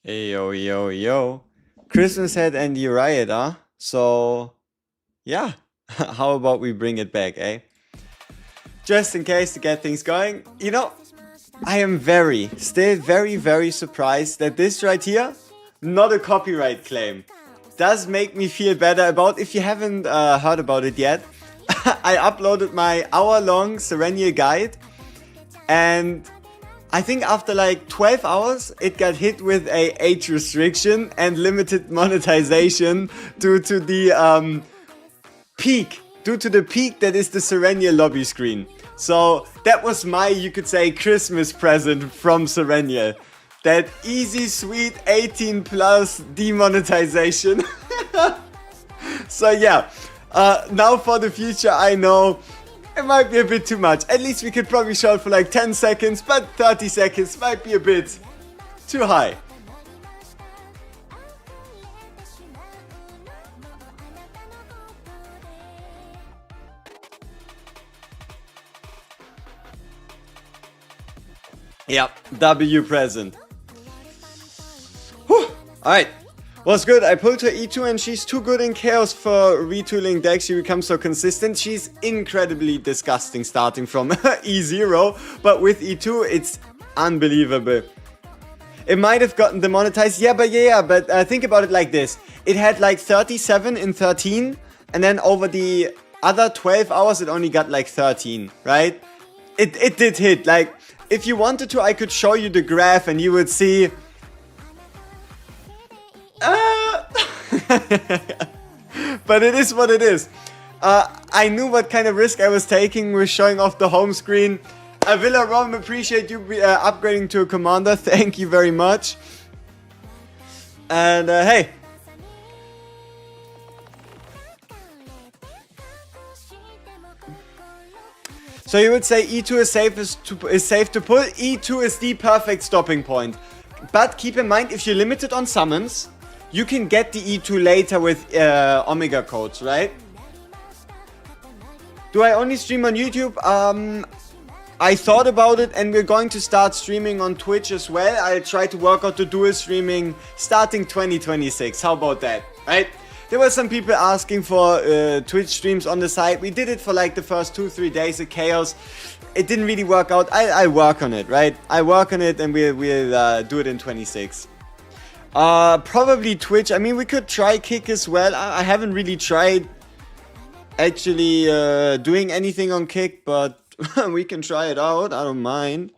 Yo, yo, yo. Christmas had Andy Riot, huh? So, yeah. How about we bring it back, eh? Just in case to get things going. I am still very surprised that this right here, not a copyright claim. Does make me feel better about, if you haven't heard about it yet, I uploaded my hour-long Serenial guide, and I think after like 12 hours, it got hit with a age restriction and limited monetization due to the peak. Due to the peak that is the Serenial lobby screen. So that was my, you could say, Christmas present from Serenial. That easy, sweet 18 plus demonetization. So yeah, now for the future, I know it might be a bit too much. At least we could probably show it for like 10 seconds, but 30 seconds might be a bit too high. Yep, W present. Whew. Alright, was good. I pulled her E2 and she's too good in chaos for retooling decks. She becomes so consistent. She's incredibly disgusting starting from E0, but with E2 it's unbelievable. It might have gotten demonetized, but think about it like this. It had like 37 in 13, and then over the other 12 hours it only got like 13, right? It did hit, like, if you wanted to, I could show you the graph and you would see... But it is what it is. I knew what kind of risk I was taking with showing off the home screen. Villa Rom, appreciate you upgrading to a commander. Thank you very much. And hey. So you would say E2 is safe to pull. E2 is the perfect stopping point. But keep in mind, if you're limited on summons, you can get the E2 later with Omega codes, right? Do I only stream on YouTube? I thought about it, and we're going to start streaming on Twitch as well. I'll try to work out the dual streaming starting 2026. How about that, right? There were some people asking for Twitch streams on the side. We did it for like the first 2-3 days of Chaos. It didn't really work out. I'll work on it, right? I work on it and we'll do it in 26. Probably Twitch. I mean, we could try Kick as well. I haven't really tried actually doing anything on Kick, but we can try it out. I don't mind.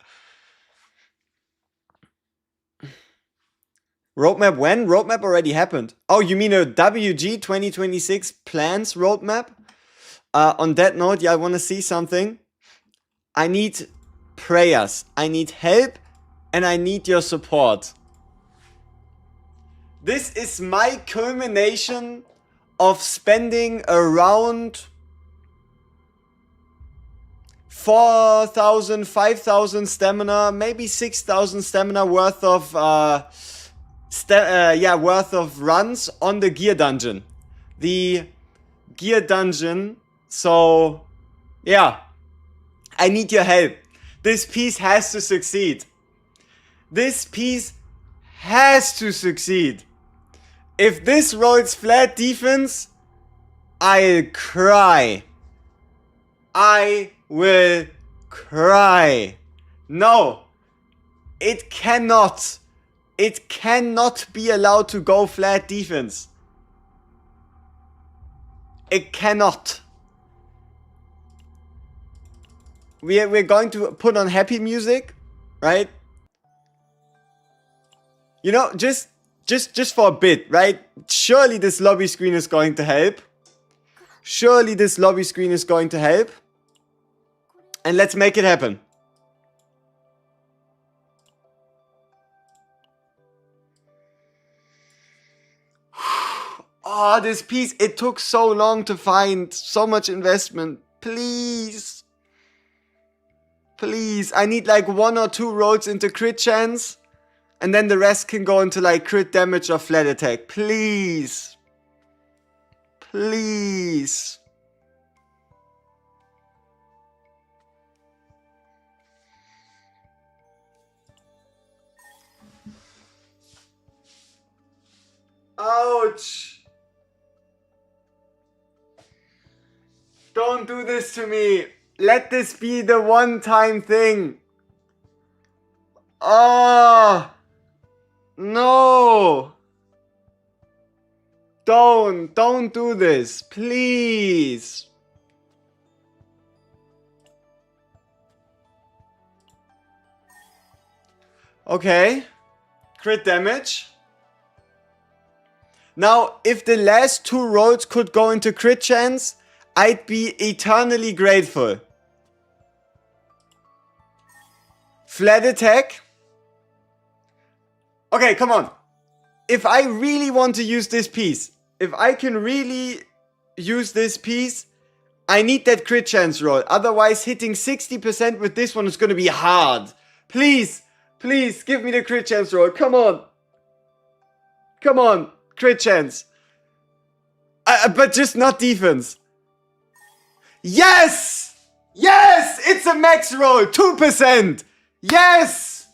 Roadmap when? Roadmap already happened. Oh, you mean a WG 2026 plans roadmap? On that note, yeah, I want to see something. I need prayers. I need help. And I need your support. This is my culmination of spending around 4,000, 5,000 stamina, maybe 6,000 stamina worth of worth of runs on the gear dungeon. The gear dungeon. So, yeah. I need your help. This piece has to succeed. This piece has to succeed. If this rolls flat defense, I'll cry. I will cry. No. It cannot. It cannot be allowed to go flat defense. It cannot. We're going to put on happy music, right? You know, just for a bit, right? Surely this lobby screen is going to help. Surely this lobby screen is going to help. And let's make it happen. Oh, this piece, it took so long to find, so much investment. Please. Please, I need like 1 or 2 rolls into crit chance. And then the rest can go into like crit damage or flat attack. Please. Please. Ouch. Don't do this to me. Let this be the one-time thing. Oh. No. Don't do this. Please. Okay. Crit damage. Now, if the last two rolls could go into crit chance, I'd be eternally grateful. Flat attack. Okay, come on. If I really want to use this piece, if I can really use this piece, I need that crit chance roll. Otherwise, hitting 60% with this one is going to be hard. Please, please give me the crit chance roll. Come on. Come on. Crit chance. But just not defense. Yes! Yes! It's a max roll. 2%. Yes!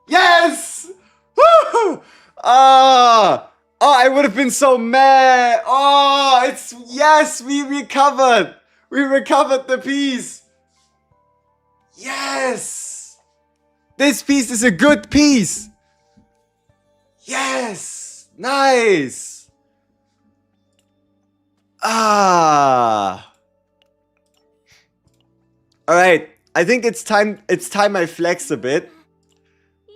Yes! Woo! Oh, I would have been so mad. Oh, it's... Yes, we recovered. We recovered the piece. Yes! This piece is a good piece. Yes! Nice! Ah! Alright, I think it's time I flex a bit.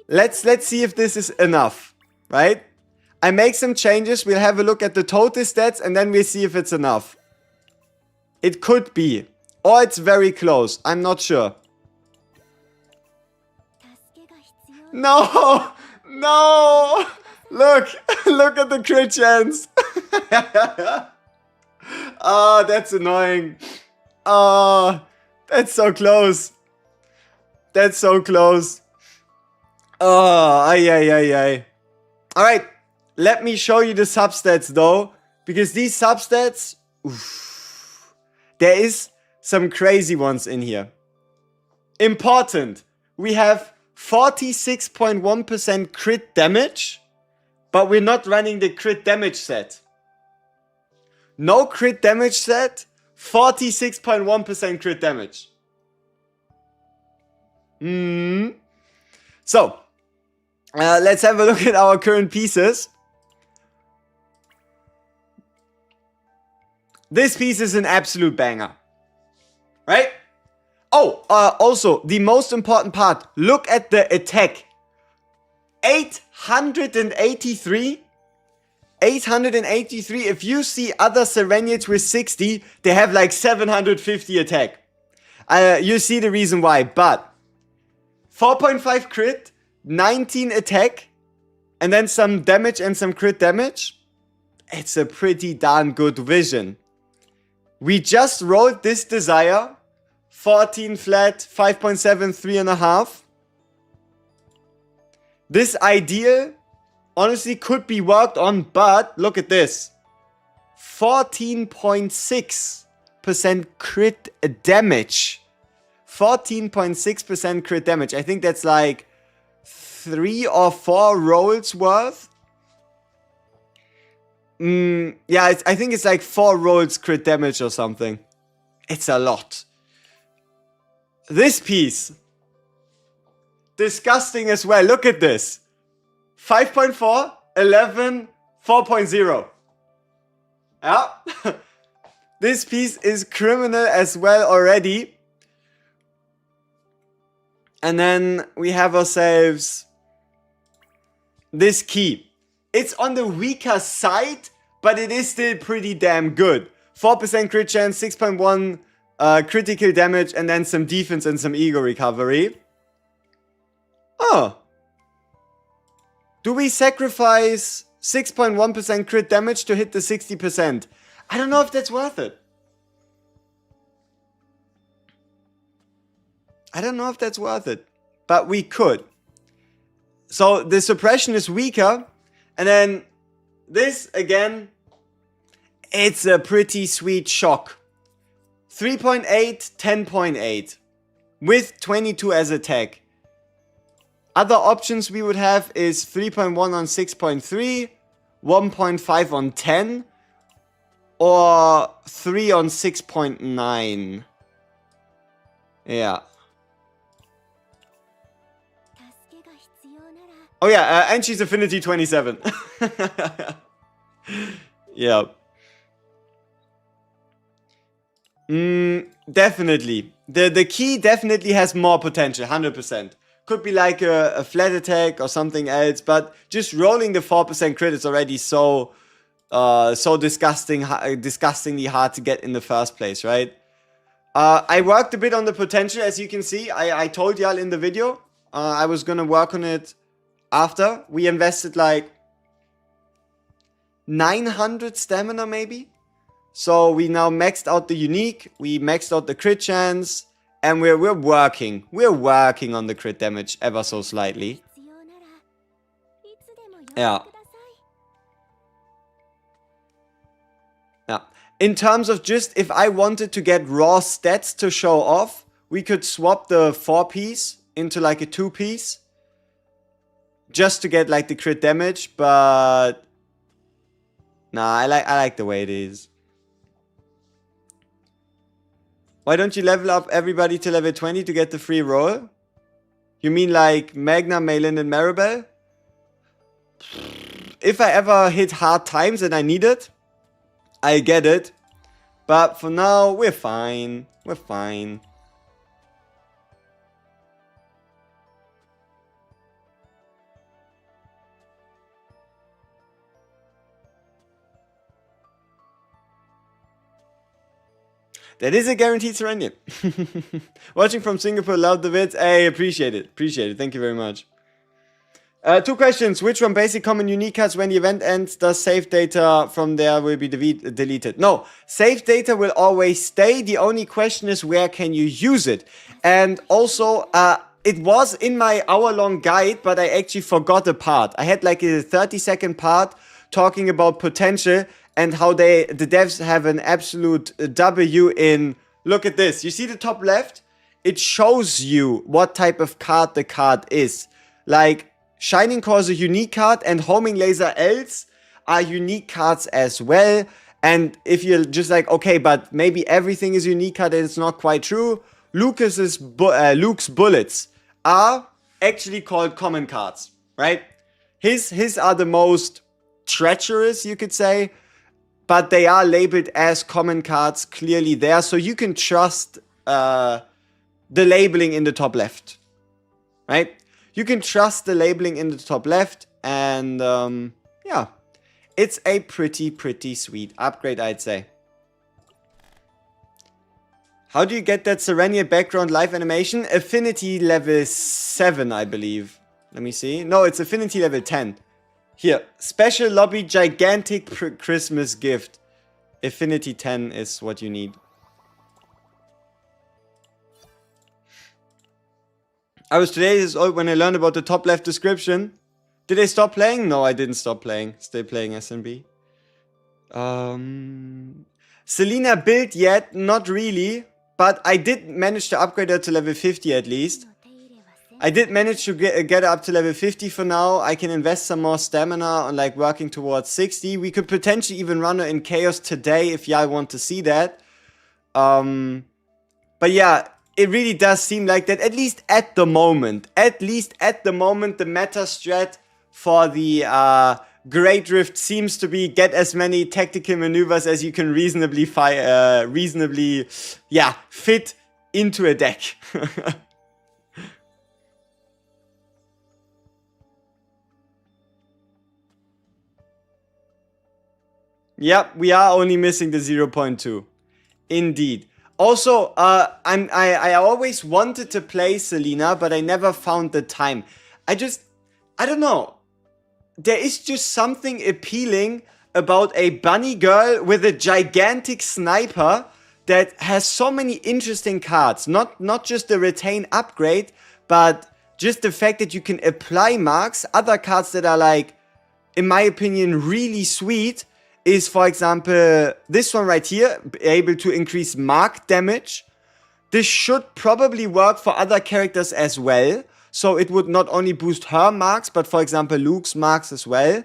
Let's see if this is enough, right? I make some changes, we'll have a look at the total stats and then we'll see if it's enough. It could be. Or it's very close, I'm not sure. No! No! Look! Look at the crit chance! Ah, that's annoying. Ah, that's so close. That's so close. Oh, ay. Alright, let me show you the substats though. Because these substats, oof, there is some crazy ones in here. Important. We have 46.1% crit damage. But we're not running the crit damage set. No crit damage set. 46.1% crit damage. So, let's have a look at our current pieces. This piece is an absolute banger. Right? Oh, also, the most important part. Look at the attack. 883. 883. If you see other Sereniels with 60, they have like 750 attack. You see the reason why, but 4.5 crit, 19 attack, and then some damage and some crit damage. It's a pretty darn good vision. We just rolled this Desire. 14 flat, 5.7, 3.5. This ideal, honestly, could be worked on, but look at this. 14.6% crit damage. 14.6% crit damage. I think that's like 3 or 4 rolls worth. Yeah, I think it's like 4 rolls crit damage or something. It's a lot. This piece. Disgusting as well. Look at this. 5.4, 11, 4.0. Yeah. This piece is criminal as well already. And then we have ourselves this key. It's on the weaker side, but it is still pretty damn good. 4% crit chance, 6.1 critical damage, and then some defense and some ego recovery. Oh. Do we sacrifice 6.1% crit damage to hit the 60%? I don't know if that's worth it. I don't know if that's worth it. But we could. So the suppression is weaker. And then this again, it's a pretty sweet shock. 3.8, 10.8 with 22 as attack. Other options we would have is 3.1 on 6.3, 1.5 on 10, or 3 on 6.9. Yeah. Oh yeah, and she's affinity 27. Yeah. Definitely. The key definitely has more potential, 100%. Could be like a flat attack or something else, but just rolling the 4% crit is already so disgustingly hard to get in the first place, right? I worked a bit on the potential, as you can see. I told y'all in the video I was gonna work on it after. We invested like 900 stamina maybe. So we now maxed out the unique, we maxed out the crit chance, and we're working on the crit damage ever so slightly. Yeah. Yeah. In terms of just if I wanted to get raw stats to show off, we could swap the 4-piece into like a 2-piece. Just to get like the crit damage, but nah, I like the way it is. Why don't you level up everybody to level 20 to get the free roll? You mean like Magna, Malin, and Maribel? If I ever hit hard times and I need it, I get it. But for now, we're fine. We're fine. That is a guaranteed Sereniel. Watching from Singapore, love the vids. Hey, appreciate it. Appreciate it. Thank you very much. 2 questions. Which one basic common unique cards when the event ends? Does save data from there will be deleted? No, save data will always stay. The only question is where can you use it? And also, it was in my hour-long guide, but I actually forgot a part. I had like a 30-second part talking about potential and how the devs have an absolute W in, look at this. You see the top left? It shows you what type of card the card is. Like, Shining Core is a unique card, and Homing Laser Else are unique cards as well. And if you're just like, okay, but maybe everything is unique card, and it's not quite true. Luke's bullets are actually called common cards, right? His are the most treacherous, you could say. But they are labeled as common cards clearly there. So you can trust the labeling in the top left. Right? You can trust the labeling in the top left. And yeah. It's a pretty sweet upgrade, I'd say. How do you get that Sereniel background live animation? Affinity level 7, I believe. Let me see. No, it's affinity level 10. Here, special lobby gigantic Christmas gift. Affinity 10 is what you need. I was today years old when I learned about the top left description. Did I stop playing? No, I didn't stop playing. Still playing SNB. Selena build yet? Not really. But I did manage to upgrade her to level 50 at least. I did manage to get up to level 50 for now. I can invest some more stamina on like working towards 60. We could potentially even run her in Chaos today if y'all want to see that. But yeah, it really does seem like that, at least at the moment. At least at the moment, the meta strat for the Great Rift seems to be get as many tactical maneuvers as you can reasonably fit into a deck. Yep, we are only missing the 0.2. Indeed. Also, I always wanted to play Selena, but I never found the time. I don't know. There is just something appealing about a bunny girl with a gigantic sniper that has so many interesting cards. Not just the retain upgrade, but just the fact that you can apply marks. Other cards that are like, in my opinion, really sweet is, for example, this one right here, able to increase mark damage. This should probably work for other characters as well. So it would not only boost her marks, but for example, Luke's marks as well.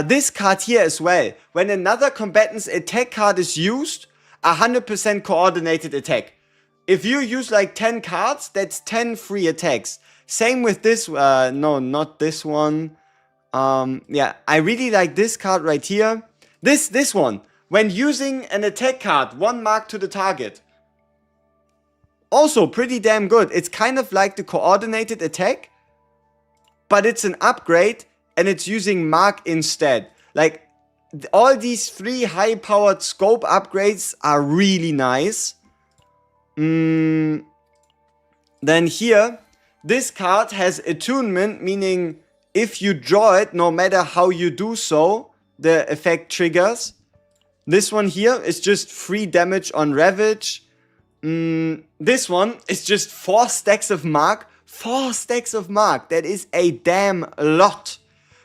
this card here as well. When another combatant's attack card is used, 100% coordinated attack. If you use like 10 cards, that's 10 free attacks. Same with this, no, not this one. Yeah, I really like this card right here. This one. When using an attack card, 1 mark to the target. Also pretty damn good. It's kind of like the coordinated attack, but it's an upgrade and it's using mark instead. Like, all these 3 high-powered scope upgrades are really nice. Then here, this card has attunement, meaning if you draw it, no matter how you do so, the effect triggers. This one here is just 3 damage on Ravage. This one is just 4 stacks of mark. 4 stacks of mark. That is a damn lot.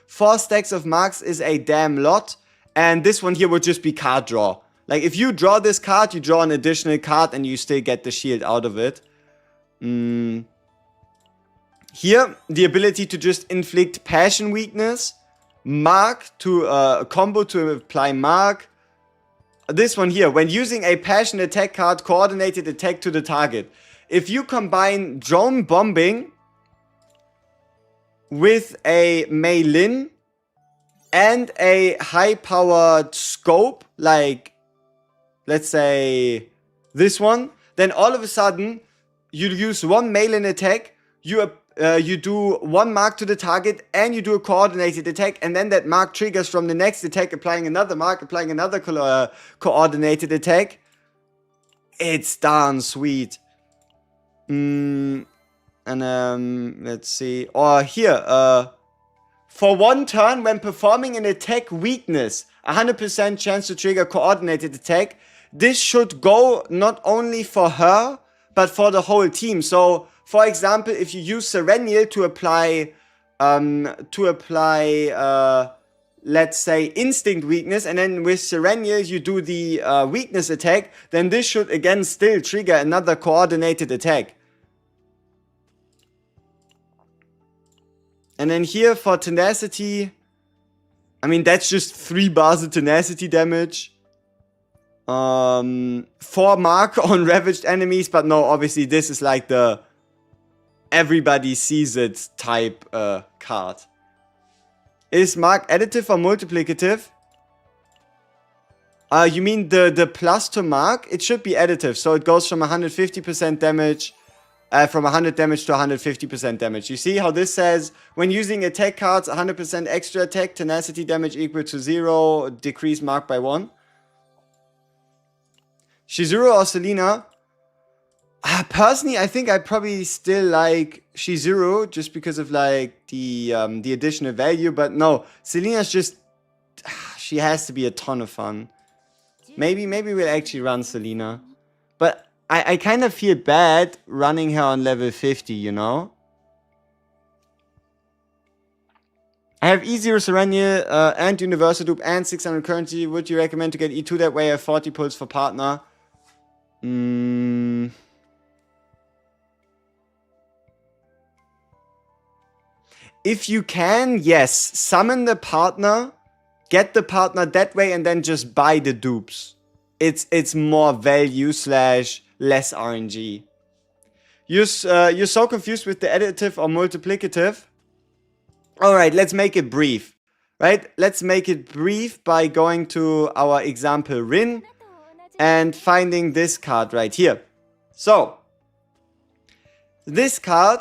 4 stacks of marks is a damn lot. And this one here would just be card draw. Like, if you draw this card, you draw an additional card and you still get the shield out of it. Here, the ability to just inflict passion weakness. Mark to combo to apply mark. This one here, when using a passion attack card, coordinated attack to the target. If you combine drone bombing with a Meilin and a high-powered scope, like, let's say, this one, then all of a sudden, you use 1 Meilin attack, you do 1 mark to the target, and you do a coordinated attack, and then that mark triggers from the next attack, applying another mark, applying another coordinated attack. It's darn sweet. And let's see. Or here, for 1 turn, when performing an attack weakness, 100% chance to trigger coordinated attack. This should go not only for her, but for the whole team. So, for example, if you use Sereniel to apply, let's say, instinct weakness, and then with Sereniel you do the weakness attack, then this should again still trigger another coordinated attack. And then here for tenacity, I mean, that's just 3 bars of tenacity damage. 4 mark on ravaged enemies, but no, obviously this is like the everybody sees it type card. Is mark additive or multiplicative? You mean the plus to mark? It should be additive, so it goes from 150% damage, from 100 damage to 150% damage. You see how this says, when using attack cards, 100% extra attack, tenacity damage equal to 0, decrease mark by 1. Shizuru or Selena? Personally, I think I probably still like Shizuru just because of like the additional value, but no, Selena's just, she has to be a ton of fun. Maybe we'll actually run Selena, but I kind of feel bad running her on level 50, you know? I have E0 Sereniel and Universal Dupe and 600 currency. Would you recommend to get E2 that way? I have 40 pulls for partner. If you can, yes. Summon the partner, get the partner that way, and then just buy the dupes. It's more value / less RNG. You're so confused with the additive or multiplicative. Alright, let's make it brief. Right? Let's make it brief by going to our example Rin and finding this card right here. So, this card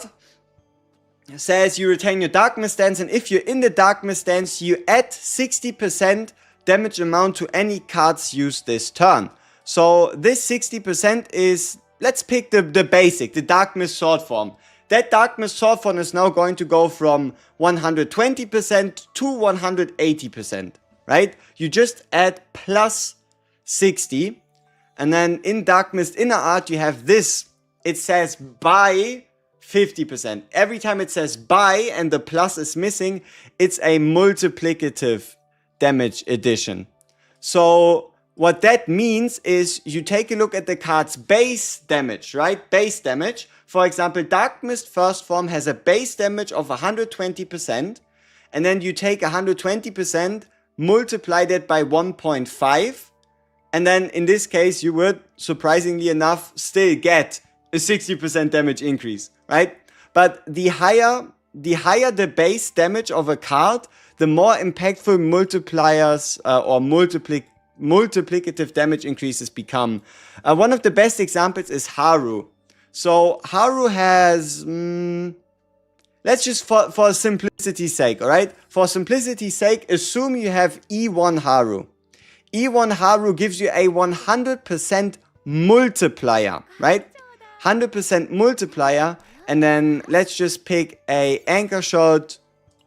says you retain your darkness stance, and if you're in the darkness stance, you add 60% damage amount to any cards used this turn. So this 60% is, let's pick the basic, the darkness sword form. That darkness sword form is now going to go from 120% to 180%, right? You just add plus 60, and then in darkness inner art you have this. It says buy 50%. Every time it says buy and the plus is missing, it's a multiplicative damage addition. So what that means is you take a look at the card's base damage, right? Base damage. For example, Dark Mist First Form has a base damage of 120%, and then you take 120% multiply that by 1.5, and then in this case you would, surprisingly enough, still get a 60% damage increase, right? But the higher the base damage of a card, the more impactful multipliers or multiplicative damage increases become. One of the best examples is Haru. So Haru has, let's just for simplicity's sake, alright? For simplicity's sake, assume you have E1 Haru. E1 Haru gives you a 100% multiplier, right? 100% multiplier, and then let's just pick a anchor shot,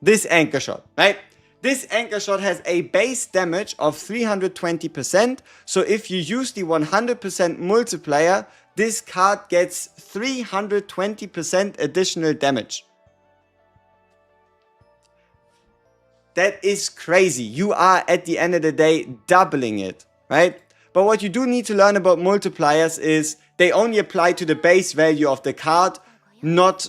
this anchor shot, right? This anchor shot has a base damage of 320%, so if you use the 100% multiplier, this card gets 320% additional damage. That is crazy. You are, at the end of the day, doubling it, right? But what you do need to learn about multipliers is they only apply to the base value of the card, not,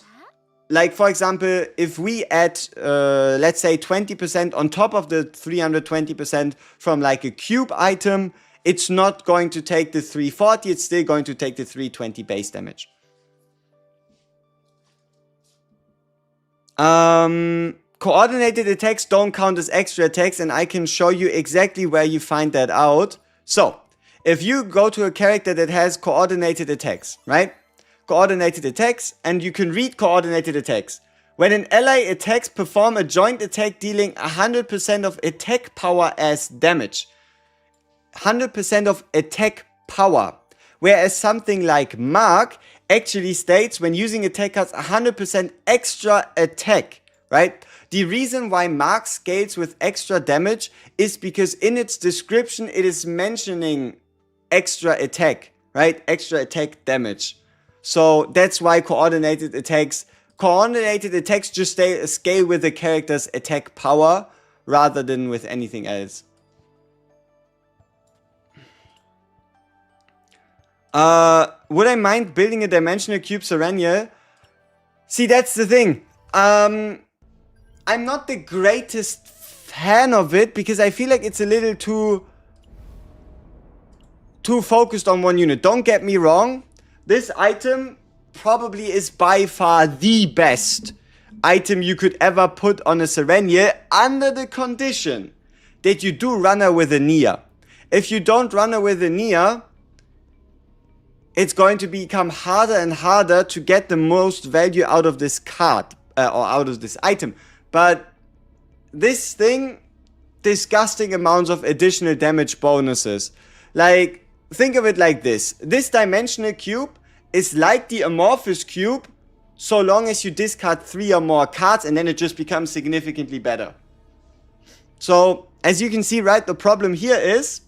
like, for example, if we add, let's say 20% on top of the 320% from like a cube item, it's not going to take the 340, it's still going to take the 320 base damage. Coordinated attacks don't count as extra attacks, and I can show you exactly where you find that out. So, if you go to a character that has coordinated attacks, right? Coordinated attacks, and you can read coordinated attacks. When an ally attacks, perform a joint attack dealing 100% of attack power as damage. 100% of attack power. Whereas something like Mark actually states when using attack cards 100% extra attack, right? The reason why Mark scales with extra damage is because in its description it is mentioning extra attack, right? Extra attack damage. So that's why coordinated attacks just scale with the character's attack power rather than with anything else. Would I mind building a dimensional cube Sereniel? See, that's the thing. I'm not the greatest fan of it because I feel like it's a little too focused on one unit. Don't get me wrong. This item probably is by far the best item you could ever put on a Sereniel under the condition that you do run her with a Nia. If you don't run her with a Nia, it's going to become harder and harder to get the most value out of this card or out of this item. But this thing, disgusting amounts of additional damage bonuses. Like, think of it like this. This dimensional cube is like the amorphous cube so long as you discard 3 or more cards, and then it just becomes significantly better. So, as you can see, right, the problem here is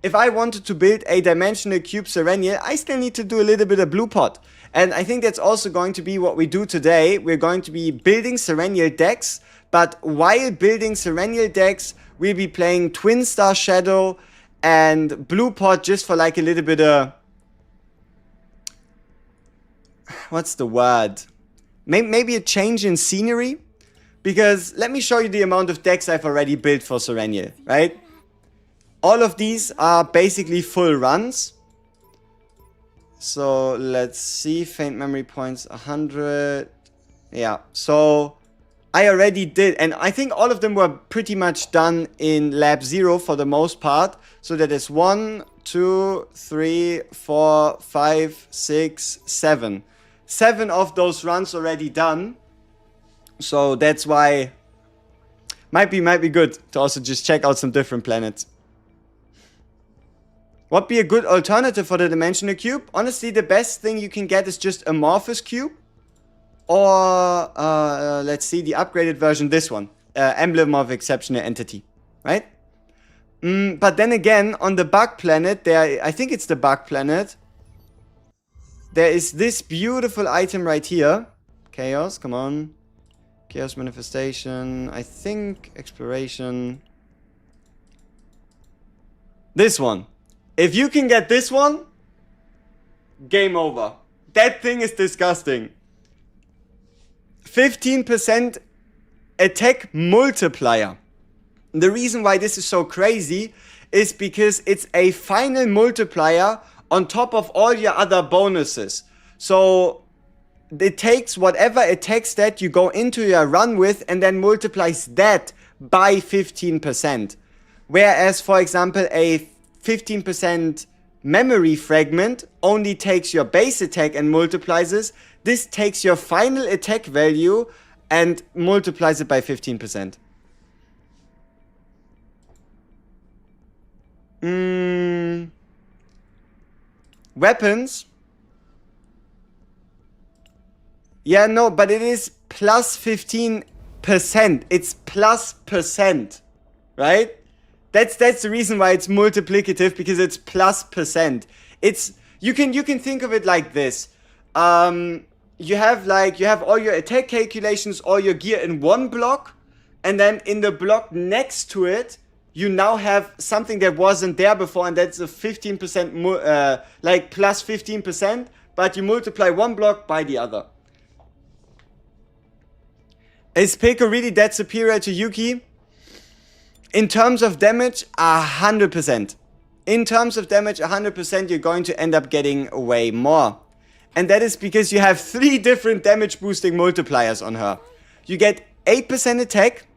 if I wanted to build a dimensional cube Sereniel, I still need to do a little bit of blue pot. And I think that's also going to be what we do today. We're going to be building Sereniel decks, but while building Sereniel decks, we'll be playing Twin Star Shadow and blue pot just for like a little bit of, what's the word? Maybe a change in scenery? Because let me show you the amount of decks I've already built for Sereniel, right? All of these are basically full runs. So let's see, faint memory points 100. Yeah, so I already did, and I think all of them were pretty much done in lab 0 for the most part. So that is 1, 2, 3, 4, 5, 6, 7. 7 of those runs already done. So that's why might be good to also just check out some different planets. What be a good alternative for the dimensional cube? Honestly, the best thing you can get is just amorphous cube. Or, let's see, the upgraded version, this one. Emblem of Exceptional Entity, right? But then again, on the bug planet, I think it's the bug planet. There is this beautiful item right here. Chaos, come on. Chaos Manifestation, I think Exploration. This one. If you can get this one, game over. That thing is disgusting. 15% attack multiplier. The reason why this is so crazy is because it's a final multiplier on top of all your other bonuses. So it takes whatever attack stat you go into your run with and then multiplies that by 15%. Whereas, for example, a 15% memory fragment only takes your base attack and multiplies it. This takes your final attack value and multiplies it by 15%. Weapons. Yeah, no, but it is plus 15%. It's plus percent, right? That's the reason why it's multiplicative, because it's plus percent. It's you can think of it like this. You have all your attack calculations, all your gear in one block, and then in the block next to it, you now have something that wasn't there before, and that's a 15%, like plus 15%, but you multiply one block by the other. Is Peko really that superior to Yuki? In terms of damage, 100%. In terms of damage, 100%, you're going to end up getting way more. And that is because you have 3 different damage boosting multipliers on her. You get 8% attack,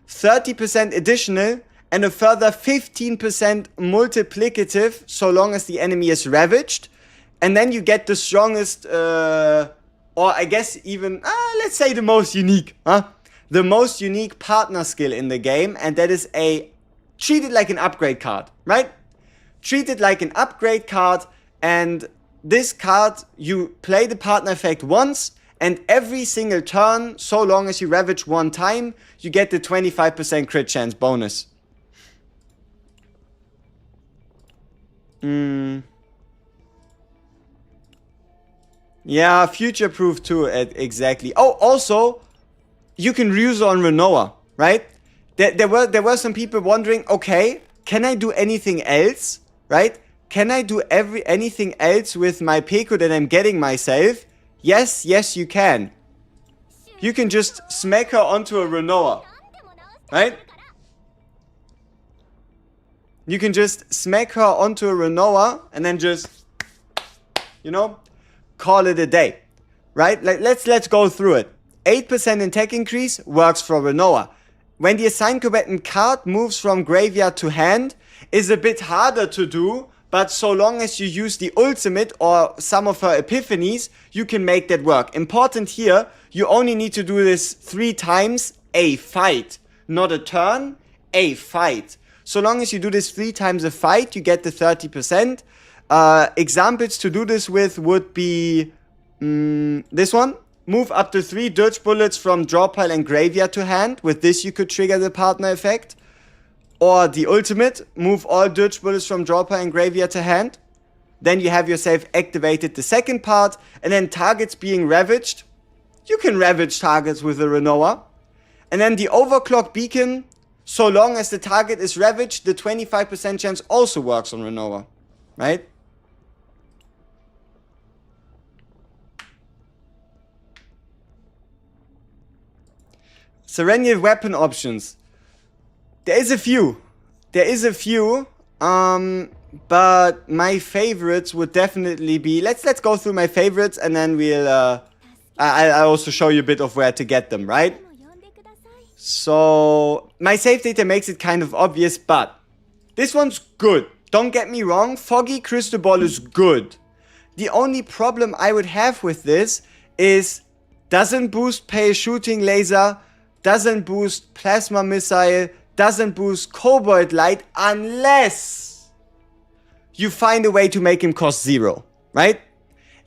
30% additional, and a further 15% multiplicative so long as the enemy is ravaged. And then you get the strongest, or I guess even, let's say the most unique, the most unique partner skill in the game, and that is treat it like an upgrade card, right? Treat it like an upgrade card, and this card, you play the partner effect once, and every single turn, so long as you ravage one time, you get the 25% crit chance bonus. Yeah, future-proof too, exactly. Oh, also, you can reuse on Renoa, right? There were some people wondering, okay, can I do anything else, right? Can I do anything else with my Peko that I'm getting myself? Yes, you can. You can just smack her onto a Renoa, right? You can just smack her onto a Renoa and then just, call it a day, right? Let's go through it. 8% attack increase works for Renoa. When the assigned combatant card moves from graveyard to hand, is a bit harder to do, but so long as you use the ultimate or some of her epiphanies, you can make that work. Important here, you only need to do this 3 times a fight, not a turn, a fight. So long as you do this 3 times a fight, you get the 30%. Examples to do this with would be this one. Move up to 3 dirge bullets from draw pile and graveyard to hand. With this you could trigger the partner effect. Or the ultimate, move all dirge bullets from draw pile and graveyard to hand. Then you have yourself activated the second part, and then targets being ravaged. You can ravage targets with the Renoa. And then the overclock beacon, so long as the target is ravaged, the 25% chance also works on Renoa, right? Serenial weapon options. There is a few, but my favorites would definitely be, let's go through my favorites, and then I'll also show you a bit of where to get them, right? So, my save data makes it kind of obvious, but this one's good. Don't get me wrong, Foggy Crystal Ball is good. The only problem I would have with this is, doesn't boost Pale Shooting Laser, doesn't boost Plasma Missile, doesn't boost Cobalt Light unless you find a way to make him cost 0, right?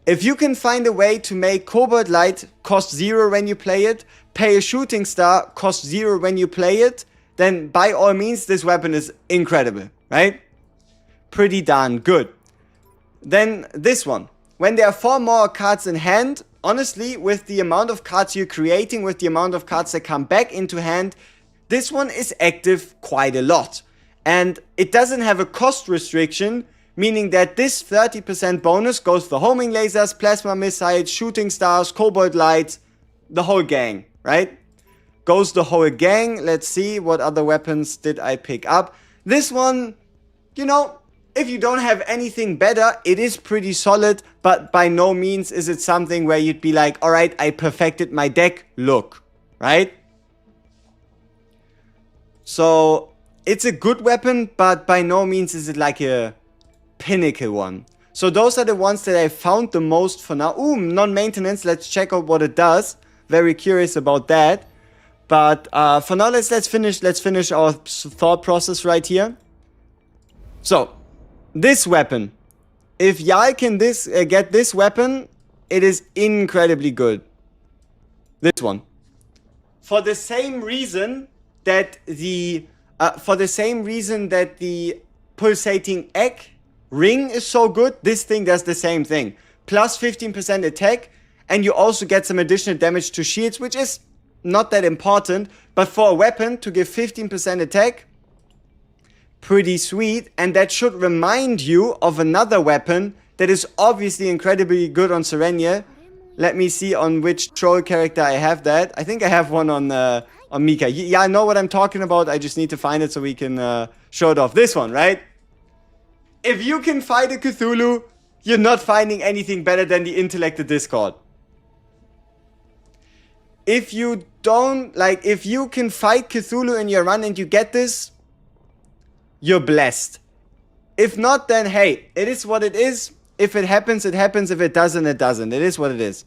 If you can find a way to make Cobalt Light cost 0 when you play it, Pale Shooting Star cost 0 when you play it, then by all means this weapon is incredible, right? Pretty darn good. Then this one. When there are 4 more cards in hand, honestly, with the amount of cards you're creating, with the amount of cards that come back into hand, this one is active quite a lot. And it doesn't have a cost restriction, meaning that this 30% bonus goes for homing lasers, plasma missiles, shooting stars, cobalt lights, the whole gang, right? goes the whole gang. Let's see, what other weapons did I pick up? This one, you know, if you don't have anything better, it is pretty solid, but by no means is it something where you'd be like, alright, I perfected my deck, look, right? So, it's a good weapon, but by no means is it like a pinnacle one. So those are the ones that I found the most for now. Ooh, non-maintenance, let's check out what it does. Very curious about that. But for now, let's finish our thought process right here. So, this weapon. If Jarl can get this weapon, it is incredibly good. This one. For the same reason that the pulsating egg ring is so good, this thing does the same thing. Plus 15% attack, and you also get some additional damage to shields, which is not that important, but for a weapon to give 15% attack, pretty sweet. And that should remind you of another weapon that is obviously incredibly good on Serenia. Let me see on which troll character I have that. I think I have one on Mika. Yeah, I know what I'm talking about. I just need to find it so we can show it off. This one, right? If you can fight a Cthulhu, you're not finding anything better than the Intellected Discord. If you can fight Cthulhu in your run and you get this, you're blessed. If not, then hey, it is what it is. If it happens, it happens. If it doesn't, it doesn't. It is what it is.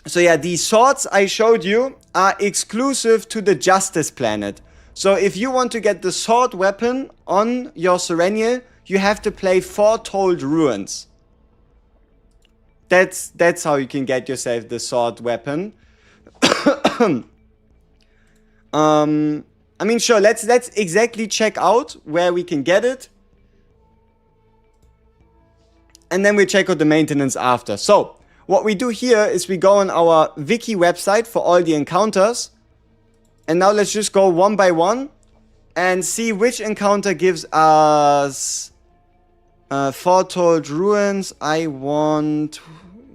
So yeah, these swords I showed you are exclusive to the Justice Planet. So if you want to get the sword weapon on your Sereniel, you have to play Foretold Ruins. That's how you can get yourself the sword weapon. I mean, sure, let's exactly check out where we can get it. And then we check out the maintenance after. So, what we do here is we go on our wiki website for all the encounters. And now let's just go one by one and see which encounter gives us Foretold Ruins. I want...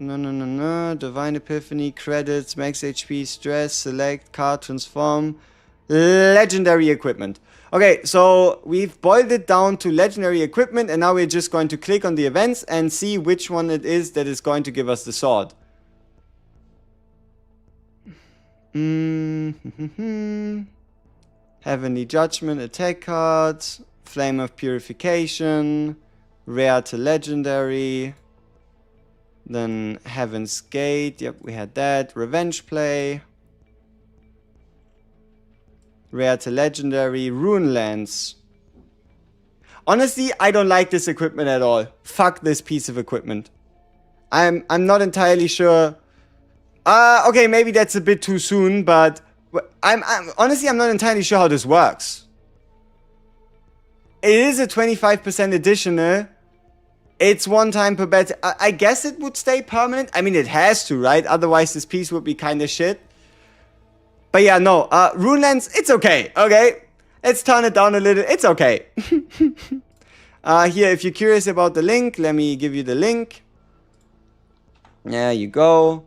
No. Divine Epiphany, credits, max HP, stress, select, card, transform, legendary equipment. Okay, so we've boiled it down to legendary equipment, and now we're just going to click on the events and see which one it is that is going to give us the sword. Heavenly Judgment, attack cards, Flame of Purification, rare to legendary, then Heaven's Gate, yep, we had that, Revenge Play, rare to legendary, Rune Lance. Honestly, I don't like this equipment at all. Fuck this piece of equipment. I'm not entirely sure. Okay, maybe that's a bit too soon, but honestly, I'm not entirely sure how this works. It is a 25% additional. It's one time per bet. I guess it would stay permanent. I mean, it has to, right? Otherwise, this piece would be kind of shit. But yeah, no. Rune Lance, it's okay. Okay? Let's turn it down a little. It's okay. Here, if you're curious about the link, let me give you the link. There you go.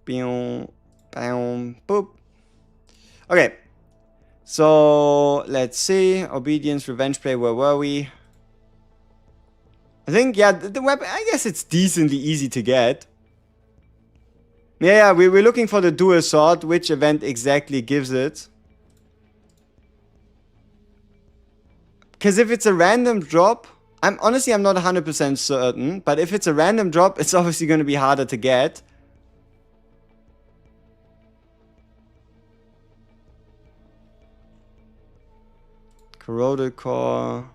Boom, boom, boop. Okay. So, let's see. Obedience, Revenge Play, where were we? I think, yeah, the weapon, I guess it's decently easy to get. Yeah, we're looking for the dual sword. Which event exactly gives it? Because if it's a random drop, I'm not 100% certain, but if it's a random drop, it's obviously going to be harder to get. Corroded Core.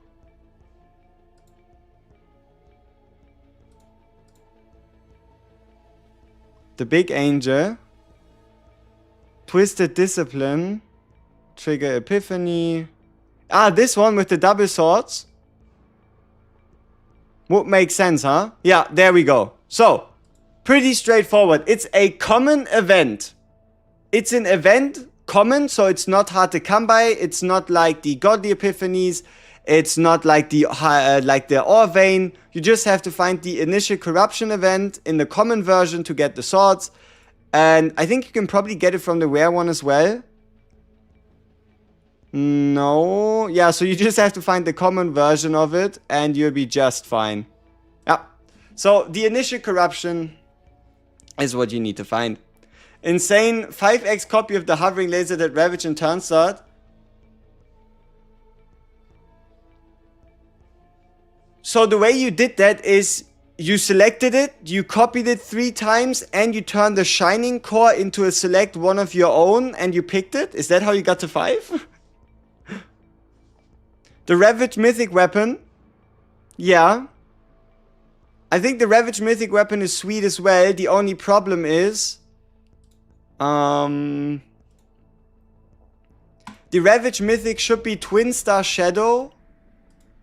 The Big Angel. Twisted Discipline. Trigger Epiphany. Ah, this one with the double swords. Would make sense, huh? Yeah, there we go. So, pretty straightforward. It's a common event. It's an event common, so it's not hard to come by. It's not like the Godly Epiphanies. It's not like the Ore Vein. You just have to find the initial corruption event in the common version to get the swords. And I think you can probably get it from the rare one as well. No. Yeah, so you just have to find the common version of it and you'll be just fine. Yeah. So the initial corruption is what you need to find. Insane 5x copy of the hovering laser that Ravage in turn start. So the way you did that is you selected it, you copied it 3 times, and you turned the shining core into a select one of your own, and you picked it? Is that how you got to 5? The Ravage mythic weapon. Yeah. I think the Ravage mythic weapon is sweet as well. The only problem is... the Ravage mythic should be Twin Star Shadow.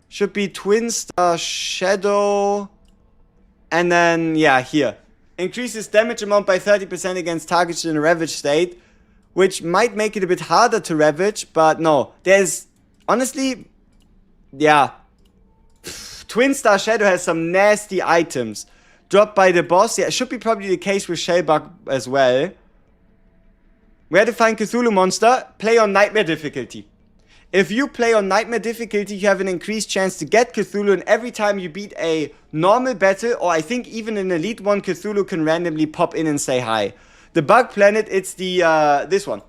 Should be Twin Star Shadow. And then, yeah, here. Increases damage amount by 30% against targets in a Ravage state. Which might make it a bit harder to Ravage. But no. There's, honestly, yeah. Twin Star Shadow has some nasty items. Dropped by the boss. Yeah, it should be probably the case with Shellbug as well. Where to find Cthulhu monster? Play on Nightmare difficulty. If you play on Nightmare difficulty, you have an increased chance to get Cthulhu, and every time you beat a normal battle, or I think even an Elite one, Cthulhu can randomly pop in and say hi. The Bug Planet, it's the, this one.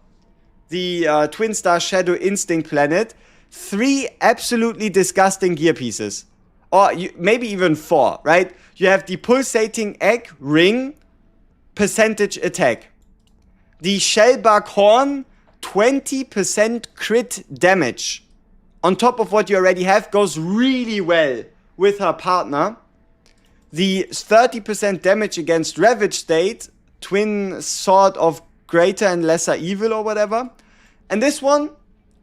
The Twin Star Shadow Instinct Planet. 3 absolutely disgusting gear pieces. Or maybe even 4, right? You have the Pulsating Egg Ring, percentage attack. The Shellbug Horn, 20% crit damage. On top of what you already have, goes really well with her partner. The 30% damage against Ravage state, Twin Sword of Greater and Lesser Evil or whatever. And this one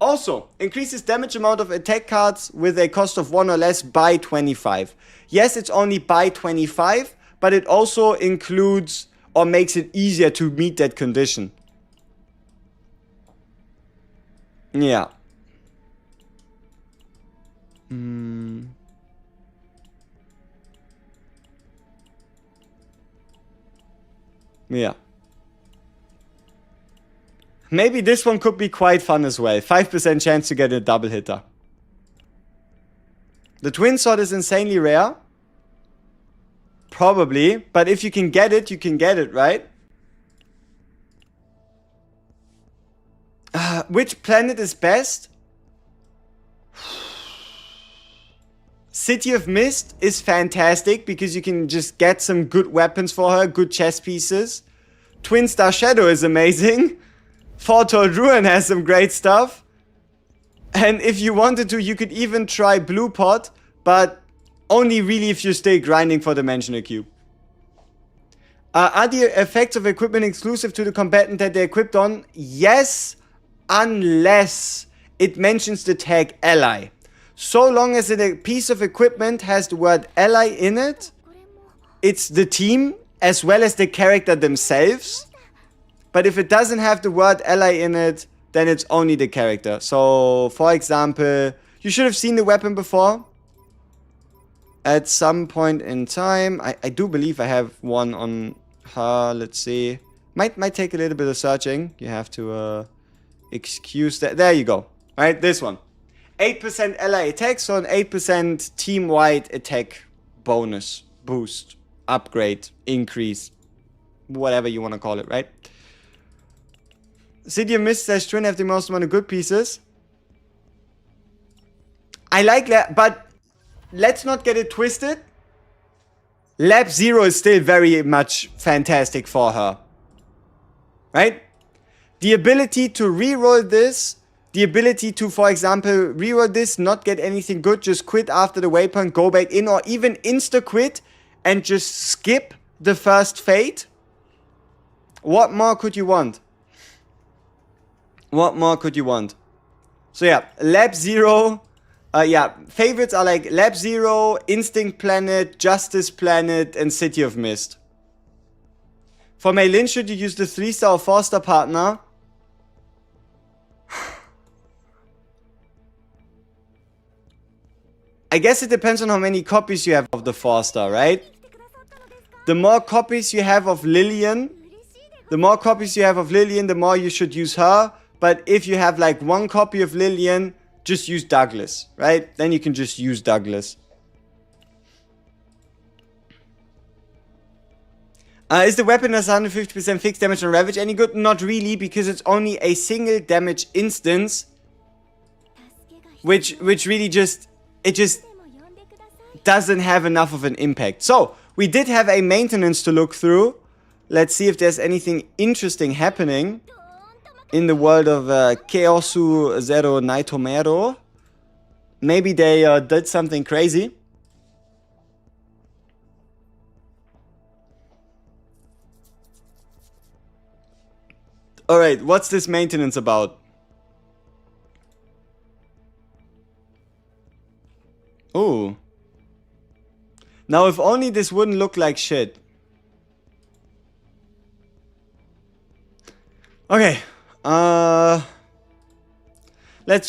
also increases damage amount of attack cards with a cost of 1 or less by 25. Yes, it's only by 25, but it also includes or makes it easier to meet that condition. Yeah. Yeah. Maybe this one could be quite fun as well. 5% chance to get a double hitter. The Twin Sword is insanely rare. Probably. But if you can get it, you can get it, right? Which planet is best? City of Mist is fantastic because you can just get some good weapons for her, good chess pieces. Twin Star Shadow is amazing. Foretold Ruin has some great stuff. And if you wanted to, you could even try Blue Pot, but only really if you're still grinding for Dimensional Cube. Are the effects of equipment exclusive to the combatant that they're equipped on? Yes, unless it mentions the tag ally. So long as a piece of equipment has the word ally in it, it's the team as well as the character themselves. But if it doesn't have the word ally in it, then it's only the character. So, for example, you should have seen the weapon before. At some point in time. I do believe I have one on her. Let's see. Might take a little bit of searching. You have to excuse that. There you go. Right, this one. 8% ally attack, so an 8% team-wide attack bonus, boost, upgrade, increase, whatever you want to call it, right? City of Mist / Twin have the most amount of good pieces. I like that, but let's not get it twisted. Lab 0 is still very much fantastic for her. Right? The ability to reroll this, the ability to, for example, reroll this, not get anything good, just quit after the waypoint, go back in, or even insta-quit and just skip the first fate. What more could you want? What more could you want? So yeah, Lab 0, yeah, favorites are like Lab 0, Instinct Planet, Justice Planet, and City of Mist. For Meilin, should you use the 3-star or 4-star partner? I guess it depends on how many copies you have of the 4-star, right? The more copies you have of Lillian, The more copies you have of Lillian, the more you should use her. But if you have like 1 copy of Lillian, just use Douglas, right? Then you can just use Douglas. Is the weapon has 150% fixed damage on Ravage any good? Not really, because it's only a single damage instance. Which really just doesn't have enough of an impact. So, we did have a maintenance to look through. Let's see if there's anything interesting happening in the world of Keosu Zero Naitomero. Maybe they did something crazy. Alright, what's this maintenance about? Ooh. Now, if only this wouldn't look like shit. Okay. Let's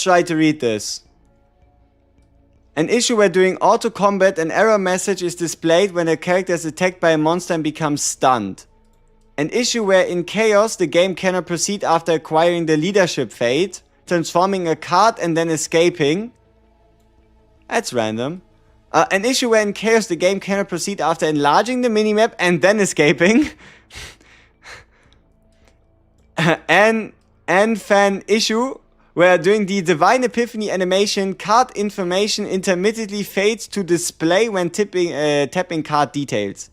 try to read this. An issue where during auto combat an error message is displayed when a character is attacked by a monster and becomes stunned. An issue where in chaos the game cannot proceed after acquiring the leadership fate, transforming a card and then escaping. That's random. An issue where in chaos the game cannot proceed after enlarging the minimap and then escaping. An fan issue where during the Divine Epiphany animation card information intermittently fades to display when tapping card details.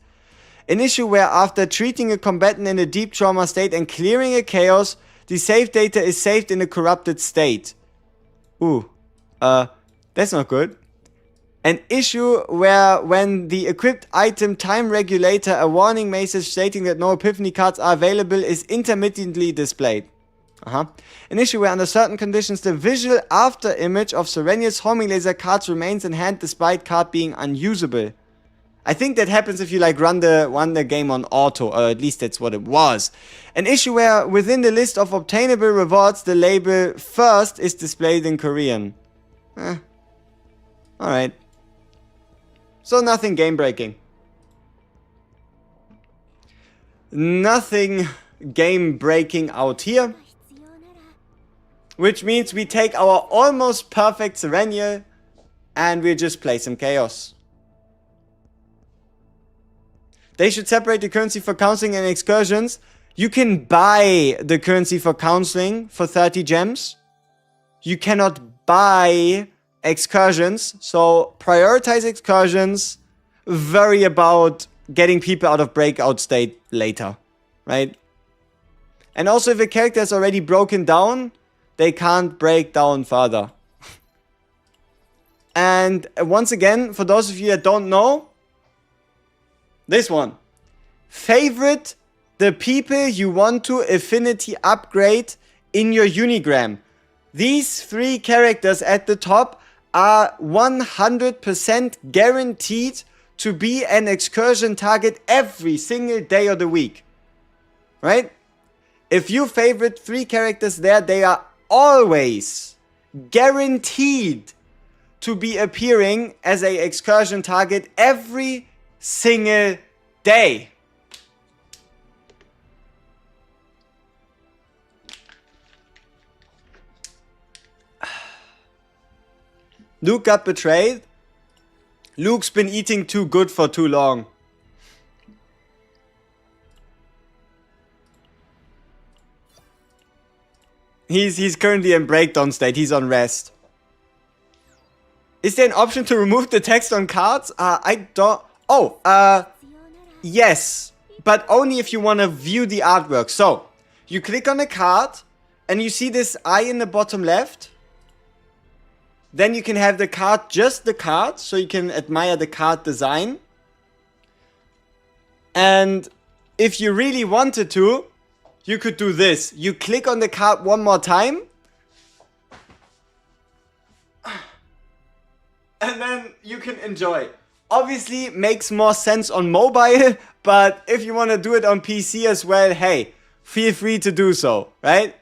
An issue where after treating a combatant in a deep trauma state and clearing a chaos, the save data is saved in a corrupted state. Ooh, that's not good. An issue where when the equipped item time regulator, a warning message stating that no Epiphany cards are available is intermittently displayed. An issue where under certain conditions the visual after image of Sereniel's homing laser cards remains in hand despite card being unusable. I think that happens if you like run the game on auto, or at least that's what it was. An issue where within the list of obtainable rewards the label first is displayed in Korean. Alright. So nothing game breaking. Nothing game breaking out here. Which means we take our almost perfect Sereniel and we just play some chaos. They should separate the currency for counseling and excursions. You can buy the currency for counseling for 30 gems. You cannot buy excursions. So prioritize excursions. Worry about getting people out of breakout state later. Right? And also if a character is already broken down, they can't break down further. And once again, for those of you that don't know, this one. Favorite the people you want to affinity upgrade in your Unigram. These 3 characters at the top are 100% guaranteed to be an excursion target every single day of the week. Right? If you favorite 3 characters there, they are always guaranteed to be appearing as an excursion target every single day. Luke got betrayed. Luke's been eating too good for too long. He's currently in breakdown state. He's on rest. Is there an option to remove the text on cards? I don't... Oh, yes. But only if you want to view the artwork. So, you click on a card, and you see this eye in the bottom left. Then you can have the card, just the card, so you can admire the card design. And if you really wanted to, you could do this. You click on the card one more time. And then you can enjoy. Obviously, makes more sense on mobile, but if you want to do it on PC as well, hey, feel free to do so, right?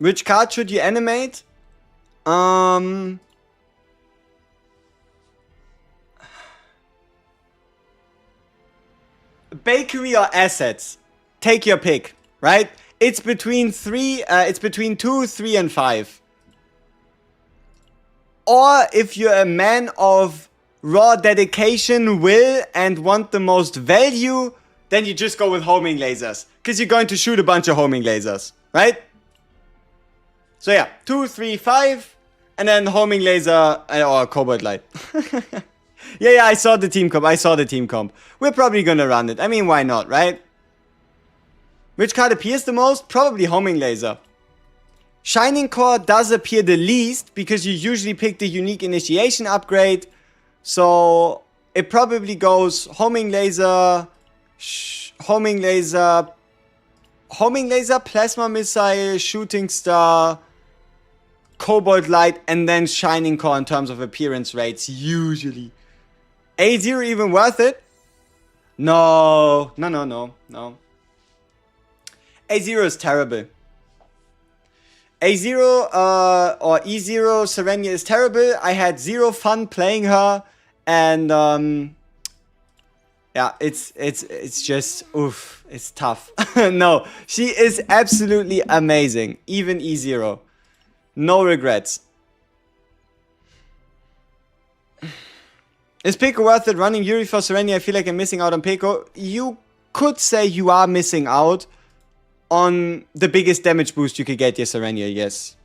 Which card should you animate? Bakery or assets? Take your pick, right? It's between 2, 3, and 5. Or if you're a man of raw dedication, will, and want the most value, then you just go with homing lasers. Because you're going to shoot a bunch of homing lasers, right? So yeah, 2, 3, 5, and then homing laser or cobalt light. Yeah, I saw the team comp. We're probably gonna run it. I mean, why not, right? Which card appears the most? Probably homing laser. Shining Core does appear the least because you usually pick the unique initiation upgrade. So it probably goes homing laser, plasma missile, shooting star, cobalt light, and then shining core in terms of appearance rates usually. A0 even worth it? No. A0 is terrible. A0 or E0 Serenia is terrible. I had zero fun playing her, and yeah, it's just oof, it's tough. No, she is absolutely amazing. Even E0, no regrets. Is Pico worth it? Running Yuri for Serenia, I feel like I'm missing out on Pico. You could say you are missing out on the biggest damage boost you could get your Serenia, yes.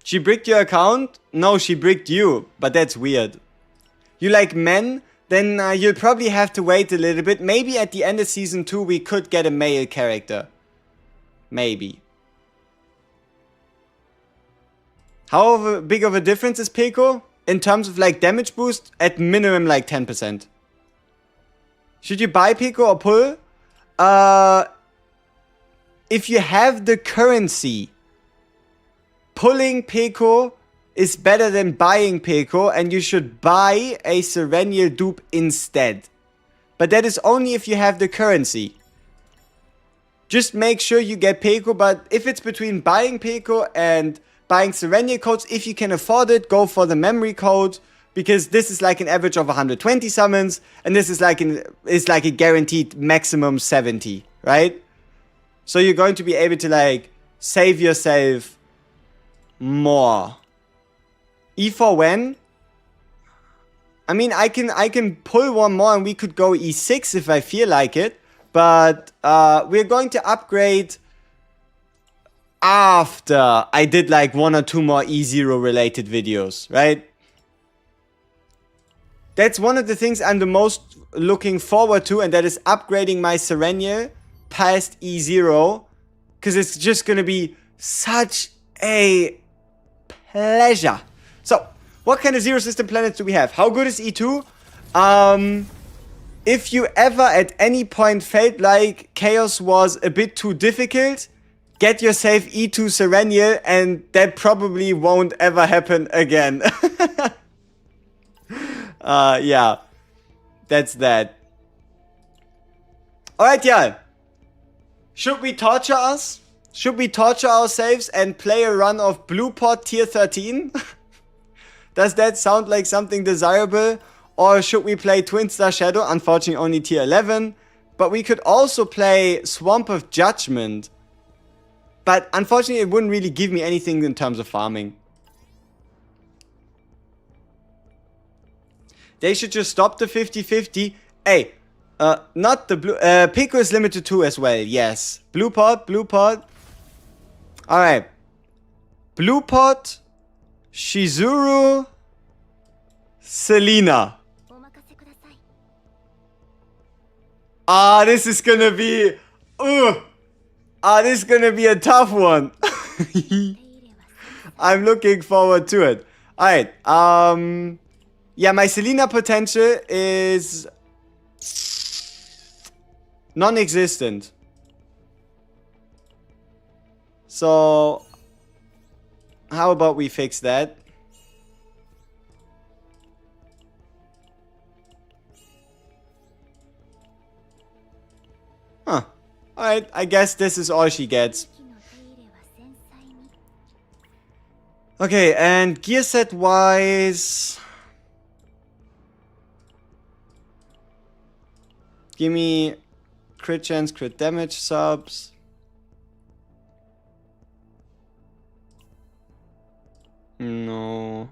She bricked your account? No, she bricked you, but that's weird. You like men? Then you'll probably have to wait a little bit. Maybe at the end of Season 2 we could get a male character. Maybe. How big of a difference is Pico? In terms of like damage boost? At minimum like 10%. Should you buy Pico or pull? If you have the currency, pulling Pico is better than buying Pico, and you should buy a Sereniel dupe instead. But that is only if you have the currency. Just make sure you get Pico, but if it's between buying Pico and buying Sereniel codes, if you can afford it, go for the memory code. Because this is like an average of 120 summons, and this is like a guaranteed maximum 70, right? So you're going to be able to like save yourself more. E4 when? I mean, I can pull one more and we could go E6 if I feel like it, but we're going to upgrade after I did like 1 or 2 more E0 related videos, right? That's one of the things I'm the most looking forward to, and that is upgrading my Sereniel past E0. Because it's just going to be such a pleasure. So, what kind of zero system planets do we have? How good is E2? If you ever at any point felt like Chaos was a bit too difficult, get yourself E2 Sereniel, and that probably won't ever happen again. Yeah, that's that. Alright, y'all. Should we torture us? Should we torture ourselves and play a run of Blue Pot tier 13? Does that sound like something desirable? Or should we play Twin Star Shadow? Unfortunately, only tier 11. But we could also play Swamp of Judgment. But unfortunately, it wouldn't really give me anything in terms of farming. They should just stop the 50-50. Hey, not the blue... Pico is limited to as well, yes. Blue pot. Alright. Blue pot, Shizuru, Selena. This is gonna be... this is gonna be a tough one. I'm looking forward to it. Alright, yeah, my Selena potential is non-existent. So, how about we fix that? Huh. Alright, I guess this is all she gets. Okay, and gear set wise... Give me crit chance, crit damage subs. No.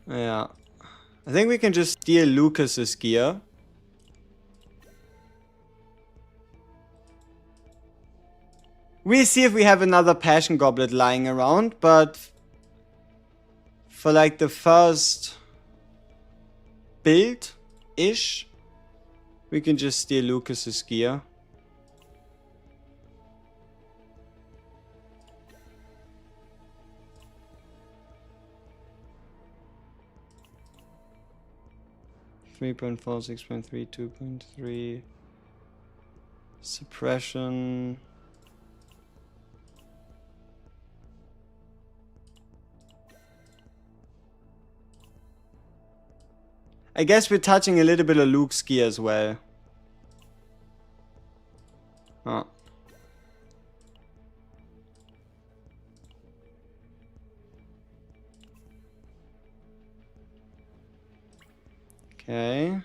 Yeah. I think we can just steal Lucas's gear. We'll see if we have another Passion Goblet lying around, but for like the first build-ish, we can just steal Lucas's gear. .4, 6.3, 2.3. Suppression. I guess we're touching a little bit of Luke's gear as well. Oh. Okay.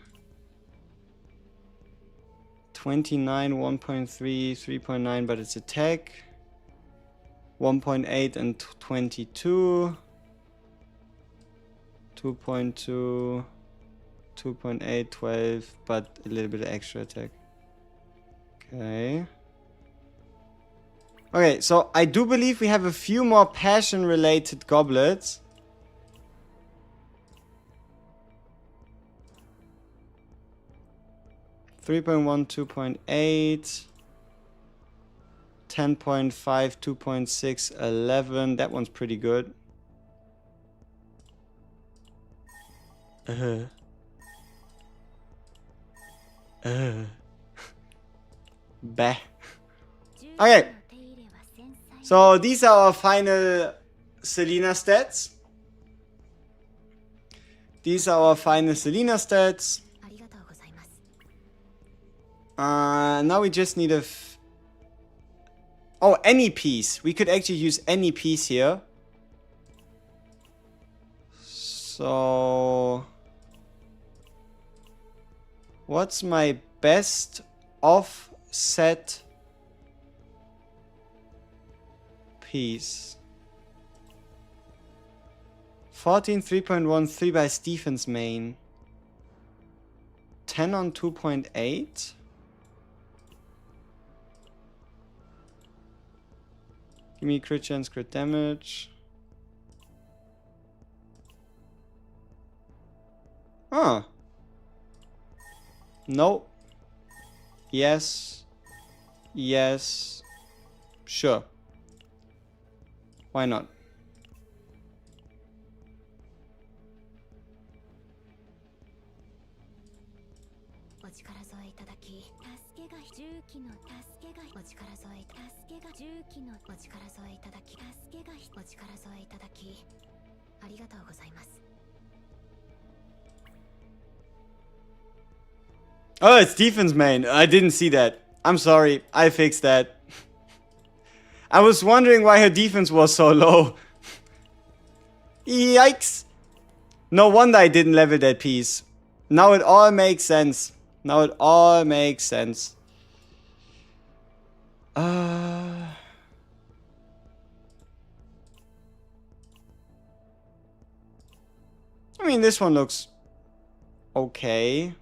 29, 1.3, 3.9, but it's attack. 1.8 and 22. 2.2. 2.8, 12, but a little bit of extra attack. Okay. Okay, so I do believe we have a few more passion-related goblets. .1, 2.8. 10.5, 2.6, 11. That one's pretty good. Bah. Okay. So these are our final Selena stats. These are our final Selena stats. Now we just need a... Oh, any piece. We could actually use any piece here. So... What's my best offset piece? 14, 3.13 by Stephen's main. 10 on 2.8. Give me crit chance, crit damage. Huh. No. Yes. Yes. Sure. Why not? Oh, it's Stephen's main. I didn't see that. I'm sorry. I fixed that. I was wondering why her defense was so low. Yikes. No wonder I didn't level that piece. Now it all makes sense. Now it all makes sense. I mean, this one looks okay.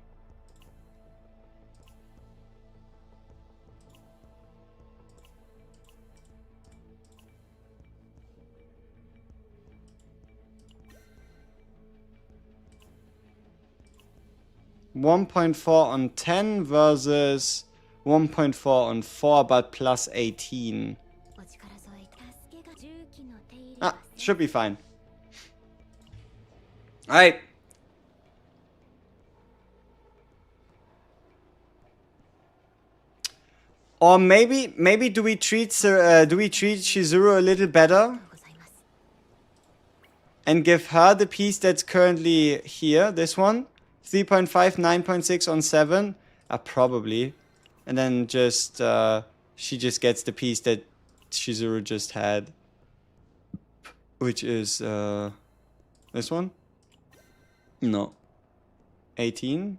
.4 on 10 versus 1.4 on 4, but plus 18. Ah, should be fine. Alright. Or maybe do we treat Shizuru a little better? And give her the piece that's currently here, this one. 3.5, 9.6 on 7. Probably. And then just, she just gets the piece that Shizuru just had. Which is, this one? No. 18?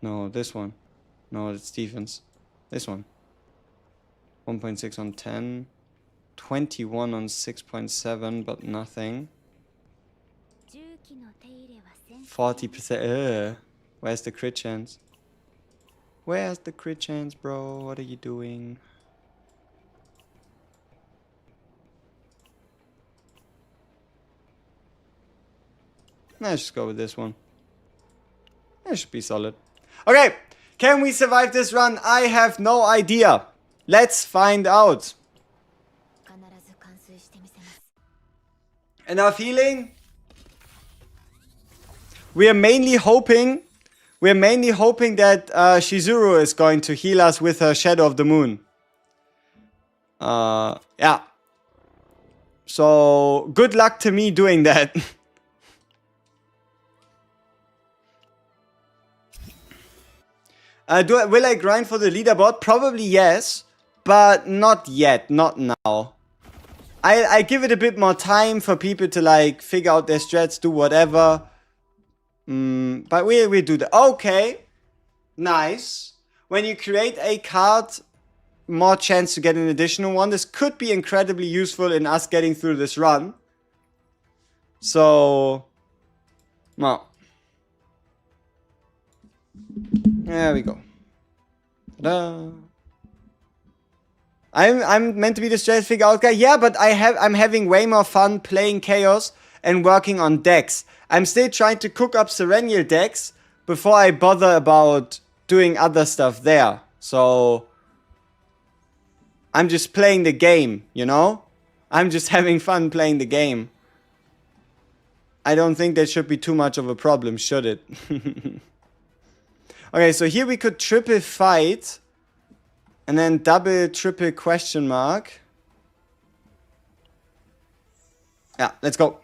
No, this one. No, it's defense. This one. 1.6 on 10. 21 on 6.7, but nothing. 40%. Where's the crit chance? Where's the crit chance, bro? What are you doing? Let's just go with this one. That should be solid. Okay, can we survive this run? I have no idea. Let's find out. And our feeling? We're mainly hoping that Shizuru is going to heal us with her Shadow of the Moon. Yeah. So, good luck to me doing that. Will I grind for the leaderboard? Probably yes, but not yet, not now. I give it a bit more time for people to like figure out their strats, do whatever. But we do that. Okay, nice. When you create a card, more chance to get an additional one. This could be incredibly useful in us getting through this run. So, well. There we go. Ta-da. I'm meant to be the strat figure out guy. Yeah, but I'm having way more fun playing Chaos and working on decks. I'm still trying to cook up Serenial decks before I bother about doing other stuff there. So I'm just playing the game, you know? I'm just having fun playing the game. I don't think that should be too much of a problem, should it? Okay, so here we could triple fight. And then double, triple question mark. Yeah, let's go.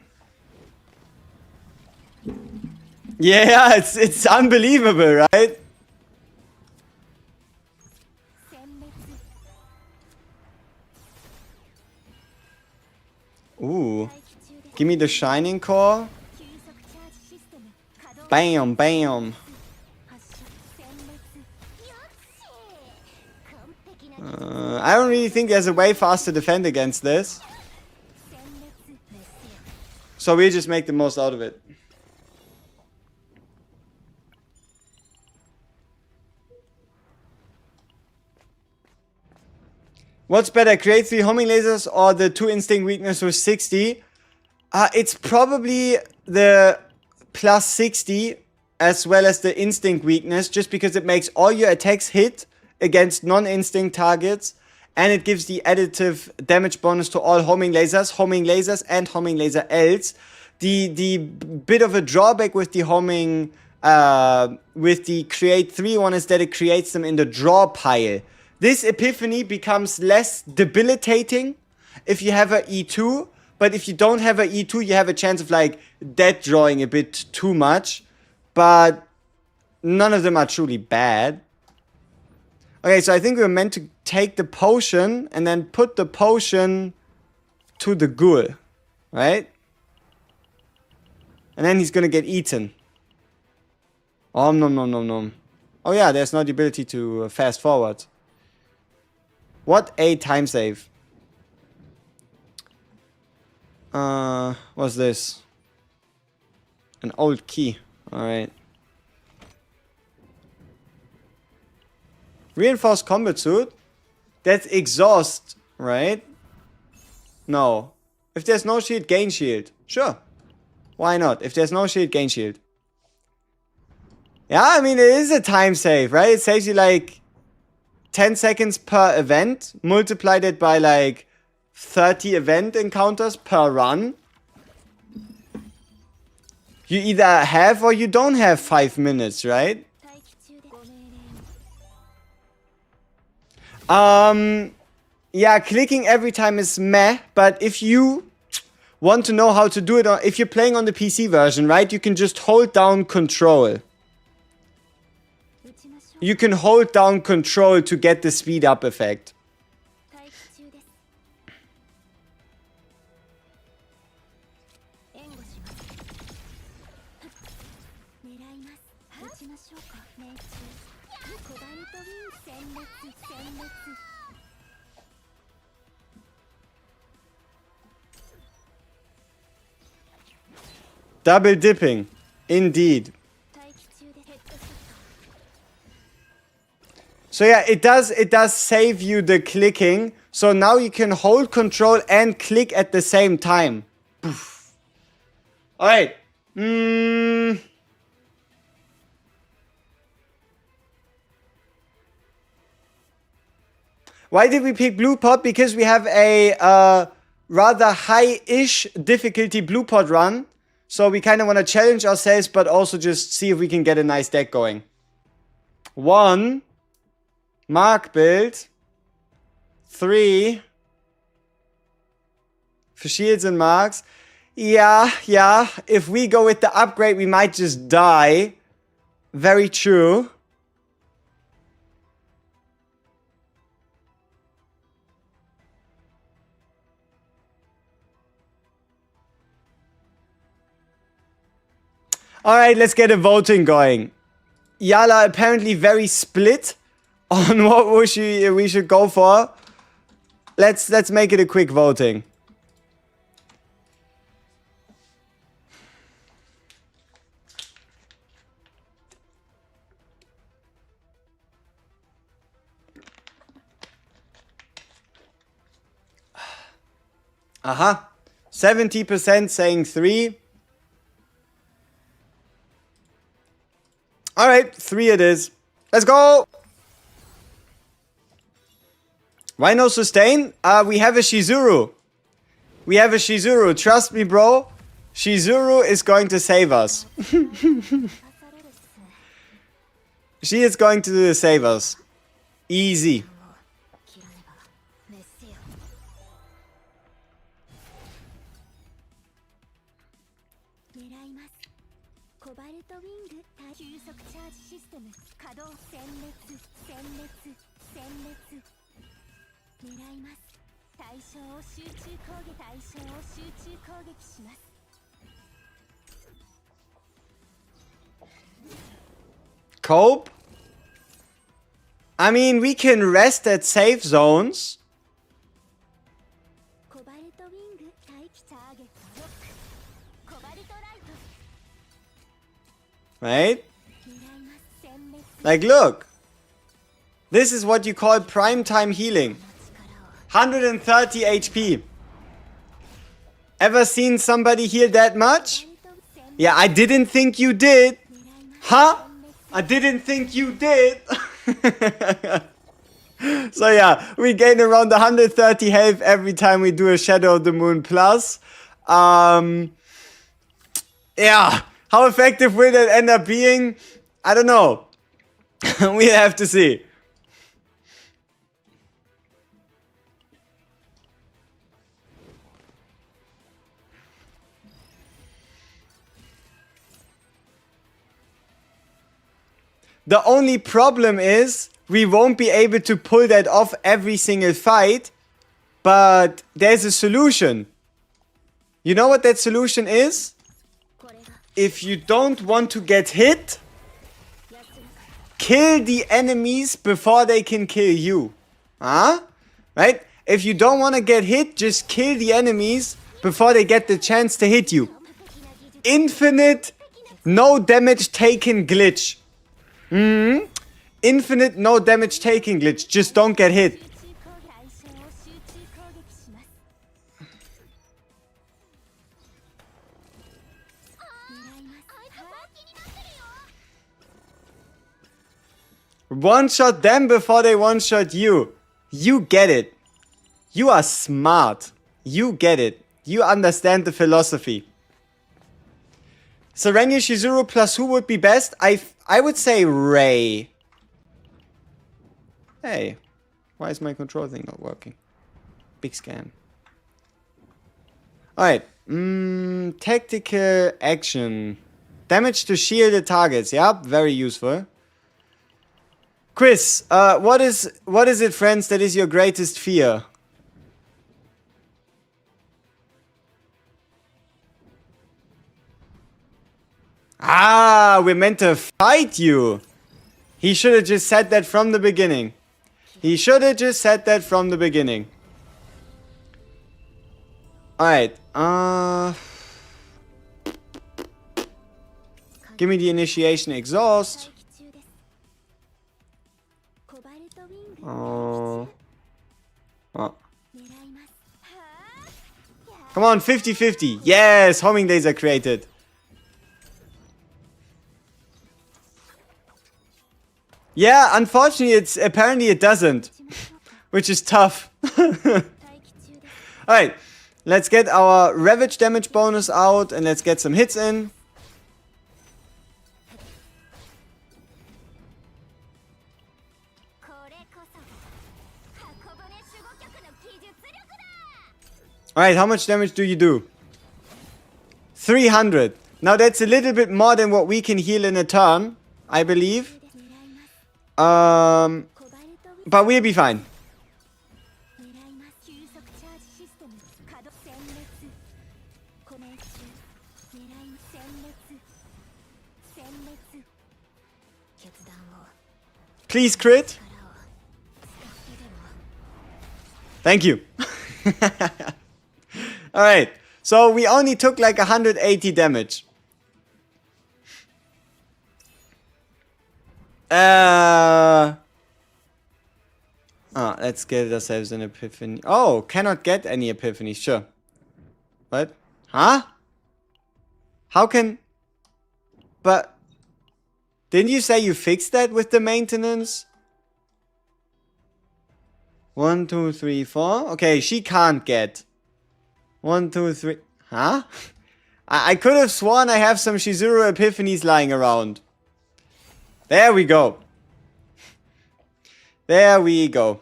Yeah, it's unbelievable, right? Ooh. Give me the Shining Core. Bam, bam. I don't really think there's a way for us to defend against this. So we just make the most out of it. What's better, create 3 homing lasers or the 2 instinct weakness with 60? It's probably the plus 60 as well as the instinct weakness, just because it makes all your attacks hit against non-instinct targets, and it gives the additive damage bonus to all homing lasers, and homing laser Ls. The bit of a drawback with the homing, with the create 3 one is that it creates them in the draw pile. This epiphany becomes less debilitating if you have a E2, but if you don't have a E2, you have a chance of like dead drawing a bit too much, but none of them are truly bad. Okay, so I think we're meant to take the potion and then put the potion to the ghoul, right? And then he's gonna get eaten. Oh, no. Oh yeah, there's no ability to fast forward. What a time save. What's this? An old key. Alright. Reinforced combat suit? That's exhaust, right? No. If there's no shield, gain shield. Sure. Why not? If there's no shield, gain shield. Yeah, I mean, it is a time save, right? It saves you like 10 seconds per event. Multiplied it by like 30 event encounters per run. You either have or you don't have 5 minutes, right? Yeah, clicking every time is meh, but if you want to know how to do it, if you're playing on the PC version, right, you can just hold down control. You can hold down control to get the speed up effect. Double dipping, indeed. So yeah, it does save you the clicking. So now you can hold control and click at the same time. Poof. All right. Why did we pick blue pot? Because we have a rather high-ish difficulty blue pot run. So we kind of want to challenge ourselves, but also just see if we can get a nice deck going. 1. Mark build. 3. For shields and marks. Yeah. If we go with the upgrade, we might just die. Very true. Alright, let's get a voting going. Yala apparently very split on what we should go for. Let's make it a quick voting. Aha. 70% saying 3. Alright, 3 it is. Let's go! Why no sustain? We have a Shizuru. We have a Shizuru. Trust me, bro. Shizuru is going to save us. She is going to save us. Easy. Cope? I mean, we can rest at safe zones. Right? Like, look. This is what you call prime time healing. 130 HP. Ever seen somebody heal that much? Yeah, I didn't think you did. Huh? I didn't think you did. So yeah, we gain around 130 health every time we do a Shadow of the Moon Plus. Yeah, how effective will that end up being? I don't know. We'll have to see. The only problem is we won't be able to pull that off every single fight, but there's a solution. You know what that solution is? If you don't want to get hit, kill the enemies before they can kill you. Huh? Right? If you don't want to get hit, just kill the enemies before they get the chance to hit you. Infinite, no damage taken glitch. Infinite, no damage taking glitch. Just don't get hit. One shot them before they one shot you. You get it. You are smart. You get it. You understand the philosophy. Serenia Shizuru plus who would be best? I would say Ray. Hey. Why is my control thing not working? Big scam. Alright. Tactical action. Damage to shielded targets. Yep, very useful. Chris, what is it, friends, that is your greatest fear? Ah, we're meant to fight you. He should have just said that from the beginning. He should have just said that from the beginning. Alright, give me the initiation exhaust. Oh. Oh. Come on, 50-50. Yes, homing laser created. Yeah, unfortunately, apparently it doesn't, which is tough. Alright, let's get our Ravage damage bonus out and let's get some hits in. Alright, how much damage do you do? 300. Now that's a little bit more than what we can heal in a turn, I believe. But we'll be fine. Please crit. Thank you. Alright, so we only took like 180 damage. Let's get ourselves an epiphany. Oh, cannot get any epiphany, sure. What? Huh? How can... But... Didn't you say you fixed that with the maintenance? 1, 2, 3, 4. Okay, she can't get. 1, 2, 3. Huh? I could have sworn I have some Shizuru epiphanies lying around. There we go. There we go.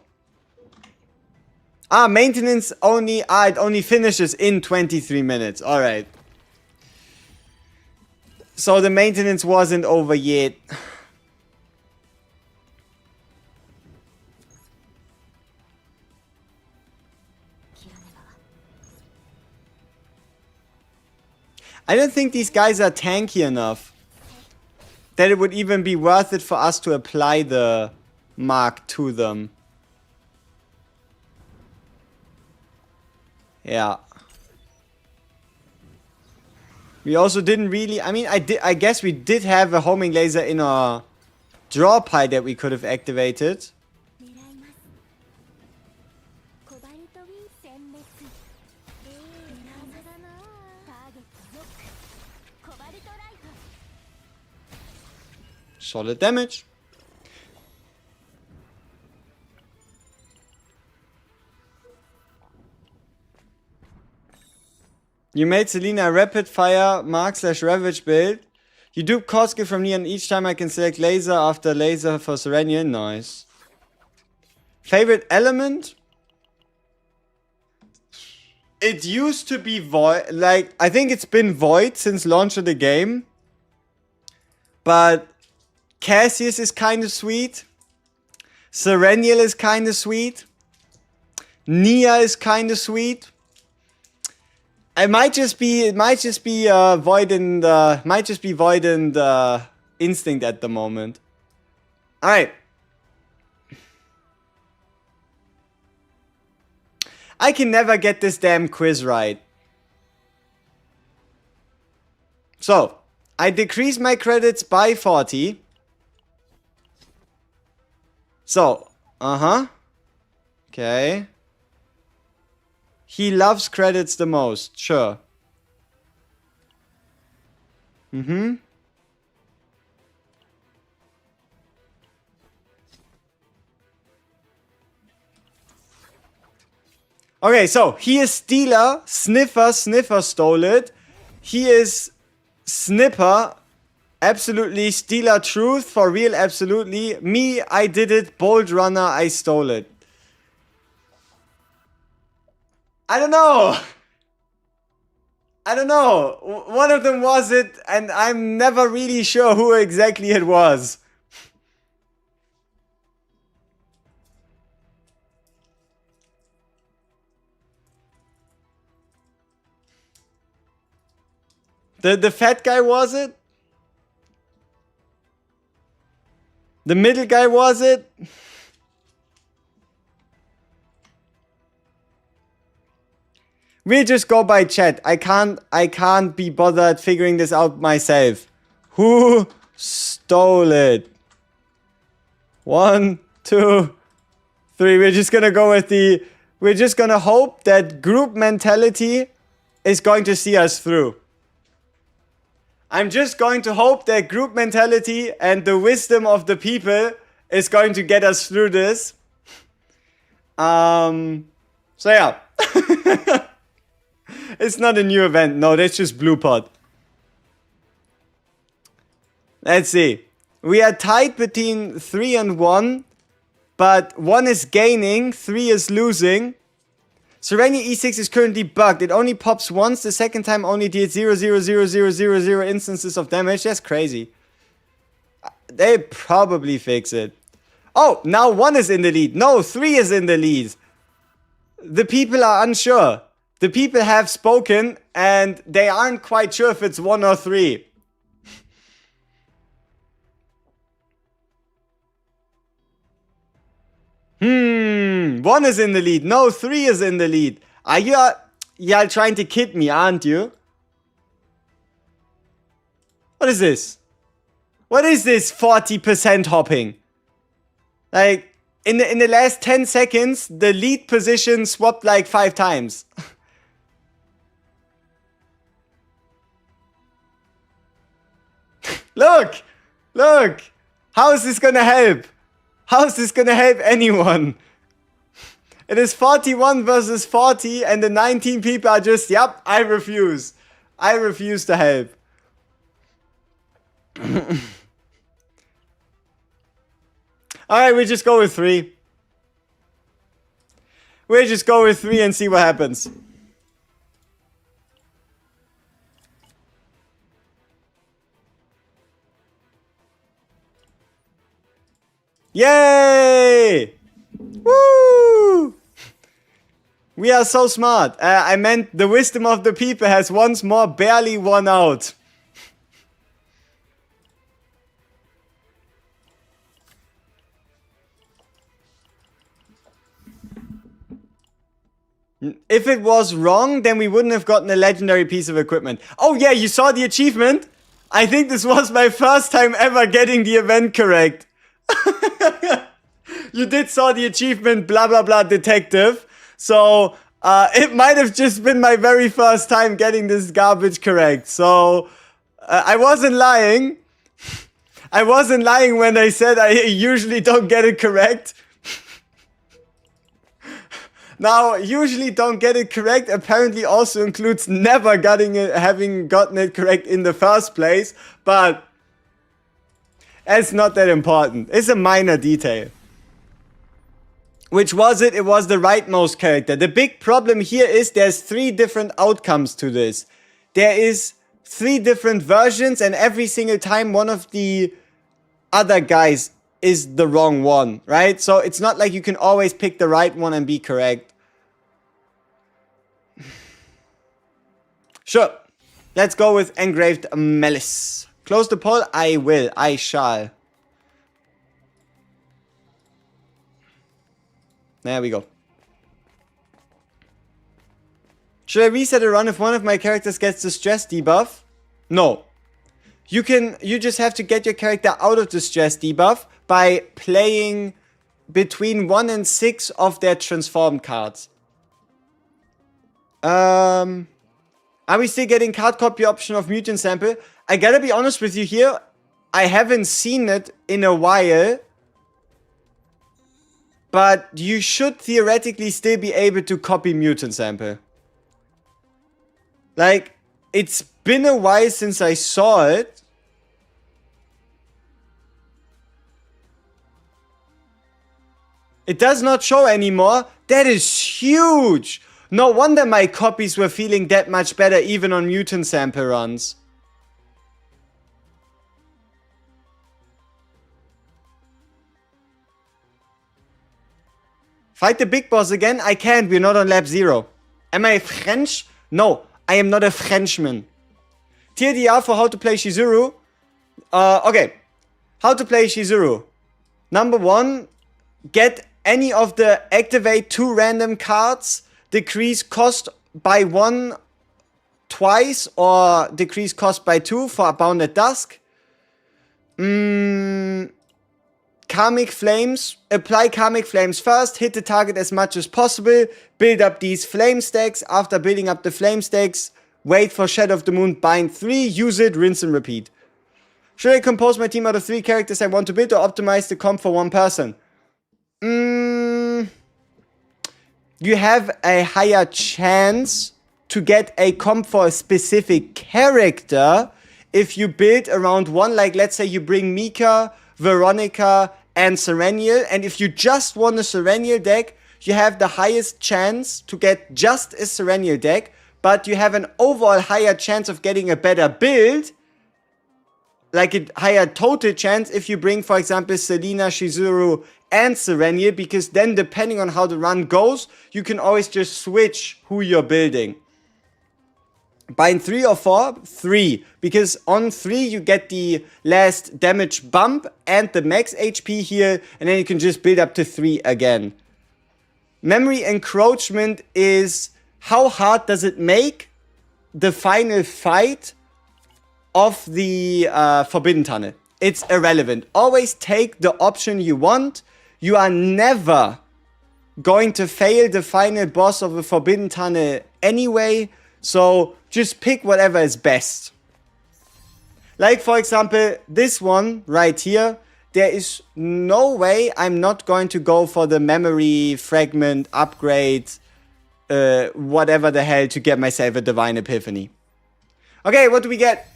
Maintenance only... it only finishes in 23 minutes. Alright. So the maintenance wasn't over yet. I don't think these guys are tanky enough that it would even be worth it for us to apply the mark to them. Yeah. We also didn't really... I mean, I guess we did have a homing laser in our draw pile that we could have activated. Solid damage. You made Selena a rapid fire mark / ravage build. You dupe Kosuke from near and each time I can select laser after laser for Sereniel. Nice. Favorite element? It used to be void. Like, I think it's been void since launch of the game. But Cassius is kind of sweet. Sereniel is kind of sweet. Nia is kind of sweet. It might just be void and instinct at the moment. All right. I can never get this damn quiz right. So, I decrease my credits by 40. So, okay. He loves credits the most, sure. Okay, so he is Stealer, Sniffer stole it. He is Snipper, absolutely Stealer Truth, for real, absolutely. Me, I did it, Bold Runner, I stole it. I don't know. I don't know. One of them was it, and I'm never really sure who exactly it was. The fat guy was it? The middle guy was it? We'll just go by chat. I can't be bothered figuring this out myself. Who stole it? 1, 2, 3. We're just gonna go with the... We're just gonna hope that group mentality is going to see us through. I'm just going to hope that group mentality and the wisdom of the people is going to get us through this. So yeah. It's not a new event. No, that's just Blue Pod. Let's see. We are tied between 3 and 1. But 1 is gaining, 3 is losing. Serenia E6 is currently bugged. It only pops once. The second time only did 0.0000000 instances of damage. That's crazy. They probably fix it. Oh, now 1 is in the lead. No, 3 is in the lead. The people are unsure. The people have spoken and they aren't quite sure if it's 1 or 3. 1 is in the lead. No, 3 is in the lead. Are you trying to kid me, aren't you? What is this? What is this 40% hopping? Like, in the last 10 seconds, the lead position swapped like 5 times. Look! Look! How is this gonna help? How is this gonna help anyone? It is 41 versus 40 and the 19 people are just, yep, I refuse. I refuse to help. Alright, we just go with 3. We'll just go with 3 and see what happens. Yay! Woo! We are so smart. I meant the wisdom of the people has once more barely won out. If it was wrong, then we wouldn't have gotten a legendary piece of equipment. Oh yeah, you saw the achievement? I think this was my first time ever getting the event correct. You did saw the achievement, blah blah blah detective. So, it might have just been my very first time getting this garbage correct. So, I wasn't lying. I wasn't lying when I said I usually don't get it correct. Now, usually don't get it correct apparently also includes never having gotten it correct in the first place. But it's not that important. It's a minor detail. Which was it? It was the rightmost character. The big problem here is there's 3 different outcomes to this. There is 3 different versions and every single time one of the other guys is the wrong one, right? So it's not like you can always pick the right one and be correct. Sure. Let's go with Engraved Malice. Close the poll? I will. I shall. There we go. Should I reset a run if one of my characters gets the stress debuff? No. You just have to get your character out of the stress debuff by playing between 1 and 6 of their transformed cards. Are we still getting card copy option of Mutant Sample? I gotta be honest with you here. I haven't seen it in a while. But you should theoretically still be able to copy Mutant Sample. Like, it's been a while since I saw it. It does not show anymore. That is huge. No wonder my copies were feeling that much better even on mutant sample runs. Fight the big boss again? I can't, we're not on lab 0. Am I French? No, I am not a Frenchman. TLDR for how to play Shizuru. Okay. How to play Shizuru. Number 1, get any of the activate 2 random cards, decrease cost by 1 twice, or decrease cost by 2 for Bounded Dusk. Karmic Flames. Apply Karmic Flames first, hit the target as much as possible, build up these flame stacks. After building up the flame stacks, wait for Shadow of the Moon, bind 3, use it, rinse and repeat. Should I compose my team out of 3 characters I want to build, or optimize the comp for 1 person? You have a higher chance to get a comp for a specific character if you build around one, like let's say you bring Mika, Veronica, and Sereniel, and if you just want a Sereniel deck, you have the highest chance to get just a Sereniel deck, but you have an overall higher chance of getting a better build, like a higher total chance if you bring, for example, Selena, Shizuru, and Sereniel, because then depending on how the run goes, you can always just switch who you're building. Bind 3 or 4? 3, because on 3 you get the last damage bump and the max HP heal, and then you can just build up to 3 again. Memory encroachment is how hard does it make the final fight of the Forbidden Tunnel. It's irrelevant. Always take the option you want. You are never going to fail the final boss of the Forbidden Tunnel anyway, so just pick whatever is best. Like for example, this one right here, there is no way I'm not going to go for the memory fragment upgrade, whatever the hell, to get myself a Divine Epiphany. Okay, what do we get?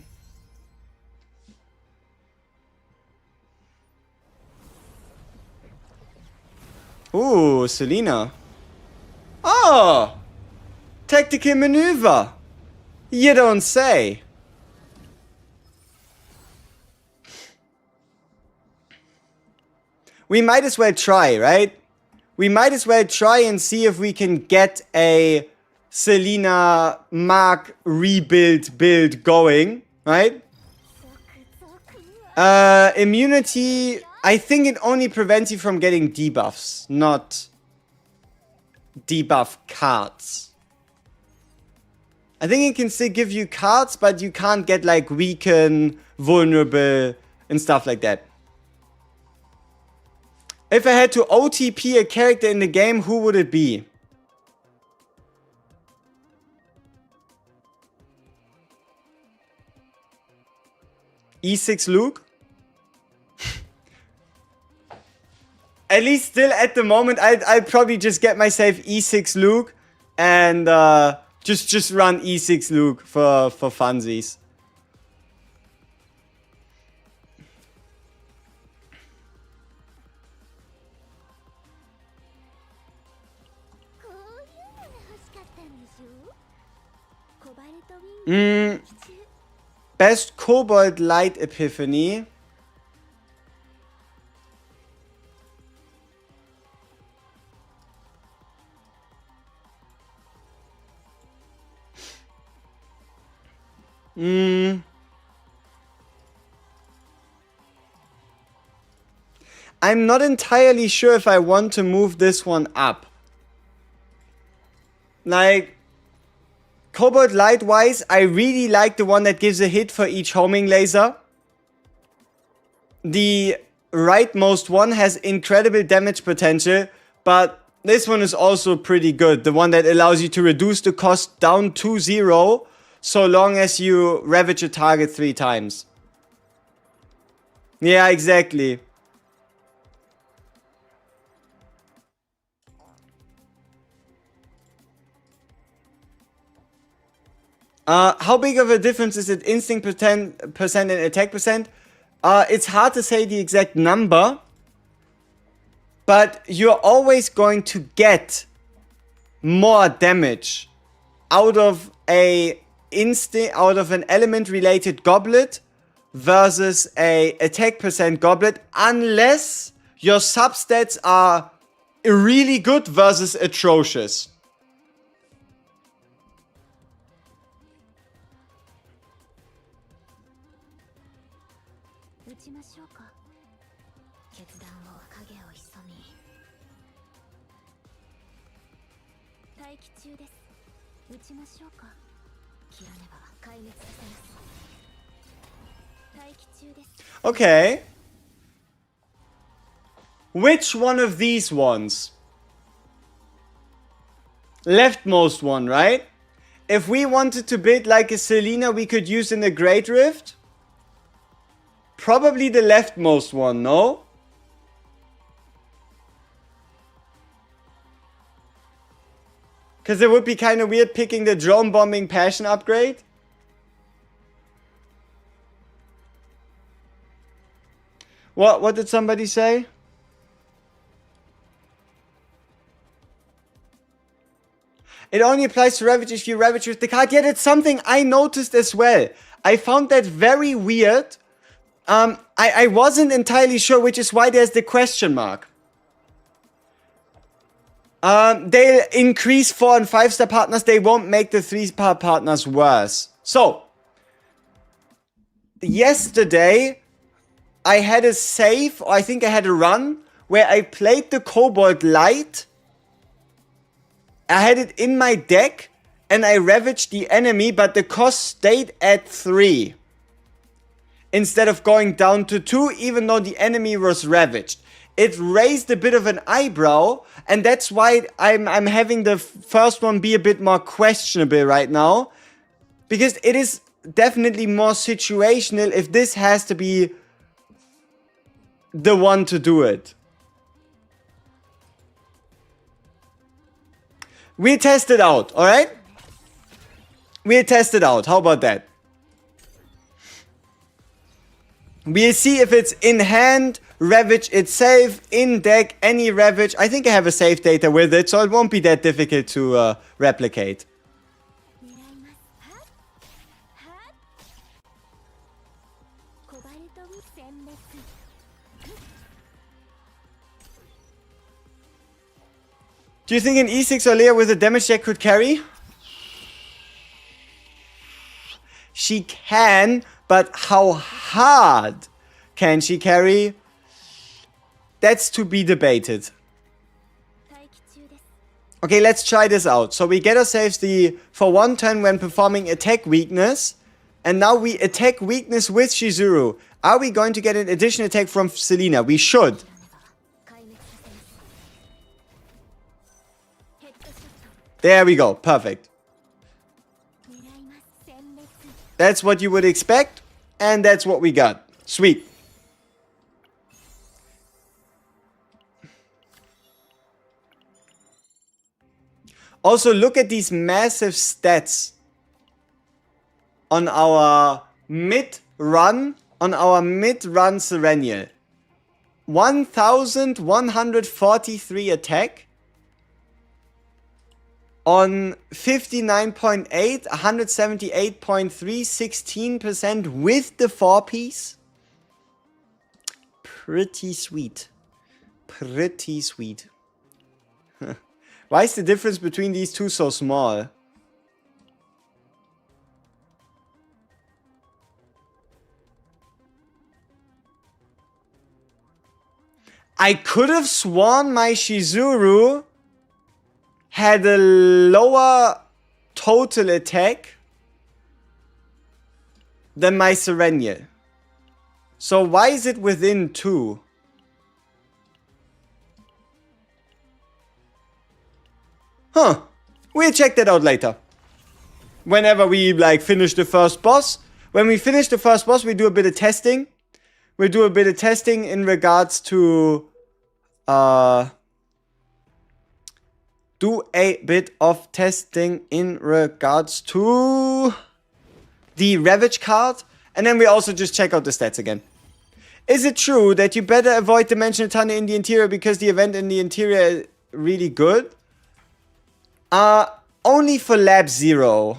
Ooh, Selena. Oh! Tactical maneuver. You don't say. We might as well try, right? We might as well try and see if we can get a Selena Mark rebuild build going, right? Immunity, I think it only prevents you from getting debuffs, not debuff cards. I think it can still give you cards, but you can't get like weaken, vulnerable, and stuff like that. If I had to OTP a character in the game, who would it be? E6 Luke? At least still at the moment, I'd probably just get myself E6 Luke and just run E6 Luke for funsies. Best Cobalt Light Epiphany. I'm not entirely sure if I want to move this one up. Like, Cobalt Light wise, I really like the one that gives a hit for each homing laser. The rightmost one has incredible damage potential, but this one is also pretty good. The one that allows you to reduce the cost down to 0 so long as you ravage a target 3 times. Yeah, exactly. How big of a difference is it instinct percent and attack percent? It's hard to say the exact number, but you're always going to get more damage out of an element related goblet versus a attack percent goblet, unless your substats are really good versus atrocious. Okay. Which one of these ones? Leftmost one, right? If we wanted to build like a Selena we could use in the Great Rift, probably the leftmost one, no? Because it would be kind of weird picking the drone bombing passion upgrade. What did somebody say? It only applies to Ravage if you Ravage with the card. Yeah, that's something I noticed as well. I found that very weird. I wasn't entirely sure, which is why there's the question mark. They'll increase 4 and 5-star partners. They won't make the 3-star partners worse. So, yesterday, I had a save, or I think I had a run, where I played the Cobalt Light. I had it in my deck, and I ravaged the enemy, but the cost stayed at 3. Instead of going down to 2, even though the enemy was ravaged. It raised a bit of an eyebrow, and that's why I'm having the first one be a bit more questionable right now. Because it is definitely more situational if this has to be the one to do it. We'll test it out, alright? We'll test it out. How about that? We'll see if it's in hand, Ravage it's safe, in deck, any Ravage. I think I have a save data with it, so it won't be that difficult to replicate. Do you think an E6 or Leia with a damage deck could carry? She can, but how hard can she carry? That's to be debated. Okay, let's try this out. So we get ourselves the, for 1 turn when performing attack weakness. And now we attack weakness with Shizuru. Are we going to get an additional attack from Selena? We should. There we go. Perfect. That's what you would expect. And that's what we got. Sweet. Also, look at these massive stats on our mid-run, Sereniel. 1143 attack. On 59.8, 178.3, 16% with the 4-piece. Pretty sweet. Pretty sweet. Why is the difference between these two so small? I could have sworn my Shizuru had a lower total attack than my Sereniel. So why is it within 2? Huh. We'll check that out later. Whenever we like finish the first boss. When we finish the first boss, we do a bit of testing. We'll do a bit of testing in regards to the Ravage card. And then we also just check out the stats again. Is it true that you better avoid Dimensional Tunnel in the interior because the event in the interior is really good? Only for lab 0,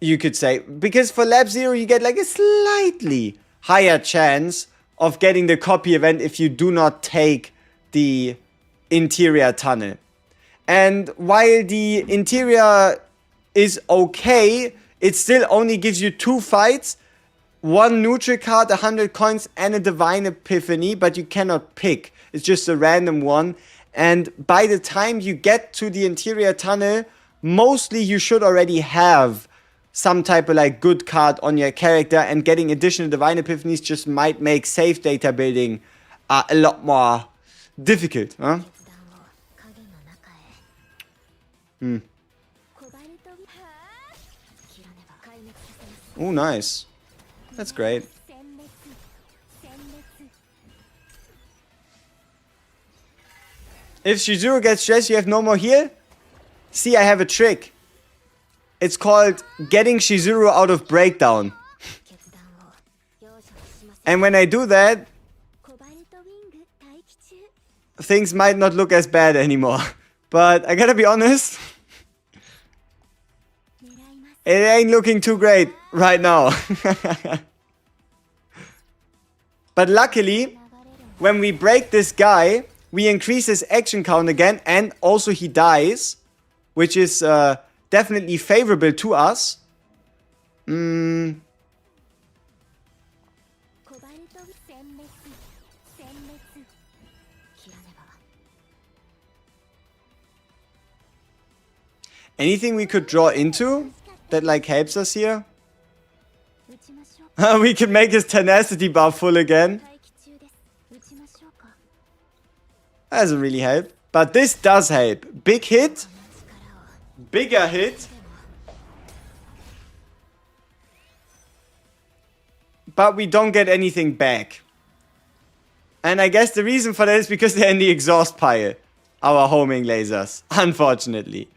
you could say. Because for lab 0, you get like a slightly higher chance of getting the copy event if you do not take the interior tunnel. And while the interior is okay, it still only gives you 2 fights, 1 neutral card, 100 coins, and a divine epiphany, but you cannot pick. It's just a random one. And by the time you get to the interior tunnel, mostly you should already have some type of like good card on your character, and getting additional divine epiphanies just might make save data building a lot more difficult, huh? Oh, nice. That's great. If Shizuru gets stressed, you have no more heal? See, I have a trick. It's called getting Shizuru out of breakdown. And when I do that, things might not look as bad anymore. But I gotta be honest, it ain't looking too great right now. But luckily, when we break this guy, we increase his action count again, and also he dies, which is definitely favorable to us. Anything we could draw into that like helps us here? We can make his tenacity bar full again. That doesn't really help. But this does help. Big hit. Bigger hit. But we don't get anything back. And I guess the reason for that is because they're in the exhaust pile. Our homing lasers. Unfortunately.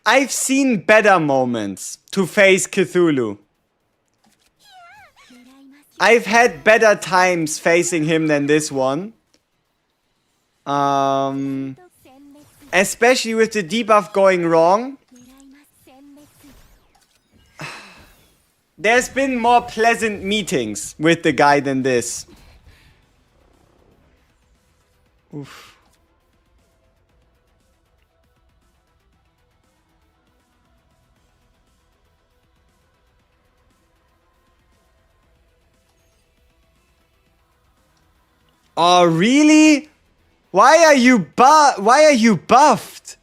I've seen better moments to face Cthulhu. I've had better times facing him than this one. Especially with the debuff going wrong. There's been more pleasant meetings with the guy than this. Oof. Oh, really? Why are you buffed?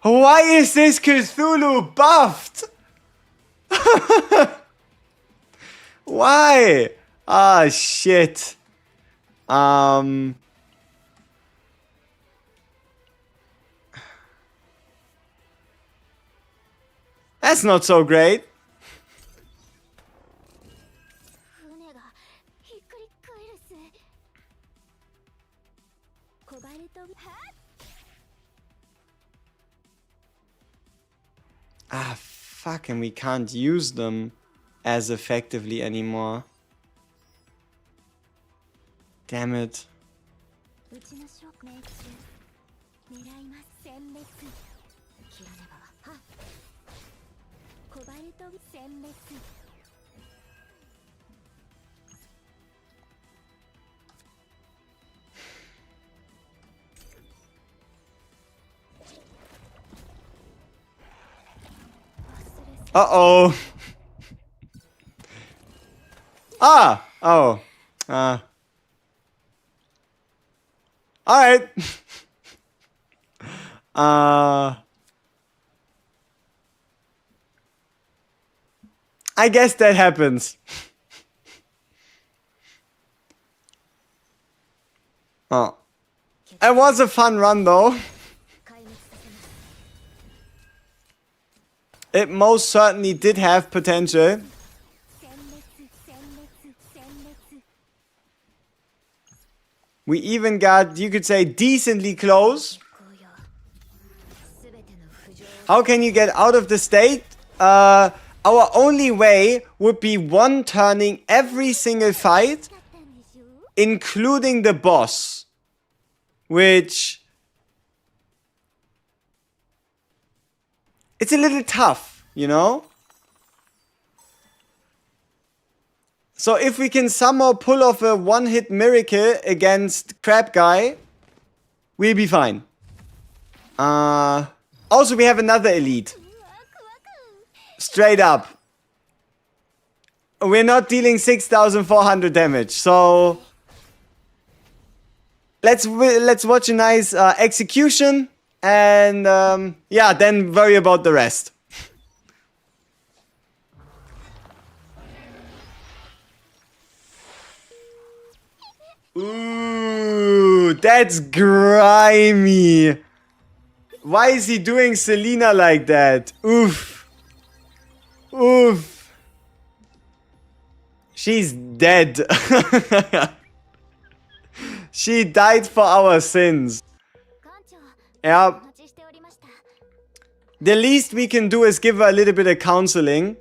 Why is this Cthulhu buffed? Why? Ah, shit. That's not so great. Ah, fuck, and we can't use them as effectively anymore. Damn it. Uh-oh. Ah! Oh. Alright. I guess that happens. Oh. It was a fun run though. It most certainly did have potential. We even got, you could say, decently close. How can you get out of the state? Our only way would be one turning every single fight, including the boss. Which... it's a little tough, you know? So if we can somehow pull off a one-hit miracle against Crab Guy, we'll be fine. Also, we have another elite. Straight up. We're not dealing 6,400 damage, so... Let's watch a nice execution, and yeah, then worry about the rest. Ooh, that's grimy. Why is he doing Selena like that? Oof. Oof. She's dead. She died for our sins. Yeah. The least we can do is give her a little bit of counseling.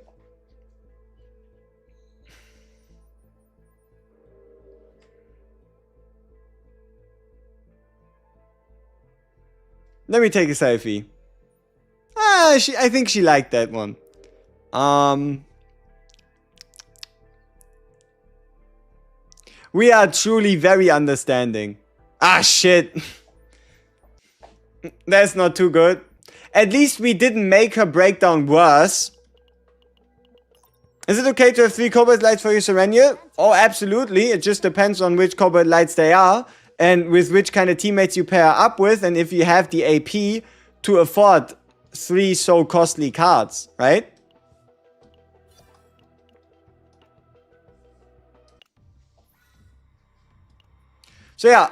Let me take a selfie. I think she liked that one. We are truly very understanding. Ah, shit. That's not too good. At least we didn't make her breakdown worse. Is it okay to have 3 cobalt lights for your Sereniel? Oh, absolutely. It just depends on which cobalt lights they are. And with which kind of teammates you pair up with. And if you have the AP to afford 3 so costly cards, right? So yeah,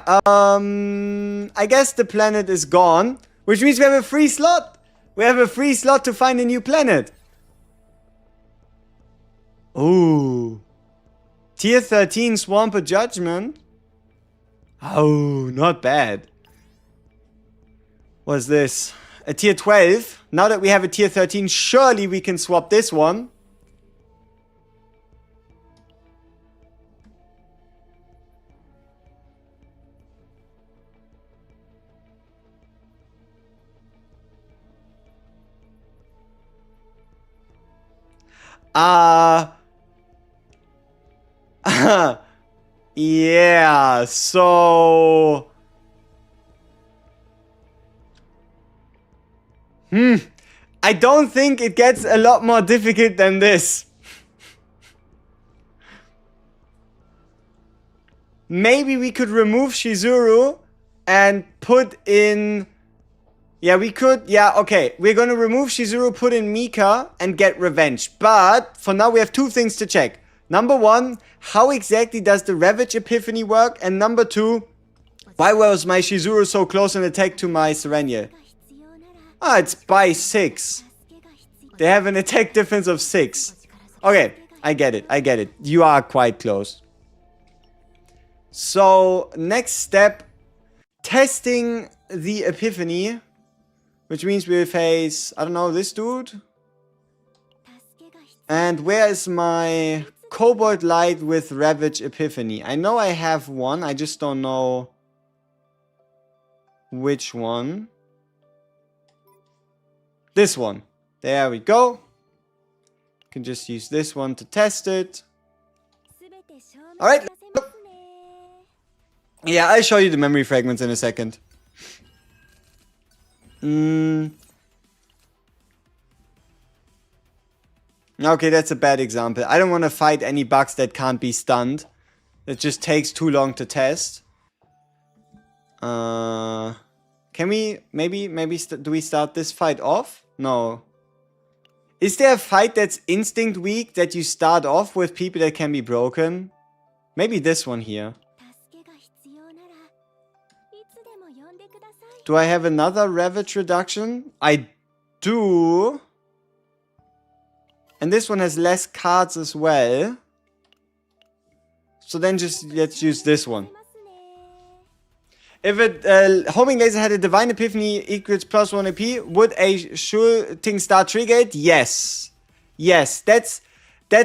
I guess the planet is gone. Which means we have a free slot. We have a free slot to find a new planet. Ooh. Tier 13 Swamper Judgment. Oh, not bad. What's this? A tier 12. Now that we have a tier 13, surely we can swap this one. Yeah, so... I don't think it gets a lot more difficult than this. Maybe we could remove Shizuru and put in... Yeah, we could. Yeah, okay. We're gonna remove Shizuru, put in Mika, and get Revenge. But for now, we have 2 things to check. Number 1, how exactly does the Ravage Epiphany work? And number 2, why was my Shizuru so close in attack to my Sereniel? Ah, it's by 6. They have an attack difference of 6. Okay, I get it. I get it. You are quite close. So, next step, testing the Epiphany. Which means we'll face, I don't know, this dude. And where is my Cobalt Light with Ravage Epiphany? I know I have one, I just don't know which one. This one. There we go. Can just use this one to test it. Alright. Yeah, I'll show you the memory fragments in a second. Okay, that's a bad example. I don't want to fight any bugs that can't be stunned. It just takes too long to test. Can we maybe do we start this fight off? No. Is there a fight that's instinct weak that you start off with people that can be broken? Maybe this one here. Do I have another Ravage reduction? I do. And this one has less cards as well. So then just let's use this one. If a homing laser had a divine epiphany equals +1 AP, would a shooting star trigger it? Yes. Yes, that's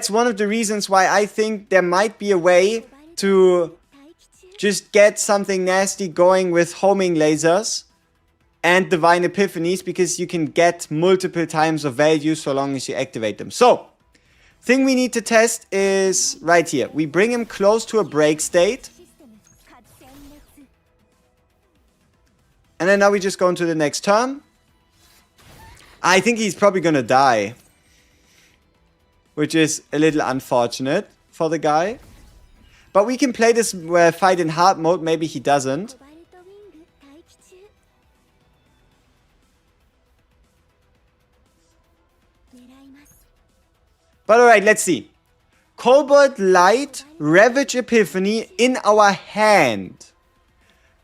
one of the reasons why I think there might be a way to just get something nasty going with homing lasers and divine epiphanies, because you can get multiple times of value so long as you activate them. So, thing we need to test is right here. We bring him close to a break state. And then now we just go into the next turn. I think he's probably gonna die, which is a little unfortunate for the guy. But we can play this fight in hard mode. Maybe he doesn't. But alright, let's see. Cobalt Light, Ravage Epiphany in our hand.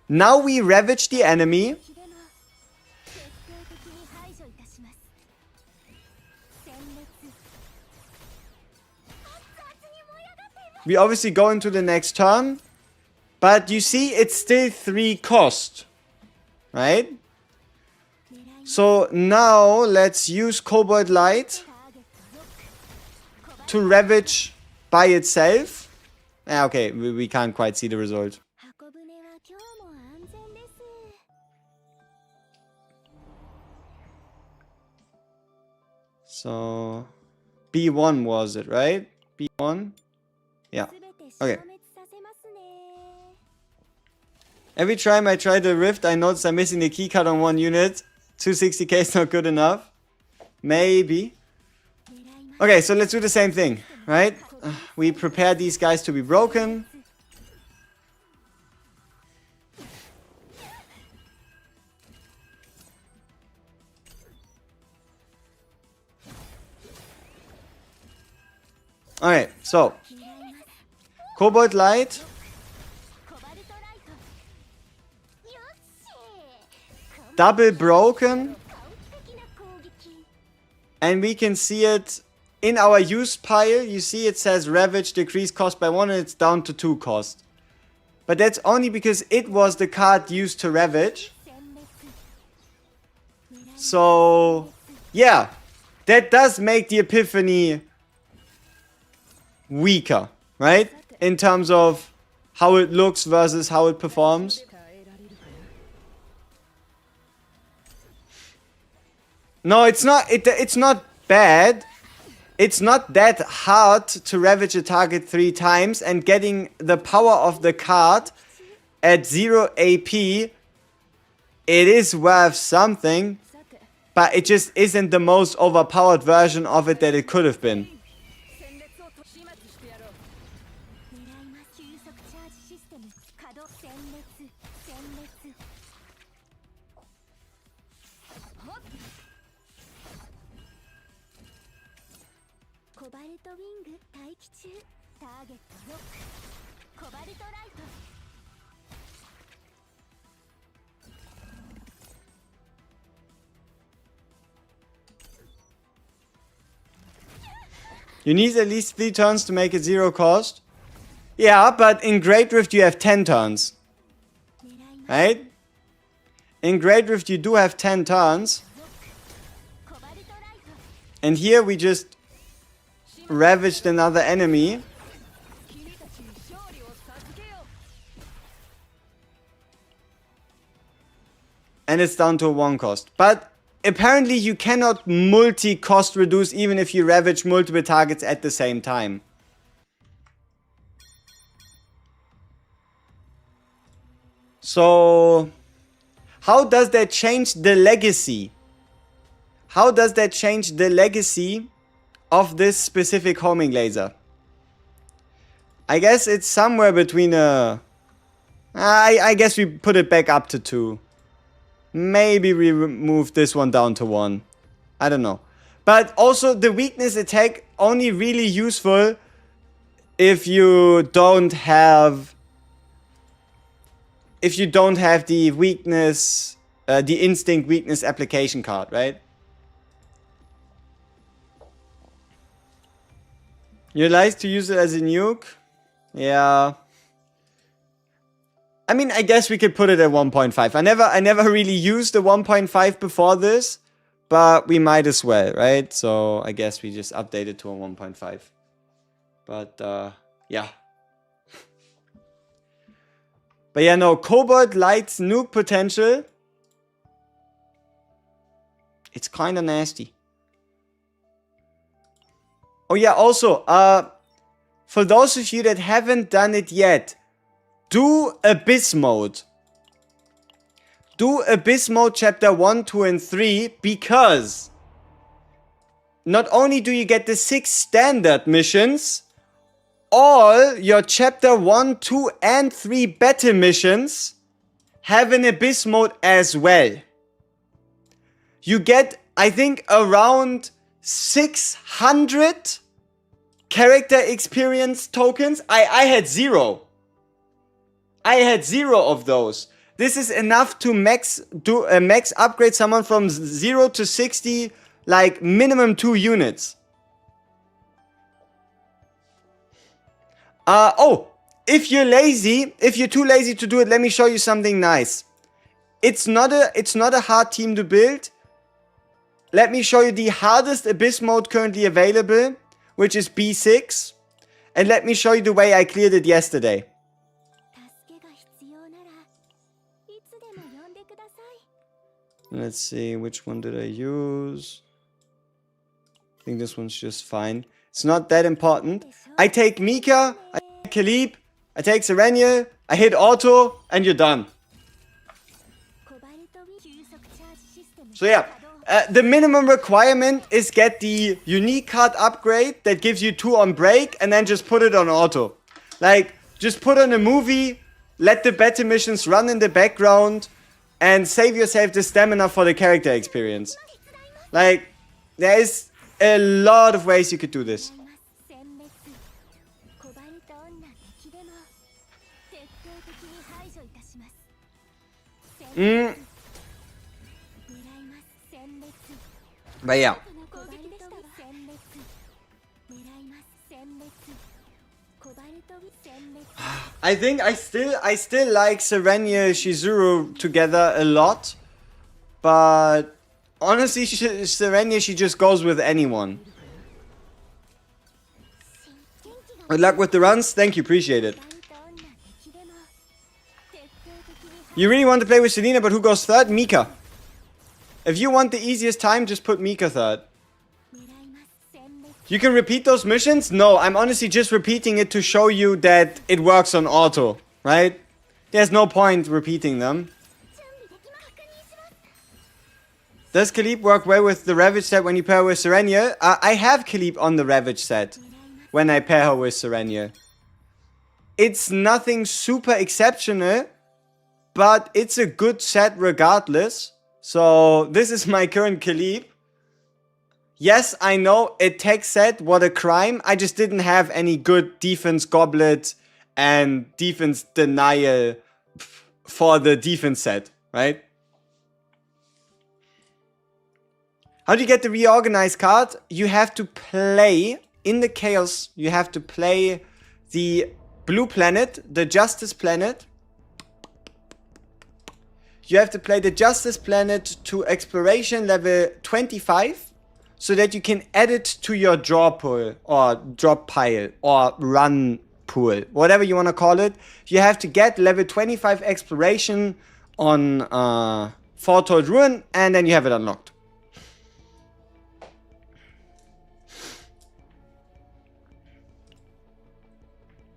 Now we ravage the enemy. We obviously go into the next turn. But you see, it's still 3 cost. Right? So now let's use Cobalt Light to ravage by itself. Okay, we can't quite see the result. So, B1 was it, right? B1? Yeah. Okay. Every time I try the rift, I notice I'm missing the keycard on one unit. 260k is not good enough. Maybe. Okay, so let's do the same thing, right? We prepare these guys to be broken. Alright, so Cobalt Light. Double broken. And we can see it in our use pile. You see it says Ravage decrease cost by 1 and it's down to 2 cost. But that's only because it was the card used to Ravage. So, yeah. That does make the Epiphany weaker, right? In terms of how it looks versus how it performs. No, it's not. It's not bad. It's not that hard to ravage a target 3 times, and getting the power of the card at 0 AP, it is worth something, but it just isn't the most overpowered version of it that it could have been. You need at least 3 turns to make it 0 cost. Yeah, but in Great Rift you have 10 turns. Right? In Great Rift you do have 10 turns. And here we just ravaged another enemy. And it's down to a 1 cost. But apparently you cannot multi-cost reduce even if you ravage multiple targets at the same time. So, how does that change the legacy? How does that change the legacy of this specific homing laser? I guess it's somewhere between a... I guess we put it back up to 2. Maybe we move this one down to 1. I don't know. But also the weakness attack only really useful if you don't have the weakness, the instinct weakness application card, right? You like to use it as a nuke? Yeah. I mean, I guess we could put it at 1.5. I never really used the 1.5 before this, but we might as well, right? So I guess we just update it to a 1.5. But yeah. But yeah, no, Cobalt Light's nuke potential. It's kind of nasty. Oh yeah, also, for those of you that haven't done it yet, do Abyss Mode. Do Abyss Mode Chapter 1, 2, and 3, because not only do you get the 6 standard missions, all your Chapter 1, 2, and 3 battle missions have an Abyss Mode as well. You get, I think, around 600 character experience tokens. I had 0. I had 0 of those. This is enough to max upgrade someone from 0 to 60, like minimum 2 units. Oh, if you're too lazy to do it, let me show you something nice. It's not a hard team to build. Let me show you the hardest Abyss mode currently available, which is B6. And let me show you the way I cleared it yesterday. Let's see, which one did I use? I think this one's just fine. It's not that important. I take Mika, I take Kalib, I take Sereniel, I hit auto, and you're done. So yeah, the minimum requirement is get the unique card upgrade that gives you 2 on break, and then just put it on auto. Like, just put on a movie, let the battle missions run in the background, and save yourself the stamina for the character experience. Like, there is a lot of ways you could do this. But yeah. I think I still like Serenia Shizuru together a lot, but honestly, Serenia, she just goes with anyone. Good luck with the runs. Thank you, appreciate it. You really want to play with Selena, but who goes third? Mika. If you want the easiest time, just put Mika third. You can repeat those missions? No, I'm honestly just repeating it to show you that it works on auto, right? There's no point repeating them. Does Kalib work well with the Ravage set when you pair with Serenia? I have Kalib on the Ravage set when I pair her with Serenia. It's nothing super exceptional, but it's a good set regardless. So this is my current Kalib. Yes, I know, attack set, what a crime. I just didn't have any good defense goblet and defense denial for the defense set, right? How do you get the reorganized card? You have to play, in the chaos, you have to play the blue planet, the justice planet. You have to play the justice planet to exploration level 25. So that you can add it to your draw pool, or drop pile, or run pool, whatever you want to call it. You have to get level 25 exploration on Foretold Ruin, and then you have it unlocked.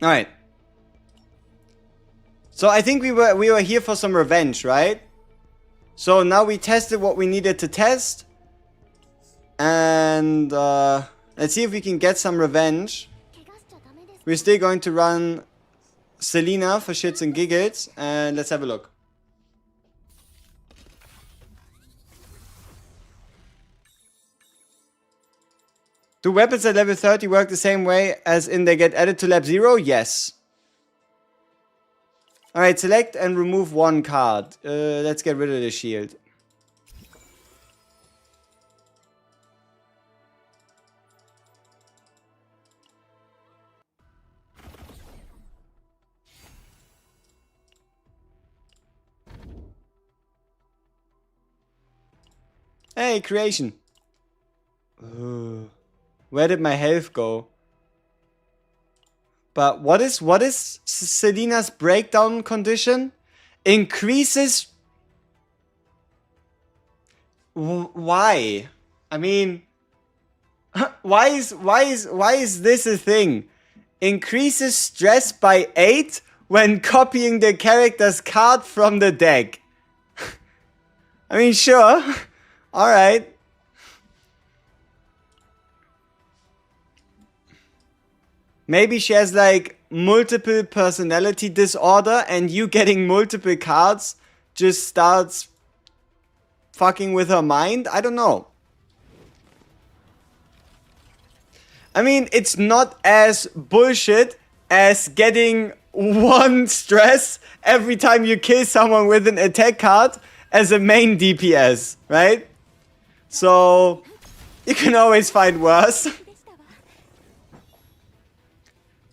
Alright. So I think we were here for some revenge, right? So now we tested what we needed to test. And let's see if we can get some revenge. We're still going to run Selena for shits and giggles, and let's have a look. Do weapons at level 30 work the same way as in they get added to lab 0? Yes. Alright, select and remove one card. Let's get rid of the shield. Hey, creation. Where did my health go? But what is Selena's breakdown condition? Increases. Why? I mean, why is this a thing? Increases stress by 8 when copying the character's card from the deck. I mean, sure. Alright. Maybe she has like multiple personality disorder and you getting multiple cards just starts fucking with her mind? I don't know. I mean, it's not as bullshit as getting 1 stress every time you kill someone with an attack card as a main DPS, right? So, you can always find worse.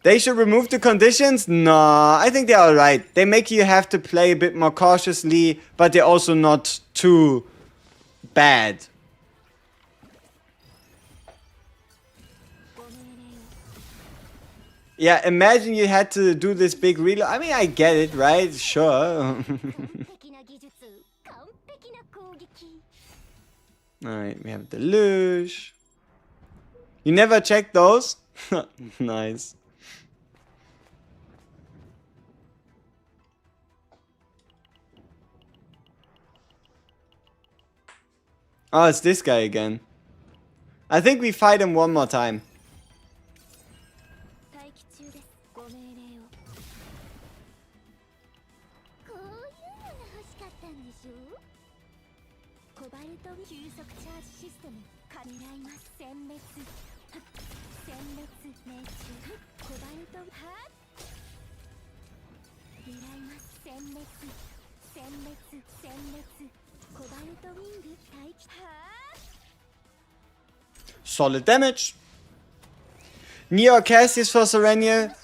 They should remove the conditions? Nah, I think they're alright. They make you have to play a bit more cautiously, but they're also not too bad. Yeah, imagine you had to do this big reload. I mean, I get it, right? Sure. Alright, we have the luge. You never checked those? Nice. Oh, it's this guy again. I think we fight him one more time. Solid damage. Nia or Cassius for Sereniel.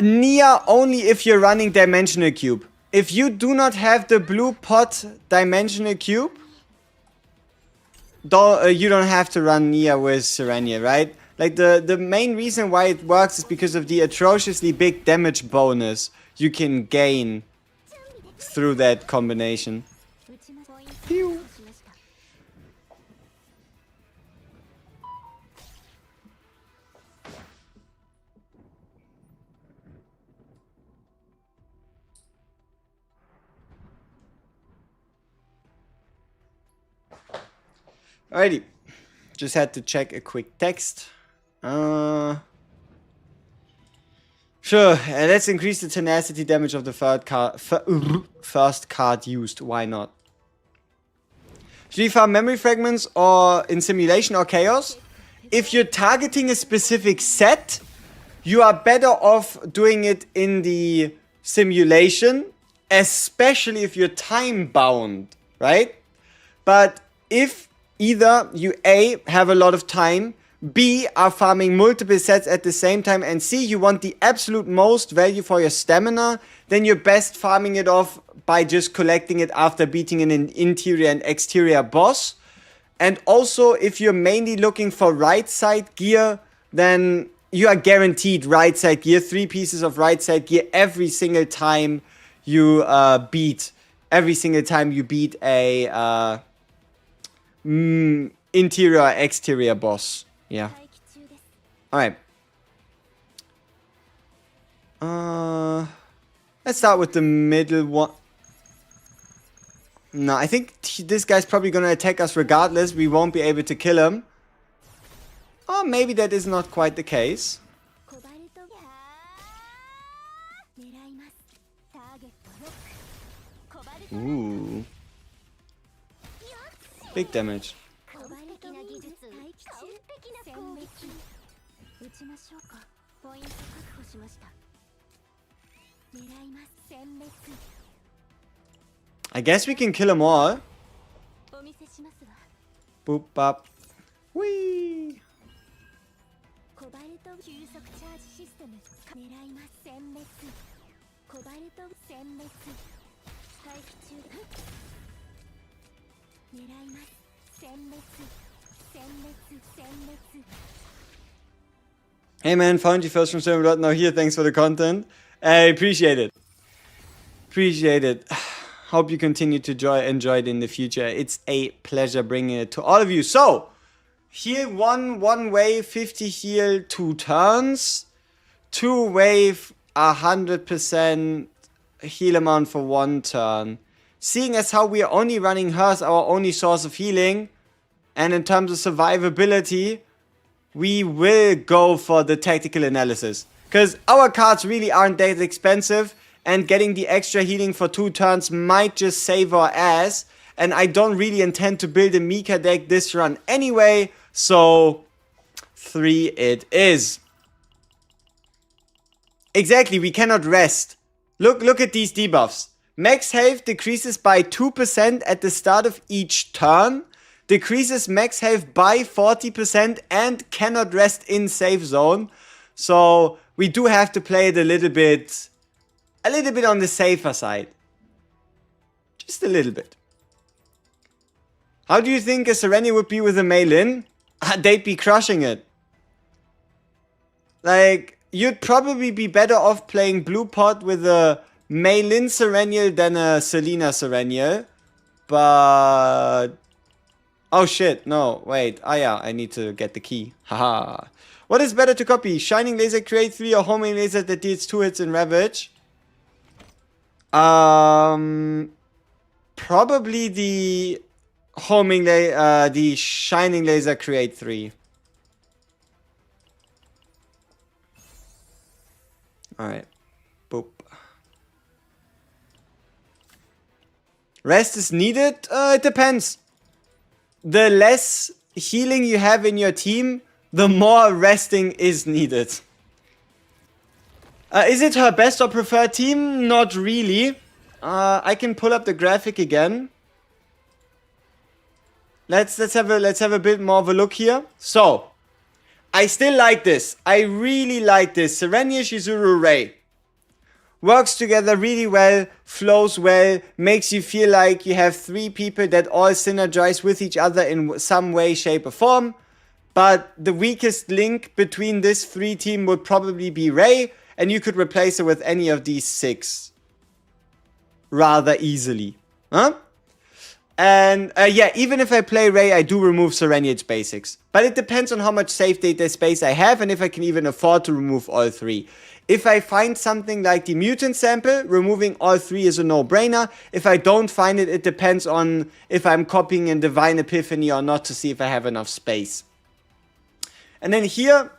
Nia only if you're running Dimensional Cube. If you do not have the blue pot Dimensional Cube, you don't have to run Nia with Sereniel, right? Like the main reason why it works is because of the atrociously big damage bonus you can gain through that combination. Pew. Alrighty, just had to check a quick text. Sure, let's increase the tenacity damage of the first card used. Why not? Should we farm memory fragments or in simulation or chaos? If you're targeting a specific set, you are better off doing it in the simulation, especially if you're time bound, right? But if either you A, have a lot of time, B, are farming multiple sets at the same time, and C, you want the absolute most value for your stamina, then you're best farming it off by just collecting it after beating an interior and exterior boss. And also, if you're mainly looking for right side gear, then you are guaranteed right side gear, 3 pieces of right side gear every single time you beat a interior or exterior boss. Yeah. Alright. Let's start with the middle one. No, I think this guy's probably gonna attack us regardless. We won't be able to kill him. Or maybe that is not quite the case. Ooh. Big damage. I guess we can kill them all. Boop bop. Whee! Hey man, found you first from server. Now here, thanks for the content. I appreciate it. Appreciate it. Hope you continue to enjoy it in the future. It's a pleasure bringing it to all of you. So, heal one wave, 50 heal 2 turns. 2 wave, 100% heal amount for 1 turn. Seeing as how we are only running her as our only source of healing, and in terms of survivability, we will go for the tactical analysis. Because our cards really aren't that expensive, and getting the extra healing for 2 turns might just save our ass. And I don't really intend to build a Mika deck this run anyway, so 3 it is. Exactly, we cannot rest. Look at these debuffs. Max health decreases by 2% at the start of each turn. Decreases max health by 40% and cannot rest in safe zone. So we do have to play it a little bit on the safer side. Just a little bit. How do you think a Serenia would be with a Maelin? They'd be crushing it. Like, you'd probably be better off playing Blue Pot with a Maelin Sereniel than a Selena Sereniel. But... oh shit, no, wait. Ah yeah, I need to get the key. Haha. What is better to copy? Shining Laser create 3 or Homing Laser that deals 2 hits in Ravage? Probably the the Shining Laser create 3. Alright. Boop. Rest is needed? It depends. The less healing you have in your team, the more resting is needed. Is it her best or preferred team? Not really. I can pull up the graphic again. Let's have a bit more of a look here. So, I still like this. I really like this. Serenia, Shizuru, Rei. Works together really well, flows well, makes you feel like you have 3 people that all synergize with each other in some way, shape or form. But the weakest link between this 3 team would probably be Rei, and you could replace her with any of these 6 rather easily. Huh? And yeah, even if I play Rei, I do remove Serenia's basics. But it depends on how much save data space I have and if I can even afford to remove all 3. If I find something like the mutant sample, removing all 3 is a no-brainer. If I don't find it, it depends on if I'm copying in Divine Epiphany or not to see if I have enough space. And then here,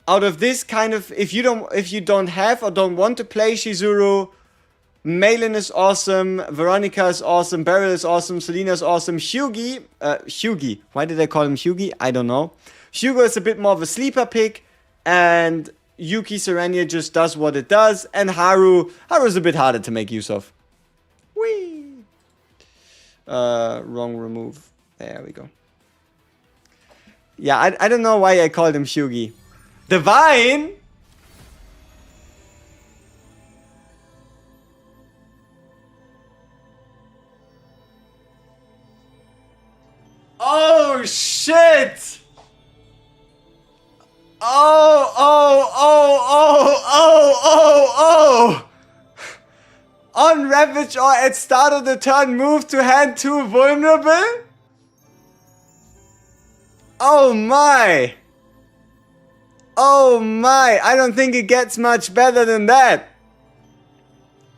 out of this kind of, if you don't have or don't want to play Shizuru, Maelin is awesome, Veronica is awesome, Beryl is awesome, Selena is awesome, Hugi, why did I call him Hugi? I don't know. Hugo is a bit more of a sleeper pick, and Yuki Serenia just does what it does, and Haru is a bit harder to make use of. Whee! Wrong remove. There we go. Yeah, I don't know why I called him Hugi. Divine? Oh shit! Oh! On Ravage or at start of the turn, move to hand 2 vulnerable? Oh my! Oh my! I don't think it gets much better than that.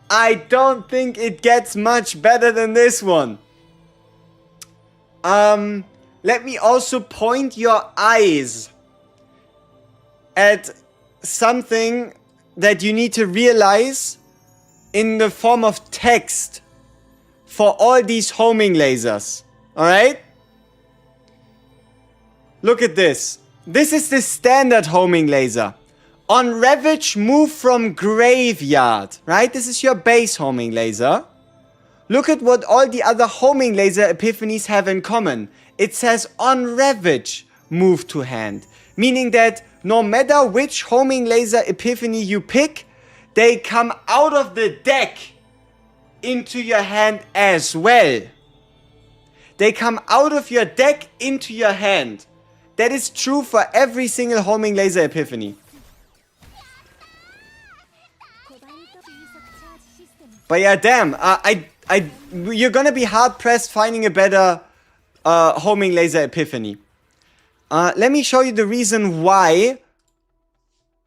I don't think it gets much better than this one. Let me also point your eyes at something that you need to realize in the form of text for all these homing lasers. Alright? Look at this. This is the standard homing laser. On Ravage, move from graveyard, right? This is your base homing laser. Look at what all the other homing laser epiphanies have in common. It says on Ravage, move to hand. Meaning that no matter which homing laser epiphany you pick, they come out of the deck into your hand as well. They come out of your deck into your hand. That is true for every single homing laser epiphany. But yeah, damn, you're gonna be hard pressed finding a better homing laser epiphany. Let me show you the reason why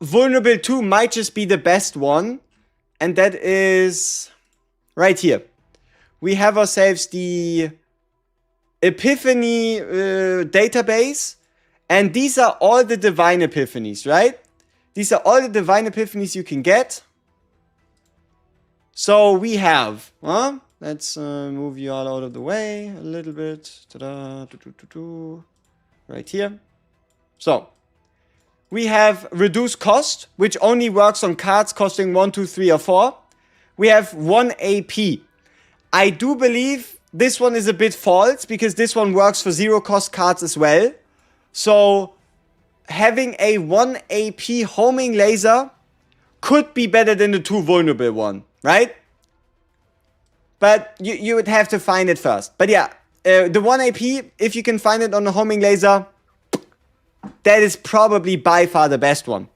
Vulnerable 2 might just be the best one. And that is right here. We have ourselves the Epiphany database. And these are all the divine epiphanies, right? These are all the divine epiphanies you can get. So we have, let's move you all out of the way a little bit. Ta-da, right here. So we have reduced cost, which only works on cards costing 1, 2, 3, or 4. We have 1 AP. I do believe this one is a bit false because this one works for 0 cost cards as well. So having a 1 AP homing laser could be better than the 2 vulnerable one, right? But you would have to find it first. But yeah, the 1 AP, if you can find it on a homing laser, that is probably by far the best one.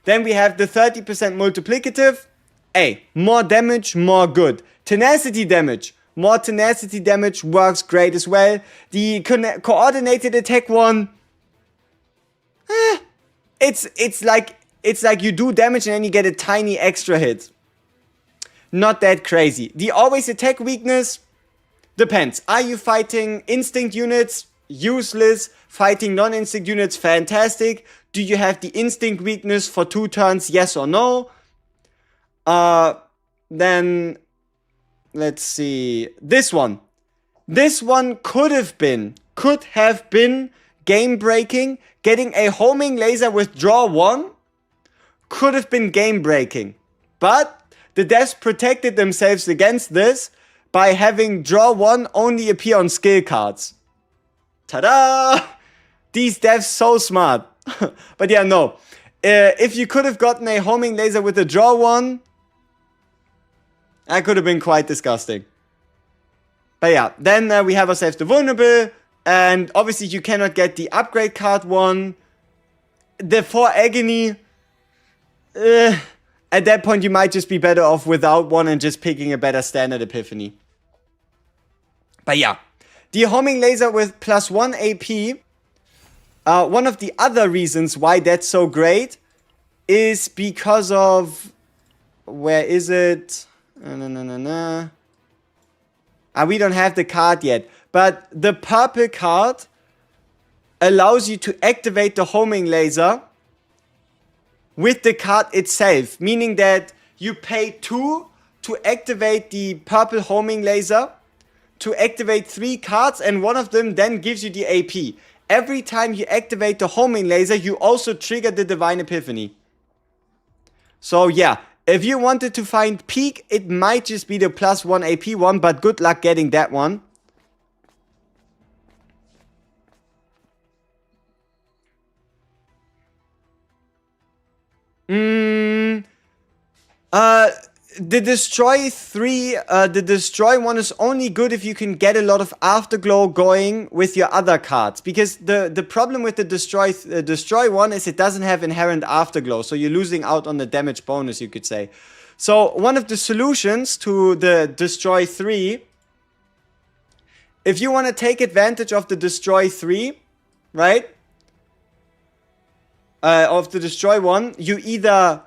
Then we have the 30% multiplicative. Hey, more damage, more good. Tenacity damage. More tenacity damage works great as well. The coordinated attack one, it's like you do damage and then you get a tiny extra hit. Not that crazy. The always attack weakness depends. Are you fighting instinct units? Useless. Fighting non-instinct units? Fantastic. Do you have the instinct weakness for 2 turns? Yes or no? Then let's see. This one could have been game breaking. Getting a homing laser with draw 1 could have been game breaking. But the devs protected themselves against this by having draw 1 only appear on skill cards. Ta-da! These devs so smart. But yeah, no. If you could have gotten a homing laser with a draw 1, that could have been quite disgusting. But yeah, then we have ourselves the vulnerable. And obviously you cannot get the upgrade card one. The 4 agony. At that point you might just be better off without one and just picking a better standard epiphany. But yeah. The homing laser with +1 AP. One of the other reasons why that's so great is because of... Where is it? We don't have the card yet. But the purple card allows you to activate the homing laser with the card itself. Meaning that you pay 2 to activate the purple homing laser, to activate 3 cards, and one of them then gives you the AP. Every time you activate the homing laser, you also trigger the divine epiphany. So yeah, if you wanted to find peak, it might just be the +1 AP one, but good luck getting that one. The Destroy 3, the Destroy one is only good if you can get a lot of Afterglow going with your other cards. Because the problem with the Destroy one is it doesn't have inherent Afterglow. So you're losing out on the damage bonus, you could say. So one of the solutions to the Destroy 3, if you want to take advantage of the Destroy 3, right? Of the Destroy one, you either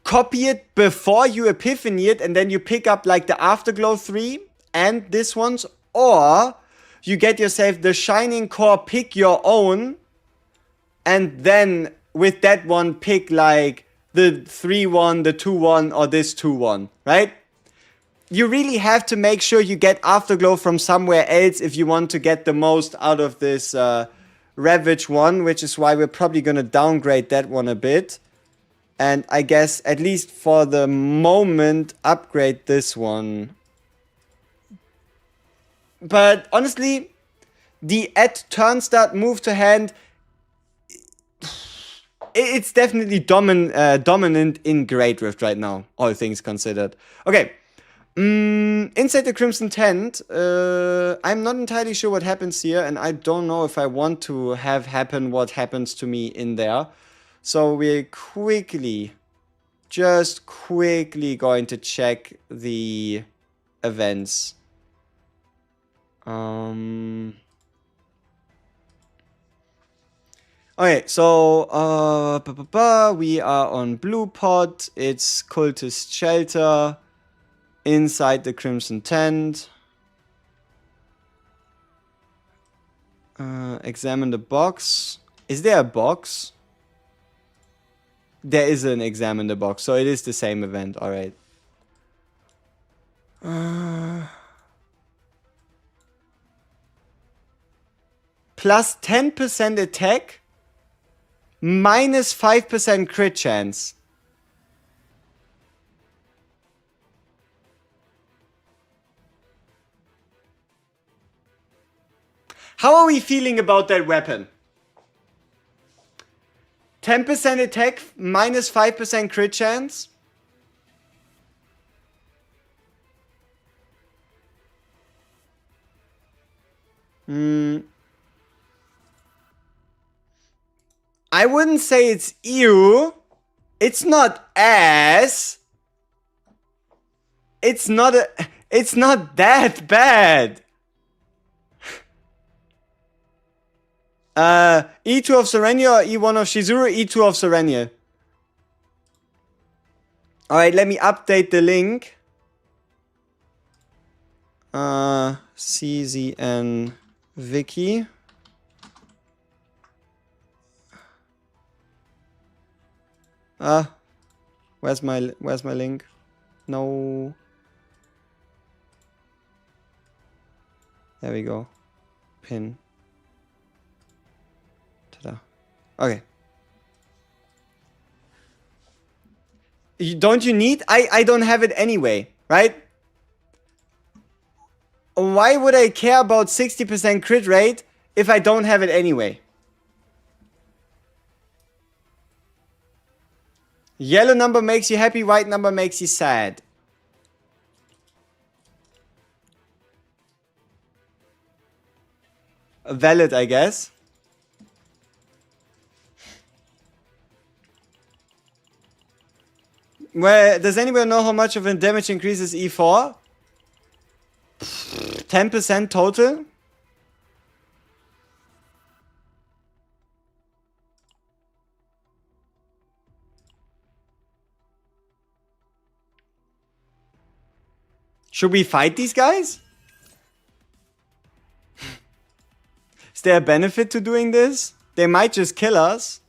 copy it before you epiphany it and then you pick up like the Afterglow 3 and this one's, or you get yourself the Shining Core, pick your own, and then with that one pick like the 3-1, the 2-1, or this 2-1, right? You really have to make sure you get Afterglow from somewhere else if you want to get the most out of this Ravage one, which is why we're probably gonna downgrade that one a bit. And I guess, at least for the moment, upgrade this one. But honestly, the at turn start move to hand, it's definitely dominant in Great Rift right now, all things considered. Okay. Inside the Crimson Tent, I'm not entirely sure what happens here, and I don't know if I want to have happen what happens to me in there. So we're just quickly going to check the events. Okay, so we are on Blue Pot. It's Cultist Shelter. Inside the Crimson Tent. Examine the box. Is there a box? There is an examine the box, so it is the same event. Alright. Plus 10% attack. Minus 5% crit chance. How are we feeling about that weapon? 10% attack, minus 5% crit chance. I wouldn't say it's ew. It's not ass. It's not that bad. E2 of Sereniel or E1 of Shizuru? E2 of Sereniel. Alright, let me update the link. CZN Wiki. Where's my link? No. There we go. Pin. Ta-da. Okay. Don't you need? I don't have it anyway, right? Why would I care about 60% crit rate if I don't have it anyway? Yellow number makes you happy, white number makes you sad. Valid, I guess. Well, does anyone know how much of a damage increases E4? 10% total? Should we fight these guys? Is there a benefit to doing this? They might just kill us.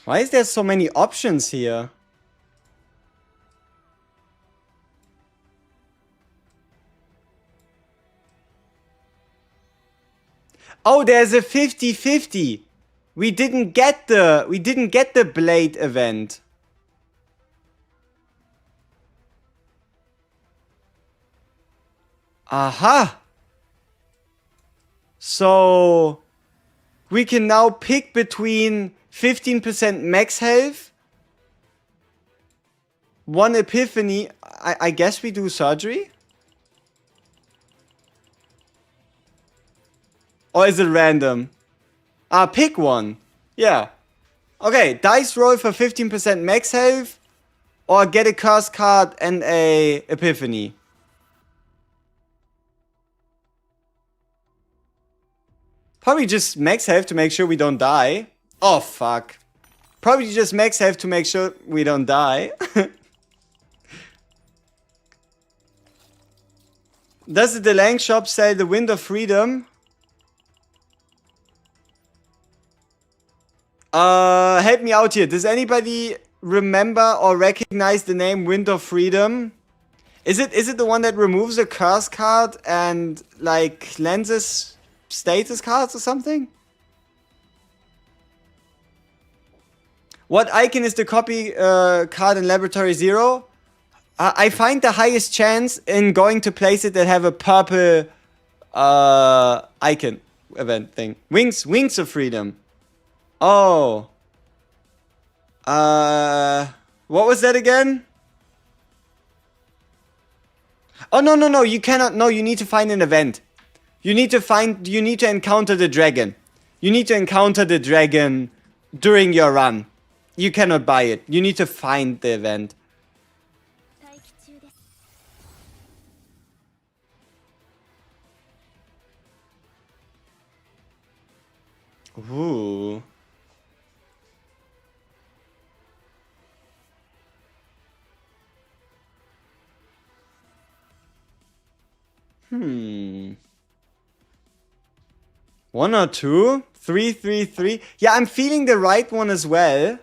Why is there so many options here? Oh, there's a 50-50. We didn't get the blade event. Aha. So we can now pick between 15% max health, 1 epiphany. I guess we do surgery? Or is it random? Pick one. Yeah. Okay, dice roll for 15% max health, or get a curse card and a epiphany. Probably just max health to make sure we don't die. Oh, fuck. Probably just max health to make sure we don't die. Does the Delang shop sell the Wind of Freedom? Help me out here. Does anybody remember or recognize the name Wind of Freedom? Is it the one that removes a curse card and like cleanses status cards or something? What icon is the copy card in Laboratory 0? I find the highest chance in going to places that have a purple icon event thing. Wings of Freedom. Oh. What was that again? Oh, no, you cannot. No, you need to find an event. You need to encounter the dragon. You need to encounter the dragon during your run. You cannot buy it. You need to find the event. Ooh. One or two? 333? Yeah, I'm feeling the right one as well.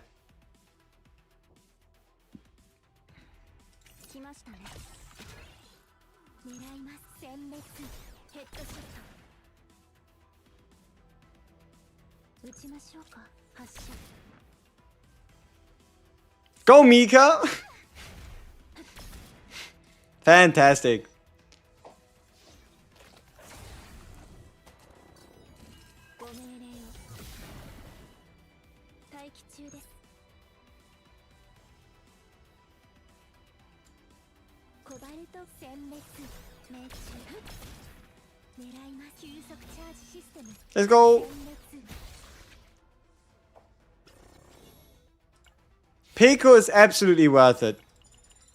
Go, Mika! Fantastic. Let's go. Pico is absolutely worth it.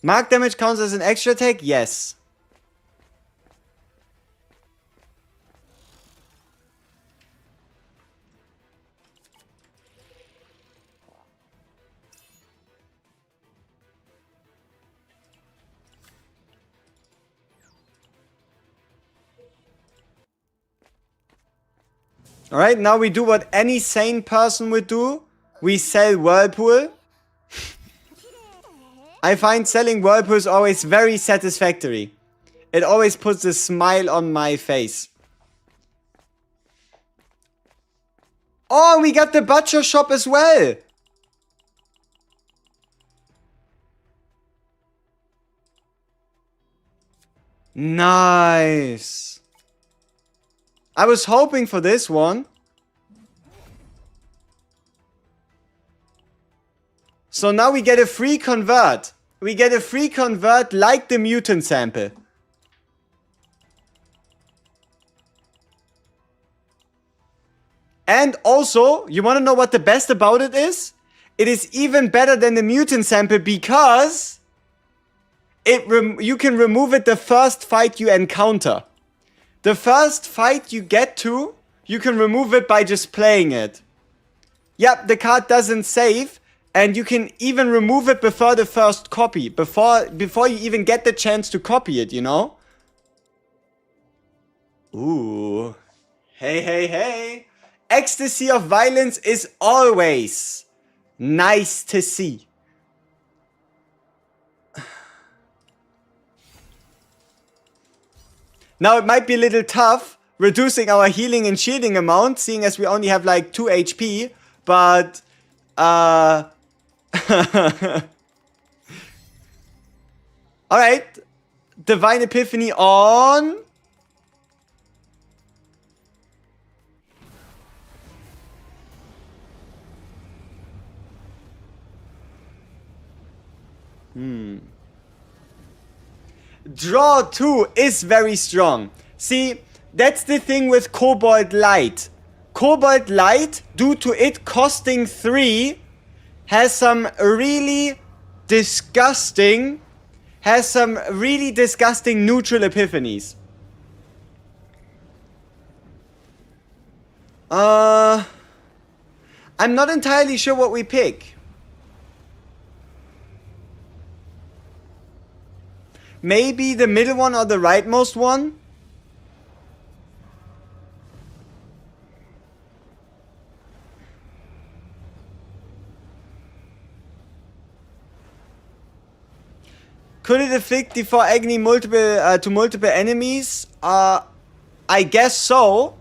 Mark damage counts as an extra attack? Yes. Alright, now we do what any sane person would do. We sell Whirlpool. I find selling Whirlpool is always very satisfactory. It always puts a smile on my face. Oh, we got the butcher shop as well. Nice. I was hoping for this one. So now we get a free convert. We get a free convert like the mutant sample. And also, you want to know what the best about it is? It is even better than the mutant sample because you can remove it the first fight you encounter. The first fight you get to, you can remove it by just playing it. Yep, the card doesn't save, and you can even remove it before the first copy, before you even get the chance to copy it, you know? Ooh. Hey. Ecstasy of Violence is always nice to see. Now it might be a little tough reducing our healing and shielding amount, seeing as we only have like 2 HP, but alright. Divine Epiphany on Draw 2 is very strong. See, that's the thing with Cobalt Light. Cobalt Light, due to it costing 3, has some really disgusting neutral epiphanies. I'm not entirely sure what we pick. Maybe the middle one or the rightmost one? Could it inflict D4 agony to multiple enemies? I guess so.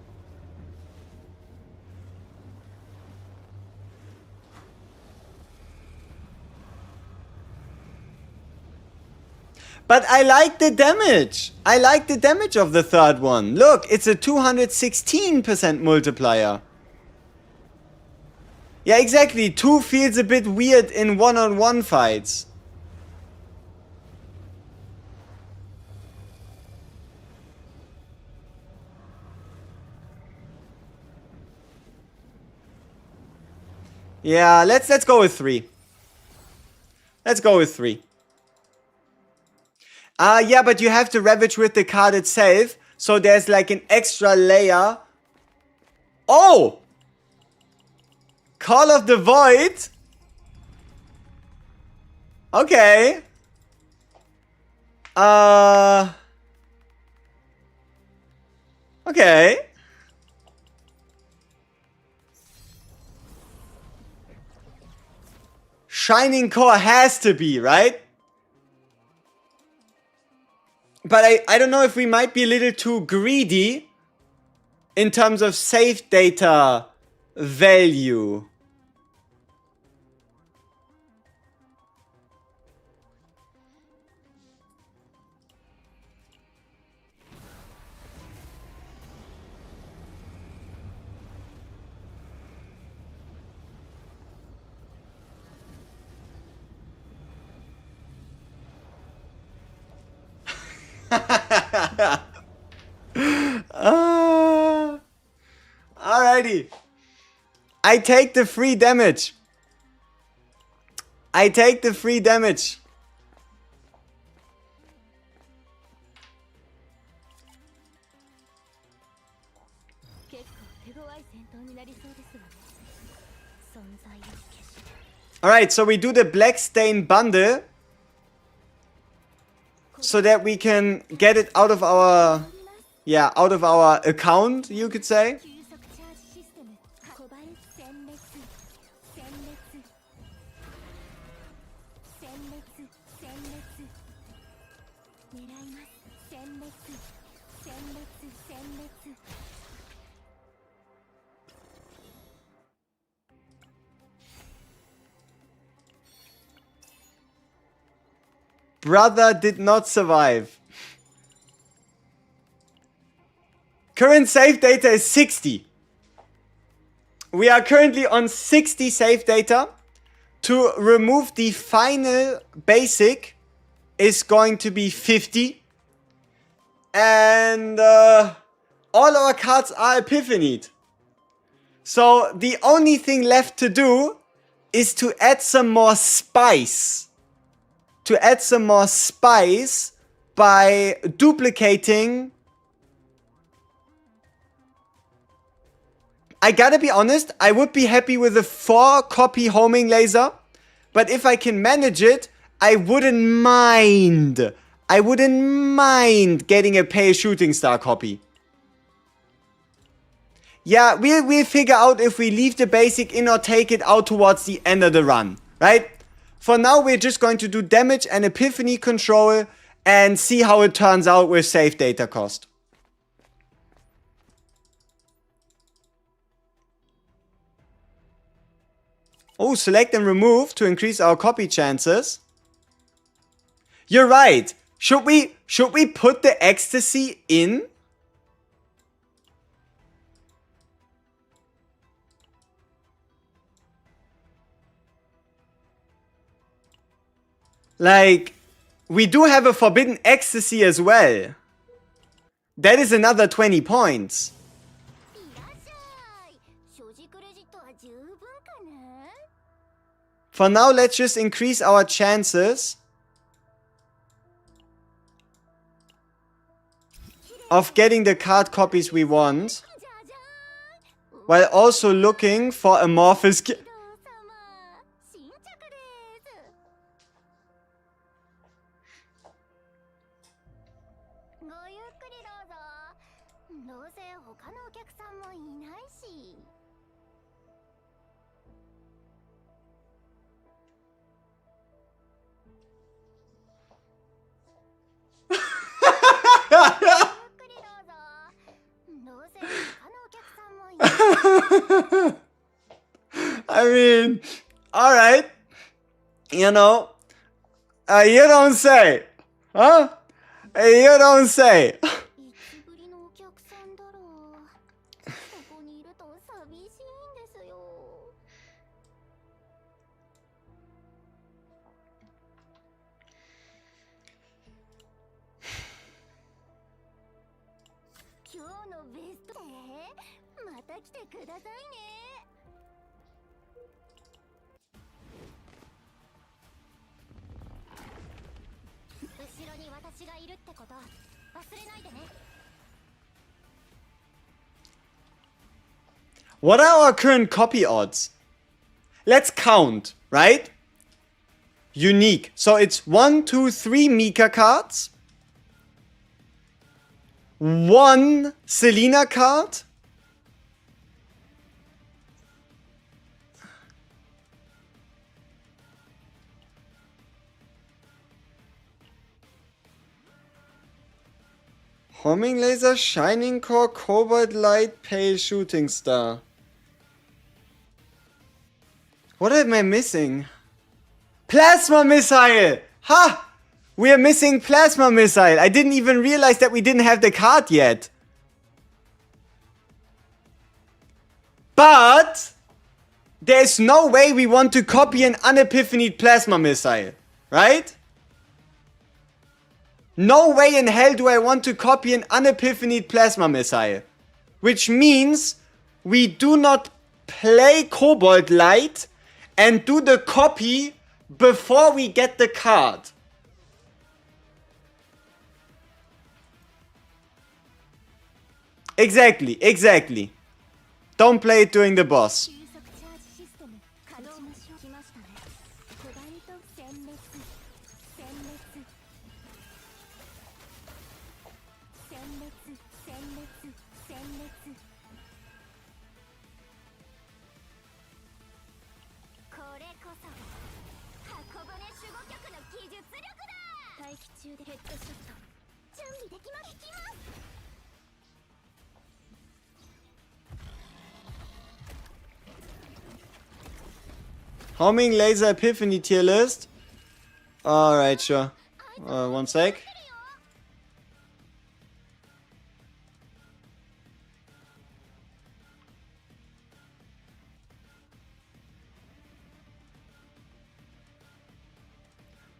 But I like the damage. I like the damage of the third one. Look, it's a 216% multiplier. Yeah, exactly. 2 feels a bit weird in one-on-one fights. Yeah, let's go with 3. Let's go with 3. Yeah, but you have to Ravage with the card itself. So there's like an extra layer. Oh! Call of the Void? Okay. Okay. Shining Core has to be, right? But I don't know if we might be a little too greedy in terms of save data value. Alrighty. I take the free damage. I take the free damage. Alright, so we do the Black Stain bundle. So that we can get it out of our... Yeah, out of our account, you could say. Brother did not survive. Current save data is 60. We are currently on 60 save data. To remove the final basic is going to be 50. And all our cards are epiphanied. So the only thing left to do is to add some more spice. To add some more spice by duplicating. I gotta be honest, I would be happy with a 4-copy homing laser. But if I can manage it, I wouldn't mind. I wouldn't mind getting a pale shooting star copy. Yeah, we'll figure out if we leave the basic in or take it out towards the end of the run, right? For now, we're just going to do damage and epiphany control and see how it turns out with save data cost. Oh, select and remove to increase our copy chances. You're right. Should we put the ecstasy in? Like, we do have a forbidden ecstasy as well. That is another 20 points. For now, let's just increase our chances of getting the card copies we want, while also looking for amorphous... I mean, alright. You know, you don't say. Huh? You don't say. いつぶりのお客さんだろう。ここにいると寂しいんですよ。今日のベストでまた来てくださいね。後ろに私がいるってこと忘れないでね。 What are our current copy odds? Let's count, right? Unique. So it's 1, 2, 3 Mika cards. 1 Selena card. Homing Laser, Shining Core, Cobalt Light, Pale Shooting Star. What am I missing? Plasma Missile! Ha! We are missing Plasma Missile. I didn't even realize that we didn't have the card yet. But there's no way we want to copy an unepiphanied Plasma Missile, right? No way in hell do I want to copy an unepiphanied Plasma Missile. Which means we do not play Cobalt Light and do the copy before we get the card. Exactly, exactly. Don't play it during the boss. Homing Laser Epiphany tier list. Alright, sure. One sec.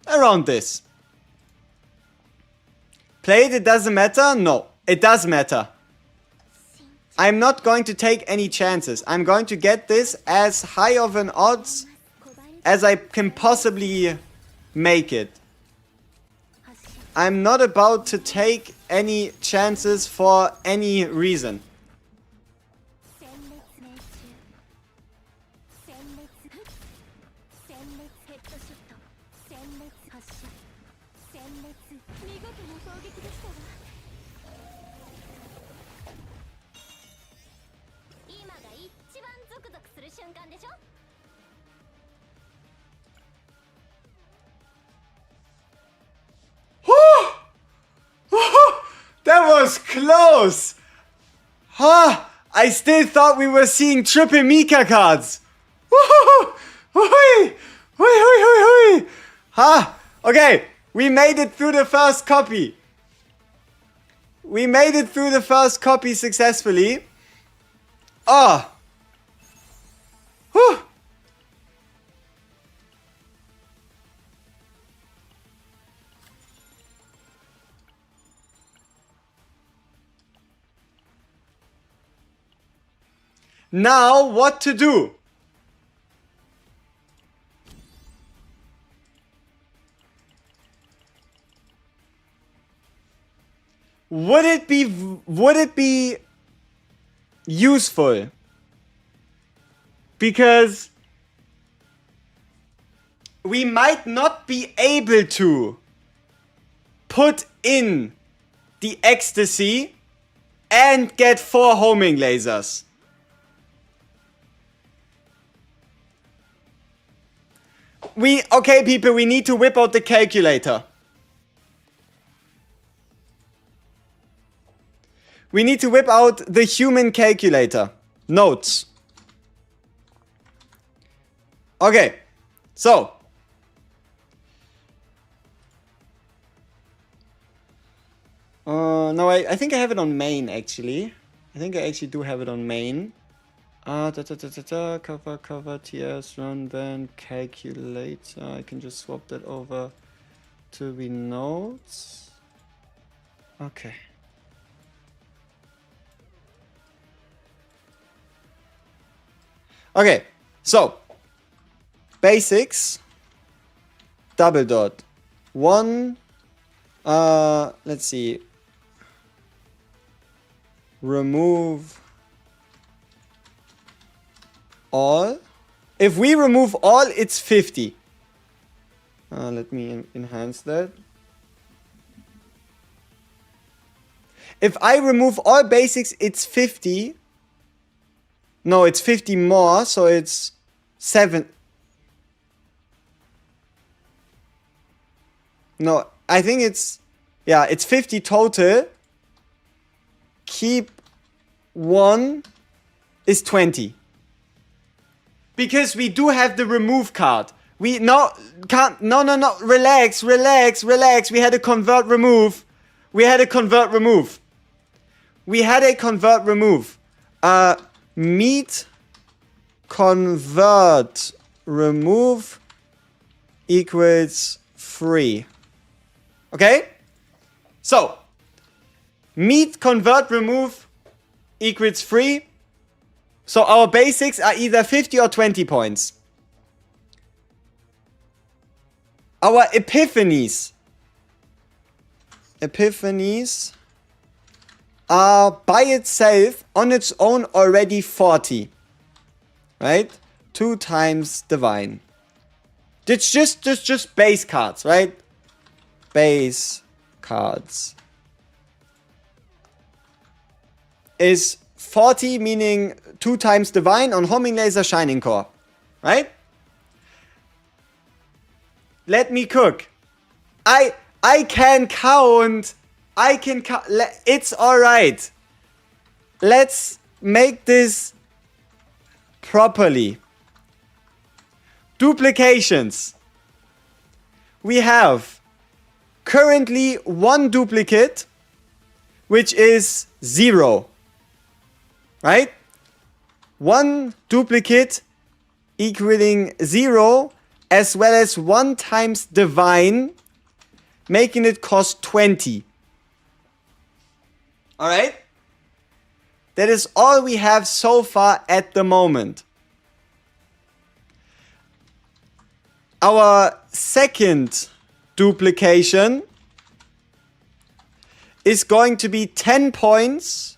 Around this. Played, it doesn't matter? No, it does matter. I'm not going to take any chances. I'm going to get this as high of an odds as I can possibly make it. I'm not about to take any chances for any reason. That was close! Huh? I still thought we were seeing triple Mika cards. Woohoo! Hui! Hui hui hui hui! Huh? Okay, we made it through the first copy. We made it through the first copy successfully. Oh! Whew! Now, what to do? Would it be useful? Because we might not be able to put in the ecstasy and get 4 homing lasers. Okay, people, we need to whip out the calculator. We need to whip out the human calculator. Notes. Okay, so. No, I think I have it on main, actually. I think I actually do have it on main. Cover, TS, run, then calculator. I can just swap that over to the nodes. Okay. Okay, so basics, double dot, one, let's see, remove all. If we remove all, it's 50. Let me enhance that. If I remove all basics, it's 50. No, it's 50 more, so it's 7. No, I think it's, yeah, it's 50 total. Keep 1 is 20. Because we do have the remove card. We can't, no, relax. We had a convert remove. Meet convert remove equals free. Okay? So, meet convert remove equals free. So our basics are either 50 or 20 points. Our epiphanies are by itself, on its own, already 40. Right? 2 times divine. It's just base cards, right? Base cards. Is 40, meaning 2 times divine on homing laser shining core. Right? Let me cook. I can count. It's alright. Let's make this properly. Duplications. We have currently 1 duplicate, which is 0. Right? 1 duplicate equaling 0, as well as 1 times divine, making it cost 20. Alright? That is all we have so far at the moment. Our second duplication is going to be 10 points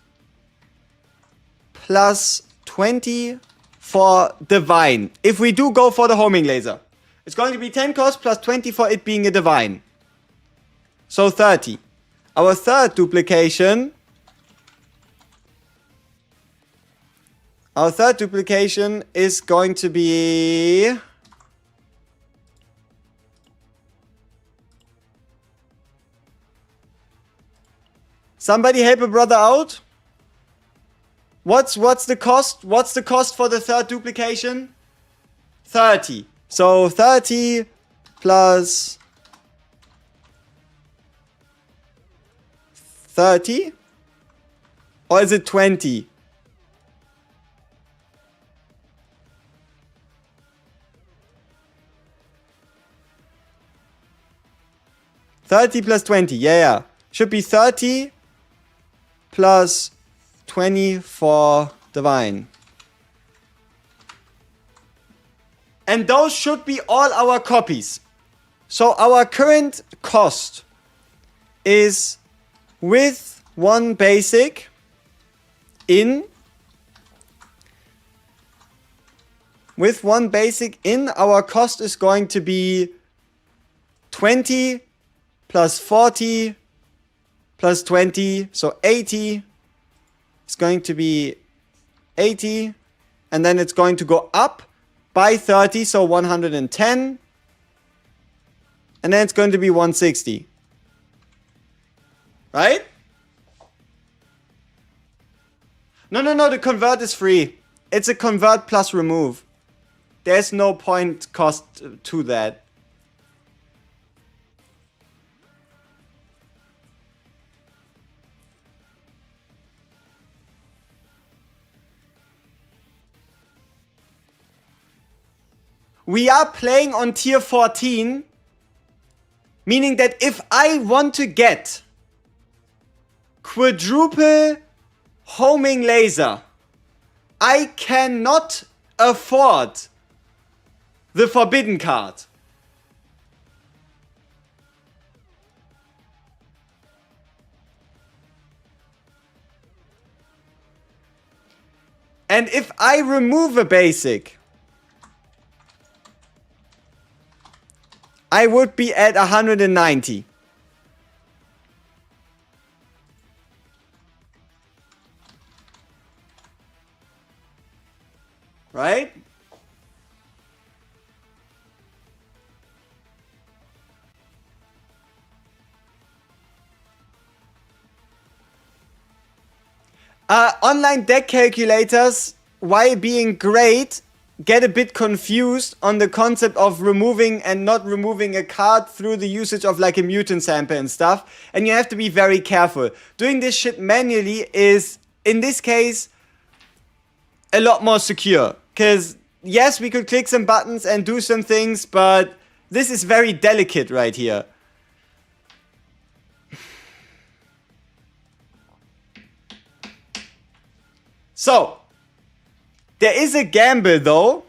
plus 20 for divine. If we do go for the homing laser, it's going to be 10 cost plus 20 for it being a divine. So 30. Our third duplication. Is going to be somebody help a brother out. What's the cost? What's the cost for the third duplication? 30. So 30 plus 30? Or is it 20? $30 plus 20. Yeah. Should be 30 plus 20 for divine. And those should be all our copies. So our current cost is with 1 basic in. With 1 basic in, our cost is going to be 20 plus 40 plus 20, so 80. It's going to be 80, and then it's going to go up by 30, so 110, and then it's going to be 160. Right? No, the convert is free. It's a convert plus remove. there's no point cost to that. We are playing on tier 14, meaning that if I want to get quadruple homing laser, I cannot afford the forbidden card. And if I remove a basic, I would be at 190. Right? Online deck calculators, while being great, get a bit confused on the concept of removing and not removing a card through the usage of like a mutant sample and stuff. And you have to be very careful. Doing this shit manually is, in this case, a lot more secure. Because, yes, we could click some buttons and do some things, but this is very delicate right here. So, there is a gamble though.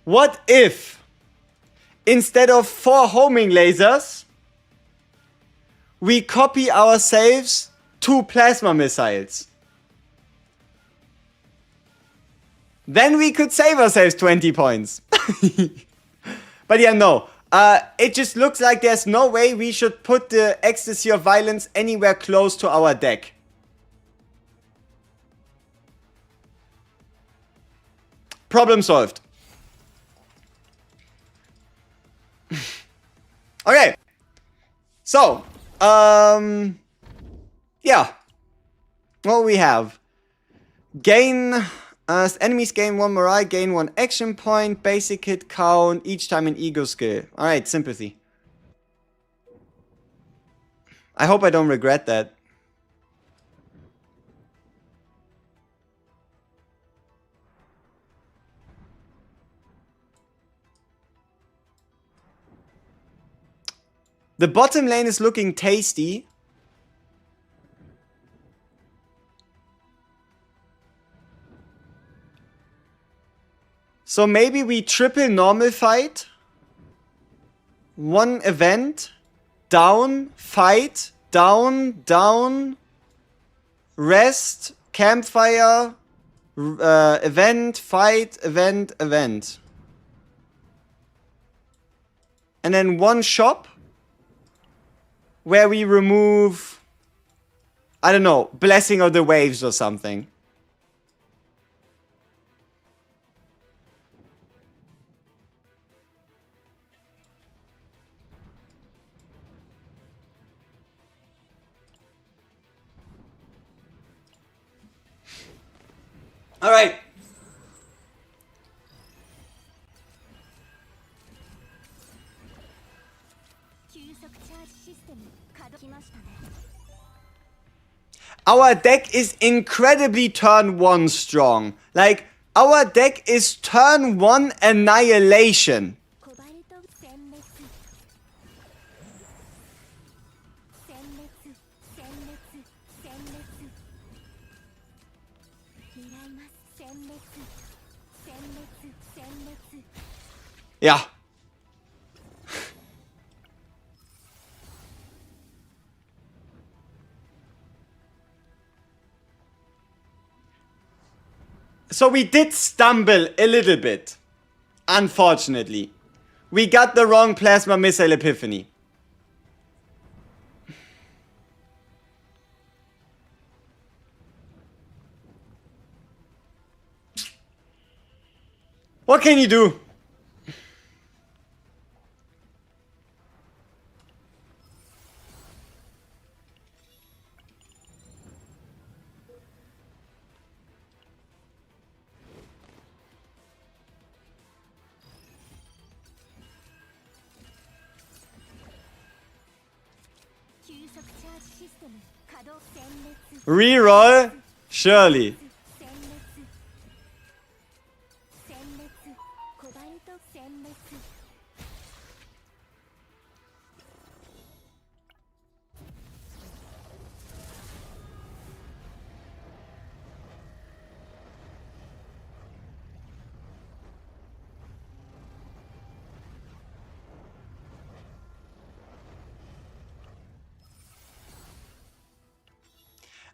What if, instead of 4 homing lasers, we copy ourselves 2 plasma missiles? Then we could save ourselves 20 points. But yeah, no. It just looks like there's no way we should put the Ecstasy of Violence anywhere close to our deck. Problem solved. Okay. So, yeah. What we have. Gain, enemies gain 1 morale, gain 1 action point, basic hit count, each time an ego skill. Alright, sympathy. I hope I don't regret that. The bottom lane is looking tasty. So maybe we triple normal fight. 1 event. Down. Fight. Down. Down. Rest. Campfire. Event. Fight. Event. Event. And then 1 shop. Where we remove, I don't know, Blessing of the Waves or something. All right. Our deck is incredibly turn 1 strong. Like, our deck is turn 1 annihilation. Yeah. So we did stumble a little bit. Unfortunately. We got the wrong Plasma Missile Epiphany. What can you do? Reroll? Surely.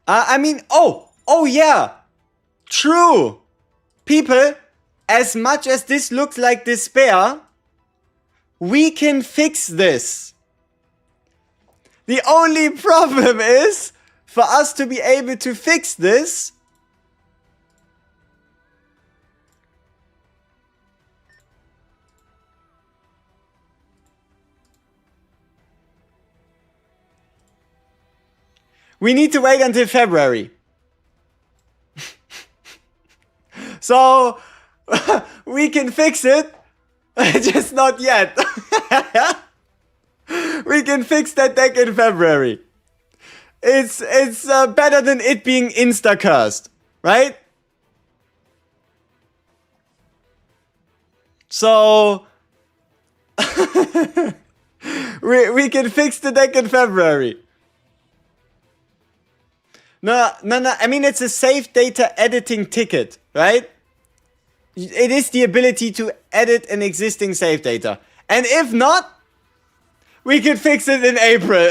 I mean, oh yeah, true. People, as much as this looks like despair, we can fix this. The only problem is, for us to be able to fix this, we need to wait until February. So, we can fix it, just not yet. We can fix that deck in February. It's better than it being insta-cursed, right? So, we can fix the deck in February. No, I mean, it's a save data editing ticket, right? It is the ability to edit an existing save data. And if not, we can fix it in April.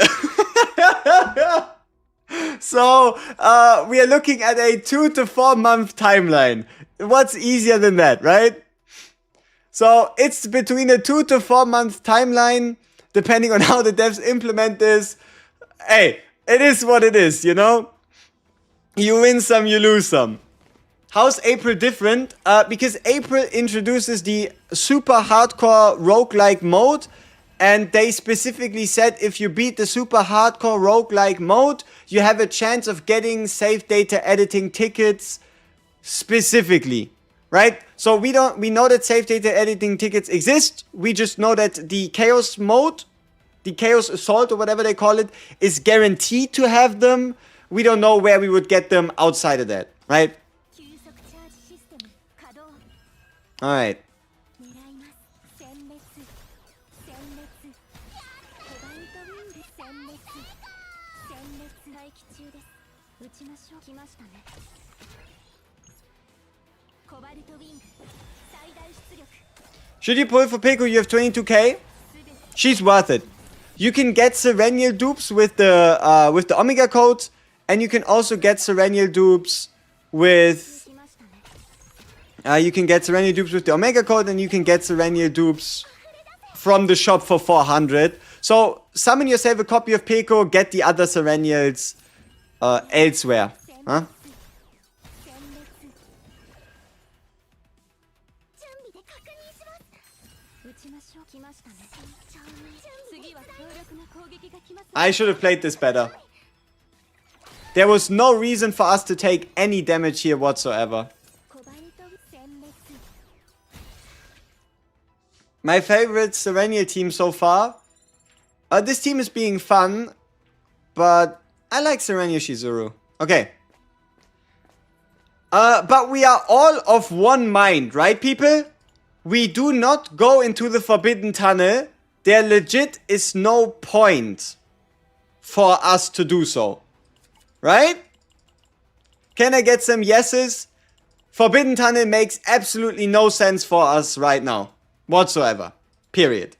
So, we are looking at a 2 to 4 month timeline. What's easier than that, right? So, it's between a 2 to 4 month timeline, depending on how the devs implement this. Hey, it is what it is, you know? You win some, you lose some. How's April different? Because April introduces the super hardcore roguelike mode, and they specifically said if you beat the super hardcore roguelike mode, you have a chance of getting save data editing tickets specifically, right? So we know that save data editing tickets exist. We just know that the chaos mode, the chaos assault or whatever they call it, is guaranteed to have them. We don't know where we would get them outside of that, right? Alright. Should you pull for Pico? You have 22k. She's worth it. You can get Sereniel dupes with the Omega code, and you can also get Sereniel dupes with the Omega code, and you can get Sereniel dupes from the shop for 400. So summon yourself a copy of Pico, get the other Sereniels elsewhere. Huh? I should have played this better. There was no reason for us to take any damage here whatsoever. My favorite Sereniel team so far. This team is being fun, but I like Sereniel Shizuru. Okay. But we are all of one mind, right, people? We do not go into the Forbidden Tunnel. There legit is no point for us to do so. Right? Can I get some yeses? Forbidden Tunnel makes absolutely no sense for us right now. Whatsoever. Period.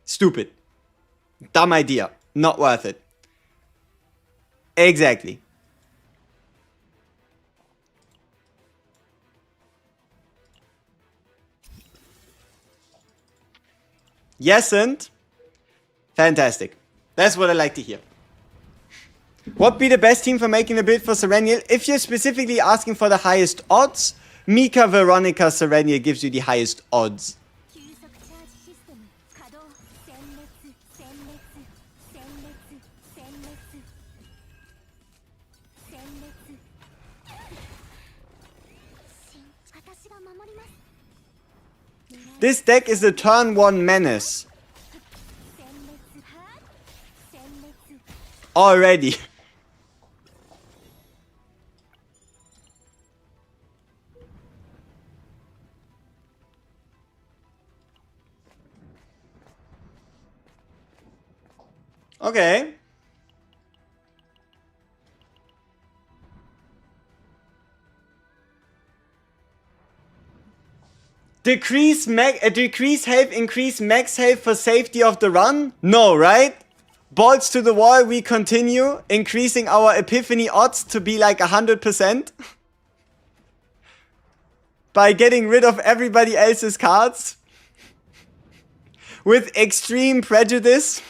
Stupid. Dumb idea. Not worth it. Exactly. Yes, and fantastic. That's what I like to hear. What be the best team for making a build for Sereniel? If you're specifically asking for the highest odds, Mika Veronica Sereniel gives you the highest odds. This deck is a turn 1 menace. already. Okay. Decrease health, increase max health for safety of the run? No, right? Balls to the wall, we continue, increasing our epiphany odds to be like 100%. By getting rid of everybody else's cards. With extreme prejudice.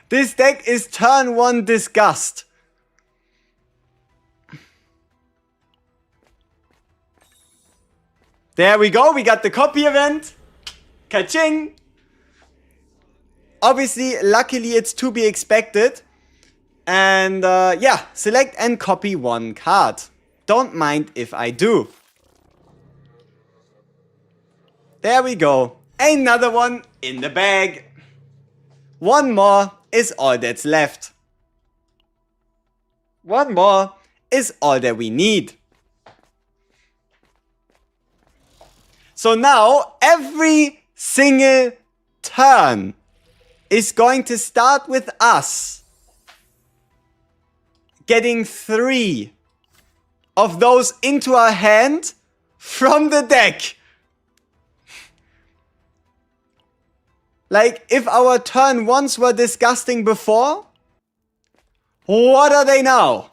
This deck is turn 1 disgust. There we go, we got the copy event. Ka-ching! Obviously, luckily it's to be expected. And yeah, select and copy one card. Don't mind if I do. There we go. Another one in the bag. One more is all that's left. One more is all that we need. So now every single turn is going to start with us getting 3 of those into our hand from the deck. Like, if our turn 1s were disgusting before, what are they now?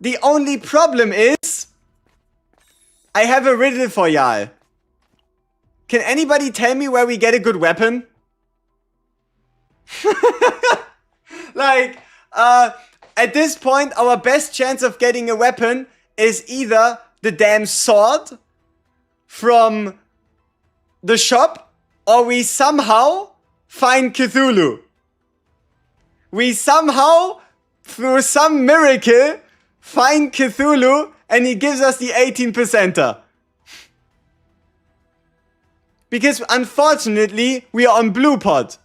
The only problem is, I have a riddle for y'all. Can anybody tell me where we get a good weapon? Like, at this point, our best chance of getting a weapon is either the damn sword from the shop, or we somehow find Cthulhu. We somehow, through some miracle, find Cthulhu and he gives us the 18%er. Because unfortunately, we are on blue pot.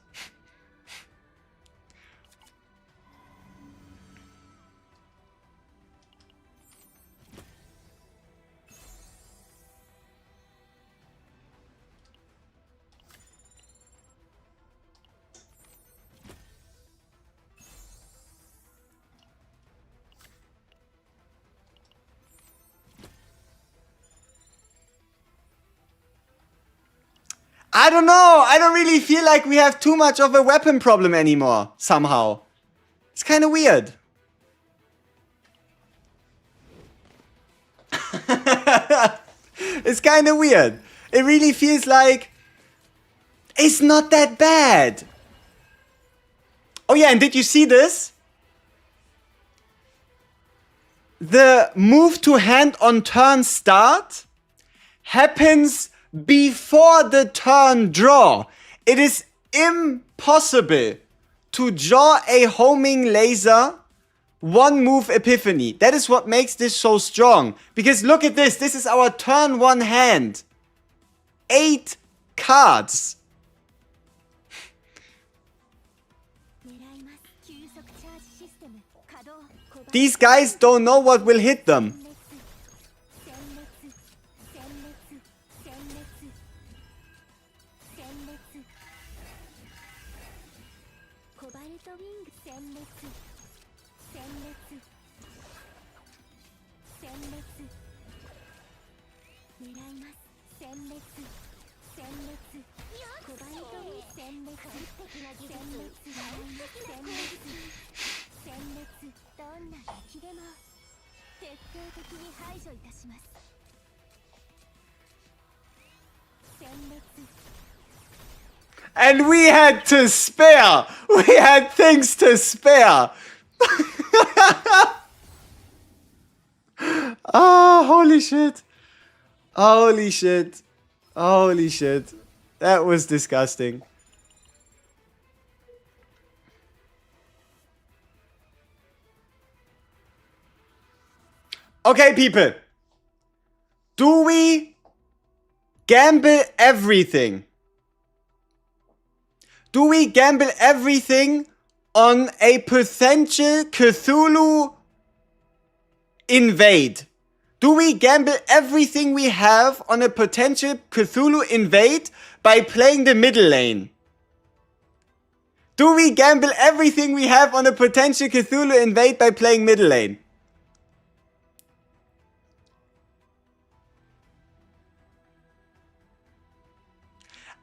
I don't know. I don't really feel like we have too much of a weapon problem anymore, somehow. It's kind of weird. It's kind of weird. It really feels like it's not that bad. Oh yeah, and did you see this? The move to hand on turn start happens before the turn draw. It is impossible to draw a homing laser one move epiphany. That is what makes this so strong. Because look at this. This is our turn 1 hand. 8 cards. These guys don't know what will hit them. 徹底的に排除いたします。殲滅。 And we had to spare! We had things to spare! Ah, holy shit. Holy shit. Holy shit. That was disgusting. Okay, people. Do we gamble everything? Do we gamble everything on a potential Cthulhu invade? Do we gamble everything we have on a potential Cthulhu invade by playing the middle lane? Do we gamble everything we have on a potential Cthulhu invade by playing middle lane?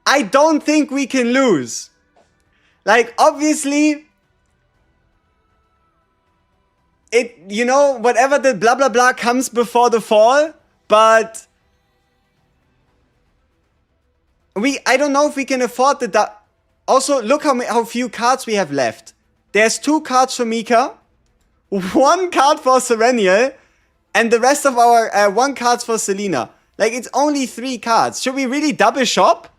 I don't think we can lose. Like, obviously, you know, whatever the blah blah blah comes before the fall, but I don't know if we can afford the also, look how few cards we have left. There's 2 cards for Mika, 1 card for Sereniel, and the rest of our 1 cards for Selena. Like, it's only 3 cards. Should we really double shop?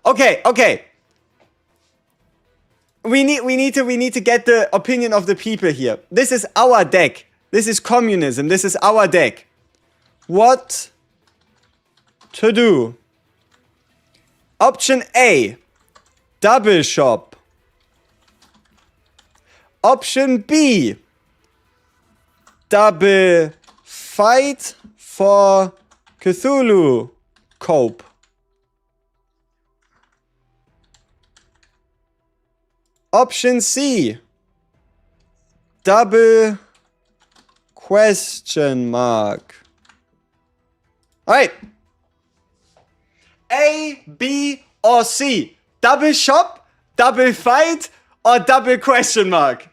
Okay. We need to get the opinion of the people here. This is our deck. This is communism. This is our deck. What to do? Option A, double shop. Option B, double fight for Cthulhu cope. Option C, double question mark. Alright. A, B, or C. Double shop, double fight, or double question mark.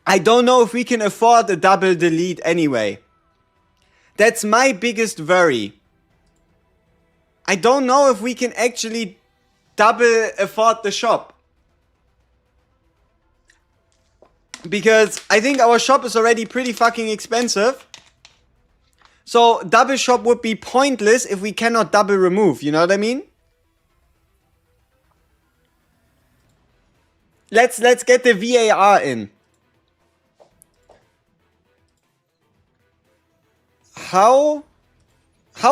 I don't know if we can afford a double delete anyway. That's my biggest worry. I don't know if we can actually double afford the shop. Because I think our shop is already pretty fucking expensive. So double shop would be pointless if we cannot double remove, you know what I mean? Let's get the VAR in. How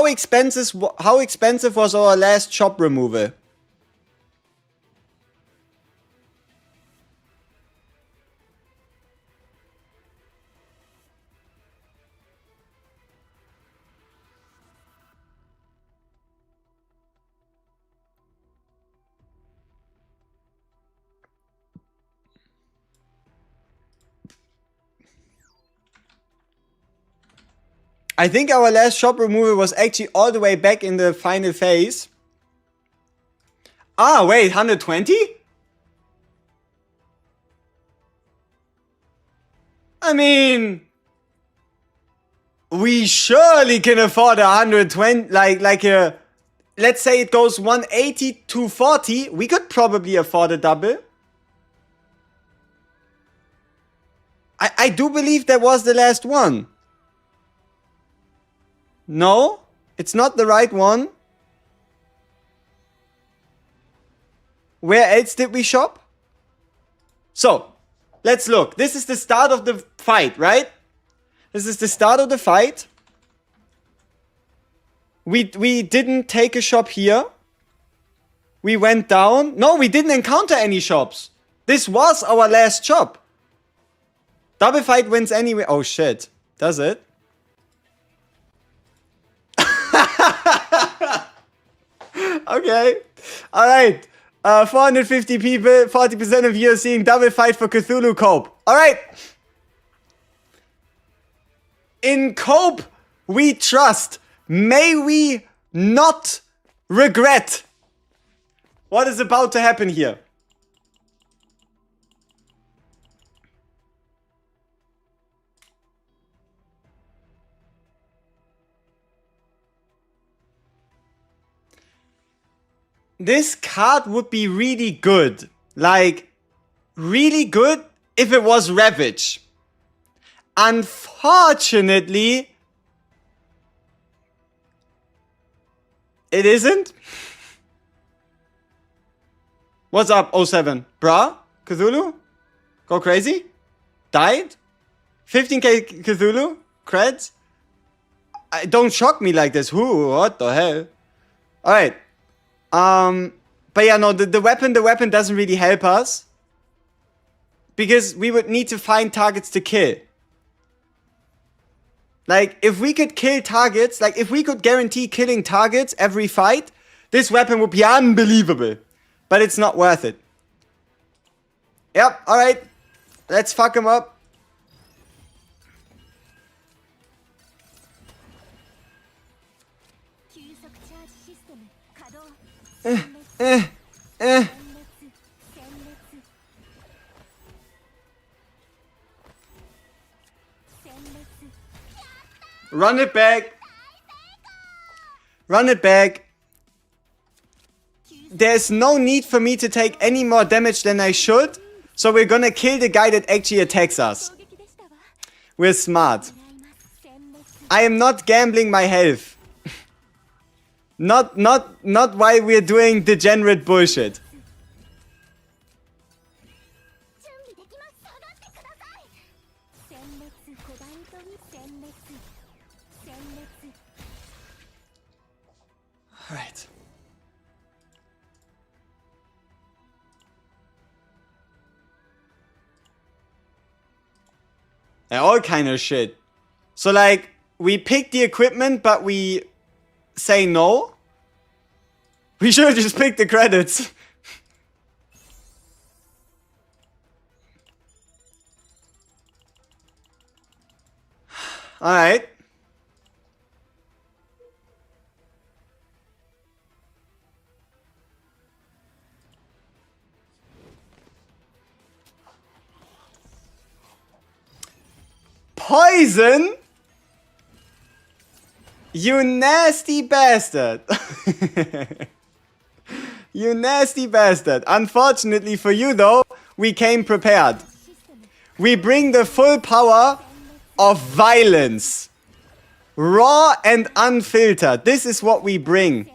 expensive was our last shop removal? I think our last shop removal was actually all the way back in the final phase. Ah, wait, 120? I mean, we surely can afford 120, like a, let's say it goes 180 to 40, we could probably afford a double. I do believe that was the last one. No, it's not the right one. Where else did we shop? So, let's look. This is the start of the fight, right? This is the start of the fight. We didn't take a shop here. We went down. No, we didn't encounter any shops. This was our last shop. Double fight wins anyway. Oh shit. Does it? Okay. Alright. 450 people, 40% of you are seeing double fight for Cthulhu cope. Alright. In cope, we trust. May we not regret what is about to happen here. This card would be really good. Like, really good if it was Ravage. Unfortunately, it isn't. What's up, 07? Bruh? Cthulhu? Go crazy? Died? 15k Cthulhu? Creds? Don't shock me like this. Who? What the hell? Alright. But yeah, no, the weapon doesn't really help us. Because we would need to find targets to kill. Like, if we could kill targets, like, if we could guarantee killing targets every fight, this weapon would be unbelievable. But it's not worth it. Yep, alright. Let's fuck him up. Run it back. Run it back. There's no need for me to take any more damage than I should. So we're gonna kill the guy that actually attacks us. We're smart. I am not gambling my health. Not while we're doing degenerate bullshit. Alright. And all kind of shit. So like, we pick the equipment, but we say no? We should have just picked the credits. Alright. Poison? You nasty bastard. You nasty bastard. Unfortunately for you though, we came prepared. We bring the full power of violence. Raw and unfiltered. This is what we bring.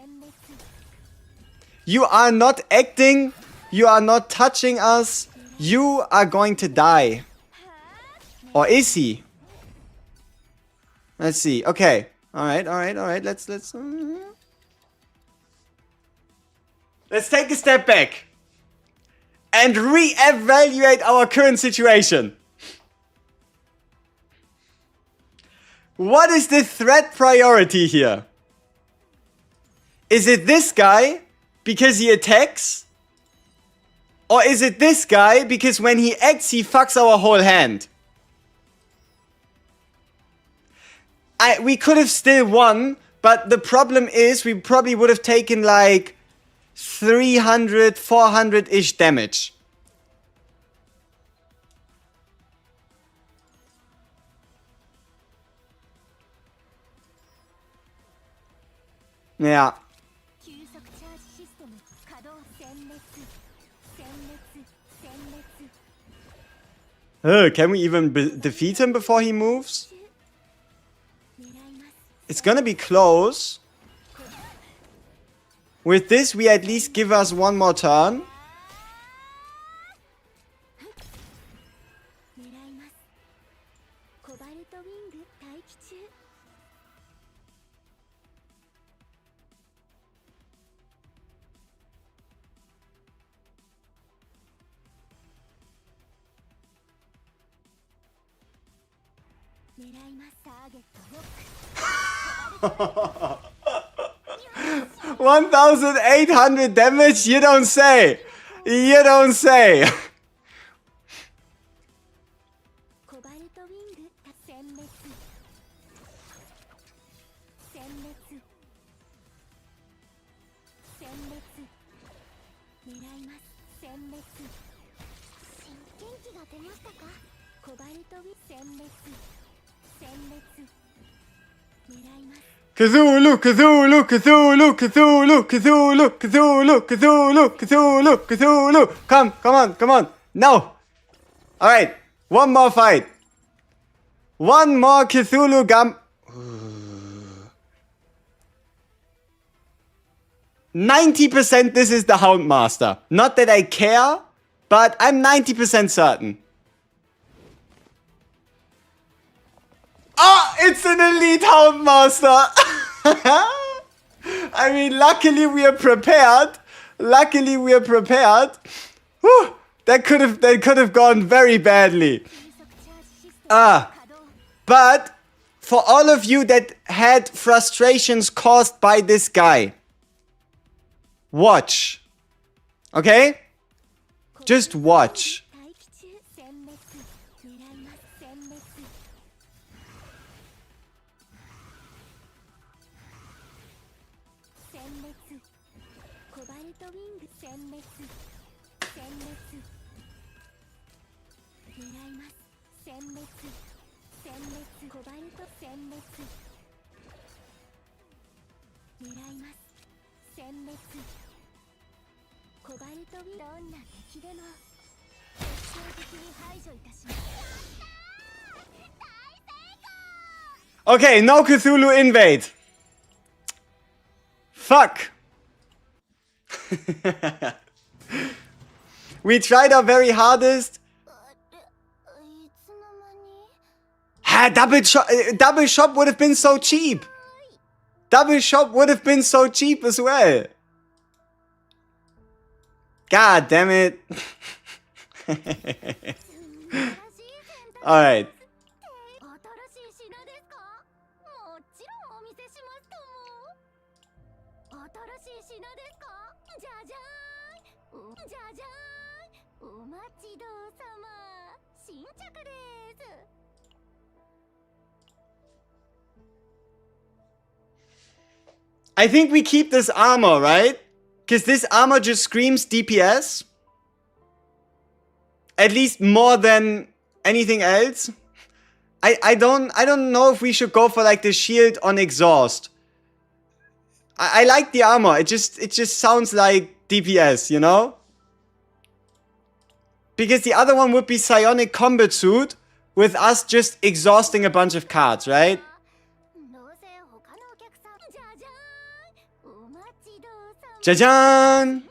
You are not acting. You are not touching us. You are going to die. Or is he? Let's see. Okay. Alright. Let's take a step back. And re-evaluate our current situation. What is the threat priority here? Is it this guy because he attacks? Or is it this guy because when he acts he fucks our whole hand? We could have still won, but the problem is we probably would have taken like 300, 400-ish damage. Yeah. Can we even defeat him before he moves? It's gonna be close. With this, we at least give us one more turn. $1,800 damage? You don't say. You don't say. Cthulhu, Cthulhu, Cthulhu, Cthulhu, Cthulhu, Cthulhu, Cthulhu, Cthulhu, Cthulhu. Come on, come on. No. Alright, one more fight. One more Cthulhu gum. 90% this is the Houndmaster. Not that I care, but I'm 90% certain. Oh, it's an elite Houndmaster! I mean, luckily we are prepared. Luckily we are prepared. Whew, that could have gone very badly. But for all of you that had frustrations caused by this guy, watch. Okay? Just watch. Okay, no Cthulhu invade. Fuck. We tried our very hardest. Double shop would have been so cheap. Double shop would have been so cheap as well. God damn it. Alright. I think we keep this armor, right? Because this armor just screams DPS. At least more than anything else. I don't know if we should go for like the shield on exhaust. I like the armor. It just sounds like DPS, you know? Because the other one would be psionic combat suit with us just exhausting a bunch of cards, right? Jajan!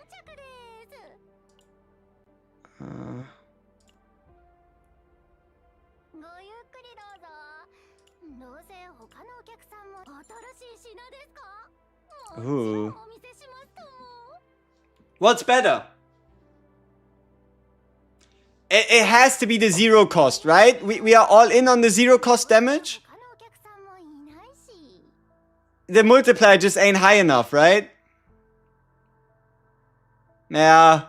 Ooh. What's better? It has to be the zero cost, right? We are all in on the zero cost damage? The multiplier just ain't high enough, right? Yeah.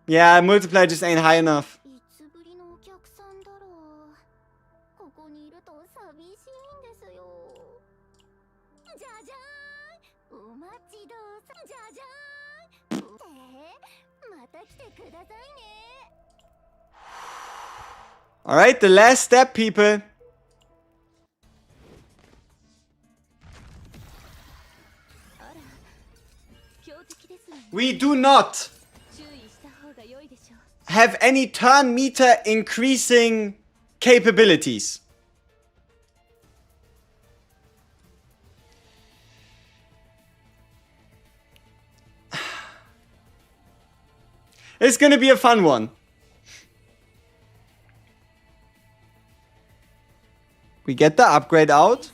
Yeah, multiplier just ain't high enough. Alright, the last step, people. We do not have any turn meter increasing capabilities. It's gonna be a fun one. We get the upgrade out.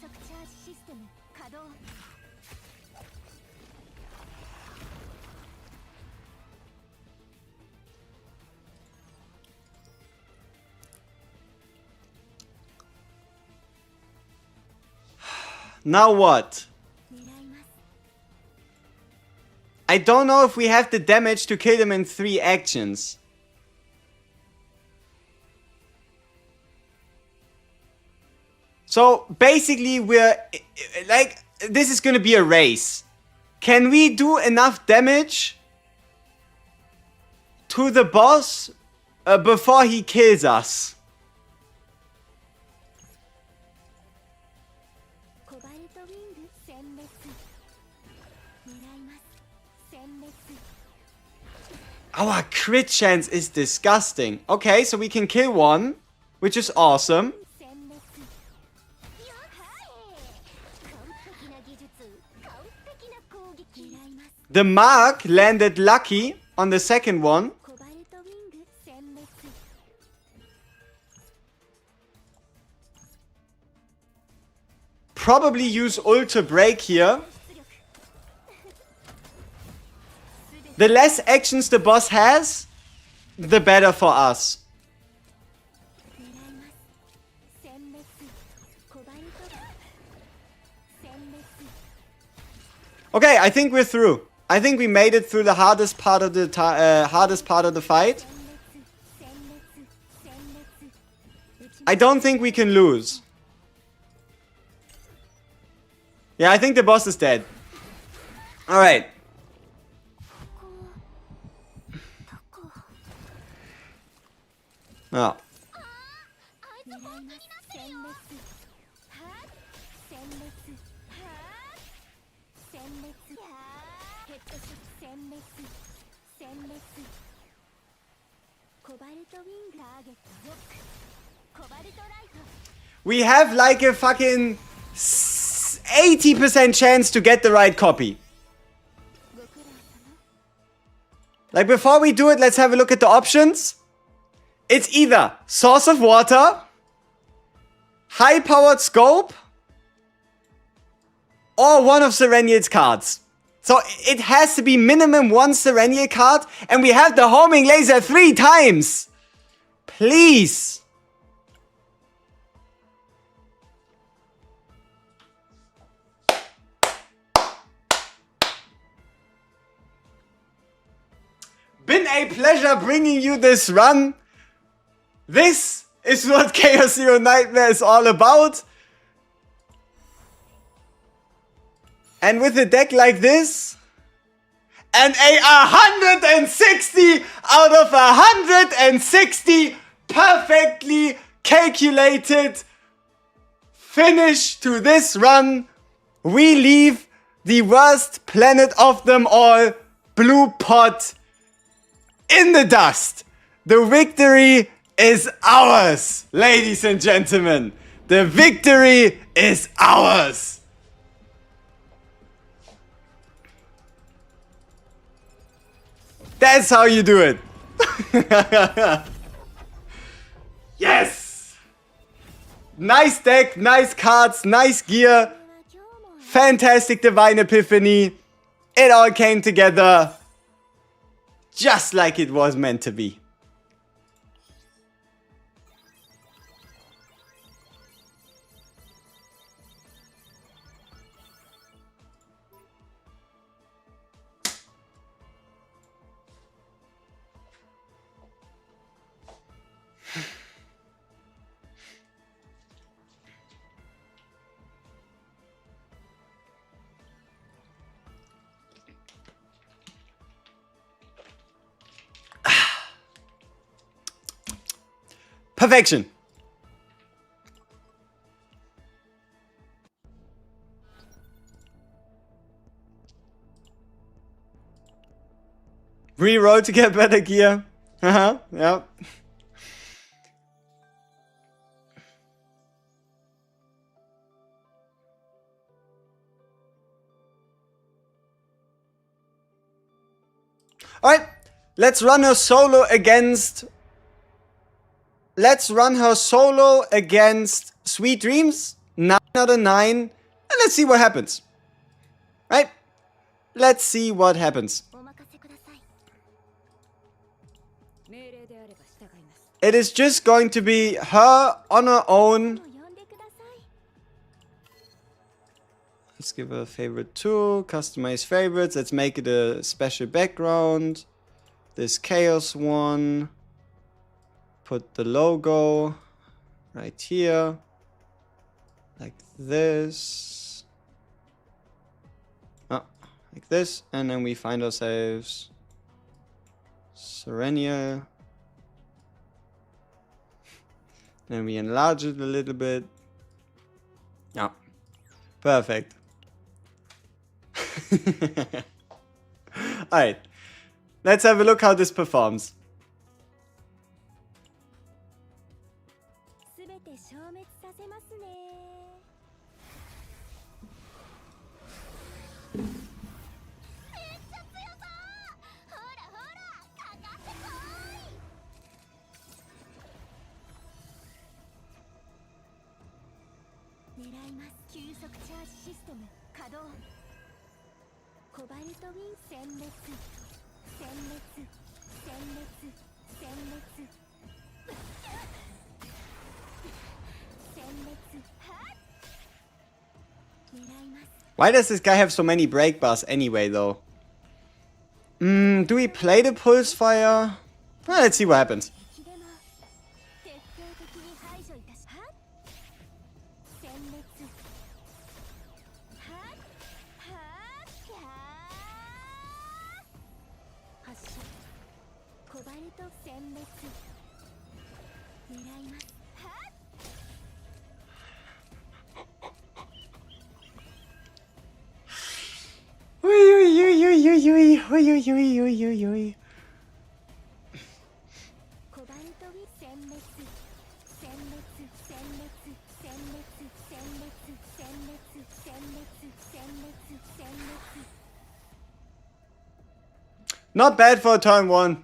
Now what? I don't know if we have the damage to kill them in 3 actions. So basically we're like, this is gonna be a race. Can we do enough damage to the boss before he kills us. Our crit chance is disgusting. Okay, so we can kill one, which is awesome. The mark landed lucky on the second one. Probably use ult to break here. The less actions the boss has, the better for us. Okay, I think we're through. I think we made it through the hardest part of the fight. I don't think we can lose. Yeah, I think the boss is dead. Alright. Oh. We have like a fucking 80% chance to get the right copy. Like before we do it, let's have a look at the options. It's either Source of Water, High Powered Scope, or one of Sereniel's cards. So it has to be minimum one Sereniel card, and we have the homing laser 3 times. Please. Been a pleasure bringing you this run. This is what Chaos Hero Nightmare is all about. And with a deck like this, and a 160 out of 160 perfectly calculated finish to this run, we leave the worst planet of them all, Blue Pot, in the dust. The victory is ours, ladies and gentlemen. The victory is ours. That's how you do it. Yes! Nice deck, nice cards, nice gear. Fantastic Divine Epiphany. It all came together just like it was meant to be. Perfection. Reroll to get better gear. Yep. Alright, let's run her solo against... Let's run her solo against Sweet Dreams. 9 out of 9. And let's see what happens. Right? Let's see what happens. It is just going to be her on her own. Let's give her a favorite too. Customize favorites. Let's make it a special background. This chaos one. Put the logo right here. Like this. Oh, like this. And then we find ourselves Sereniel. Then we enlarge it a little bit. Yeah. Perfect. Alright. Let's have a look how this performs. Why does this guy have so many break bars anyway, though? Do we play the pulse fire? Well, let's see what happens. Not bad for a turn 1.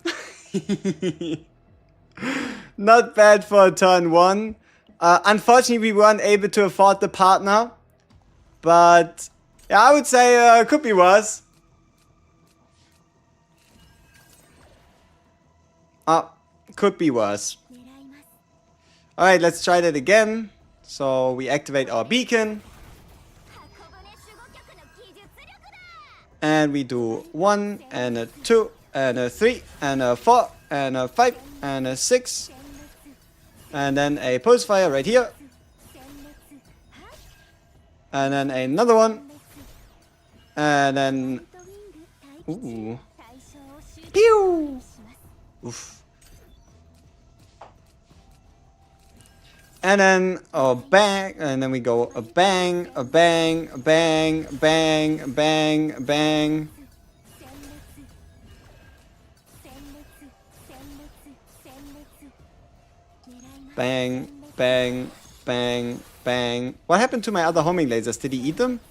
Not bad for a turn 1. Unfortunately, we weren't able to afford the partner. But yeah, I would say could be worse. Could be worse. Alright, let's try that again. So we activate our beacon. And we do 1 and a 2 and a 3 and a 4 and a 5 and a 6. And then a pulse fire right here. And then another one. And then... Ooh. Pew! Oof. And then a bang, and then we go a bang, a bang, a bang, a bang, a bang, a bang. Bang, bang, bang, bang. What happened to my other homing lasers? Did he eat them?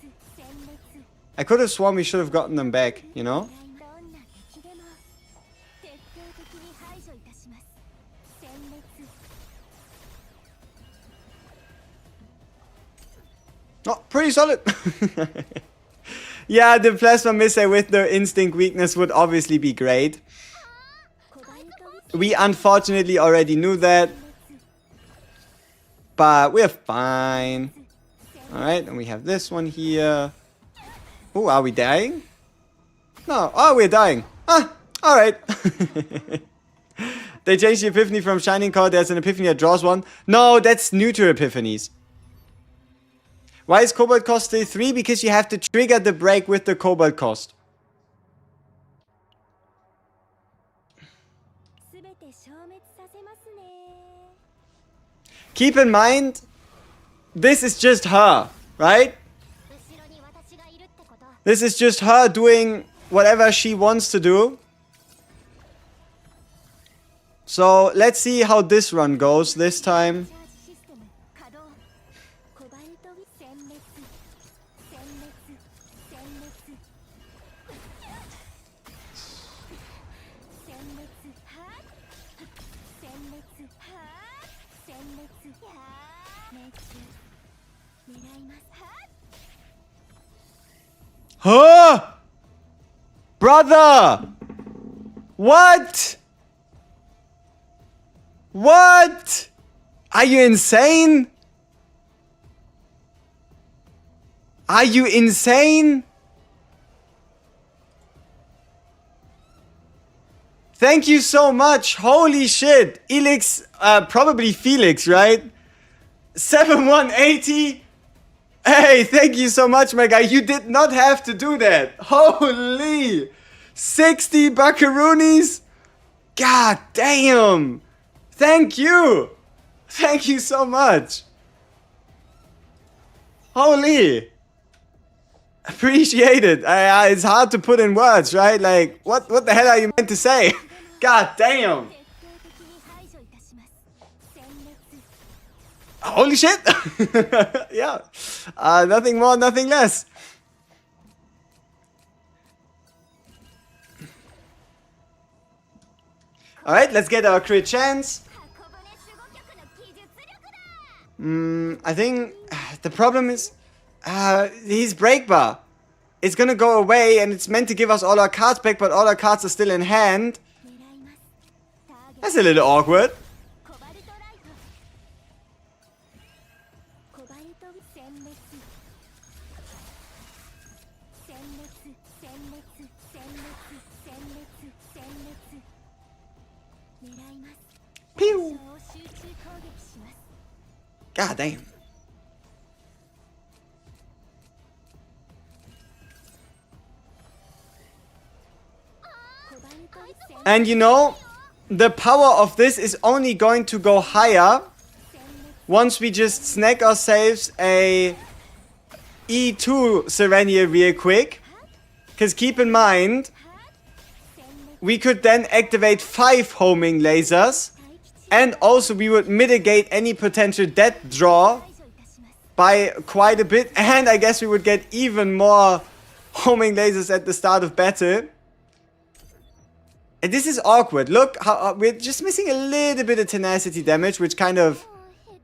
I could have sworn we should have gotten them back, you know? Oh, pretty solid. Yeah, the plasma missile with the instinct weakness would obviously be great. We unfortunately already knew that. But we're fine. Alright, and we have this one here. Oh, are we dying? No. Oh, we're dying. Ah, alright. They changed the epiphany from Shining Card. There's an epiphany that draws one. No, that's new to epiphanies. Why is Cobalt cost still 3? Because you have to trigger the break with the Cobalt cost. Keep in mind, this is just her, right? This is just her doing whatever she wants to do. So let's see how this run goes this time. Huh? Brother! What? What? Are you insane? Are you insane? Thank you so much. Holy shit. Elix, probably Felix, right? 7180. Hey, thank you so much, my guy. You did not have to do that. Holy 60 buckaroonies. God damn! Thank you! Thank you so much! Holy! Appreciate it. It's hard to put in words, right? Like, what the hell are you meant to say? God damn! Holy shit! Yeah. Nothing more, nothing less. Alright, let's get our crit chance. I think the problem is his break bar. It's gonna go away and it's meant to give us all our cards back, but all our cards are still in hand. That's a little awkward. Pew! God damn. And you know, the power of this is only going to go higher once we just snag ourselves a E2 Serenia real quick. Because keep in mind, we could then activate 5 homing lasers. And also we would mitigate any potential death draw by quite a bit. And I guess we would get even more homing lasers at the start of battle. And this is awkward. Look, how we're just missing a little bit of tenacity damage, which kind of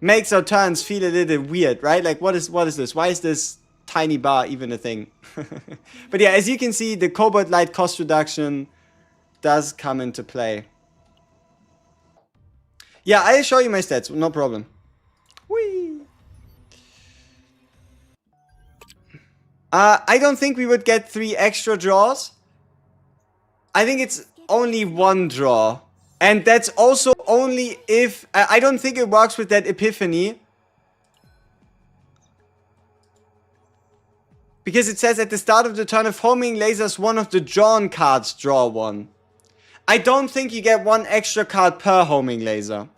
makes our turns feel a little weird, right? Like, what is this? Why is this tiny bar even a thing? But yeah, as you can see, the Cobalt Light cost reduction does come into play. Yeah, I'll show you my stats, no problem. Whee! I don't think we would get 3 extra draws. I think it's only 1 draw. And that's also only if... I don't think it works with that Epiphany. Because it says at the start of the turn of homing lasers, one of the drawn cards draw 1. I don't think you get 1 extra card per homing laser.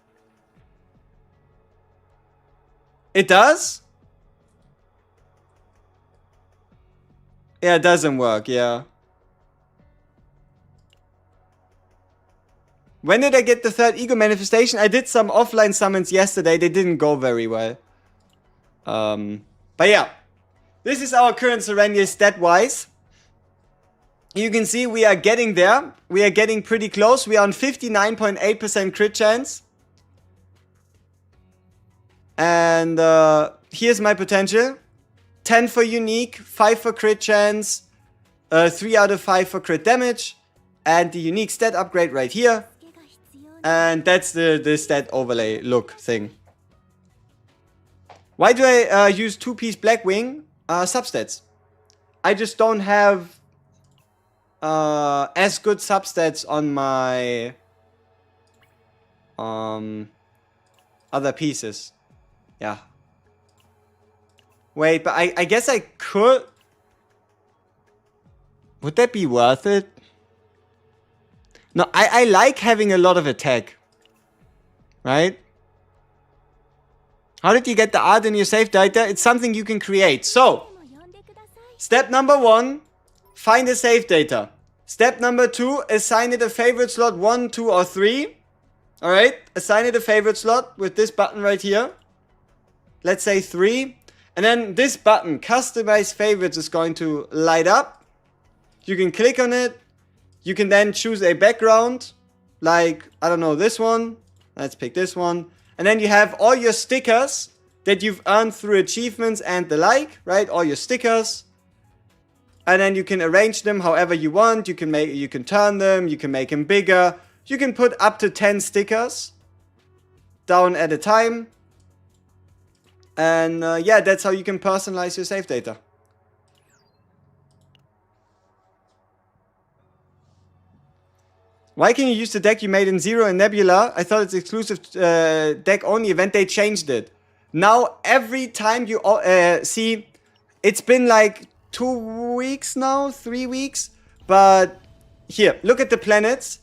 It does? Yeah, it doesn't work, yeah. When did I get the 3rd ego manifestation? I did some offline summons yesterday. They didn't go very well. But yeah. This is our current Sereniel stat-wise. You can see we are getting there. We are getting pretty close. We are on 59.8% crit chance. And here's my potential. 10 for unique, 5 for crit chance, 3 out of 5 for crit damage, and the unique stat upgrade right here. And that's the stat overlay look thing. Why do I use 2-piece Blackwing? Substats. I just don't have as good substats on my other pieces. Yeah. Wait, but I guess I could... Would that be worth it? No, I like having a lot of attack. Right? How did you get the art in your save data? It's something you can create. So, step number 1, find the save data. Step number 2, assign it a favorite slot 1, 2, or 3. Alright, assign it a favorite slot with this button right here. Let's say 3. And then this button, customize favorites, is going to light up. You can click on it. You can then choose a background. Like, I don't know, this one. Let's pick this one. And then you have all your stickers that you've earned through achievements and the like, right? All your stickers. And then you can arrange them however you want. You can turn them, you can make them bigger. You can put up to 10 stickers down at a time. And yeah, that's how you can personalize your save data. Why can you use the deck you made in Zero and Nebula? I thought it's exclusive deck only event. They changed it. Now, every time you see, it's been like 2 weeks now, 3 weeks. But here, look at the planets.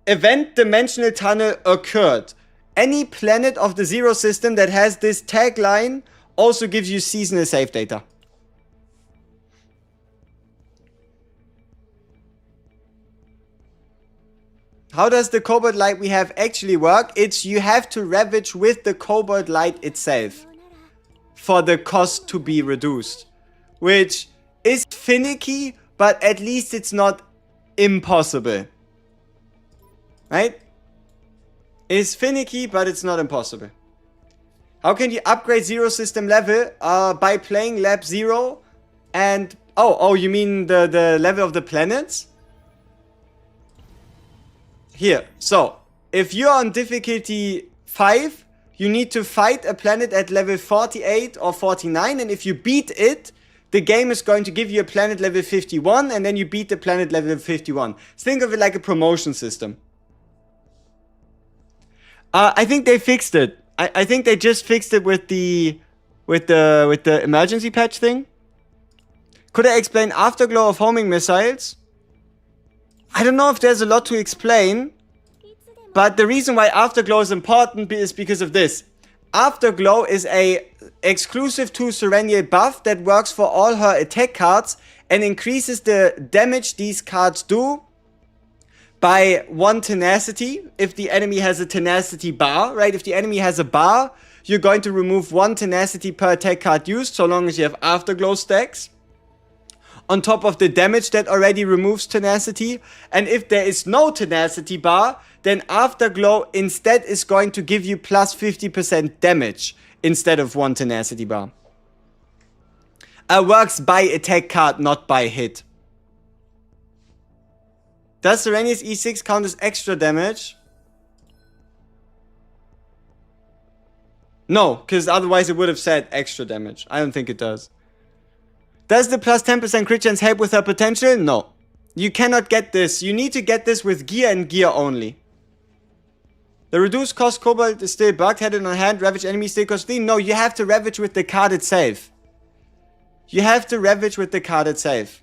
event dimensional tunnel occurred. Any planet of the Zero system that has this tagline also gives you seasonal save data. How does the cobalt light we have actually work? It's you have to ravage with the cobalt light itself for the cost to be reduced, which is finicky, but at least it's not impossible. Right? It's finicky, but it's not impossible. How can you upgrade Zero system level? By playing lab 0 and... Oh, you mean the level of the planets? Here, so, if you're on difficulty 5, you need to fight a planet at level 48 or 49, and if you beat it, the game is going to give you a planet level 51, and then you beat the planet level 51. Think of it like a promotion system. I think they fixed it. I think they just fixed it with the emergency patch thing. Could I explain afterglow of homing missiles? I don't know if there's a lot to explain, but the reason why Afterglow is important is because of this. Afterglow is a exclusive to Sereniel buff that works for all her attack cards and increases the damage these cards do by 1 tenacity if the enemy has a tenacity bar, right? If the enemy has a bar, you're going to remove 1 tenacity per attack card used so long as you have Afterglow stacks. On top of the damage that already removes tenacity. And if there is no tenacity bar, then Afterglow instead is going to give you plus 50% damage instead of 1 tenacity bar. Works by attack card, not by hit. Does Serenia's E6 count as extra damage? No, because otherwise it would have said extra damage. I don't think it does. Does the plus 10% crit chance help with her potential? No. You cannot get this. You need to get this with gear and gear only. The reduced cost cobalt is still bugged. Had it on hand. Ravage enemy still cost 3. No, you have to ravage with the card itself. You have to ravage with the card itself.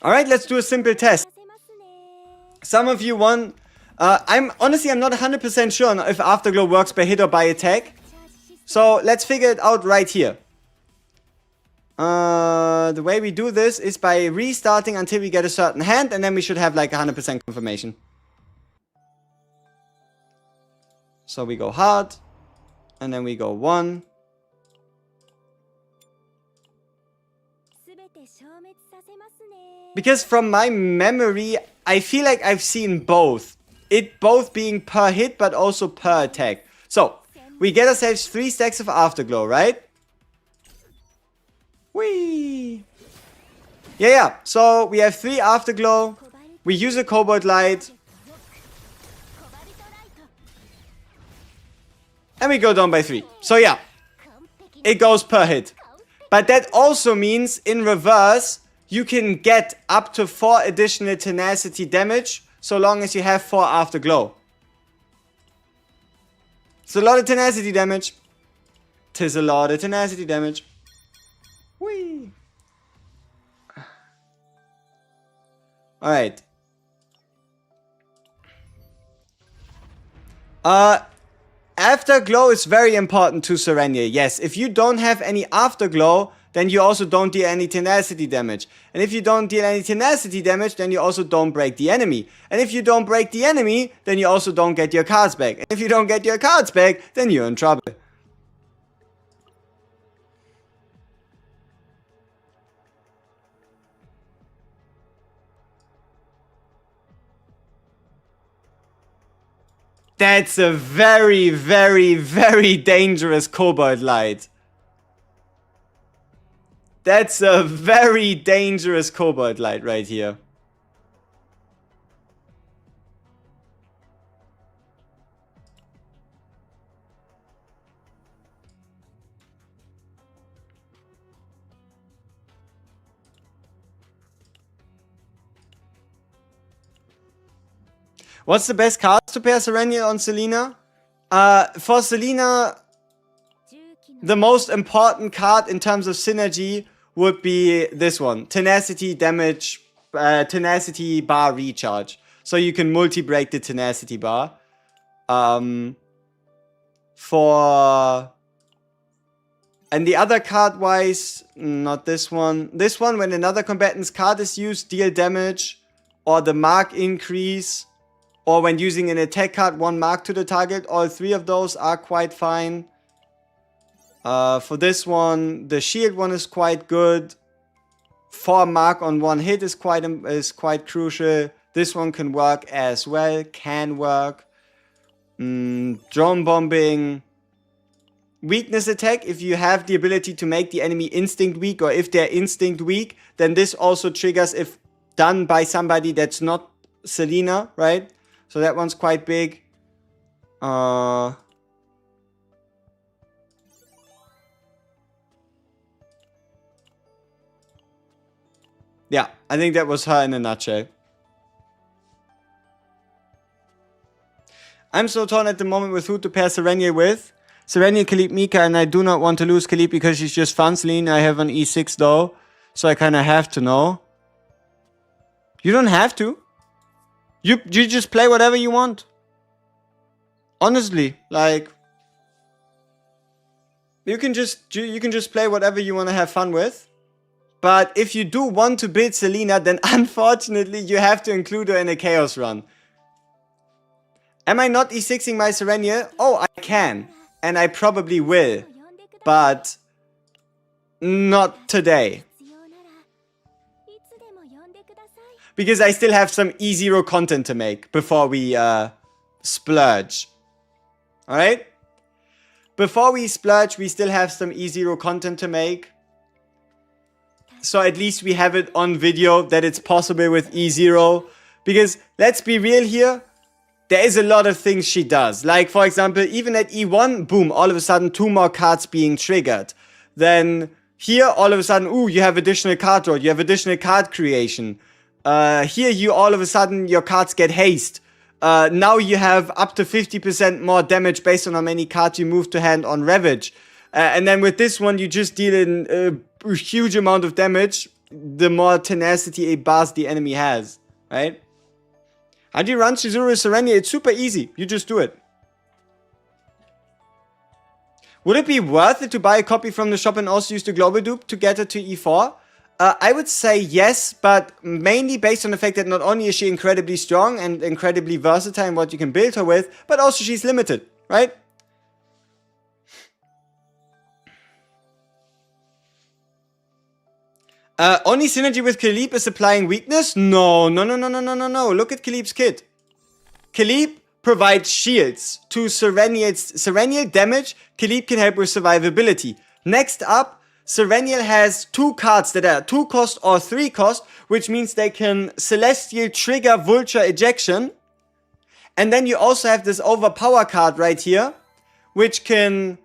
Alright, let's do a simple test. Some of you want... I'm not 100% sure if Afterglow works by hit or by attack. So let's figure it out right here. The way we do this is by restarting until we get a certain hand, and then we should have like 100% confirmation. So we go hard, and then we go 1. Because from my memory, I feel like I've seen both. It both being per hit, but also per attack. So, we get ourselves 3 stacks of Afterglow, right? Whee! Yeah. So, we have 3 Afterglow. We use a Cobalt Light. And we go down by 3. So, yeah. It goes per hit. But that also means, in reverse, you can get up to 4 additional tenacity damage so long as you have 4 Afterglow. It's a lot of tenacity damage. Tis a lot of tenacity damage. Whee! Alright. Afterglow is very important to Sereniel. Yes, if you don't have any Afterglow, then you also don't deal any tenacity damage. And if you don't deal any tenacity damage, then you also don't break the enemy. And if you don't break the enemy, then you also don't get your cards back. And if you don't get your cards back, then you're in trouble. That's a very, very, very dangerous Cobalt Light. That's a very dangerous Cobalt Light right here. What's the best card to pair Sereniel on Selena? For Selena, the most important card in terms of synergy would be this one. Tenacity damage, tenacity bar recharge. So you can multi-break the tenacity bar. And the other card wise, not this one. This one, when another combatant's card is used, deal damage or the mark increase. Or when using an attack card, 1 mark to the target. All 3 of those are quite fine. For this one, the shield one is quite good. 4 mark on 1 hit is quite crucial. This one can work as well. Can work. Drone bombing. Weakness attack. If you have the ability to make the enemy instinct weak, or if they're instinct weak, then this also triggers if done by somebody that's not Selena, right? So that one's quite big. Yeah, I think that was her in a nutshell. I'm so torn at the moment with who to pair Sereniel with. Sereniel, Khalib, Mika, and I do not want to lose Khalib because she's just fun. Selena, I have an E6 though, so I kind of have to know. You don't have to. You just play whatever you want. Honestly, like, you can just play whatever you want to have fun with. But if you do want to build Selena, then unfortunately you have to include her in a chaos run. Am I not E6ing my Serenia? Oh, I can. And I probably will. But not today. Because I still have some E0 content to make before we splurge. Alright? Before we splurge, we still have some E0 content to make. So at least we have it on video that it's possible with E0. Because let's be real here. There is a lot of things she does. Like, for example, even at E1, boom, all of a sudden 2 more cards being triggered. Then here, all of a sudden, ooh, you have additional card draw. You have additional card creation. Here, you all of a sudden, your cards get haste. Now you have up to 50% more damage based on how many cards you move to hand on Ravage. And then with this one, you just deal in a huge amount of damage. The more tenacity bars the enemy has, right? How do you run Chizuru Serenia? It's super easy. You just do it. Would it be worth it to buy a copy from the shop and also use the global dupe to get it to E4? I would say yes, but mainly based on the fact that not only is she incredibly strong and incredibly versatile in what you can build her with, but also she's limited, right? Only synergy with Khalib is applying weakness? No. Look at Khalib's kit. Khalib provides shields to Sereniel damage. Khalib can help with survivability. Next up, Sereniel has 2 cards that are 2 cost or 3 cost, which means they can Celestial trigger Vulture ejection. And then you also have this overpower card right here, which can...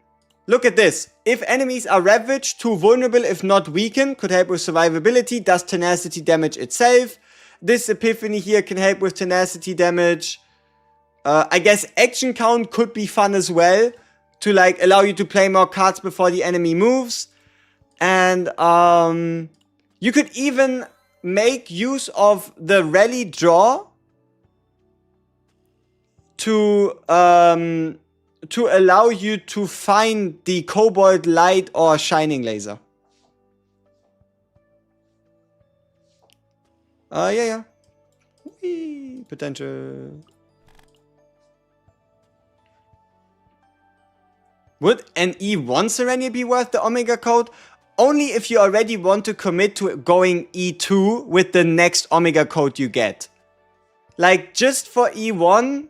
Look at this. If enemies are ravaged, too vulnerable if not weakened, could help with survivability, does tenacity damage itself. This epiphany here can help with tenacity damage. I guess action count could be fun as well, to like allow you to play more cards before the enemy moves. And you could even make use of the rally draw to allow you to find the Cobalt Light or Shining Laser. Yeah. Whee, potential. Would an E1 Serenia be worth the Omega code? Only if you already want to commit to going E2 with the next Omega code you get. Like, just for E1...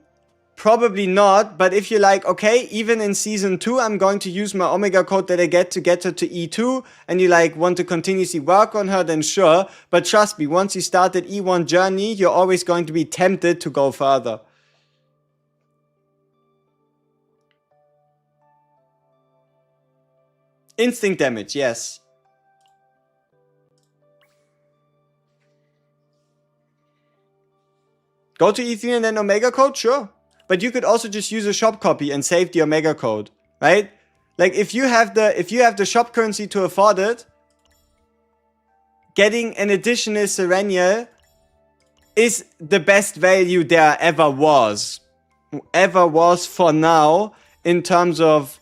Probably not, but if you're like, okay, even in Season 2, I'm going to use my Omega code that I get her to E2, and you like want to continuously work on her, then sure. But trust me, once you start that E1 journey, you're always going to be tempted to go further. Instinct damage, yes. Go to E3 and then Omega code, sure. But you could also just use a shop copy and save the Omega code, right? Like if you have the shop currency to afford it, getting an additional Sereniel is the best value there ever was for now in terms of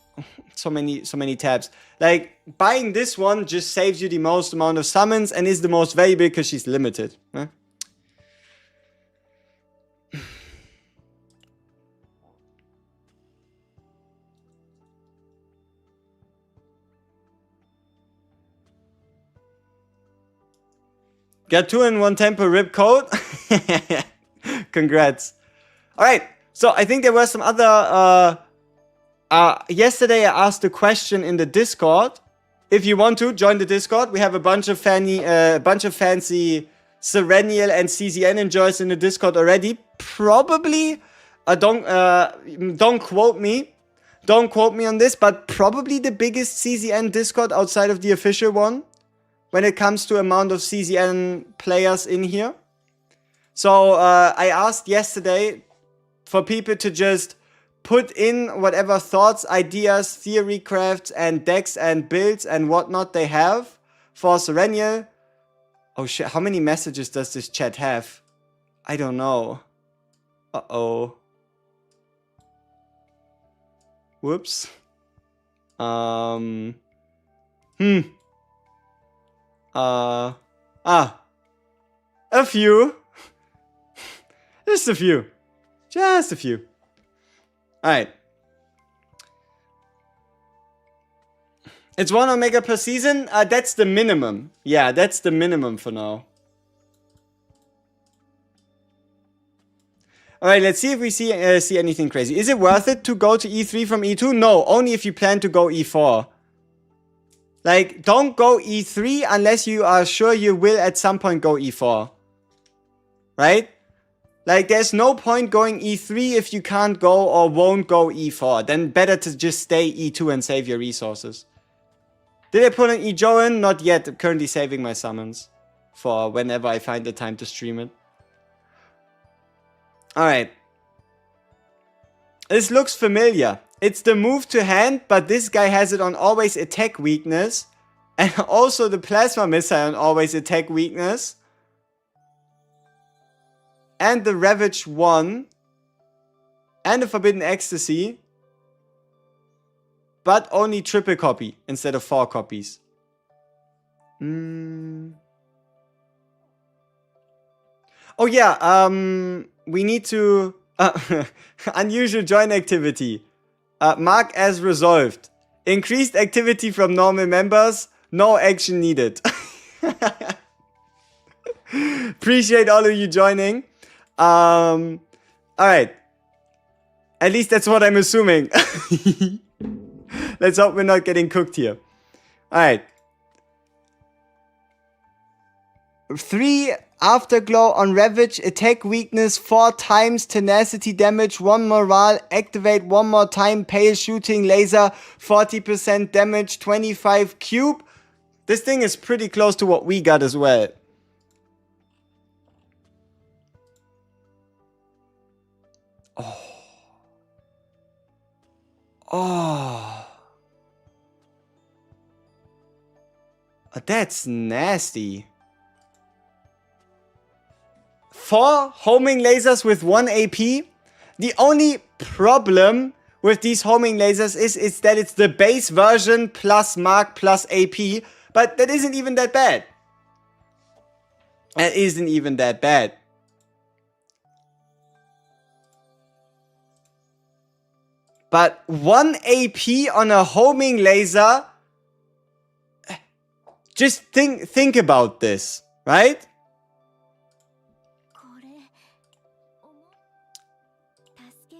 so many tabs. Like buying this one just saves you the most amount of summons and is the most valuable because she's limited. Huh? Get 2 in 1 tempo rip code. Congrats. Alright, so I think there were some other... yesterday I asked a question in the Discord. If you want to, join the Discord. We have a bunch of fancy Sereniel and CZN enjoys in the Discord already. Probably, don't quote me. Don't quote me on this, but probably the biggest CZN Discord outside of the official one. When it comes to amount of CZN players in here. So I asked yesterday for people to just put in whatever thoughts, ideas, theory crafts, and decks and builds and whatnot they have for Sereniel. Oh shit, how many messages does this chat have? I don't know. Uh-oh. Whoops. A few. Just a few. Just a few. Alright. It's 1 Omega per season? That's the minimum. Yeah, that's the minimum for now. Alright, let's see if we see anything crazy. Is it worth it to go to E3 from E2? No, only if you plan to go E4. Like, don't go E3 unless you are sure you will at some point go E4. Right? Like, there's no point going E3 if you can't go or won't go E4. Then better to just stay E2 and save your resources. Did I put an E-Joe in? Not yet. I'm currently saving my summons for whenever I find the time to stream it. Alright. This looks familiar. It's the move to hand, but this guy has it on always attack weakness. And also the plasma missile on always attack weakness. And the Ravage 1. And the Forbidden Ecstasy. But only triple copy instead of 4 copies. Oh yeah, we need to... unusual join activity. Mark as resolved. Increased activity from normal members. No action needed. Appreciate all of you joining. Alright. At least that's what I'm assuming. Let's hope we're not getting cooked here. Alright. 3 Afterglow on Ravage, attack weakness 4 times, tenacity damage, 1 morale, activate 1 more time, pale shooting laser, 40% damage, 25 cube. This thing is pretty close to what we got as well. Oh, that's nasty. 4 homing lasers with 1 AP. The only problem with these homing lasers is that it's the base version plus mark plus AP. But that isn't even that bad. That isn't even that bad. But 1 AP on a homing laser... Just think about this, right?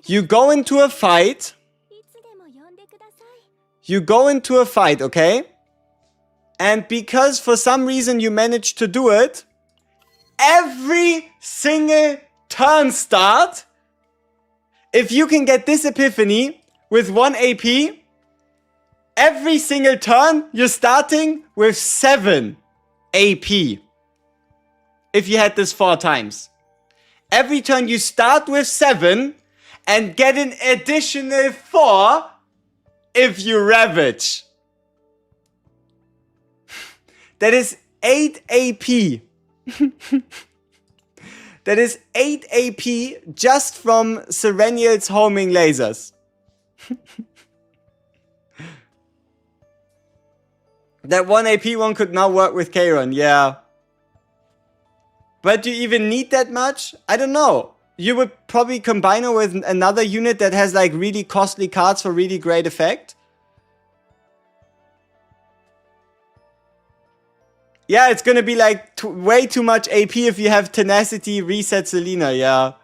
You go into a fight. You go into a fight, okay? And because for some reason you managed to do it, every single turn start, if you can get this epiphany with 1 AP, every single turn you're starting with 7 AP. If you had this 4 times. Every turn you start with 7 and get an additional 4 if you Ravage. That is 8 AP. That is 8 AP just from Sereniel's homing lasers. That 1 AP one could now work with Kairon, yeah. But do you even need that much? I don't know. You would probably combine it with another unit that has like really costly cards for really great effect. Yeah, it's gonna be like way too much AP if you have Tenacity, Reset Selena, yeah.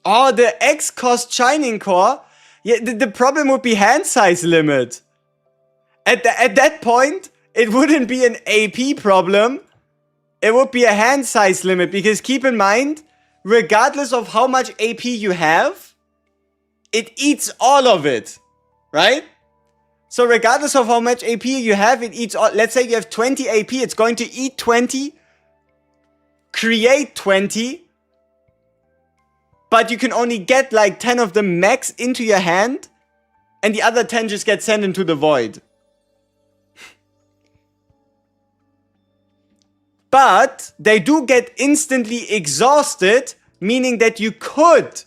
Oh, the X cost Shining Core? Yeah, the problem would be hand size limit. At that point, it wouldn't be an AP problem. It would be a hand size limit, because keep in mind, regardless of how much AP you have, it eats all of it, right? So regardless of how much AP you have, it eats all. Let's say you have 20 AP, it's going to eat 20, create 20, but you can only get like 10 of them max into your hand, and the other 10 just get sent into the void. But they do get instantly exhausted, meaning that you could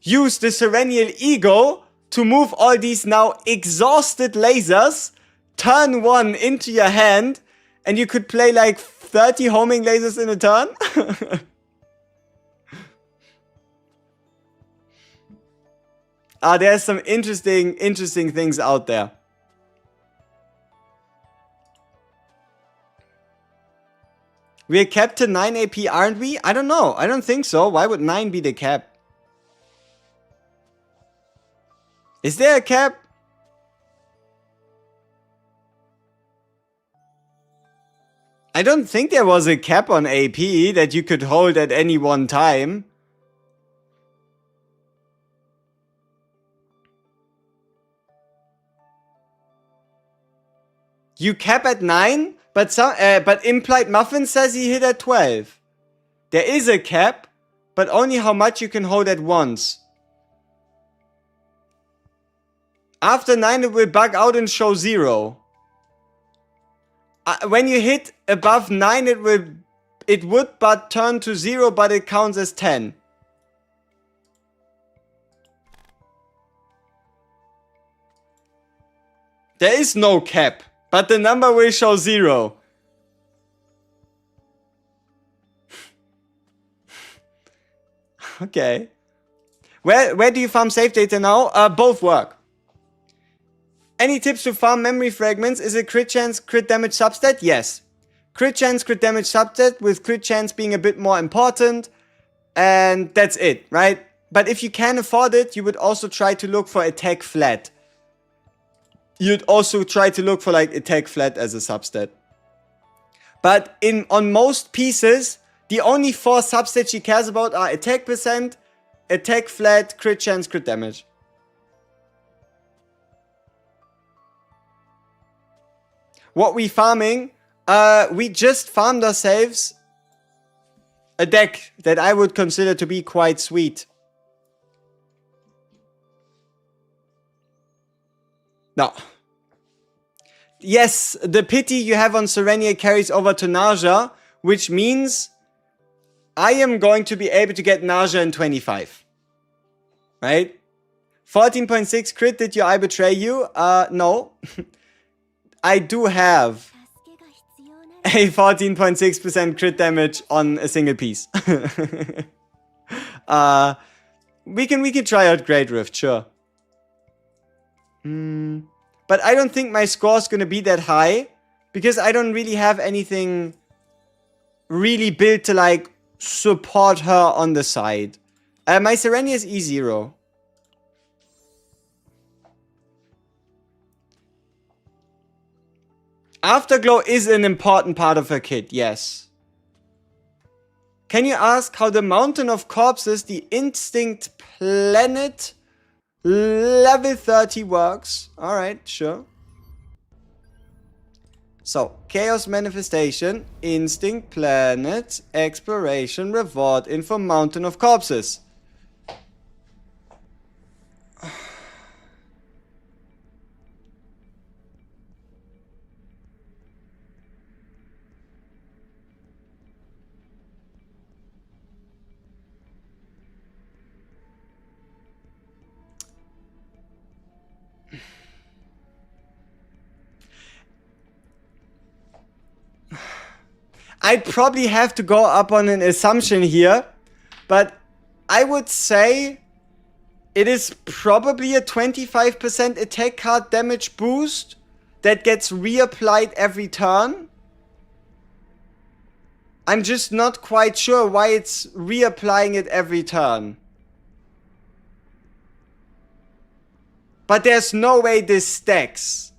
use the Sereniel Ego to move all these now exhausted lasers, turn 1 into your hand, and you could play like 30 homing lasers in a turn. There's some interesting things out there. We're capped to 9 AP, aren't we? I don't know. I don't think so. Why would 9 be the cap? Is there a cap? I don't think there was a cap on AP that you could hold at any one time. You cap at 9, but Implied Muffin says he hit at 12. There is a cap, but only how much you can hold at once. After 9 it will bug out and show 0. When you hit above 9 it would but turn to 0, but it counts as 10. There is no cap, but the number will show 0. Okay. Where do you farm save data now? Both work. Any tips to farm memory fragments? Is it crit chance, crit damage substat? Yes. Crit chance, crit damage substat, with crit chance being a bit more important. And that's it, right? But if you can afford it, you would also try to look for attack flat. You'd also try to look for like attack flat as a substat. But on most pieces, the only 4 substats she cares about are attack percent, attack flat, crit chance, crit damage. What we farming? We just farmed ourselves a deck that I would consider to be quite sweet. No. Yes, the pity you have on Serenia carries over to Nausea, which means I am going to be able to get Nausea in 25. Right? 14.6 crit, did your eye betray you? No. I do have a 14.6% crit damage on a single piece. We can try out Great Rift, sure. But I don't think my score is gonna be that high, because I don't really have anything really built to like support her on the side. My Serenia is E0. Afterglow is an important part of her kit, yes. Can you ask how the Mountain of Corpses, the Instinct Planet, Level 30 works. Alright, sure. So, Chaos Manifestation, Instinct, Planet, Exploration, Reward, Info, Mountain of Corpses. I'd probably have to go up on an assumption here, but I would say it is probably a 25% attack card damage boost that gets reapplied every turn. I'm just not quite sure why it's reapplying it every turn. But there's no way this stacks.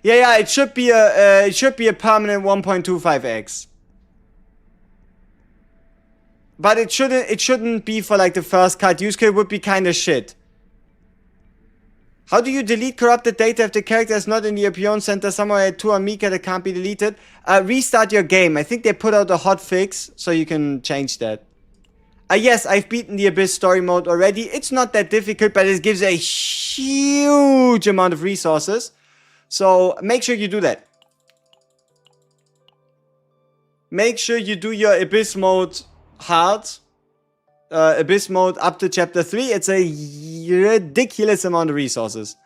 Yeah, it should be a permanent 1.25x. But it shouldn't be for like the first card use case. It would be kind of shit. How do you delete corrupted data if the character is not in the opinion center somewhere at 2 on Mika that can't be deleted? Restart your game. I think they put out a hotfix so you can change that. Yes, I've beaten the Abyss story mode already. It's not that difficult, but it gives a huge amount of resources. So make sure you do that. Make sure you do your Abyss mode hard. Abyss mode up to chapter 3. It's a ridiculous amount of resources.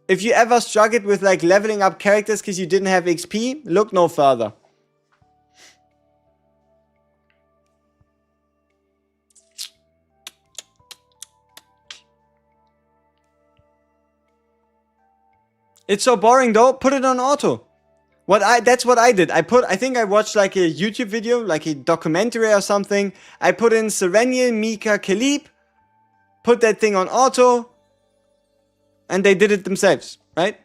If you ever struggled with like leveling up characters because you didn't have XP, look no further. It's so boring though. Put it on auto. That's what I did. I think I watched like a YouTube video, like a documentary or something. I put in Sereniel, Mika, Kalib, put that thing on auto, and they did it themselves, right?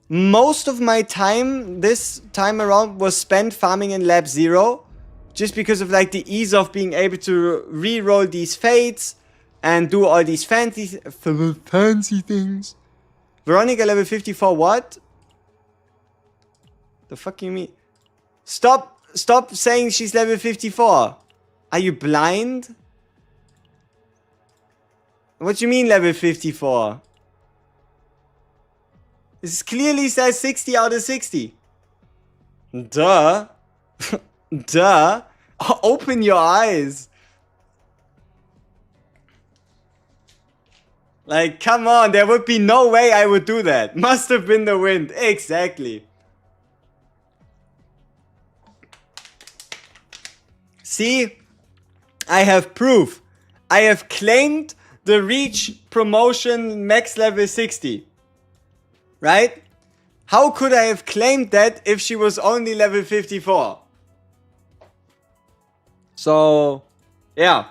Most of my time this time around was spent farming in Lab 0, just because of like the ease of being able to re-roll these fates and do all these fancy things. Veronica level 54, what? The fuck you mean? Stop saying she's level 54. Are you blind? What do you mean level 54? This clearly says 60 out of 60. Duh. Duh. Open your eyes. Like, come on, there would be no way I would do that. Must have been the wind. Exactly. See? I have proof. I have claimed the Reach promotion max level 60. Right? How could I have claimed that if she was only level 54? So, yeah.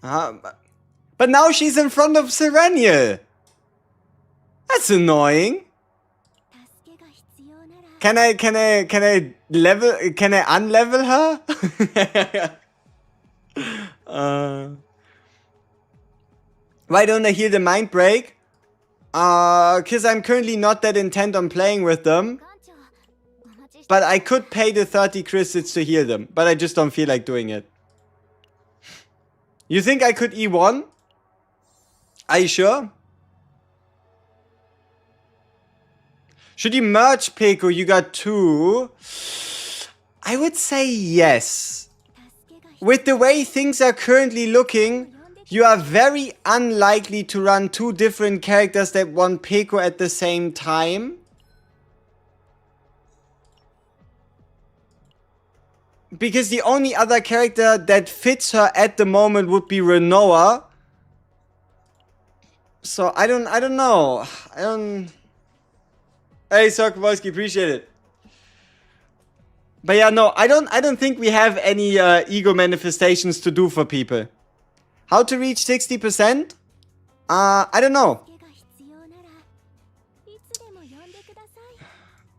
But now she's in front of Sereniel. That's annoying. Can I unlevel her? Why don't I heal the mind break? Cause I'm currently not that intent on playing with them. But I could pay the 30 crystals to heal them. But I just don't feel like doing it. You think I could E1? Are you sure? Should you merge Peko? You got 2. I would say yes. With the way things are currently looking, you are very unlikely to run 2 different characters that want Peko at the same time. Because the only other character that fits her at the moment would be Renoa. So I don't know. Hey Sokobolski, appreciate it. But yeah, no, I don't think we have any ego manifestations to do for people. How to reach 60%? I don't know.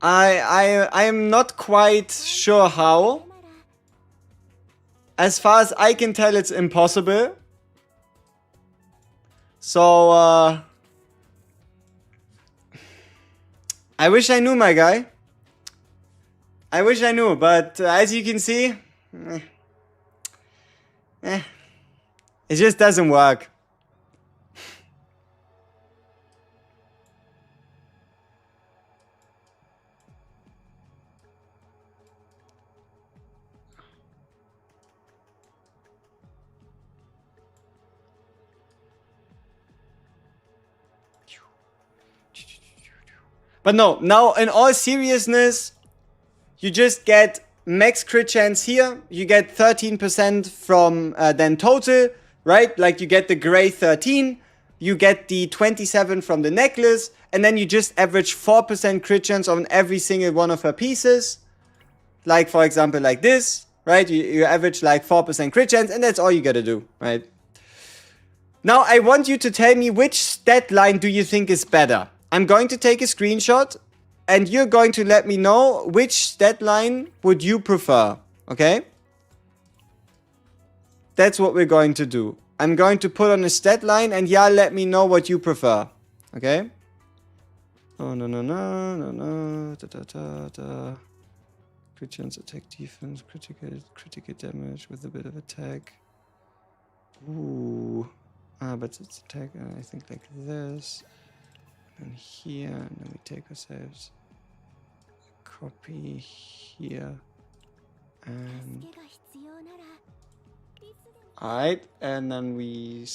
I am not quite sure how. As far as I can tell, it's impossible. So, I wish I knew, my guy. I wish I knew, but as you can see, it just doesn't work. But no, now in all seriousness, you just get max crit chance here. You get 13% from then total, right? Like you get the gray 13, you get the 27 from the necklace, and then you just average 4% crit chance on every single one of her pieces. Like for example, like this, right? You average like 4% crit chance, and that's all you gotta do, right? Now I want you to tell me which stat line do you think is better. I'm going to take a screenshot and you're going to let me know which stat line would you prefer, okay? That's what we're going to do. I'm going to put on a stat line and yeah, let me know what you prefer, okay? Oh, no, da. Crit chance, attack, defense, critical damage with a bit of attack. Ooh. But it's attack, I think like this. And here, and then we take ourselves a copy here. And alright, and then we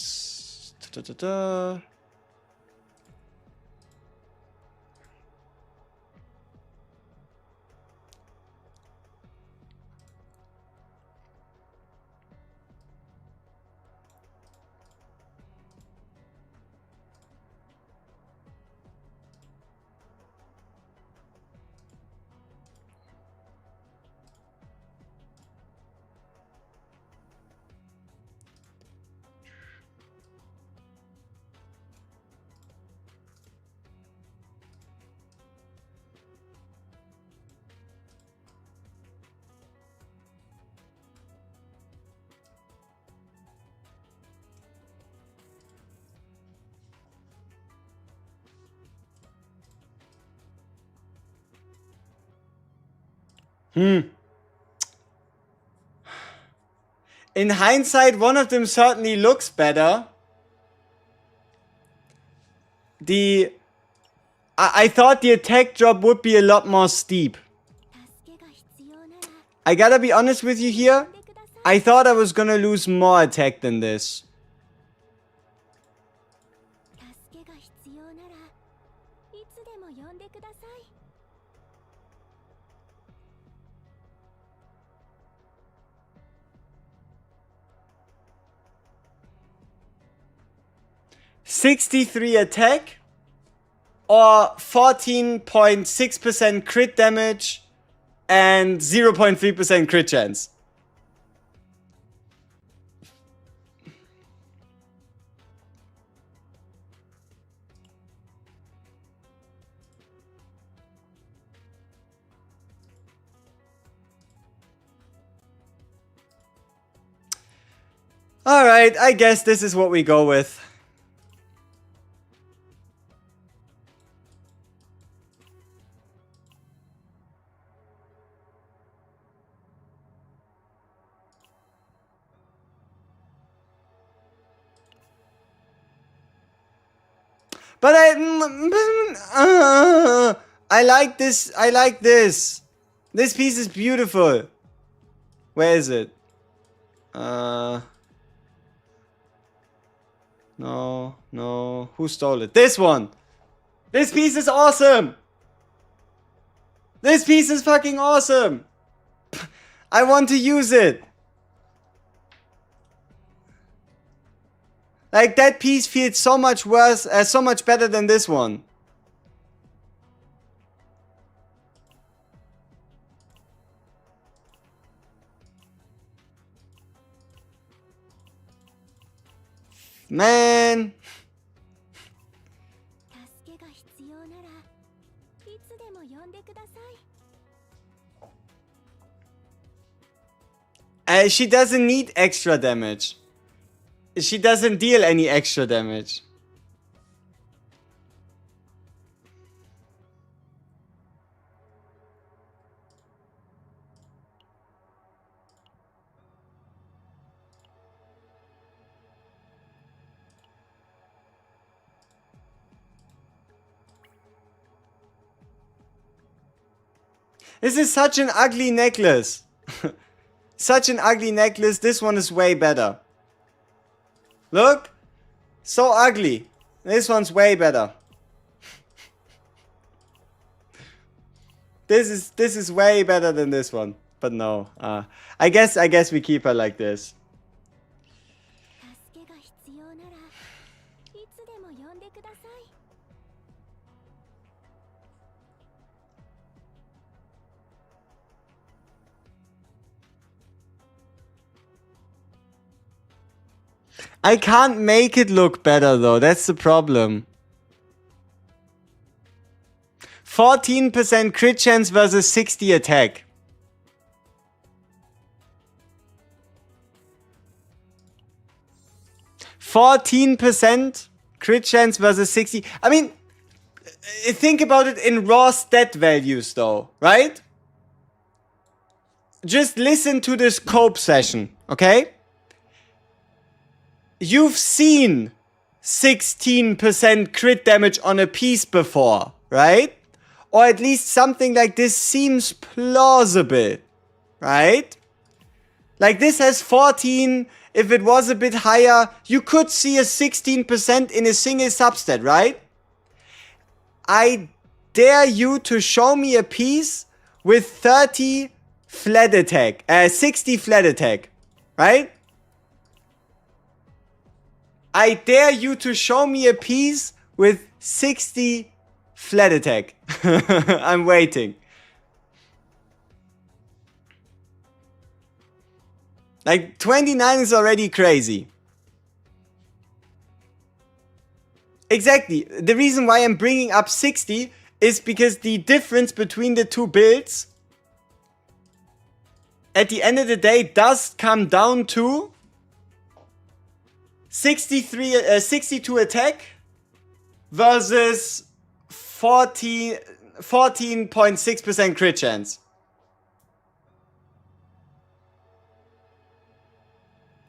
in hindsight, one of them certainly looks better. I thought the attack drop would be a lot more steep. I gotta be honest with you here. I thought I was gonna lose more attack than this. $63 attack or 14.6% crit damage and 0.3% crit chance. Alright, I guess this is what we go with. But I like this. I like this. This piece is beautiful. Where is it? No. Who stole it? This one. This piece is awesome. This piece is fucking awesome. I want to use it. Like, that piece feels so much worse, so much better than this one. Man. でください。She doesn't need extra damage. She doesn't deal any extra damage. This is such an ugly necklace. Such an ugly necklace. This one is way better. Look. So ugly. This one's way better. This is way better than this one. But no. I guess we keep her like this. 助けが必要ならいつでも呼んでください。I can't make it look better though, that's the problem. 14% crit chance versus 60 attack. %, crit chance versus 60. I mean, think about it in raw stat values though, right? Just listen to this cope session, okay? You've seen 16% crit damage on a piece before, right? Or at least something like this seems plausible, right? Like this has 14. If it was a bit higher, you could see a 16% in a single substat, right? I dare you to show me a piece with 30 flat attack, 60 flat attack, right? I dare you to show me a piece with 60 flat attack. I'm waiting. Like 29 is already crazy. Exactly. The reason why I'm bringing up 60 is because the difference between the two builds at the end of the day does come down to 62 attack versus 14.6% crit chance.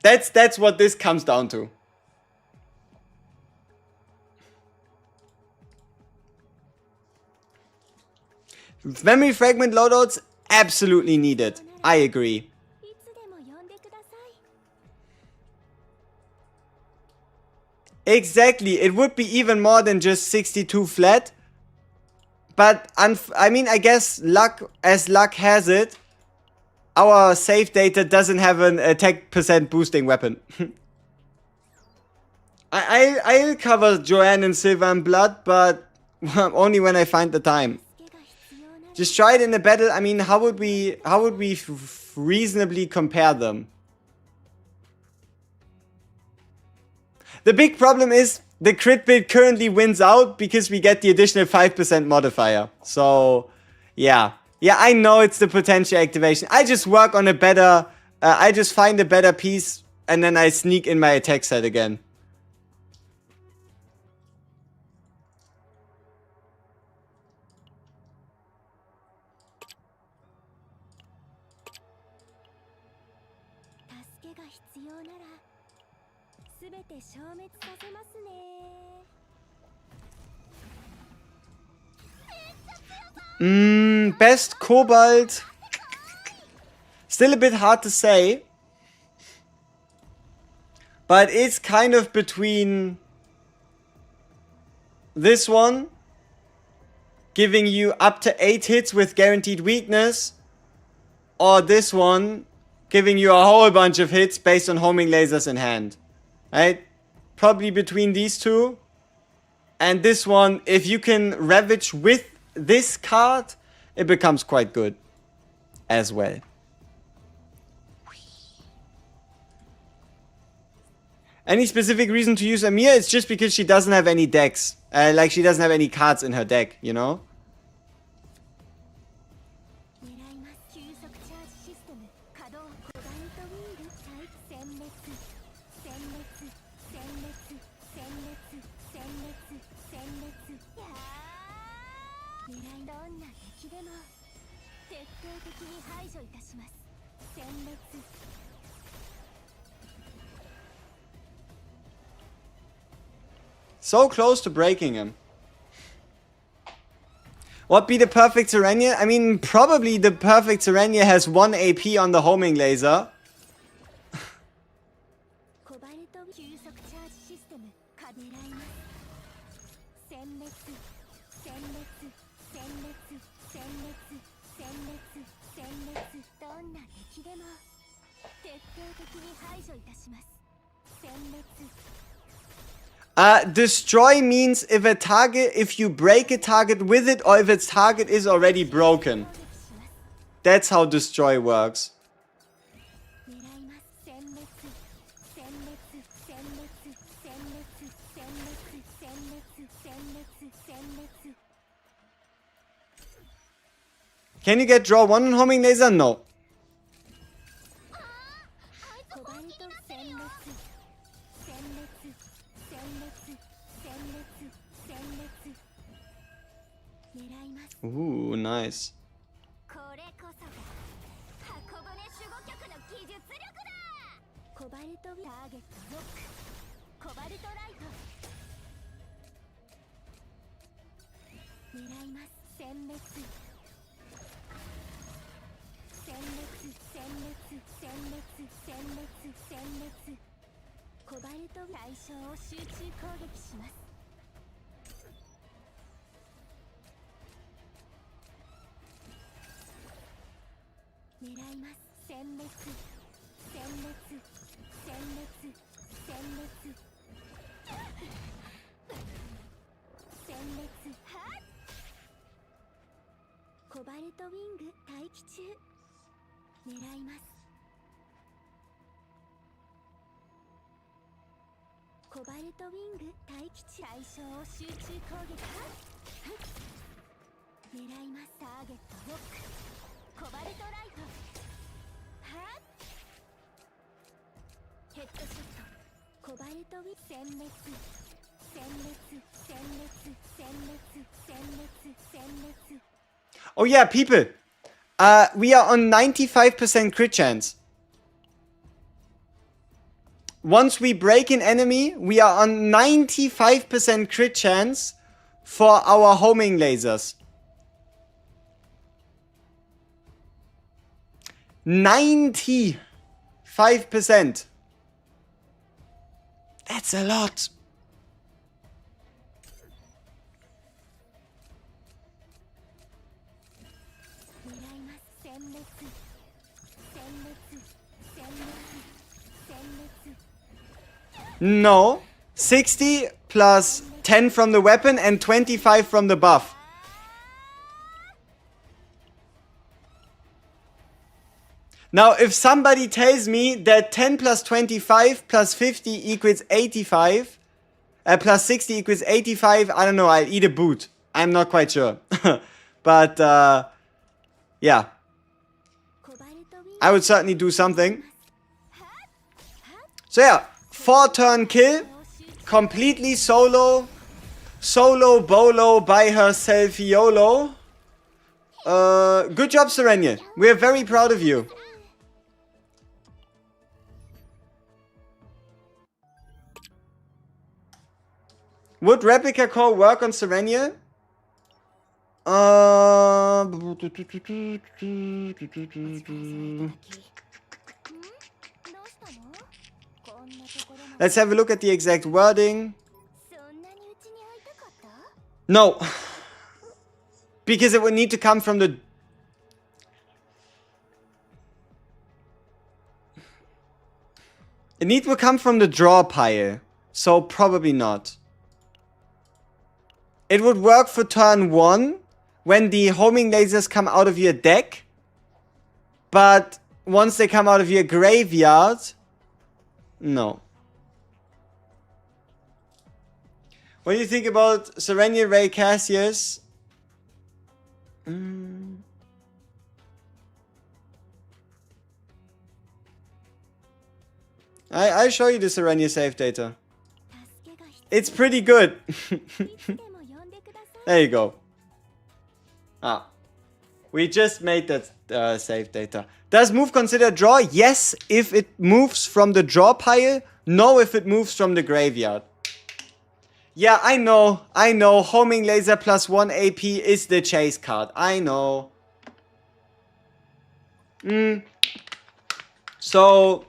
That's what this comes down to. Memory fragment loadouts absolutely needed. I agree. Exactly, it would be even more than just 62 flat. But I mean, I guess luck has it, our save data doesn't have an attack % boosting weapon. I'll cover Joanne in Silver and Blood, but only when I find the time. Just try it in a battle. I mean, how would we reasonably compare them? The big problem is the crit build currently wins out because we get the additional 5% modifier. So, yeah. Yeah, I know it's the potential activation. I just work on a better... I just find a better piece and then I sneak in my attack set again. Best Cobalt. Still a bit hard to say. But it's kind of between this one, giving you up to 8 hits with guaranteed weakness, or this one, giving you a whole bunch of hits based on homing lasers in hand. Right? Probably between these two. And this one, if you can Ravage with this card, it becomes quite good as well. Any specific reason to use Amir? It's just because she doesn't have any decks. Like, she doesn't have any cards in her deck, you know? 急速チャージシステム稼働コバルトウィング再殲滅殲滅殲滅殲滅殲滅殲滅やー狙いどんな敵でも徹底的に排除いたします殲滅 So close to breaking him. What be the perfect Sereniel? I mean, probably the perfect Sereniel has 1 AP on the homing laser. コバルト急速チャージシステムか狙います殲滅殲滅殲滅殲滅殲滅殲滅どんな敵でも徹底的に排除いたします殲滅 Destroy means if you break a target with it or if its target is already broken. That's how destroy works. 狙います殲滅殲滅殲滅殲滅殲滅殲滅殲滅殲滅 Can you get draw 1 on homing laser? No. コバルト殲滅殲滅殲滅殲滅殲滅狙います Ooh, nice. これこそが箱舟守護局の技術力だコバルトターゲットロックコバルトライト狙います殲滅殲滅殲滅殲滅殲滅殲滅コバルト対象を集中攻撃します狙います殲滅殲滅殲滅殲滅殲滅はっコバルトウィング待機中狙いますコバルトウィング待機中対象を集中攻撃狙いますターゲットロックコバルトライトはっヘッドショットコバルトウィン殲滅殲滅殲滅殲滅殲滅殲滅 Oh yeah, people. We are on 95% crit chance. Once we break an enemy, we are on 95% crit chance for our homing lasers. 95%. That's a lot. No. 60 plus 10 from the weapon and 25 from the buff. Now, if somebody tells me that 10 plus 25 plus 50 equals 85, plus 60 equals 85, I don't know, I'll eat a boot. I'm not quite sure. But, yeah. I would certainly do something. So yeah, 4-turn kill. Completely solo. Solo bolo by herself YOLO. Good job, Sereniel. We're very proud of you. Would replica core work on Sereniel? Let's have a look at the exact wording. No. Because it would need to come from the... It needs to come from the draw pile. So probably not. It would work for turn 1 when the homing lasers come out of your deck. But once they come out of your graveyard, no. What do you think about Serenia Ray Cassius? I'll show you the Serenia save data. It's pretty good. There you go. Ah. We just made that save data. Does move consider draw? Yes, if it moves from the draw pile. No, if it moves from the graveyard. Yeah, I know. Homing laser plus 1 AP is the chase card. I know. So,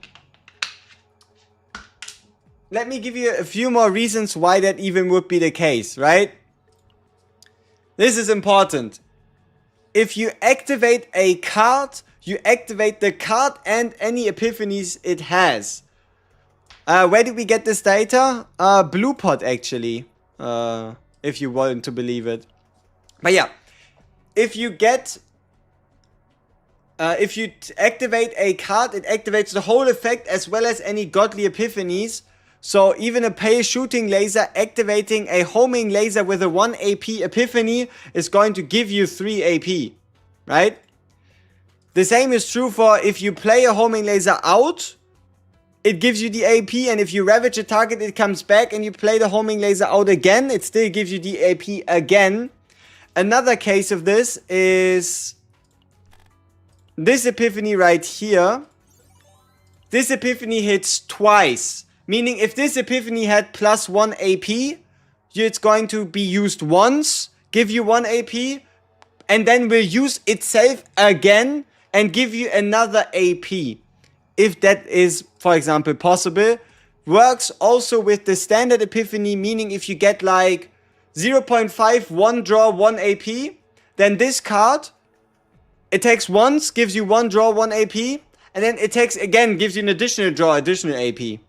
let me give you a few more reasons why that even would be the case, right? This is important. If you activate a card, you activate the card and any epiphanies it has. Where did we get this data? Blue pot, actually. If you want to believe it. But yeah. If you activate a card, it activates the whole effect as well as any godly epiphanies. So even a pale shooting laser activating a homing laser with a 1 AP epiphany is going to give you 3 AP. Right? The same is true for if you play a homing laser out, it gives you the AP, and if you ravage a target, it comes back, and you play the homing laser out again, it still gives you the AP again. Another case of this is this epiphany right here. This epiphany hits twice, meaning if this epiphany had plus 1 AP, it's going to be used once, give you 1 AP, and then will use itself again and give you another AP. If that is, for example, possible. Works also with the standard epiphany, meaning if you get like 0.5, 1 draw, 1 AP, then this card attacks once, gives you 1 draw, 1 AP, and then attacks again, gives you an additional draw, additional AP.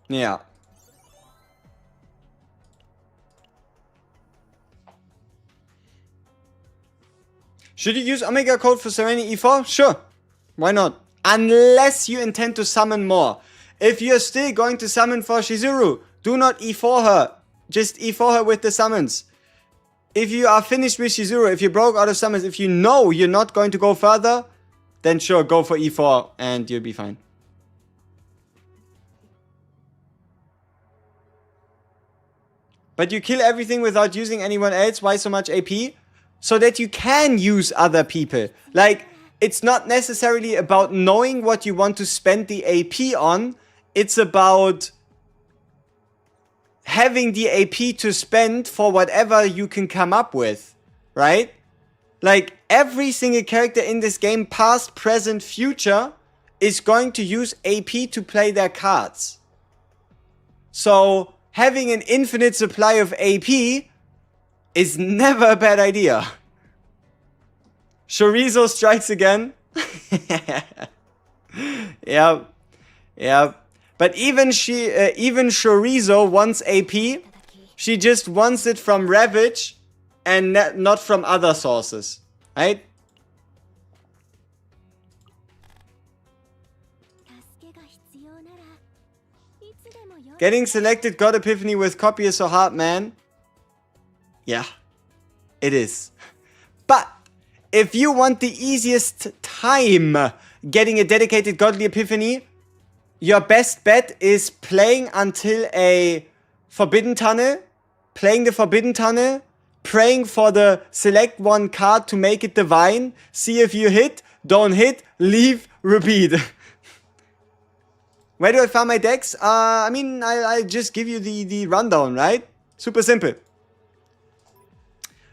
Yeah. Should you use Omega code for Serenia E4? Sure. Why not? Unless you intend to summon more. If you're still going to summon for Shizuru, do not E4 her. Just E4 her with the summons. If you are finished with Shizuru, if you broke out of summons, if you know you're not going to go further, then sure, go for E4 and you'll be fine. But you kill everything without using anyone else. Why so much AP? So that you can use other people. Like, it's not necessarily about knowing what you want to spend the AP on. It's about having the AP to spend for whatever you can come up with. Right? Like, every single character in this game, past, present, future, is going to use AP to play their cards. So having an infinite supply of AP is never a bad idea. Chorizo strikes again. Yep. But even Chorizo wants AP. She just wants it from Ravage and not from other sources. Right? Getting selected God Epiphany with copy is so hard, man. Yeah, it is. But if you want the easiest time getting a dedicated Godly Epiphany, your best bet is playing until a Forbidden Tunnel, playing the Forbidden Tunnel, praying for the select one card to make it divine, see if you hit, don't hit, leave, repeat. Where do I find my decks? I mean, I'll just give you the rundown, right? Super simple.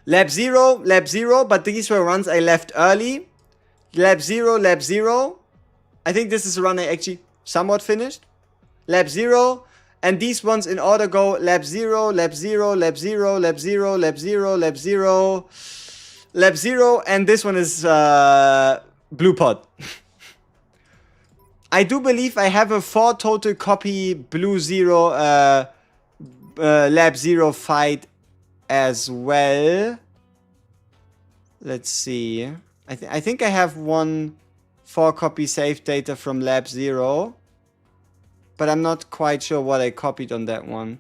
Lab 0, but these were runs I left early. Lab 0. I think this is a run I actually somewhat finished. Lab 0, and these ones in order go Lab 0, Lab 0, Lab 0, Lab 0, Lab 0, Lab 0, Lab 0, and this one is Blue Pot. I do believe I have a 4 total copy Blue 0 Lab 0 fight as well. Let's see. I think I have one 4 copy save data from Lab 0. but I'm not quite sure what I copied on that one.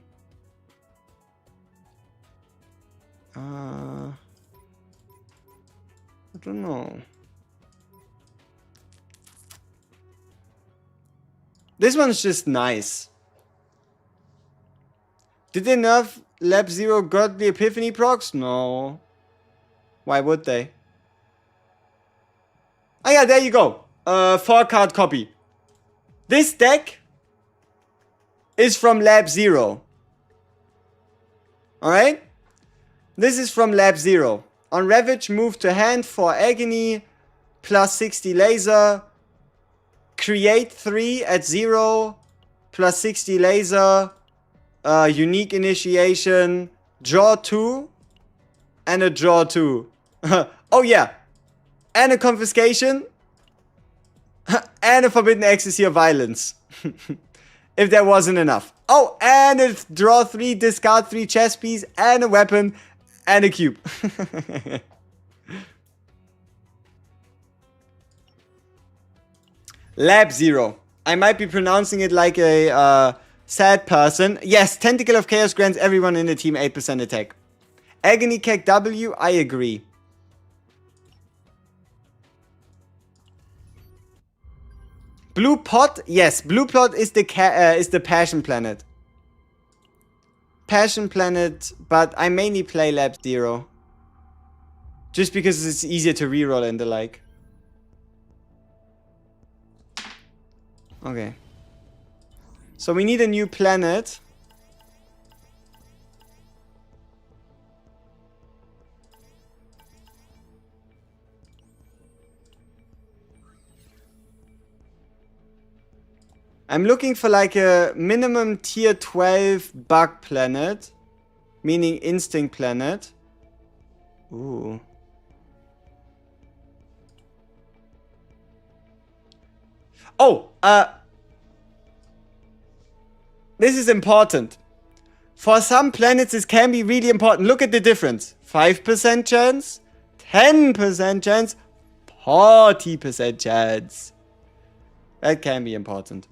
I don't know. This one's just nice. Did they nerf Lab Zero Godly Epiphany procs? No. Why would they? Oh yeah, there you go. 4-card copy. This deck is from Lab Zero. Alright? This is from Lab Zero. On Ravage, move to hand for Agony, plus 60 laser. Create 3 at 0, plus 60 laser. Unique initiation. Draw 2. And a draw 2. Oh yeah. And a confiscation. And a forbidden ecstasy of violence. If that wasn't enough. Oh, and a draw 3, discard 3 chess piece, and a weapon, and a cube. Lab Zero. I might be pronouncing it like a sad person. Yes, Tentacle of Chaos grants everyone in the team 8% attack. Agony Kek W, I agree. Blue Pot, yes, Blue Pot is the Passion Planet. Passion Planet, but I mainly play Lab Zero. Just because it's easier to reroll and the like. Okay. So we need a new planet. I'm looking for like a minimum tier 12 bug planet. Meaning instinct planet. Ooh. Oh, this is important. For some planets, this can be really important. Look at the difference. 5% chance, 10% chance, 40% chance. That can be important.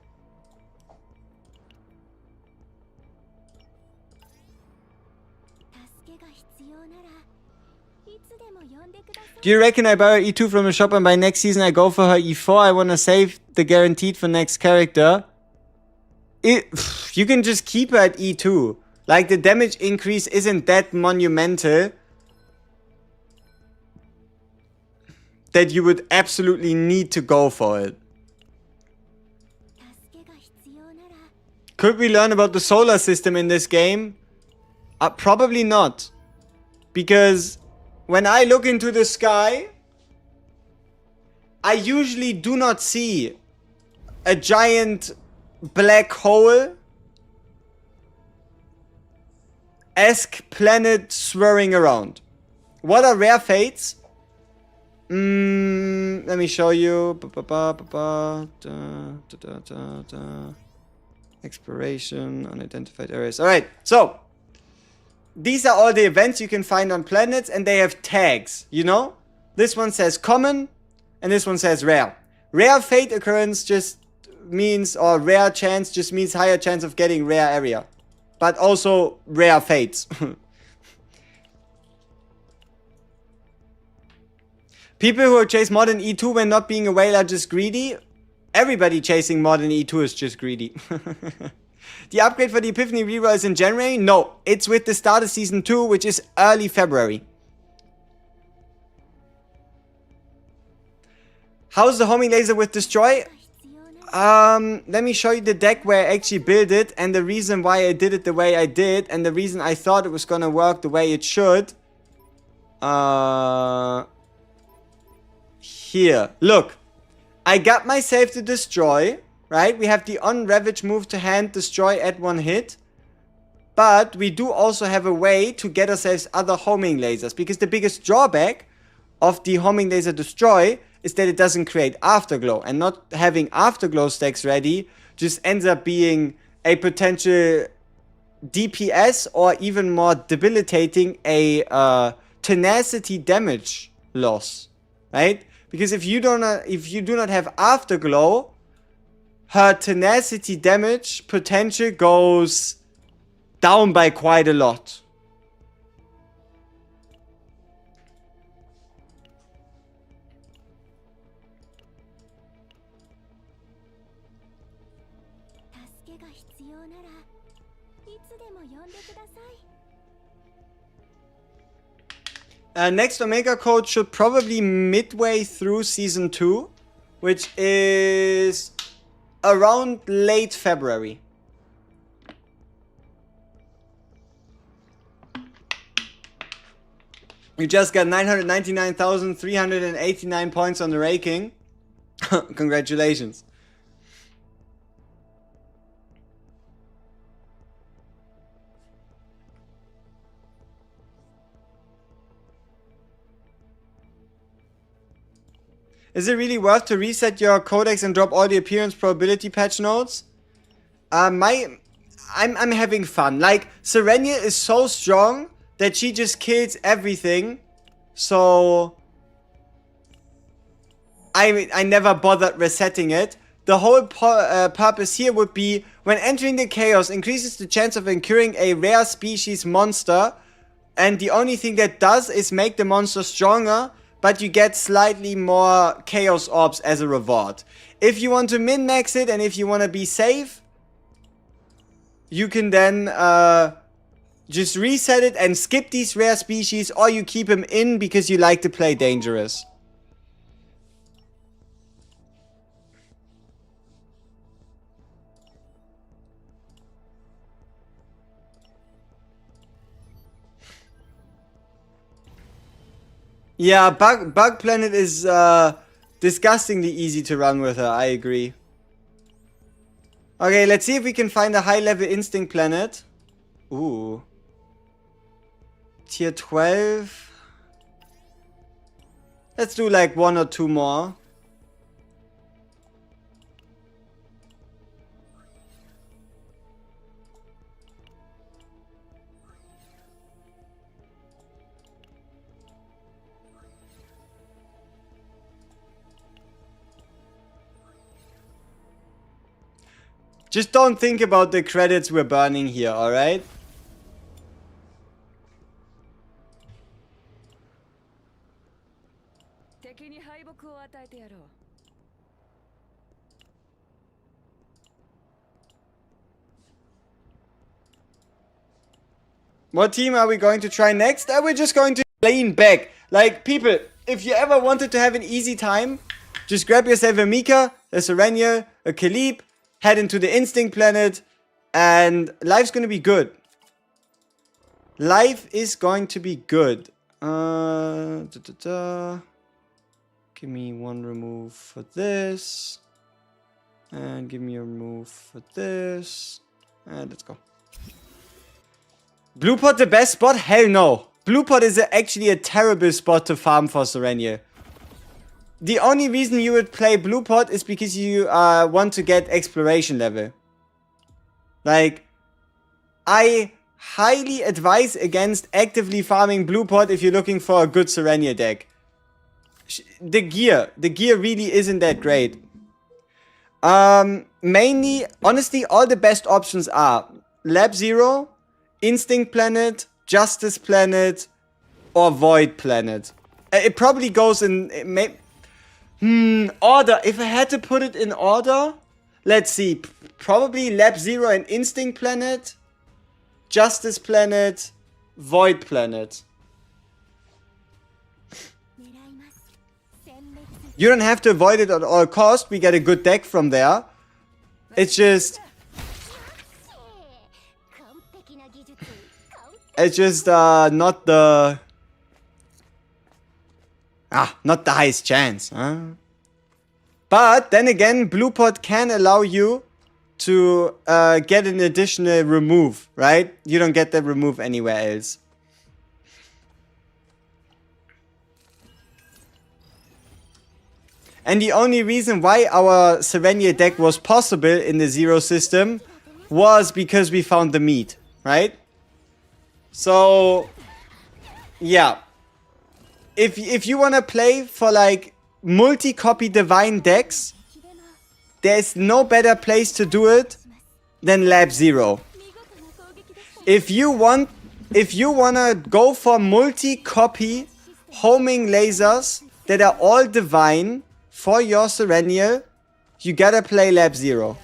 Do you reckon I buy her E2 from a shop and by next season I go for her E4? I want to save the guaranteed for next character. You can just keep her at E2. Like, the damage increase isn't that monumental that you would absolutely need to go for it. Could we learn about the solar system in this game? Probably not. Because when I look into the sky, I usually do not see a giant black hole-esque planet swirling around. What are rare fates? Let me show you. Exploration, unidentified areas. Alright, so these are all the events you can find on planets, and they have tags, you know? This one says common, and this one says rare. Rare fate occurrence just means, or rare chance just means higher chance of getting rare area. But also rare fates. People who chase modern E2 when not being a whale are just greedy. Everybody chasing modern E2 is just greedy. The upgrade for the Epiphany reroll is in January? No, it's with the start of Season 2, which is early February. How's the homing laser with Destroy? Let me show you the deck where I actually built it, and the reason why I did it the way I did, and the reason I thought it was gonna work the way it should. Here, look. I got myself to Destroy. Right, we have the on Ravage move to hand, destroy at 1 hit. But we do also have a way to get ourselves other homing lasers. Because the biggest drawback of the homing laser destroy is that it doesn't create afterglow. And not having afterglow stacks ready just ends up being a potential DPS or even more debilitating a tenacity damage loss. Right? Because if you do not have afterglow, her tenacity damage potential goes down by quite a lot. Next Omega code should probably midway through Season 2, which is around late February. You just got 999,389 points on the ranking. Congratulations. Is it really worth to reset your codex and drop all the appearance probability patch notes? I'm having fun. Like, Serenia is so strong that she just kills everything. So I never bothered resetting it. The whole purpose here would be, when entering the chaos, increases the chance of incurring a rare species monster. And the only thing that does is make the monster stronger, but you get slightly more chaos orbs as a reward. If you want to min-max it and if you want to be safe, you can then just reset it and skip these rare species, or you keep them in because you like to play dangerous. Yeah, Bug Planet is disgustingly easy to run with her, I agree. Okay, let's see if we can find a high-level Instinct Planet. Ooh. Tier 12. Let's do like 1 or 2 more. Just don't think about the credits we're burning here, alright? What team are we going to try next? We're just going to lean back. Like, people, if you ever wanted to have an easy time, just grab yourself a Mika, a Sereniel, a Kalib, head into the Instinct Planet, and life's gonna be good. Life is going to be good. Give me 1 remove for this. And give me a remove for this. And let's go. Blue pot the best spot? Hell no. Blue pot is actually a terrible spot to farm for Sereniel. The only reason you would play Blue Pot is because you want to get exploration level. Like, I highly advise against actively farming Blue Pot if you're looking for a good Serenia deck. The gear really isn't that great. Mainly, honestly, all the best options are Lab Zero, Instinct Planet, Justice Planet, or Void Planet. It probably goes in... order. If I had to put it in order, let's see. Probably Lab Zero and Instinct Planet, Justice Planet, Void Planet. You don't have to avoid it at all costs. We get a good deck from there. It's just... not the... not the highest chance, huh? But then again, Blue Pot can allow you to get an additional remove, right? You don't get that remove anywhere else. And the only reason why our Serenia deck was possible in the Zero system was because we found the meat, right? So, yeah. If you want to play for like multi-copy divine decks, there's no better place to do it than Lab Zero. If you wanna go for multi-copy homing lasers that are all divine for your Sereniel, you gotta play Lab Zero.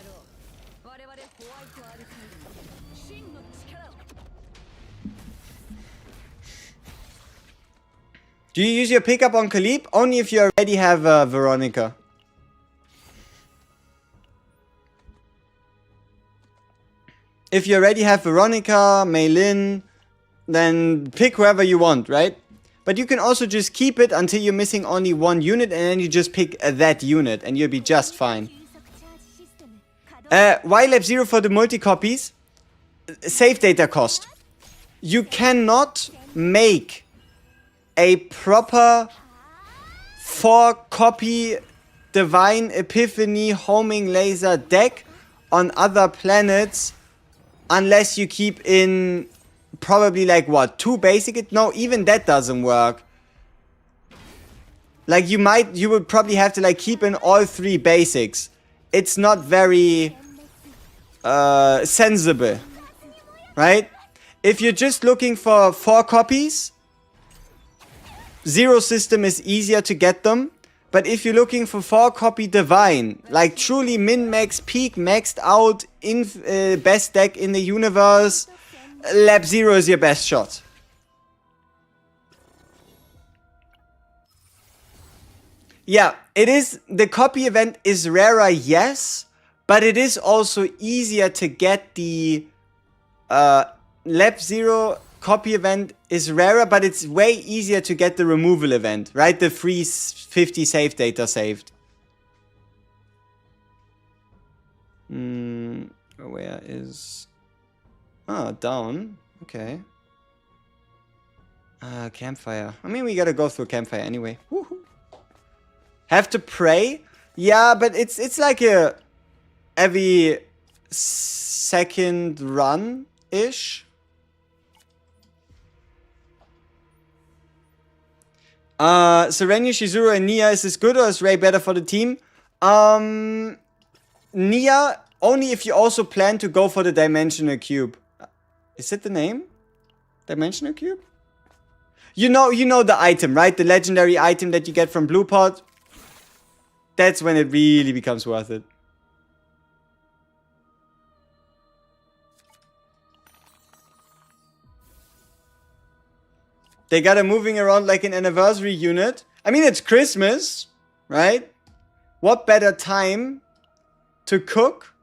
Do you use your pickup on Khalib? Only if you already have Veronica. If you already have Veronica, Meilin, then pick whoever you want, right? But you can also just keep it until you're missing only one unit, and then you just pick that unit, and you'll be just fine. Why Lab Zero for the multi-copies? Save data cost. You cannot make a proper 4-copy Divine Epiphany homing laser deck on other planets unless you keep in probably like what, 2 basic? No, even that doesn't work. Like you would probably have to like keep in all 3 basics. It's not very sensible, right? If you're just looking for 4 copies, Zero system is easier to get them. But if you're looking for 4-copy divine, like truly min-max, peak, maxed out, best deck in the universe, Lab Zero is your best shot. Yeah, it is. The copy event is rarer, yes, but it is also easier to get the Lab Zero copy event is rarer, but it's way easier to get the removal event, right? The free 50 save data saved. Where is... Ah, down. Okay. Campfire. I mean, we gotta go through campfire anyway. Woohoo. Have to pray? Yeah, but it's like a every second run-ish. Serenia, Shizuru, and Nia, is this good or is Ray better for the team? Nia, only if you also plan to go for the Dimensional Cube. Is it the name? Dimensional Cube? You know the item, right? The legendary item that you get from Blue Pod. That's when it really becomes worth it. They got a moving around like an anniversary unit. I mean, it's Christmas, right? What better time to cook?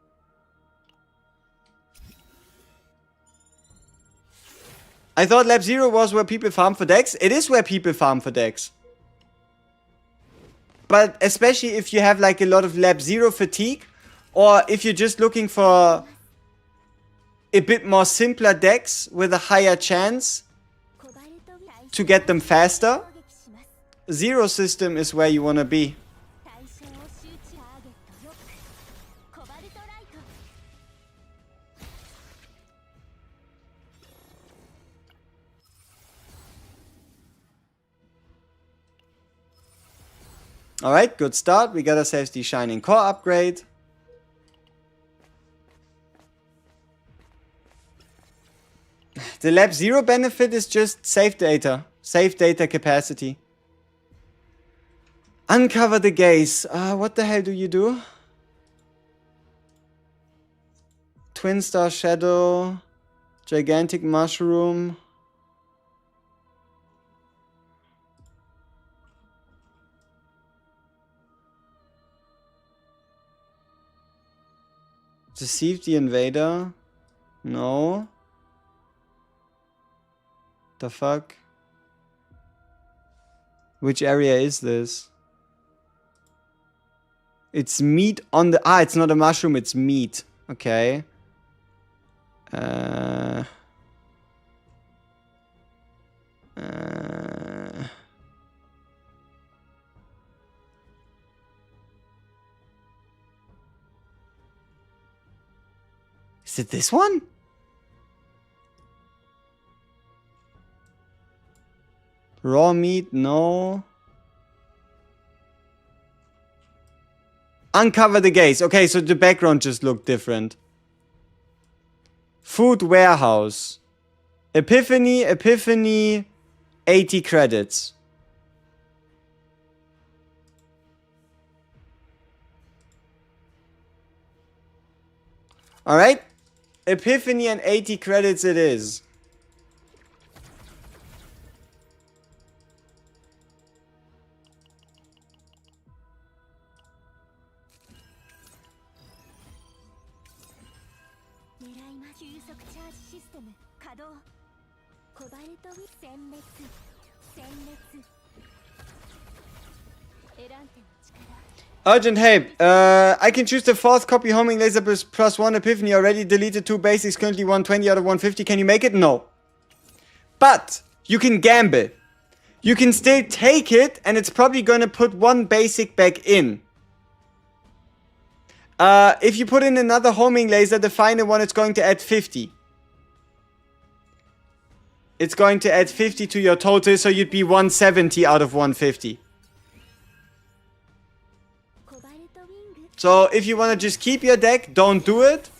I thought Lab Zero was where people farm for decks. It is where people farm for decks. But especially if you have like a lot of Lab Zero fatigue, or if you're just looking for a bit more simpler decks with a higher chance to get them faster, Zero system is where you want to be. Alright, good start. We gotta save the Shining Core upgrade. The Lab Zero benefit is just save data. Save data capacity. Uncover the gaze. What the hell do you do? Twin Star Shadow. Gigantic Mushroom. Deceive the Invader. No. The fuck? Which area is this? It's meat on the... Ah, it's not a mushroom, it's meat. Okay. Is it this one? Raw meat, no. Uncover the gaze. Okay, so the background just looked different. Food warehouse. Epiphany, 80 credits. Alright. Epiphany and 80 credits it is. Urgent help. I can choose the fourth copy homing laser plus one epiphany. Already deleted 2 basics. Currently 120 out of 150. Can you make it? No. But you can gamble. You can still take it, and it's probably gonna put 1 basic back in. If you put in another homing laser, the final one, it's going to add 50. It's going to add 50 to your total, so you'd be 170 out of 150. So if you want to just keep your deck, don't do it.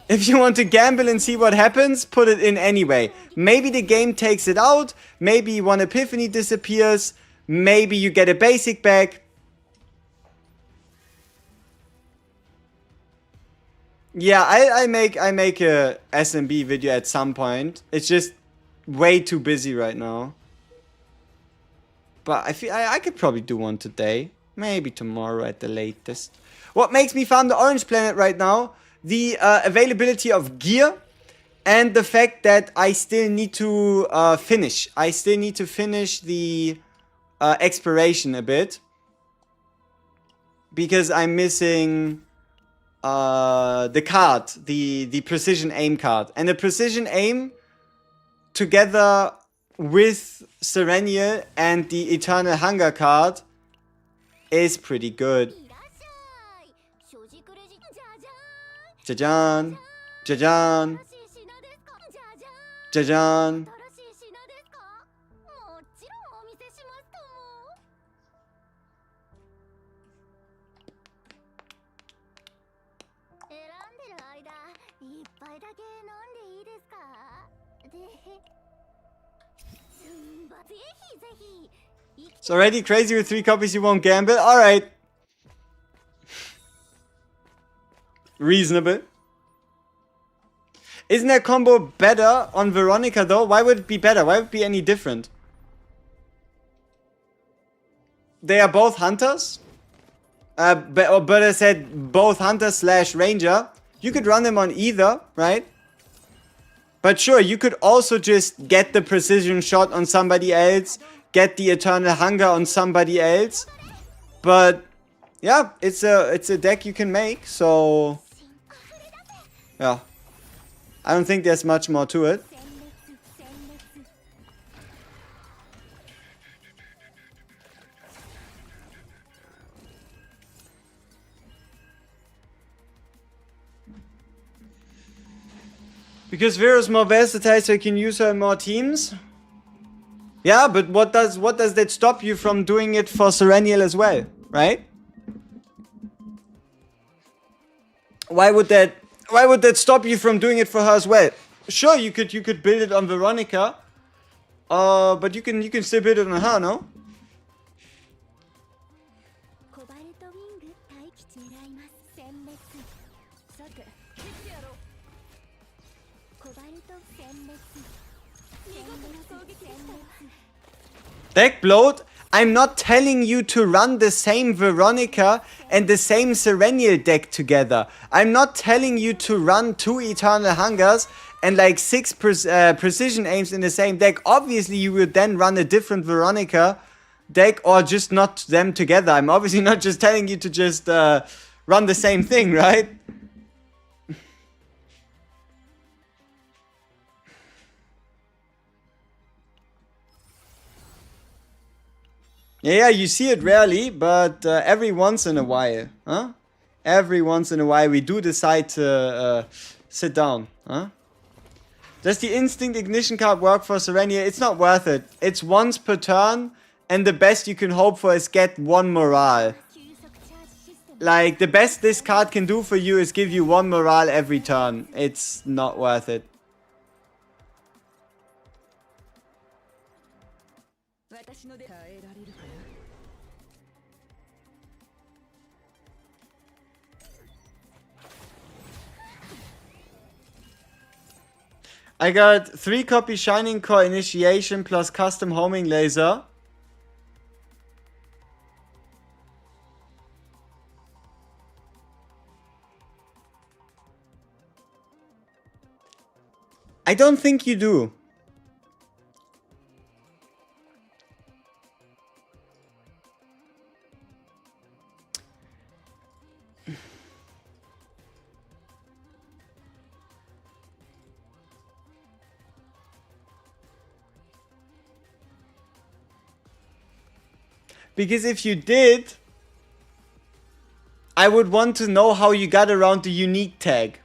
If you want to gamble and see what happens, put it in anyway. Maybe the game takes it out. Maybe one epiphany disappears. Maybe you get a basic back. Yeah, I make a SMB video at some point. It's just way too busy right now. But I feel I could probably do one today. Maybe tomorrow at the latest. What makes me farm the orange planet right now? The availability of gear and the fact that I still need to finish. I still need to finish the exploration a bit. Because I'm missing the card, the precision aim card. And the precision aim together with Sereniel and the Eternal Hunger card is pretty good. Jajan, jajan, jajan. It's already crazy with 3 copies you won't gamble. Alright. Reasonable. Isn't that combo better on Veronica though? Why would it be better? Why would it be any different? They are both hunters. But I said both hunter slash ranger. You could run them on either, right? But sure, you could also just get the precision shot on somebody else. Get the Eternal Hunger on somebody else. But yeah, it's a deck you can make, so yeah. I don't think there's much more to it. Because Vero's more versatile, so you can use her in more teams. Yeah, but what does that stop you from doing it for Sereniel as well, right? Why would that stop you from doing it for her as well? Sure, you could build it on Veronica, but you can still build it on her, no? Deck bloat. I'm not telling you to run the same Veronica and the same Sereniel deck together. I'm not telling you to run 2 Eternal Hungers and like 6 precision aims in the same deck. Obviously, you would then run a different Veronica deck or just not them together. I'm obviously not just telling you to just run the same thing, right? Yeah, you see it rarely, but every once in a while, huh? Every once in a while we do decide to sit down, huh? Does the Instinct Ignition card work for Serenia? It's not worth it. It's once per turn, and the best you can hope for is get 1 morale. Like, the best this card can do for you is give you 1 morale every turn. It's not worth it. I got 3 copy Shining Core Initiation plus custom homing laser. I don't think you do. Because if you did, I would want to know how you got around the unique tag.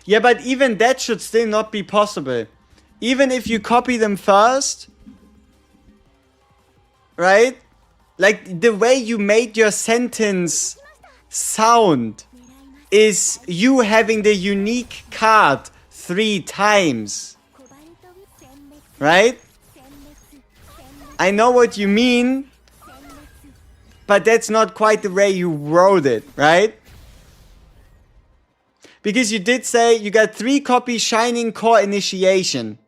Yeah, but even that should still not be possible. Even if you copy them first, right? Like, the way you made your sentence sound is you having the unique card 3 times. Right? I know what you mean, but that's not quite the way you wrote it, right? Because you did say you got 3 copy Shining Core Initiation.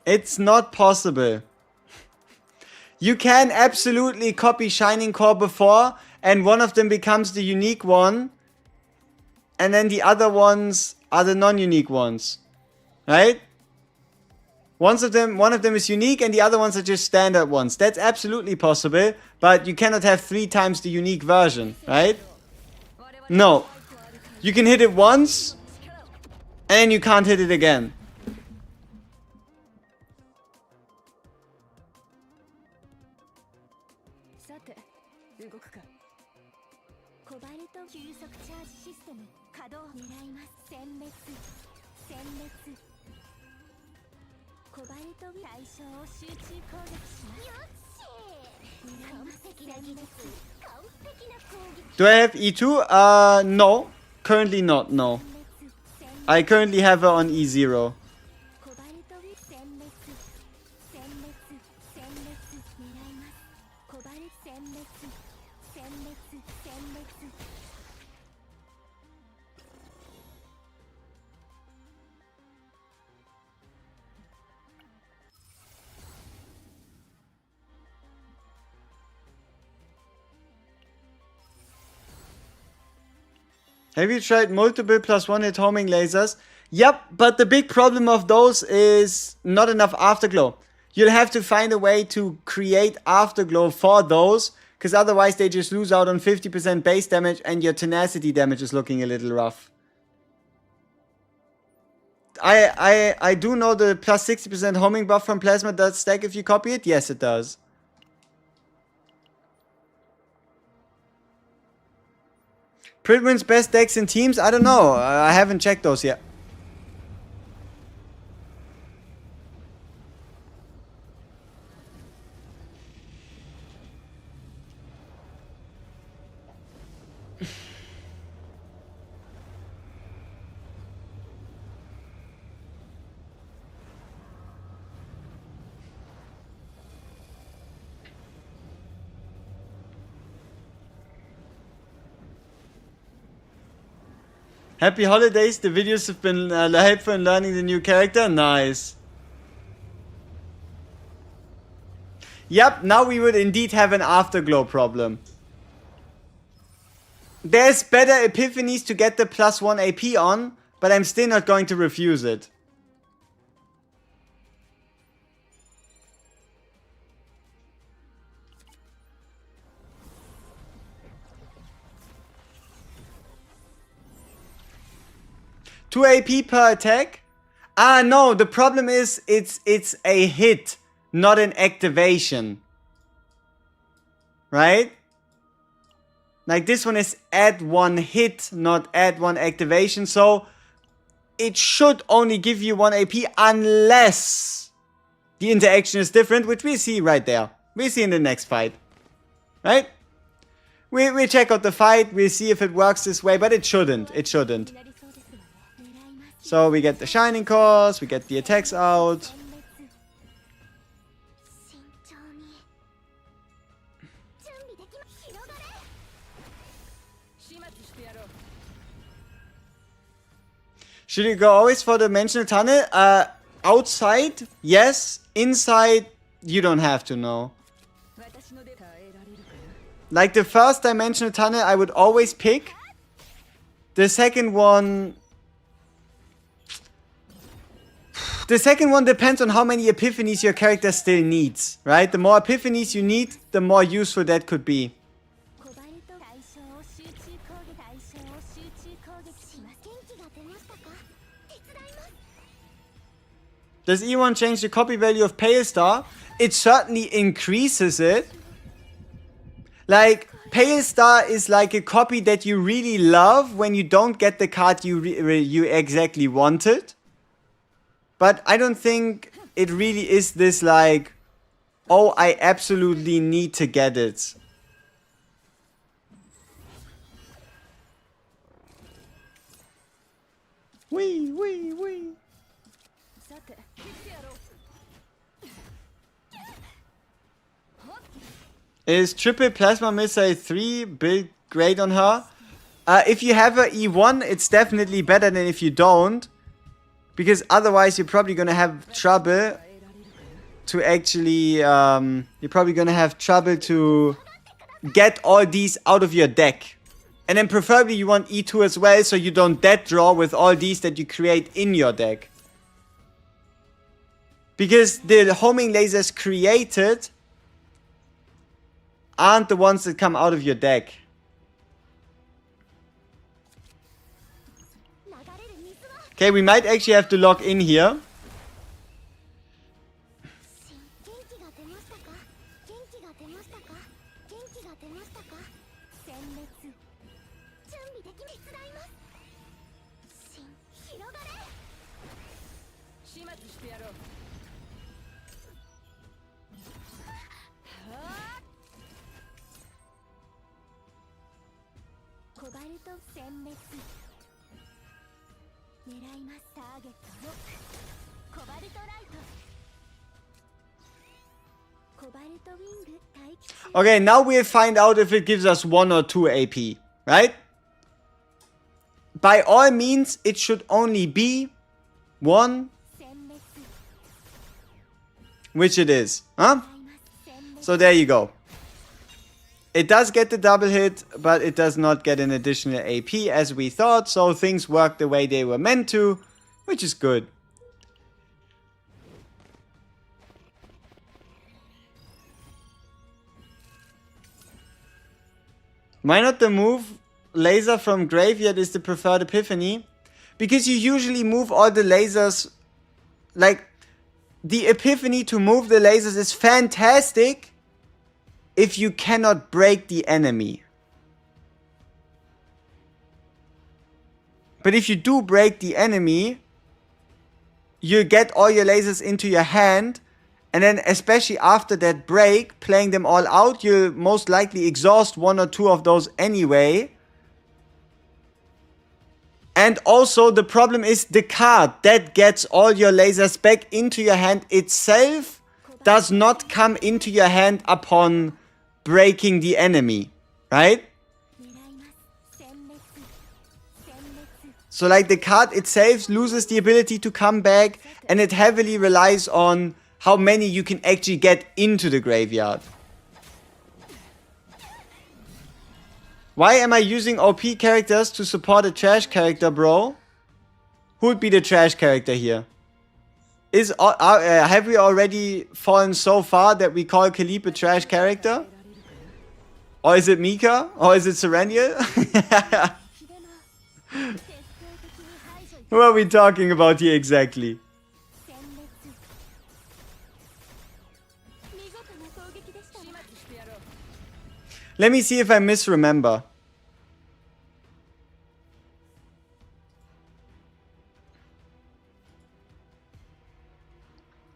It's not possible. You can absolutely copy Shining Core before, and one of them becomes the unique one, and then the other ones are the non-unique ones, right? One of them is unique, and the other ones are just standard ones. That's absolutely possible, but you cannot have 3 times the unique version, right? No. You can hit it once, and you can't hit it again. Do I have E2? No. Currently not, no. I currently have her on E0. Have you tried multiple +1 hit homing lasers? Yep, but the big problem of those is not enough afterglow. You'll have to find a way to create afterglow for those, because otherwise they just lose out on 50% base damage and your tenacity damage is looking a little rough. I do know the +60% homing buff from plasma does stack if you copy it. Yes, it does. Pridwin's best decks in teams? I don't know. I haven't checked those yet. Happy holidays. The videos have been helpful in learning the new character. Nice. Yep, now we would indeed have an afterglow problem. There's better epiphanies to get the +1 AP on, but I'm still not going to refuse it. Two AP per attack? Ah, no, the problem is it's a hit. not an activation. Right? Like this one is add 1 hit, not add 1 activation. So it should only give you 1 AP unless the interaction is different, which we see right there. We see in the next fight. Right? We check out the fight, we see if it works this way, but it shouldn't. It shouldn't. So we get the Shining Course, we get the attacks out. Should you go always for the Dimensional Tunnel? Outside, yes. Inside, you don't have to know. Like the first Dimensional Tunnel, I would always pick. The second one... The second one depends on how many epiphanies your character still needs, right? The more epiphanies you need, the more useful that could be. Does E1 change the copy value of Pale Star? It certainly increases it. Like, Pale Star is like a copy that you really love when you don't get the card you exactly wanted. But I don't think it really is this like, oh, I absolutely need to get it. Wee, wee, wee. Is triple plasma missile 3 build great on her? If you have a E1, it's definitely better than if you don't. Because otherwise you're probably gonna have trouble to actually, you're probably gonna have trouble to get all these out of your deck. And then preferably you want E2 as well, so you don't dead draw with all these that you create in your deck. Because the homing lasers created aren't the ones that come out of your deck. Okay, we might actually have to log in here. Okay, now we'll find out if it gives us 1 or 2 AP, right? By all means, it should only be 1, which it is, huh? So there you go. It does get the double hit, but it does not get an additional AP as we thought, so things work the way they were meant to, which is good. Why not the move laser from graveyard is the preferred epiphany? Because you usually move all the lasers, like the epiphany to move the lasers is fantastic if you cannot break the enemy. But if you do break the enemy, you get all your lasers into your hand, and then especially after that break, playing them all out, you'll most likely exhaust 1 or 2 of those anyway. And also the problem is the card that gets all your lasers back into your hand itself does not come into your hand upon breaking the enemy, right? So like the card itself loses the ability to come back, and it heavily relies on how many you can actually get into the graveyard. Why am I using OP characters to support a trash character, bro? Who would be the trash character here? Have we already fallen so far that we call Kalip a trash character? Or is it Mika? Or is it Sereniel? Who are we talking about here exactly? Let me see if I misremember.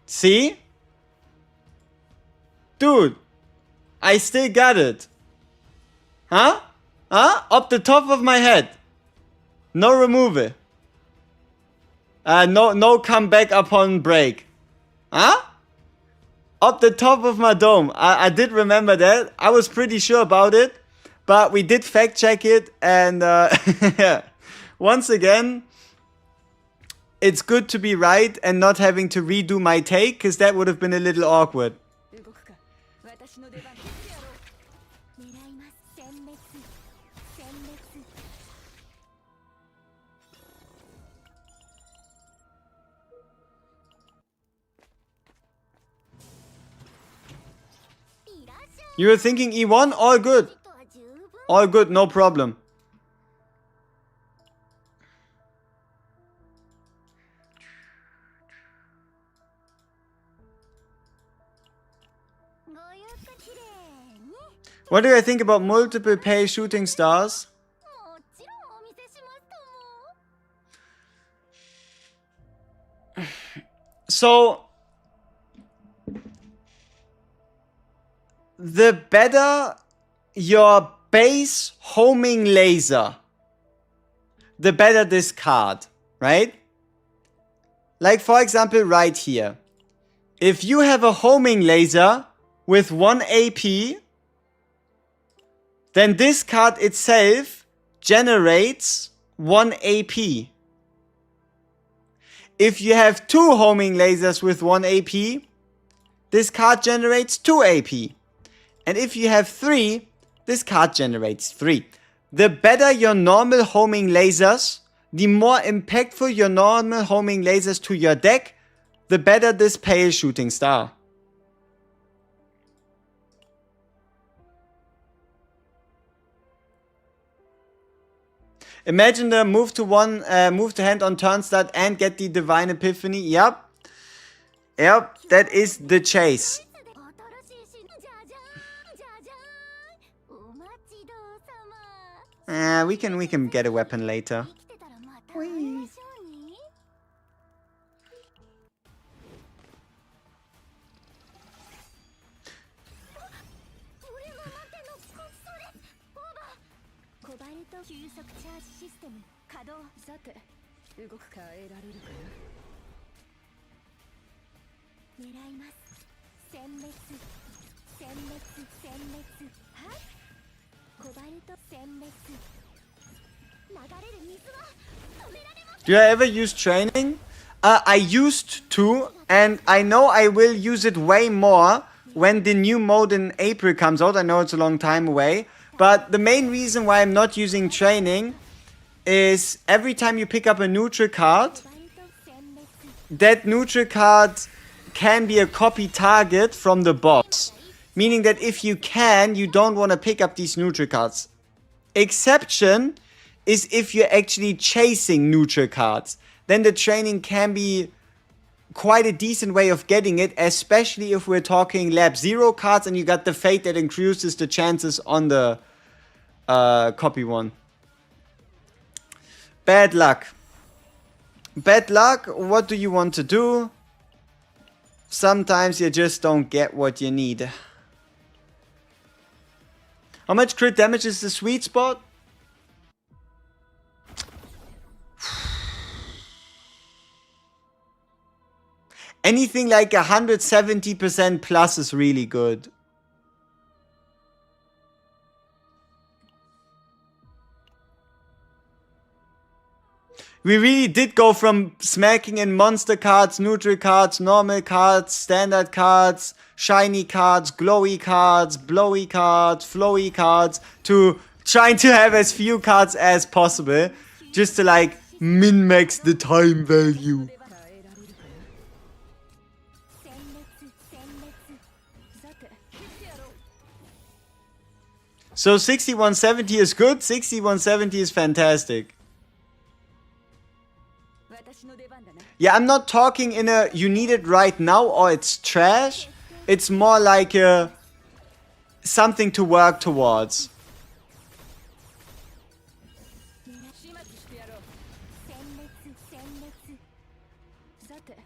See? Dude, I still got it. Huh? Huh? Up the top of my head. No removal. No comeback upon break. Huh? Up the top of my dome. I did remember that. I was pretty sure about it. But we did fact check it. And once again, it's good to be right and not having to redo my take, because that would have been a little awkward. You were thinking E1? All good. All good, no problem. What do I think about multiple pay shooting stars? So, the better your base homing laser, the better this card, right? Like for example right here. If you have a homing laser with 1 AP, then this card itself generates 1 AP. If you have 2 homing lasers with 1 AP, this card generates 2 AP. And if you have 3, this card generates 3. The better your normal homing lasers, the more impactful your normal homing lasers to your deck, the better this pale shooting star. Imagine the move to hand on turn start and get the Divine Epiphany. Yep. Yep, that is the chase. We can get a weapon later. Whee. Do I ever use training? I used to, and I know I will use it way more when the new mode in April comes out. I know it's a long time away, but the main reason why I'm not using training is every time you pick up a neutral card, that neutral card can be a copy target from the boss. Meaning that if you can, you don't want to pick up these neutral cards. Exception is if you're actually chasing neutral cards. Then the training can be quite a decent way of getting it, especially if we're talking lab 0 cards and you got the fate that increases the chances on the copy one. Bad luck. Bad luck, what do you want to do? Sometimes you just don't get what you need. How much crit damage is the sweet spot? Anything like 170% plus is really good. We really did go from smacking in monster cards, neutral cards, normal cards, standard cards, shiny cards, glowy cards, blowy cards, flowy cards, to trying to have as few cards as possible, just to like min-max the time value. So 6170 is good, 6170 is fantastic. Yeah, I'm not talking in a you need it right now or it's trash. It's more like a something to work towards. 殲滅してやろう。殲滅殲滅。さて。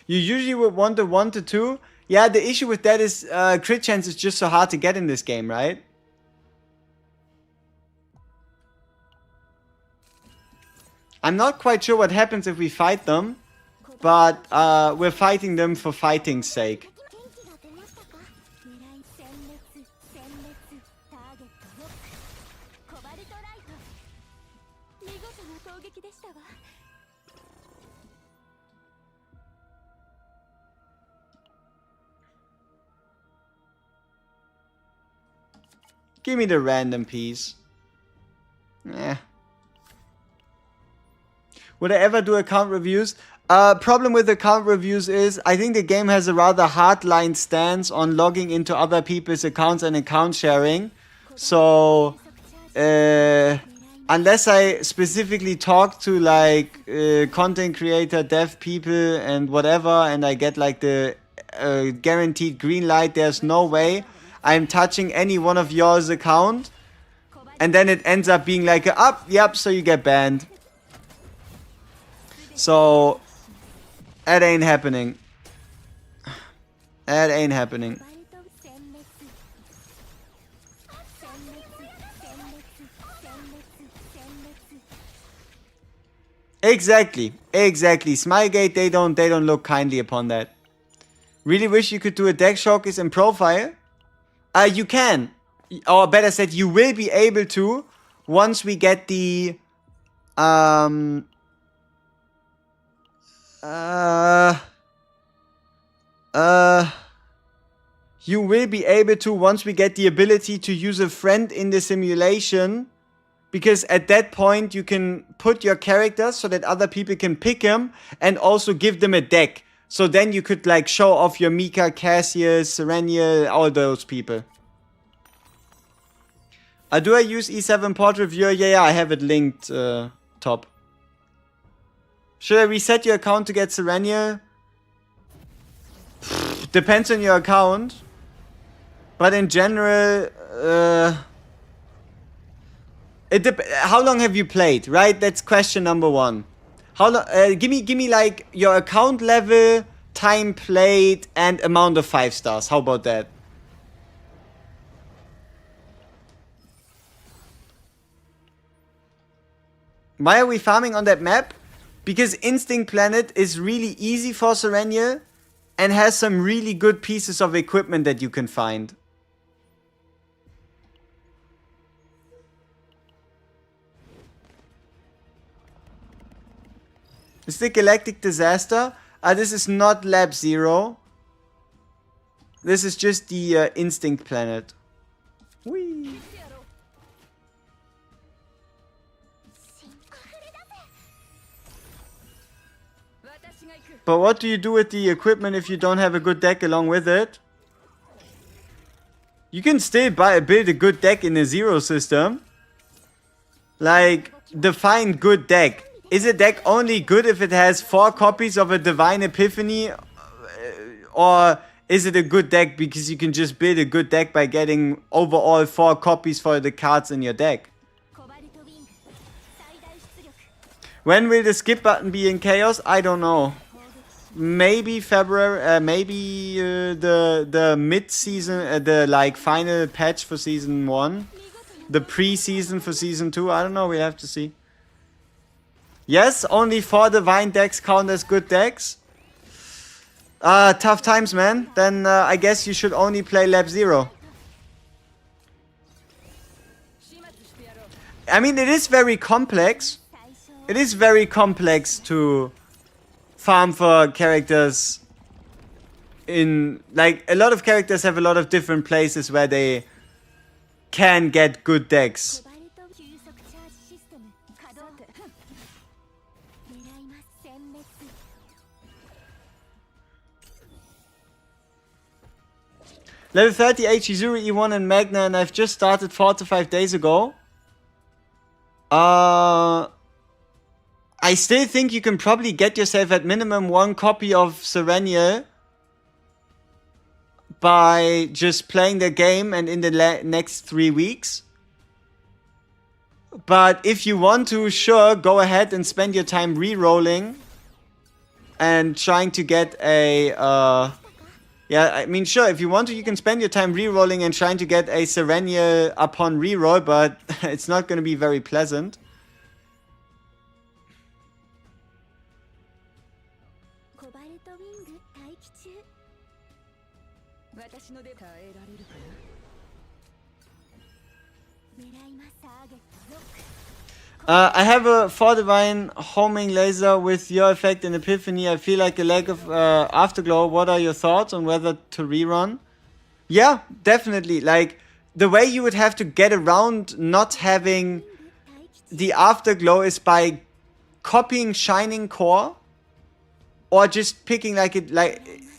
You usually would want the 1 to 2. Yeah, the issue with that is crit chance is just so hard to get in this game, right? I'm not quite sure what happens if we fight them, but we're fighting them for fighting's sake. 元気が出ましたか。狙い殲滅殲滅。ターゲットロック。コバルトライト。見事な攻撃でしたわ。Give me the random piece. Eh. Would I ever do account reviews? Problem with account reviews is I think the game has a rather hardline stance on logging into other people's accounts and account sharing. So, unless I specifically talk to like content creator, dev people and whatever, and I get like the guaranteed green light, there's no way I'm touching any one of yours account. And then it ends up being like, yep, so you get banned. So, that ain't happening. That ain't happening. Exactly, exactly. Smilegate, they don't look kindly upon that. Really wish you could do a deck showcase in profile. You can, or better said, you will be able to once we get the you will be able to once we get the ability to use a friend in the simulation, because at that point you can put your characters so that other people can pick them and also give them a deck. So then you could like show off your Mika, Cassius, Sereniel, all those people. Do I use E7 Port Reviewer? Yeah, I have it linked top. Should I reset your account to get Sereniel? Depends on your account. But in general, how long have you played, right? That's question number one. How long? Give me like your account level, time played, and amount of 5 stars. How about that? Why are we farming on that map? Because Instinct Planet is really easy for Sereniel and has some really good pieces of equipment that you can find. Is the Galactic Disaster? This is not Lab Zero. This is just the Instinct Planet. Whee. But what do you do with the equipment if you don't have a good deck along with it? You can still build a good deck in a zero system. Like, define good deck. Is a deck only good if it has 4 copies of a Divine Epiphany? Or is it a good deck because you can just build a good deck by getting overall 4 copies for the cards in your deck? When will the skip button be in Chaos? I don't know. Maybe February, maybe the mid-season, the like final patch for season 1. The pre-season for season 2. I don't know, we have to see. Yes, only 4 divine decks count as good decks. Tough times, man. Then I guess you should only play Lab Zero. I mean, it is very complex. It is very complex to farm for characters in... Like, a lot of characters have a lot of different places where they can get good decks. Level 30 H Izuru E1 and Magna, and I've just started 4 to 5 days ago. I still think you can probably get yourself at minimum 1 copy of Sereniel by just playing the game and in the next 3 weeks. But if you want to, sure, go ahead and spend your time re-rolling and trying to get a, yeah, I mean, sure, if you want to, you can spend your time re-rolling and trying to get a Sereniel upon re-roll, but it's not going to be very pleasant. I have a 4 divine homing laser with your effect and epiphany. I feel like a lack of afterglow. What are your thoughts on whether to rerun? Yeah, definitely. Like, the way you would have to get around not having the afterglow is by copying Shining Core or just picking like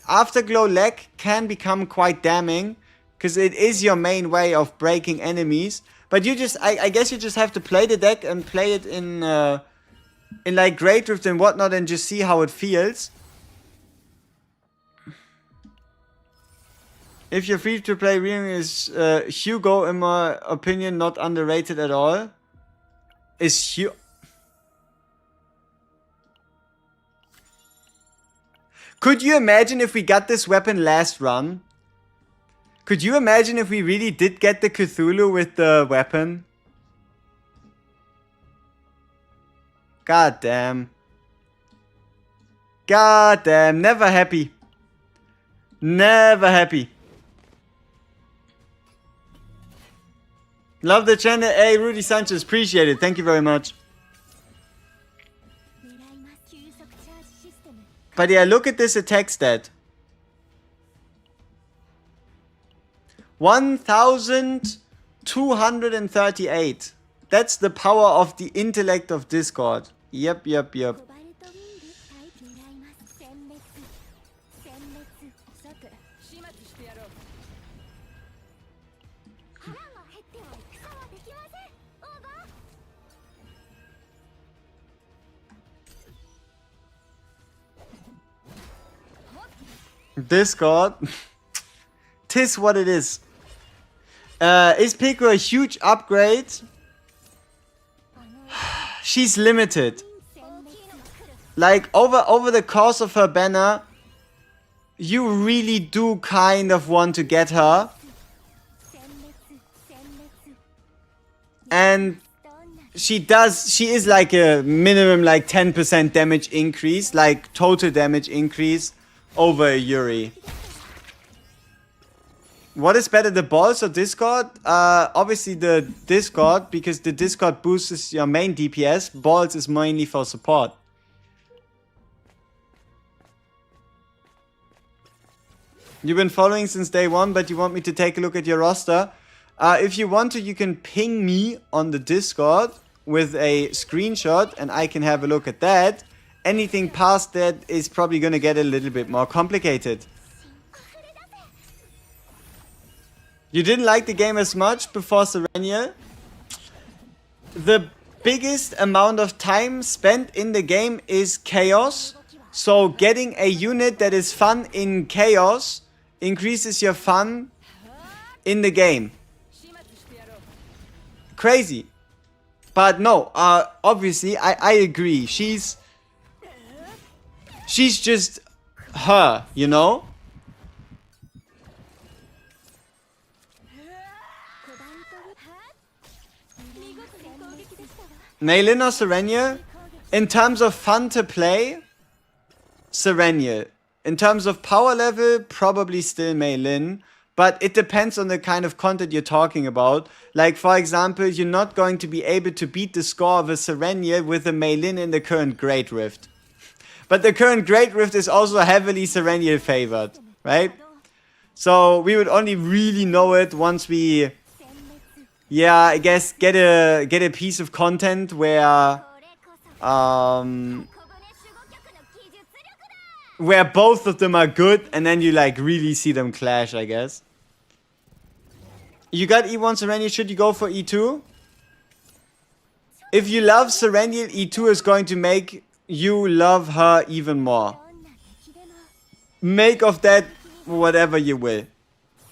afterglow lag can become quite damning because it is your main way of breaking enemies. But you just, I guess you just have to play the deck and play it in like Great Rift and whatnot and just see how it feels. If you're free to play, reading is Hugo, in my opinion, not underrated at all. Is Hugo... Could you imagine if we got this weapon last run? Could you imagine if we really did get the Cthulhu with the weapon? God damn. God damn. Never happy. Never happy. Love the channel. Hey, Rudy Sanchez. Appreciate it. Thank you very much. But yeah, look at this attack stat. 1238. That's the power of the intellect of Discord. Yep. Discord. Tis what it is. Is Pico a huge upgrade? She's limited. Like, over the course of her banner, you really do kind of want to get her. And she is like a minimum like 10% damage increase, like total damage increase over a Yuri. What is better, the balls or Discord? Obviously the Discord, because the Discord boosts your main DPS. Balls is mainly for support. You've been following since day one, but you want me to take a look at your roster. If you want to, you can ping me on the Discord with a screenshot and I can have a look at that. Anything past that is probably going to get a little bit more complicated. You didn't like the game as much before Sereniel? The biggest amount of time spent in the game is chaos. So getting a unit that is fun in chaos increases your fun in the game. Crazy. But no, obviously I agree. She's just her, you know? Meilin or Sereniel? In terms of fun to play, Sereniel. In terms of power level, probably still Meilin. But it depends on the kind of content you're talking about. Like, for example, you're not going to be able to beat the score of a Sereniel with a Meilin in the current Great Rift. But the current Great Rift is also heavily Sereniel favored, right? So we would only really know it once we... Yeah, I guess get a piece of content where both of them are good and then you like really see them clash, I guess. You got E1 Serenia, should you go for E2? If you love Sereniel, E2 is going to make you love her even more. どんな敵でも Make of that whatever you will.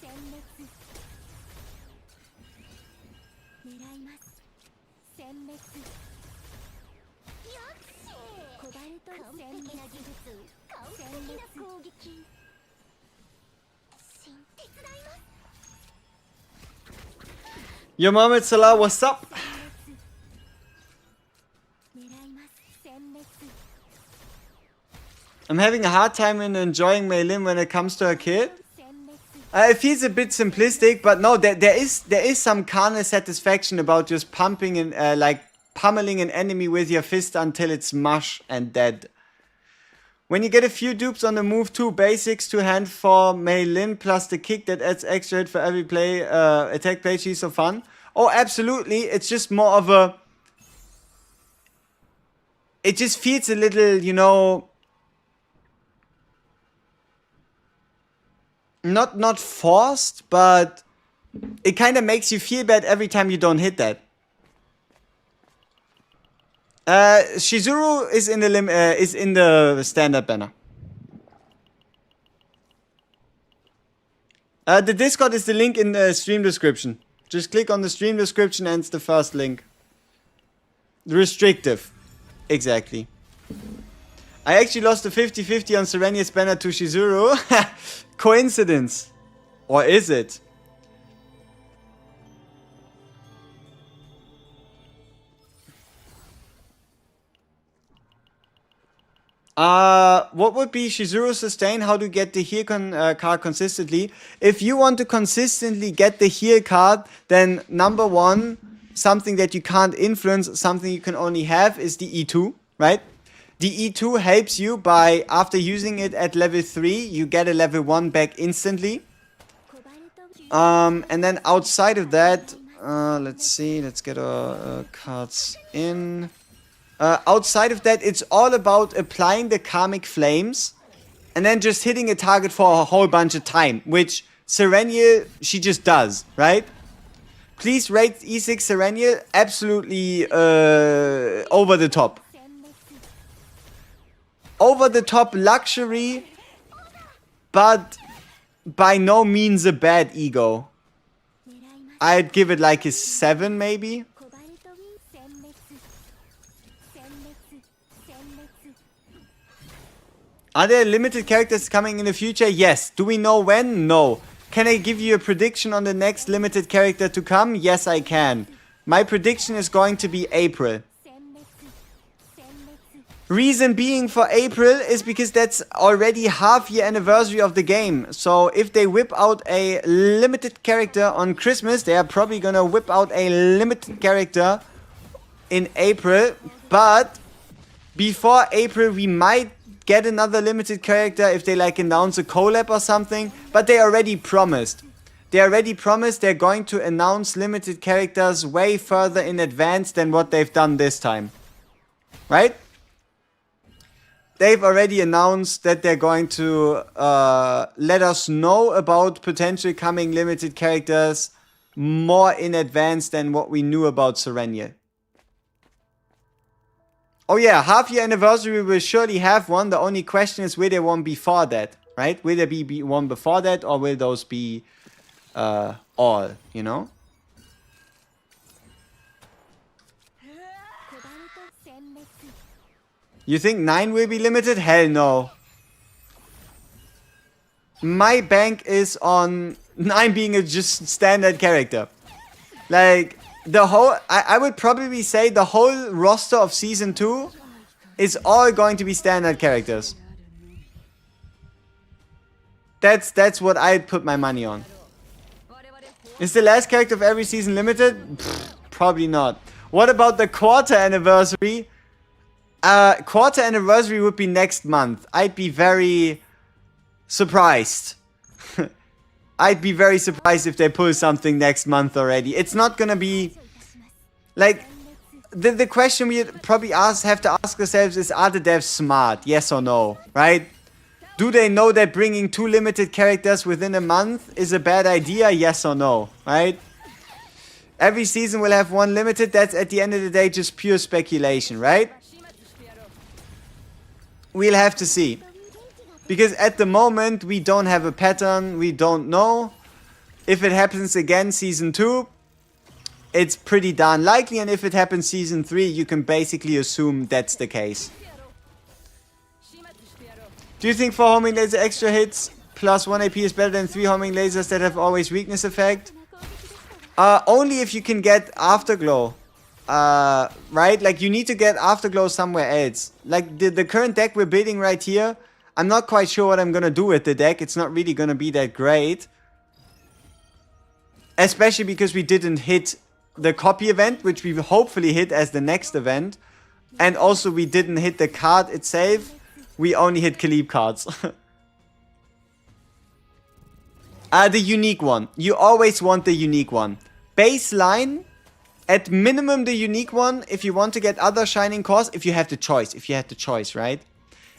殲滅狙います殲滅よしコバルト完璧な技術完璧な攻撃新手伝います Yo, Mohammed Salah, what's up? 狙います殲滅 I'm having a hard time in enjoying Mei Lin when it comes to her kid. 殲滅 It feels a bit simplistic, but no, there is some carnal satisfaction about just pumping and like pummeling an enemy with your fist until it's mush and dead. When you get a few dupes on the move, 2 basics to hand for Mei Lin plus the kick that adds extra hit for every play attack play, she's so fun. Oh, absolutely. It's just more of a. It just feels a little, you know. Not forced, but it kind of makes you feel bad every time you don't hit that. Shizuru is in the standard banner. The Discord is the link in the stream description. Just click on the stream description and it's the first link. Restrictive. Exactly. I actually lost the 50-50 on Serenia's banner to Shizuru. Coincidence. Or is it? What would be Shizuru sustain? How to get the heal card consistently? If you want to consistently get the heal card, then number one, something that you can't influence, something you can only have is the E2, right? The E2 helps you by, after using it at level 3, you get a level 1 back instantly. コバルト And then outside of that, let's see, let's get our cards in. Outside of that, it's all about applying the karmic flames and then just hitting a target for a whole bunch of time, which Sereniel, she just does, right? Please rate E6 Sereniel absolutely over the top. 殲滅 Over the top luxury, but by no means a bad ego. 狙います I'd give it like a 7 maybe. コバルトウィン殲滅殲滅殲滅 Are there limited characters coming in the future? Yes. Do we know when? No. Can I give you a prediction on the next limited character to come? Yes, I can. My prediction is going to be April. 殲滅殲滅 Reason being for April is because that's already half-year anniversary of the game. So if they whip out a limited character on Christmas, they are probably gonna whip out a limited character in April. But before April, we might get another limited character if they like announce a collab or something. But they already promised. They already promised they're going to announce limited characters way further in advance than what they've done this time. Right? They've already announced that they're going to let us know about potential coming limited characters more in advance than what we knew about Sereniel. Oh yeah, half-year anniversary, we will surely have one. The only question is, will there one before that, right? Will there be one before that, or will those be all, you know? コバルト殲滅 You think 9 will be limited? Hell no. My bank is on 9 being a just standard character. Like, the whole... I would probably say the whole roster of Season 2 is all going to be standard characters. That's what I'd put my money on. Is the last character of every season limited? Pfft, probably not. What about the quarter anniversary? Quarter anniversary would be next month. I'd be very surprised. I'd be very surprised if they pull something next month already. It's not gonna be... Like, the question we probably have to ask ourselves is, are the devs smart? Yes or no, right? Do they know that bringing 2 limited characters within a month is a bad idea? Yes or no, right? Every season will have one limited. That's at the end of the day just pure speculation, right? We'll have to see. Because at the moment, we don't have a pattern. We don't know. If it happens again season 2, it's pretty darn likely. And if it happens season 3, you can basically assume that's the case. Do you think 4 homing laser extra hits plus 1 AP is better than 3 homing lasers that have always weakness effect? Only if you can get Afterglow. Right? Like, you need to get Afterglow somewhere else. Like, the current deck we're building right here, I'm not quite sure what I'm gonna do with the deck. It's not really gonna be that great. Especially because we didn't hit the copy event, which we hopefully hit as the next event. And also we didn't hit the card itself. We only hit Khalib cards. The unique one. You always want the unique one. Baseline, at minimum the unique one. If you want to get other Shining Cores, if you have the choice. If you have the choice, right?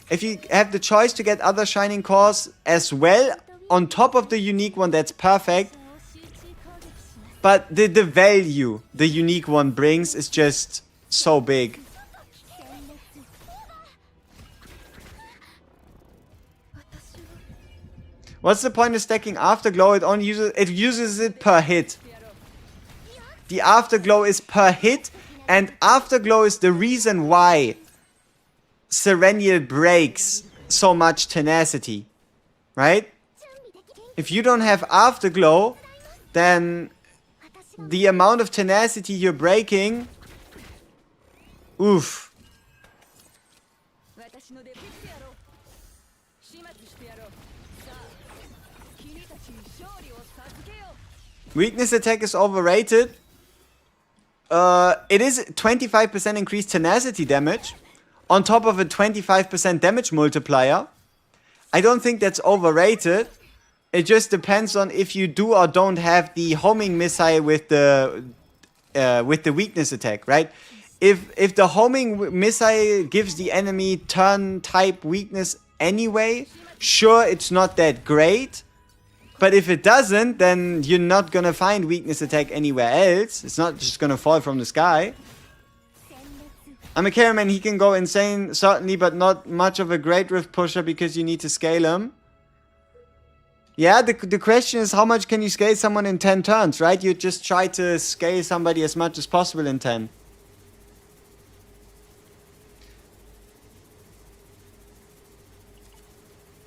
If you have the choice to get other Shining Cores as well, on top of the unique one, that's perfect. But the value the unique one brings is just so big. What's the point of stacking Afterglow? It only uses it per hit. The Afterglow is per hit, and Afterglow is the reason why Sereniel breaks so much tenacity, right? If you don't have Afterglow, then the amount of tenacity you're breaking, oof. Weakness attack is overrated. It is 25% increased tenacity damage on top of a 25% damage multiplier. I don't think that's overrated. It just depends on if you do or don't have the homing missile with the weakness attack, right? If the homing missile gives the enemy turn type weakness anyway, sure, it's not that great. But if it doesn't, then you're not gonna find weakness attack anywhere else. It's not just gonna fall from the sky. I'm a Caraman, he can go insane, certainly, but not much of a great rift pusher because you need to scale him. Yeah, the question is how much can you scale someone in 10 turns, right? You just try to scale somebody as much as possible in 10.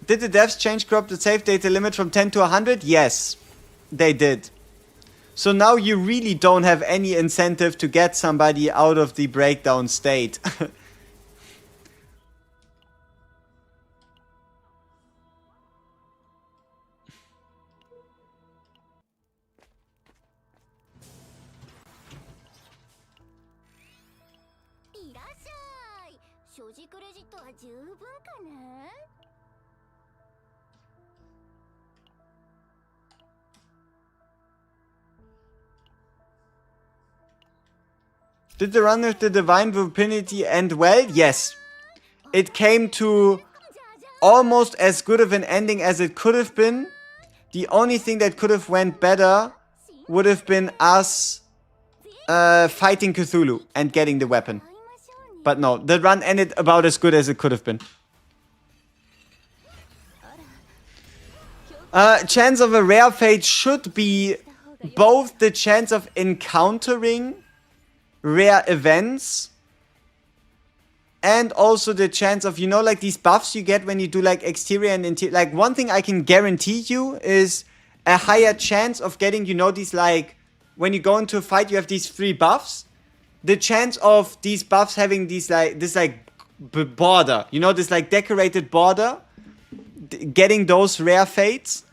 Did the devs change crop the save data limit from 10 to 100? Yes, they did. So now you really don't have any incentive to get somebody out of the breakdown state. Did the run with the Divine Vulpinity end well? Yes. It came to almost as good of an ending as it could have been. The only thing that could have went better would have been us fighting Cthulhu and getting the weapon. But no, the run ended about as good as it could have been. Chance of a rare fate should be both the chance of encountering rare events and also the chance of, you know, like these buffs you get when you do like exterior and interior. Like, one thing I can guarantee you is a higher chance of getting, you know, these, like, when you go into a fight you have these 3 buffs. The chance of these buffs having these like this like border, you know, this like decorated border, getting those rare fates.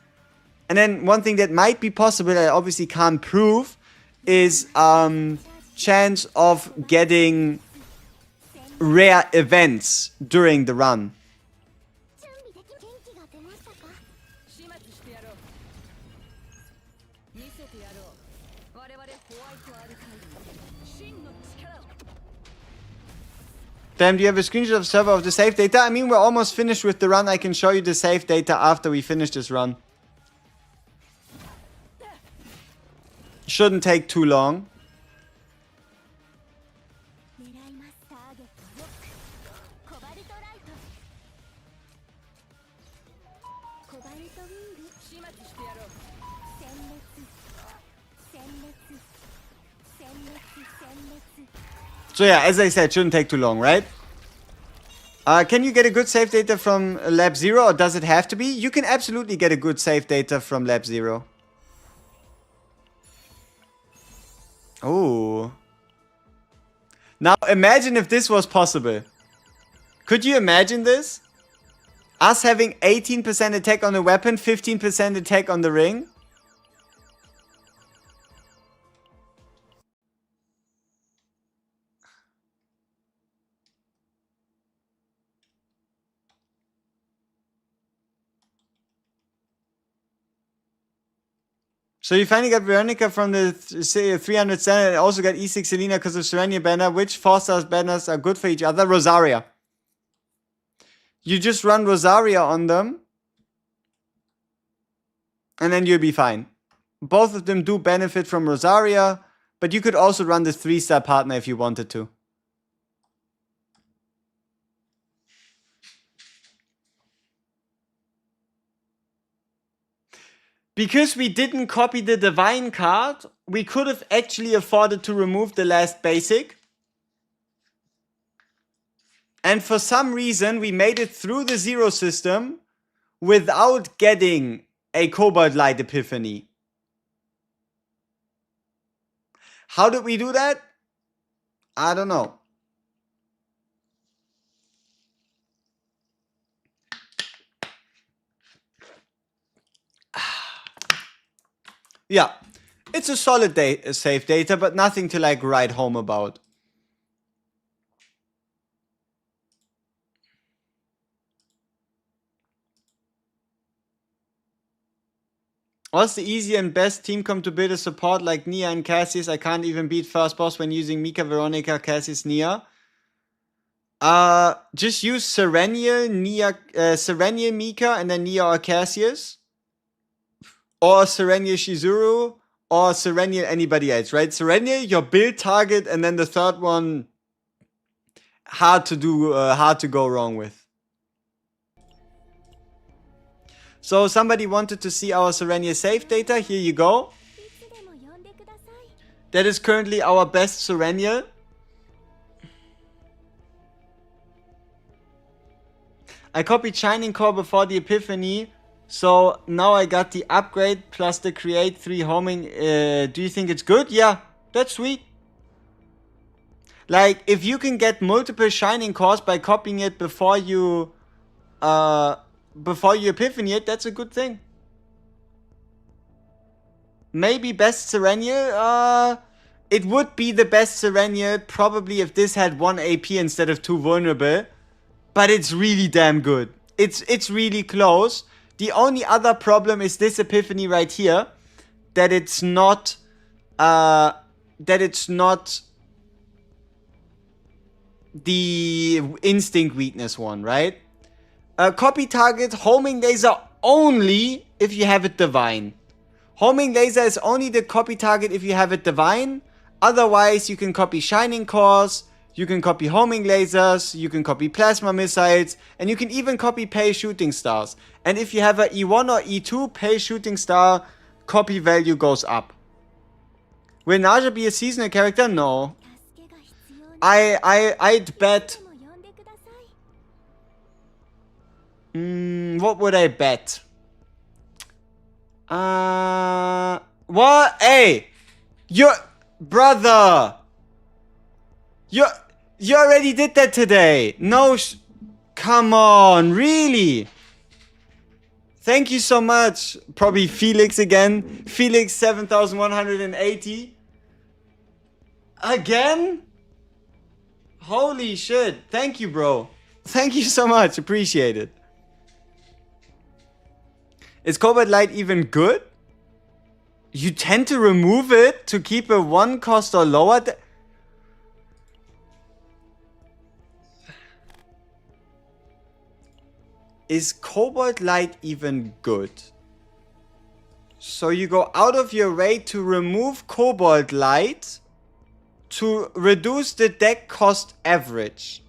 And then one thing that might be possible, I obviously can't prove, is chance of getting rare events during the run. Damn, do you have a screenshot of server of the save data? I mean, we're almost finished with the run. I can show you the save data after we finish this run. Shouldn't take too long. So yeah, as I said, shouldn't take too long, right? Can you get a good save data from Lab 0, or does it have to be? You can absolutely get a good save data from Lab 0. Oh. Now imagine if this was possible. Could you imagine this? Us having 18% attack on the weapon, 15% attack on the ring? So you finally got Veronica from the 300 standard and also got E6 Selena because of Serenia banner. Which 4-star banners are good for each other? Rosaria. You just run Rosaria on them. And then you'll be fine. Both of them do benefit from Rosaria. But you could also run the 3-star partner if you wanted to. Because we didn't copy the Divine card, we could have actually afforded to remove the last basic. And for some reason, we made it through the 0 system without getting a Cobalt Light Epiphany. How did we do that? I don't know. Yeah, it's a solid save data, but nothing to like write home about. What's the easy and best team comp to build a support like Nia and Cassius? I can't even beat first boss when using Mika, Veronica, Cassius, Nia. Just use Sereniel, Nia, Sereniel, Mika, and then Nia or Cassius. Or Sereniel Shizuru, or Sereniel anybody else, right? Sereniel, your build target, and then the third one, hard to do, hard to go wrong with. So somebody wanted to see our Sereniel save data. Here you go. That is currently our best Sereniel. I copied Shining Core before the Epiphany. So now I got the upgrade plus the create 3 homing. Do you think it's good? Yeah, that's sweet. Like, if you can get multiple Shining Cores by copying it before you Epiphany it, that's a good thing. Maybe best Serenial? It would be the best Serenial probably if this had 1 AP instead of 2 vulnerable. But it's really damn good. It's really close. The only other problem is this Epiphany right here. That it's not the instinct weakness one, right? Copy target homing laser only if you have it divine. Homing laser is only the copy target if you have it divine. Otherwise, you can copy shining cores, you can copy homing lasers, you can copy plasma missiles, and you can even copy pale shooting stars. And if you have a E1 or E2 pale shooting star, copy value goes up. Will Naja be a seasonal character? No. I'd bet. What would I bet? What? Hey! Your brother! You already did that today. No, come on, really? Thank you so much. Probably Felix again. Felix 7180. Again? Holy shit. Thank you, bro. Thank you so much. Appreciate it. Is Cobalt Light even good? You tend to remove it to keep a 1 cost or lower. Is Cobalt Light even good? So you go out of your way to remove Cobalt Light to reduce the deck cost average.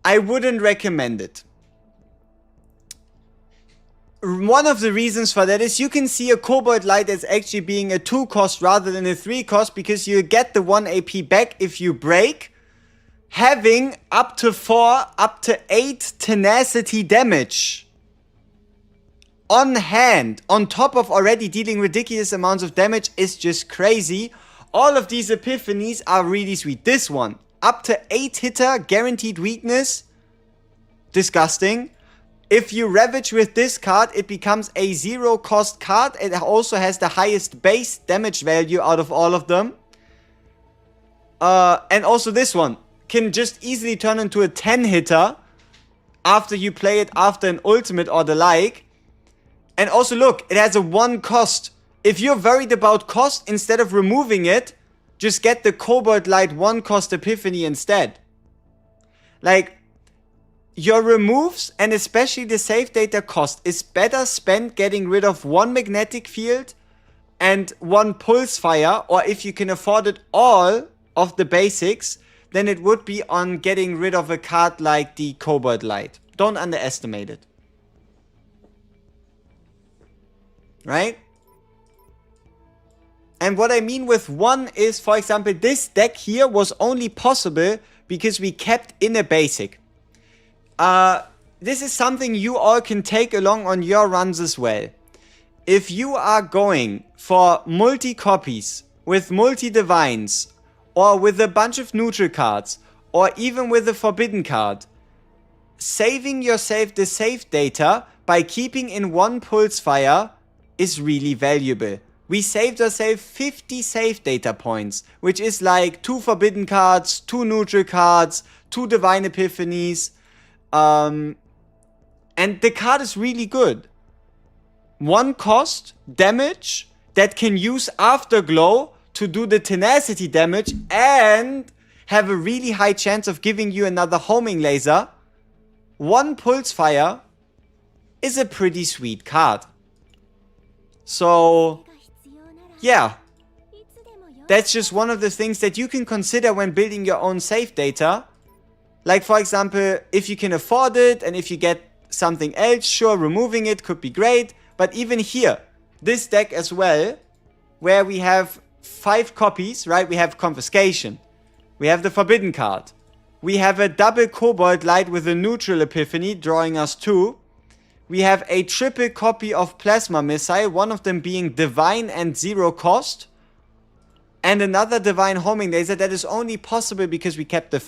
I wouldn't recommend it. One of the reasons for that is you can see a Cobalt Light as actually being a 2 cost rather than a 3 cost, because you get the 1 AP back if you break, having up to 4, up to 8 tenacity damage on hand, on top of already dealing ridiculous amounts of damage, is just crazy. All of these epiphanies are really sweet. This one, up to 8 hitter, guaranteed weakness, disgusting. If you Ravage with this card, it becomes a 0 cost card. It also has the highest base damage value out of all of them. And also this one can just easily turn into a 10 hitter after you play it after an ultimate or the like. And also look, it has a 1 cost. If you're worried about cost, instead of removing it, just get the Cobalt Light 1 cost epiphany instead. Like, your removes, and especially the save data cost, is better spent getting rid of 1 magnetic field and 1 pulse fire, or if you can afford it, all of the basics, than it would be on getting rid of a card like the Cobalt Light. Don't underestimate it. Right? And what I mean with 1 is, for example, this deck here was only possible because we kept in a basic. This is something you all can take along on your runs as well. If you are going for multi-copies with multi-divines, or with a bunch of neutral cards, or even with a forbidden card, saving yourself the save data by keeping in 1 pulse fire is really valuable. We saved ourselves 50 save data points, which is like 2 forbidden cards, 2 neutral cards, 2 divine epiphanies. And the card is really good. 1 cost damage that can use Afterglow to do the tenacity damage and have a really high chance of giving you another homing laser. 1 pulse fire is a pretty sweet card. So yeah, that's just one of the things that you can consider when building your own save data. Like, for example, if you can afford it and if you get something else, sure, removing it could be great. But even here, this deck as well, where we have 5 copies, right? We have Confiscation. We have the Forbidden card. We have a double Cobalt Light with a neutral epiphany, drawing us 2. We have a triple copy of Plasma Missile, one of them being Divine and 0 cost. And another Divine Homing Laser that is only possible because we kept the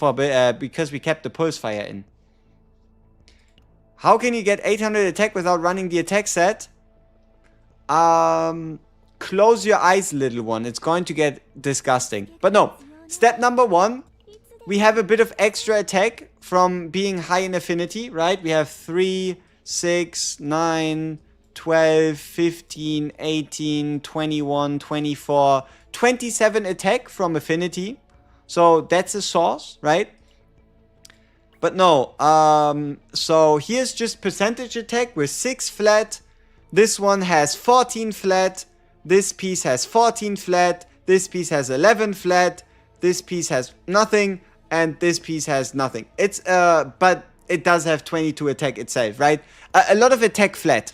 Pulse Fire in. How can you get 800 attack without running the attack set? Close your eyes, little one. It's going to get disgusting. But no. Step number 1. We have a bit of extra attack from being high in affinity, right? We have 3, 6, 9, 12, 15, 18, 21, 24, 27 attack from affinity. So that's a source, right? But no, so here's just percentage attack with 6 flat. This one has 14 flat. This piece has 14 flat. This piece has 11 flat. This piece has nothing. And this piece has nothing. It's, but it does have 22 attack itself, right? A lot of attack flat.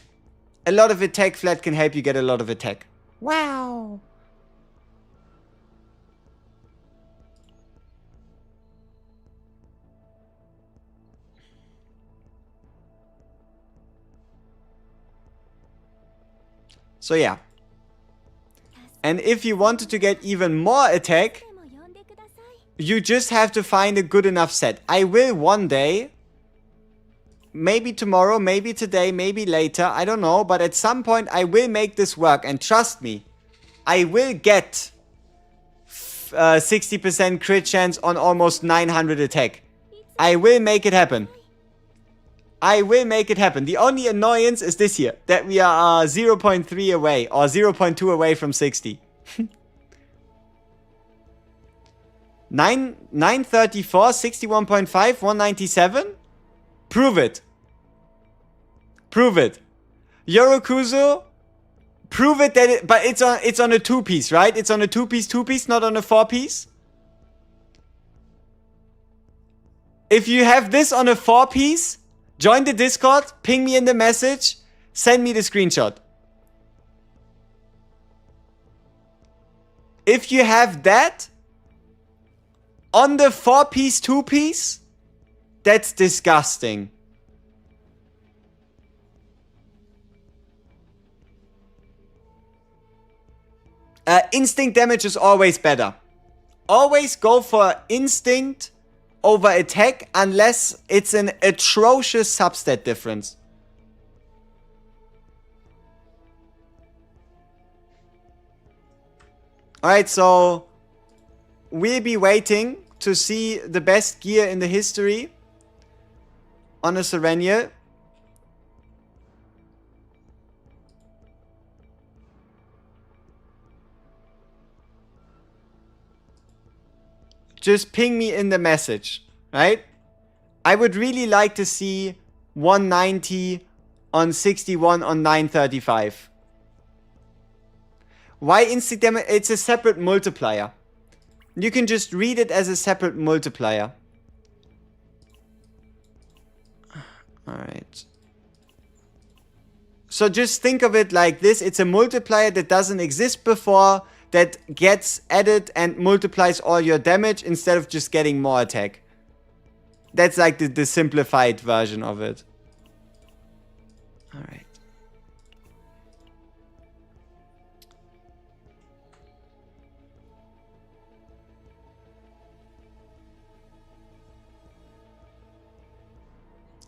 A lot of attack flat can help you get a lot of attack. Wow. So yeah. And if you wanted to get even more attack, you just have to find a good enough set. I will one day, maybe tomorrow, maybe today, maybe later, I don't know. But at some point I will make this work. And trust me, I will get 60% crit chance on almost 900 attack. I will make it happen. I will make it happen. The only annoyance is this here, that we are 0.3 away or 0.2 away from 60. 934, 61.5, 197? Prove it. Prove it. Yorokuzu, prove it that it, but it's on a 2-piece, right? It's on a 2-piece, not on a 4-piece. If you have this on a 4-piece, join the Discord, ping me in the message, send me the screenshot. If you have that on the 4-piece, 2-piece, that's disgusting. Instinct damage is always better. Always go for instinct over attack unless it's an atrocious substat difference. Alright, so we'll be waiting to see the best gear in the history on a Sereniel. Just ping me in the message, right? I would really like to see 190 on 61 on 935. Why instinct damage? It's a separate multiplier. You can just read it as a separate multiplier. Alright. So just think of it like this. It's a multiplier that doesn't exist before, that gets added and multiplies all your damage instead of just getting more attack. That's like the simplified version of it. Alright.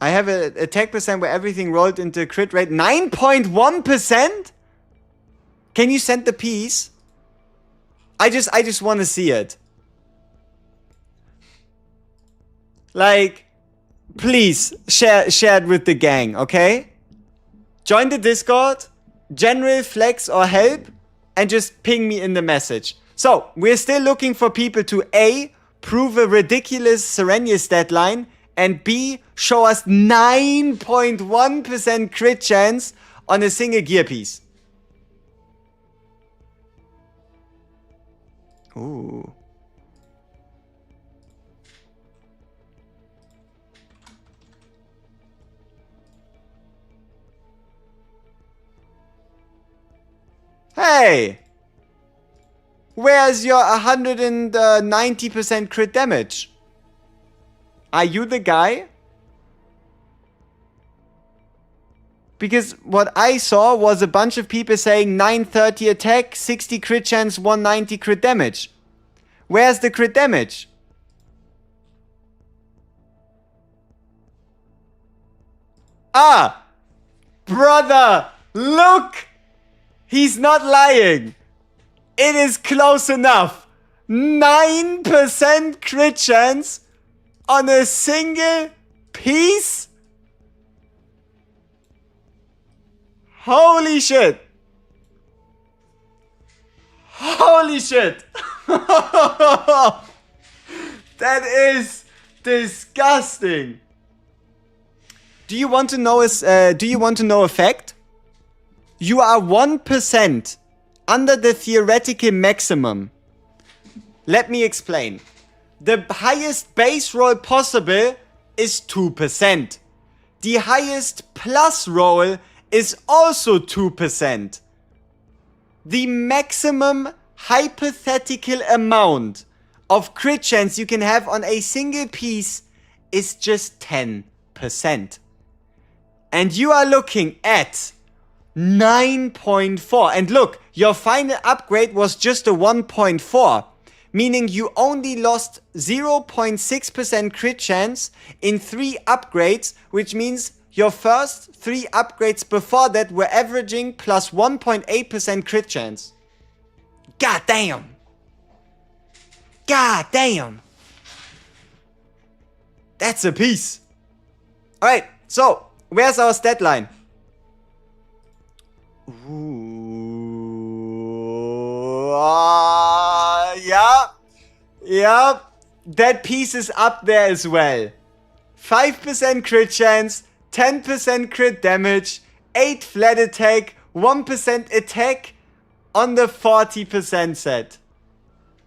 I have an attack percent where everything rolled into crit rate. 9.1%? Can you send the piece? I just want to see it. Like, please share it with the gang, okay? Join the Discord, general flex or help, and just ping me in the message. So, we're still looking for people to A, prove a ridiculous Serenia stat line, and B, show us 9.1% crit chance on a single gear piece. Ooh. Hey! Where's your 190% crit damage? Are you the guy? Because what I saw was a bunch of people saying 930 attack, 60 crit chance, 190 crit damage. Where's the crit damage? Ah! Brother! Look! He's not lying. It is close enough. 9% crit chance on a single piece? Holy shit. Holy shit. That is disgusting. Do you want to know a fact? You are 1% under the theoretical maximum. Let me explain. The highest base roll possible is 2%. The highest plus roll is also 2%. The maximum hypothetical amount of crit chance you can have on a single piece is just 10%. And you are looking at 9.4. And look, your final upgrade was just a 1.4. Meaning you only lost 0.6% crit chance in 3 upgrades, which means your first 3 upgrades before that were averaging plus 1.8% crit chance. God damn. God damn. That's a piece. Alright, so, where's our stat line? Ooh, yeah, that piece is up there as well. 5% crit chance, 10% crit damage, 8 flat attack, 1% attack on the 40% set.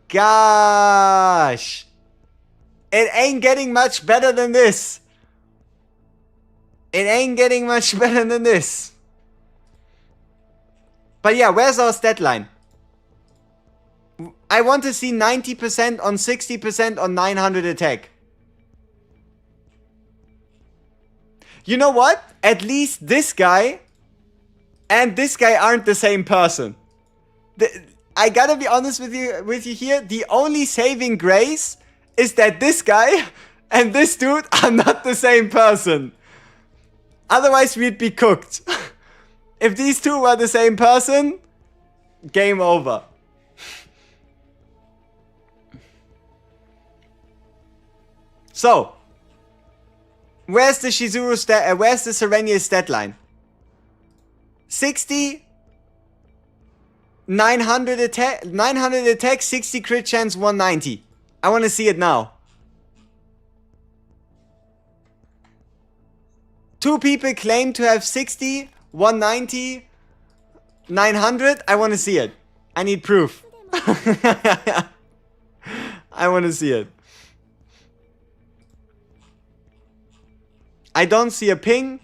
Gosh. It ain't getting much better than this. It ain't getting much better than this. But yeah, where's our stat line? I want to see 90% on 60% on 900 attack. You know what? At least this guy and this guy aren't the same person. I gotta be honest with you here. The only saving grace is that this guy and this dude are not the same person. Otherwise, we'd be cooked. If these two were the same person, game over. So, where's the Shizuru stat? Where's the Sereniel stat line? 60, 900 attack, 60 crit chance, 190. I want to see it now. Two people claim to have 60, 190, 900. I want to see it. I need proof. I want to see it. I don't see a ping.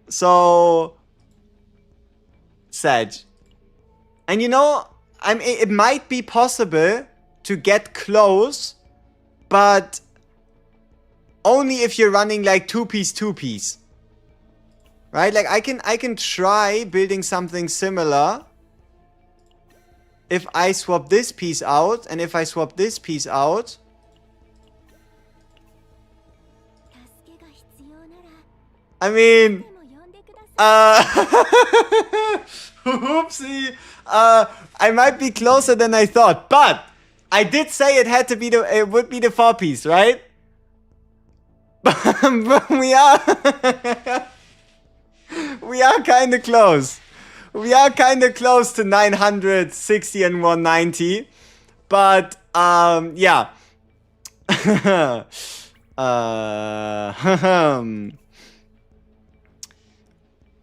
So sad. And you know, it might be possible to get close, but only if you're running like two-piece. Right? Like I can try building something similar if I swap this piece out, and if I swap this piece out. I mean, oopsie. I might be closer than I thought, but I did say it would be the 4-piece, right? But we are kind of close. We are kind of close to 960 and 190, but yeah.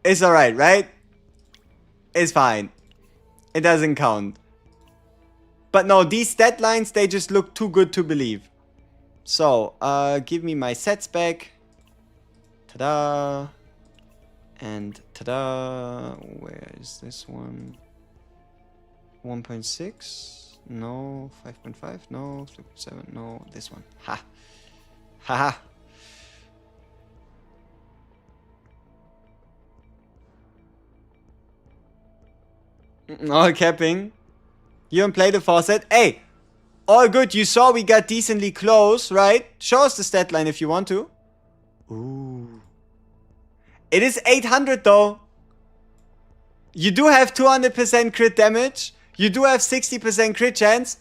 It's alright, right? It's fine. It doesn't count. But no, these stat lines, they just look too good to believe. So, give me my sets back. Ta-da. And ta-da. Where is this one? 1.6? No. 5.5? No. 3.7? No. This one. Ha. Haha. All capping. You don't play the faucet. Hey, all good. You saw we got decently close, right? Show us the stat line if you want to. Ooh. It is 800 though. You do have 200% crit damage. You do have 60% crit chance.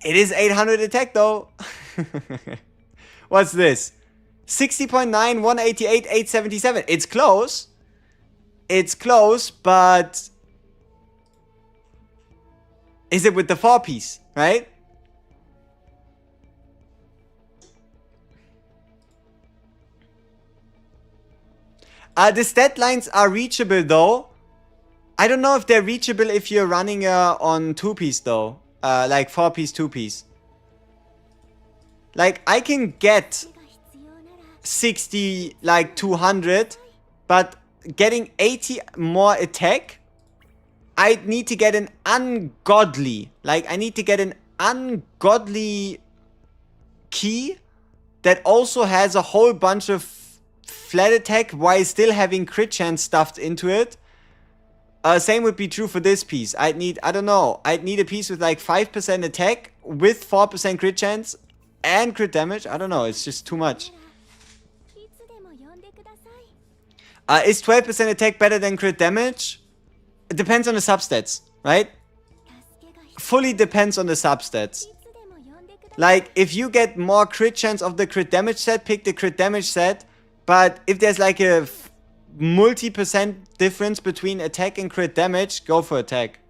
It is 800 attack though. What's this? 60.9, 188, 877. It's close. It's close, but is it with the 4-piece, right? The stat lines are reachable though. I don't know if they're reachable if you're running on 2-piece though. Like 4-piece, 2-piece. Like I can get 60, like 200, but getting 80 more attack, I need to get an ungodly, like I need to get an ungodly key that also has a whole bunch of flat attack while still having crit chance stuffed into it. Same would be true for this piece. I'd need a piece with like 5% attack with 4% crit chance and crit damage. I don't know, it's just too much. Is 12% attack better than crit damage? It depends on the substats, right? Fully depends on the substats. Like, if you get more crit chance of the crit damage set, pick the crit damage set. But if there's like a multi% difference between attack and crit damage, go for attack.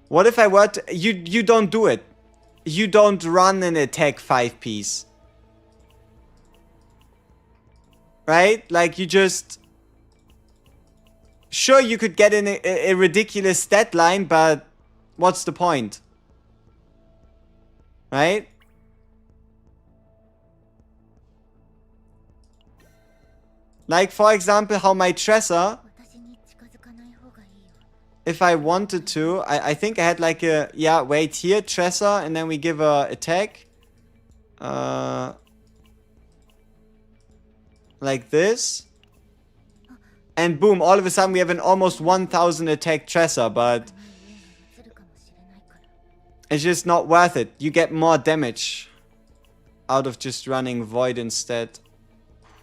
What if I were to... You don't do it. You don't run an attack 5-piece. Right? Like, you just... Sure, you could get in a ridiculous stat line, but what's the point? right? Like, for example, how my Tresor, if I wanted to, I think I had like a, yeah, wait here, Tresor, and then we give a attack. Like this. And boom, all of a sudden we have an almost 1000 attack Tresor, but it's just not worth it. You get more damage out of just running Void instead.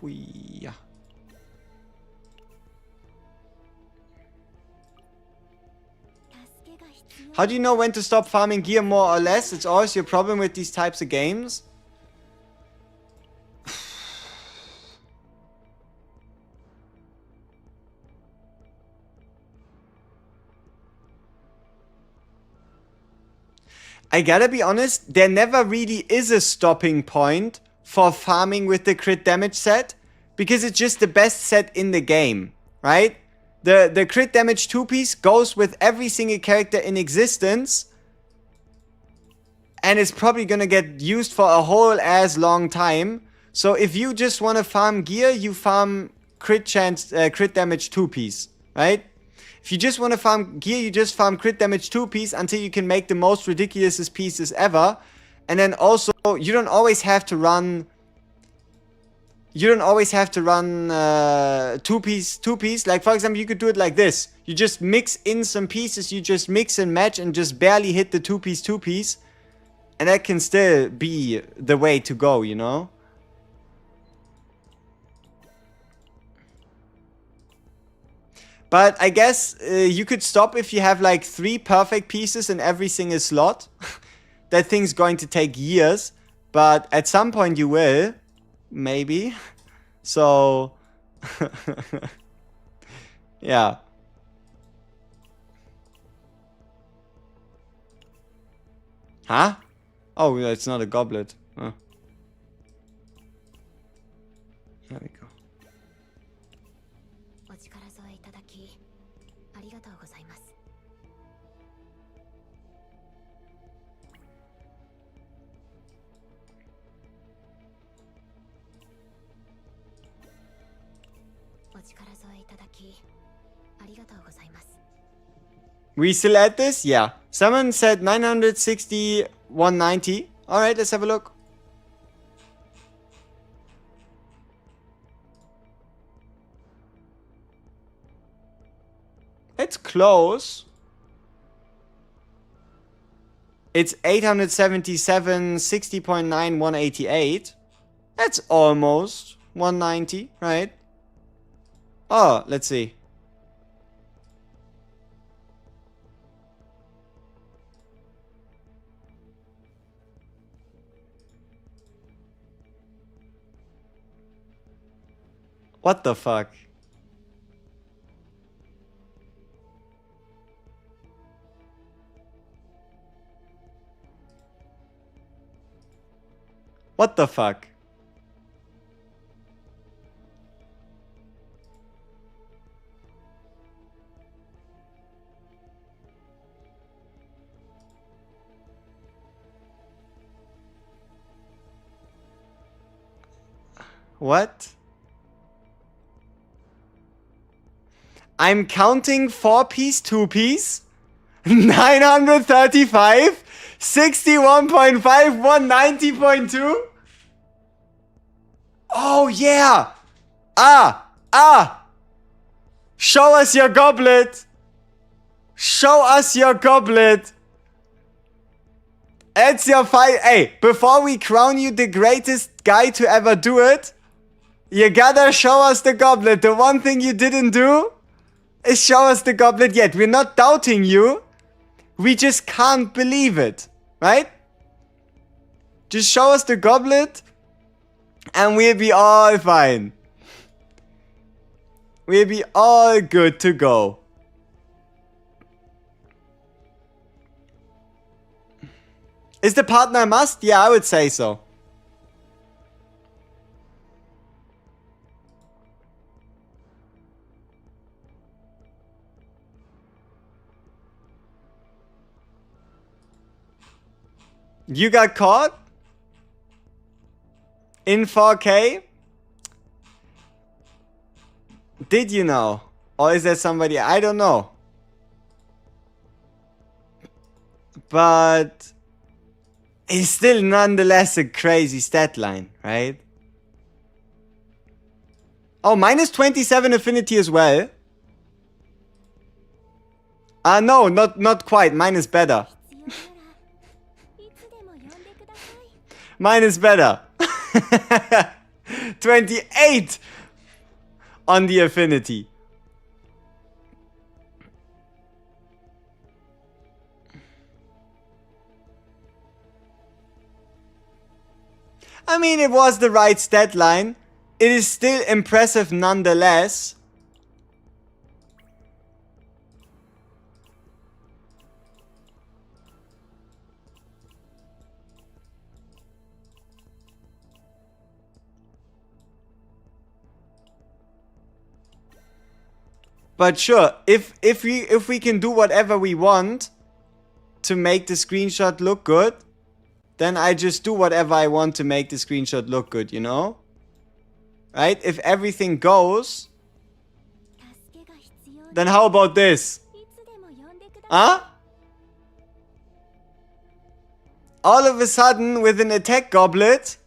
Whee. How do you know when to stop farming gear more or less? It's always your problem with these types of games. I gotta be honest, there never really is a stopping point for farming with the crit damage set, because it's just the best set in the game, right? The crit damage 2-piece goes with every single character in existence, and it's probably gonna get used for a whole ass long time. So if you just wanna farm gear, you farm crit damage 2-piece, right? If you just want to farm gear, you just farm crit damage 2-piece until you can make the most ridiculous pieces ever. And then also, you don't always have to run... You don't always have to run 2-piece. Like, for example, you could do it like this. You just mix in some pieces, you just mix and match and just barely hit the 2-piece. And that can still be the way to go, you know? But I guess you could stop if you have like 3 perfect pieces in every single slot. That thing's going to take years. But at some point you will. Maybe. So... yeah. Huh? Oh, it's not a goblet. Huh. There we go. We still at this? Yeah. Someone said 960, 190. Alright, let's have a look. It's close. It's 877, 60.9, 188. That's almost 190, right? Oh, let's see. What the fuck? What the fuck? What? I'm counting 4-piece, 2-piece. 935, 61.5, 190.2. Oh yeah! Ah! Show us your goblet! Show us your goblet! It's your fight. Hey, before we crown you the greatest guy to ever do it, you gotta show us the goblet. The one thing you didn't do is show us the goblet yet. We're not doubting you. We just can't believe it, right? Just show us the goblet and we'll be all fine. We'll be all good to go. Is the partner a must? Yeah, I would say so. You got caught? In 4K? Did you know? Or is there somebody? I don't know. But it's still nonetheless a crazy stat line, right? Oh, minus 27 affinity as well. No, not quite. Mine is better. Mine is better. 28 on the affinity. I mean, it was the right stat line. It is still impressive nonetheless. But sure, if we can do whatever we want to make the screenshot look good, then I just do whatever I want to make the screenshot look good, you know? Right? If everything goes, then how about this? Huh? All of a sudden, with an attack goblet,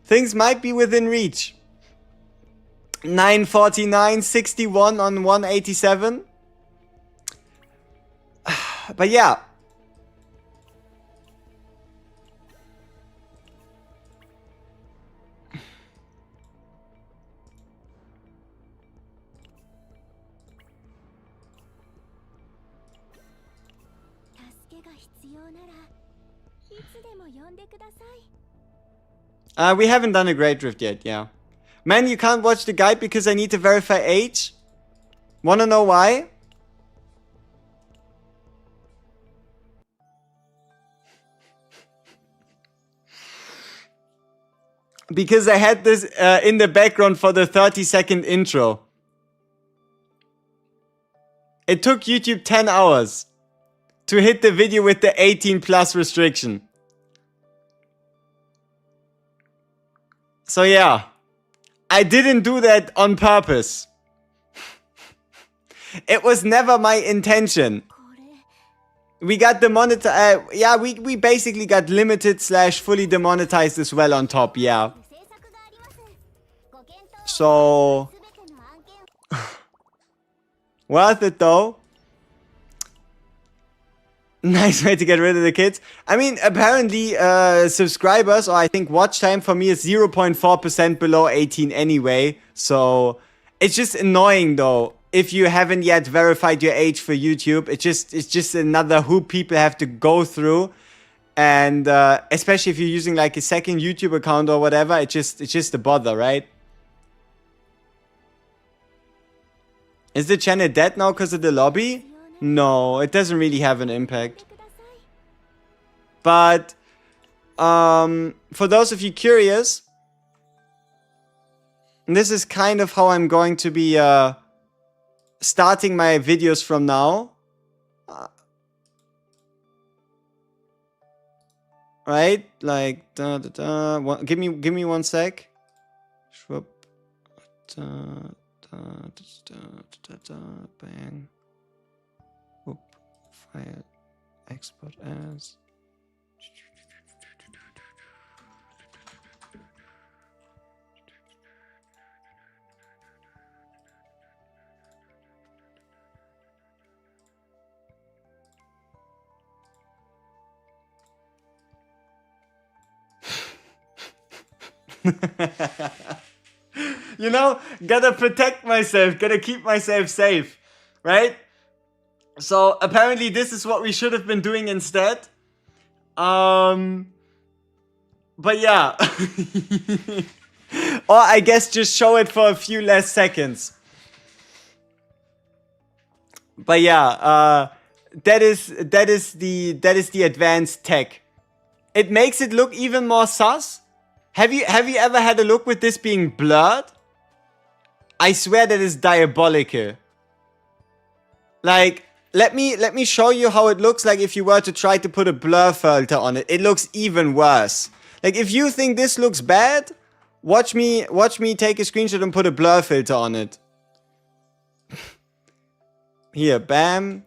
things might be within reach. 949, 61 on 187. But yeah. We haven't done a great drift yet, yeah. Man, you can't watch the guide because I need to verify age. Wanna know why? Because I had this in the background for the 30-second intro. It took YouTube 10 hours to hit the video with the 18 plus restriction. So yeah. I didn't do that on purpose. It was never my intention. We got demonetized. Yeah, we basically got limited / fully demonetized as well on top. Yeah. So worth it though. Nice way to get rid of the kids. I mean, apparently subscribers, or I think watch time for me is 0.4% below 18 anyway. So it's just annoying though. If you haven't yet verified your age for YouTube, it's just another hoop people have to go through. And especially if you're using like a second YouTube account or whatever, it's just a bother, right? Is the channel dead now because of the lobby? No, it doesn't really have an impact. But for those of you curious, this is kind of how I'm going to be starting my videos from now. Right? Like give me 1 sec. Bang. File export as. You know, gotta protect myself, gotta keep myself safe, right? So apparently this is what we should have been doing instead. But yeah. Or I guess just show it for a few less seconds. But yeah, that is the advanced tech. It makes it look even more sus. Have you ever had a look with this being blurred? I swear that is diabolical. Like, let me show you how it looks like if you were to try to put a blur filter on it. It looks even worse. Like, if you think this looks bad, watch me take a screenshot and put a blur filter on it. Here, bam,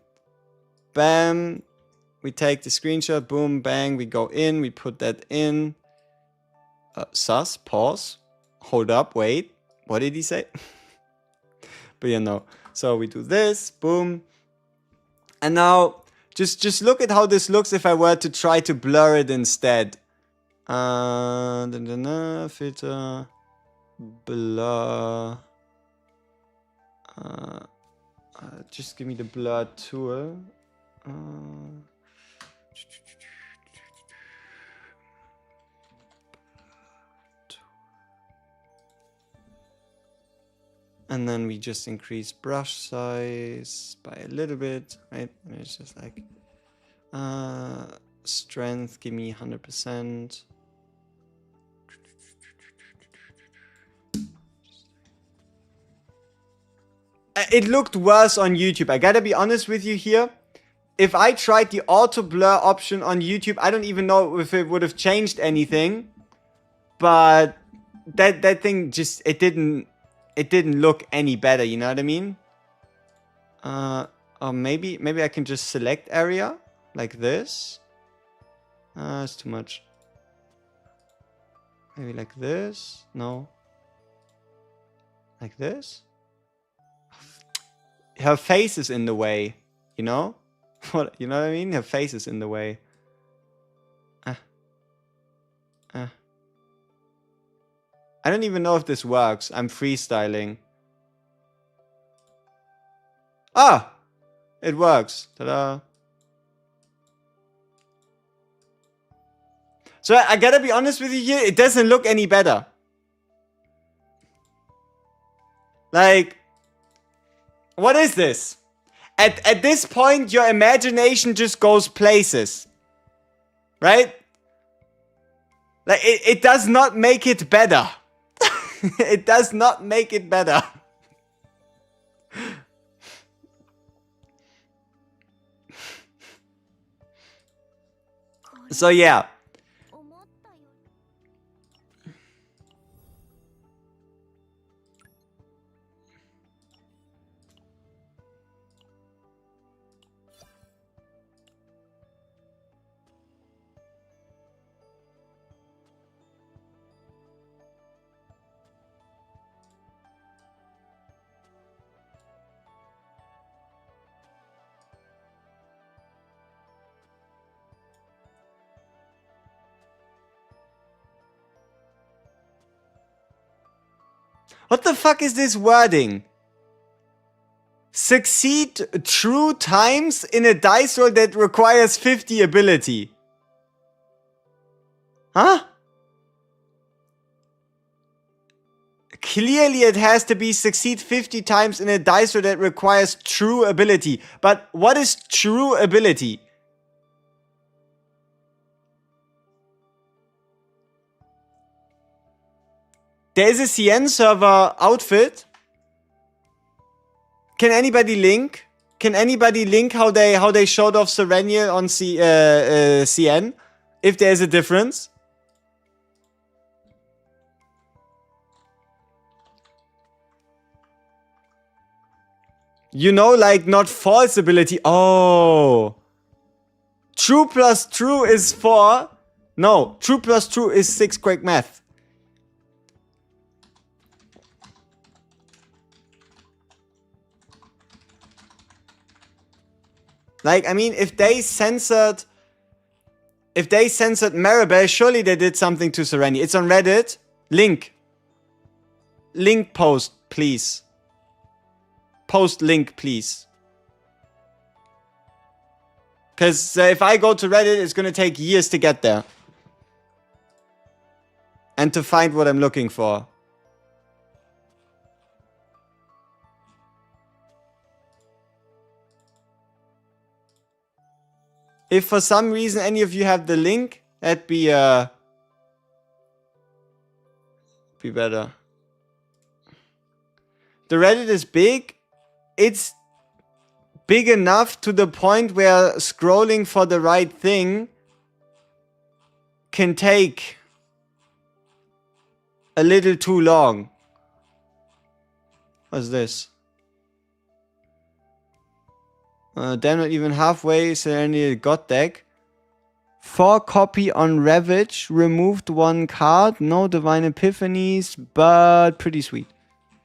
bam. We take the screenshot, boom, bang. We go in, we put that in. Sus, pause, hold up, wait. What did he say? But you know, so we do this, boom. And now, just look at how this looks if I were to try to blur it instead. Filter, blur. Just give me the blur tool. And then we just increase brush size by a little bit, right? And it's just like, strength, give me 100%. It looked worse on YouTube. I gotta be honest with you here. If I tried the auto blur option on YouTube, I don't even know if it would have changed anything. But that thing just, it didn't look any better, you know what I mean? Or maybe I can just select area like this. It's too much. Maybe like this. No. Like this. Her face is in the way, you know? What, you know what I mean? Her face is in the way. I don't even know if this works. I'm freestyling. Ah! It works. Ta-da. So I gotta be honest with you here, it doesn't look any better. Like, what is this? At this point, your imagination just goes places. Right? Like, it does not make it better. It does not make it better. So yeah. What the fuck is this wording? Succeed true times in a dice roll that requires 50 ability. Huh? Clearly it has to be succeed 50 times in a dice roll that requires true ability. But what is true ability? There is a CN server outfit. Can anybody link? Can anybody link how they showed off Sereniel on CN? If there's a difference? You know, like not false ability. Oh. True plus true is 4. No, true plus true is 6 quick math. Like, I mean, if they censored Maribel, surely they did something to Serenia. It's on Reddit. Link post, please. Post link, please. Because if I go to Reddit, it's going to take years to get there. And to find what I'm looking for. If for some reason any of you have the link, that'd be better. The Reddit is big. It's big enough to the point where scrolling for the right thing can take a little too long. What's this? Damn, not even halfway. Sereniel God deck. 4 copy on Ravage. Removed 1 card. No Divine Epiphanies, but pretty sweet.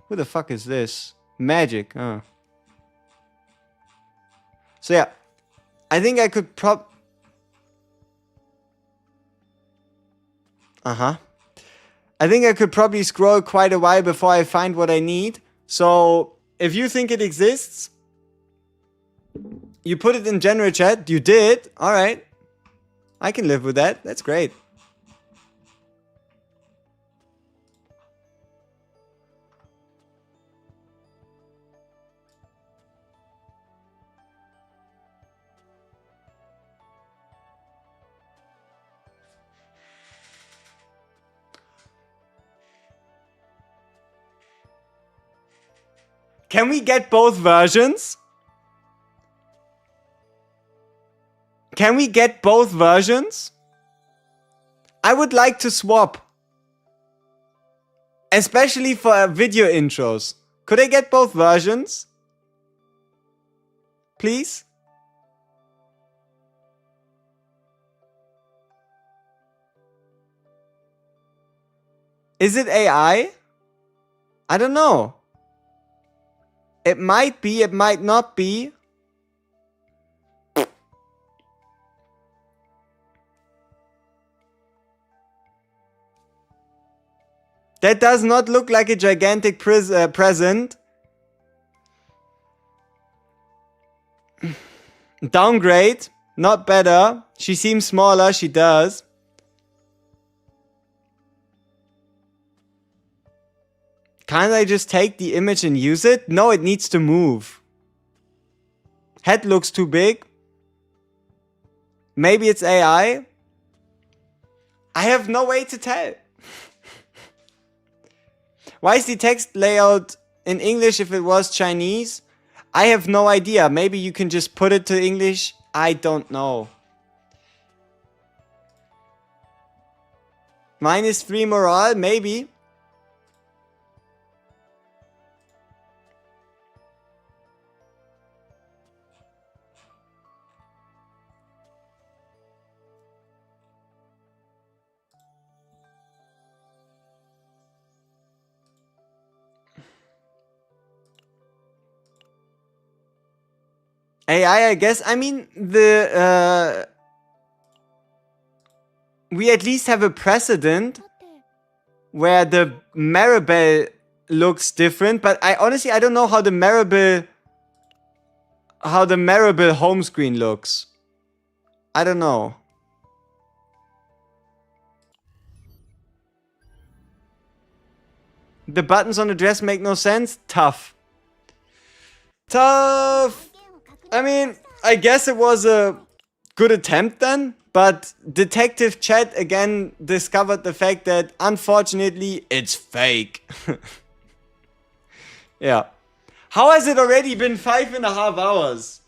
Who the fuck is this? Magic. Oh. So yeah. I think I could I think I could probably scroll quite a while before I find what I need. So if you think it exists, you put it in general chat. You did. All right. I can live with that. That's great. Can we get both versions? Can we get both versions? I would like to swap. Especially for video intros. Could I get both versions? Please? Is it AI? I don't know. It might be, it might not be. That does not look like a gigantic present. Downgrade. Not better. She seems smaller. She does. Can't I just take the image and use it? No, it needs to move. Head looks too big. Maybe it's AI. I have no way to tell. Why is the text layout in English if it was Chinese? I have no idea. Maybe you can just put it to English. I don't know. -3 morale, maybe. AI, I guess. I mean, we at least have a precedent where the Maribel looks different, but I honestly I don't know how the Maribel home screen looks. I don't know. The buttons on the dress make no sense. Tough. Tough. I mean, I guess it was a good attempt then, but Detective Chat again discovered the fact that unfortunately it's fake. Yeah. How has it already been 5.5 hours?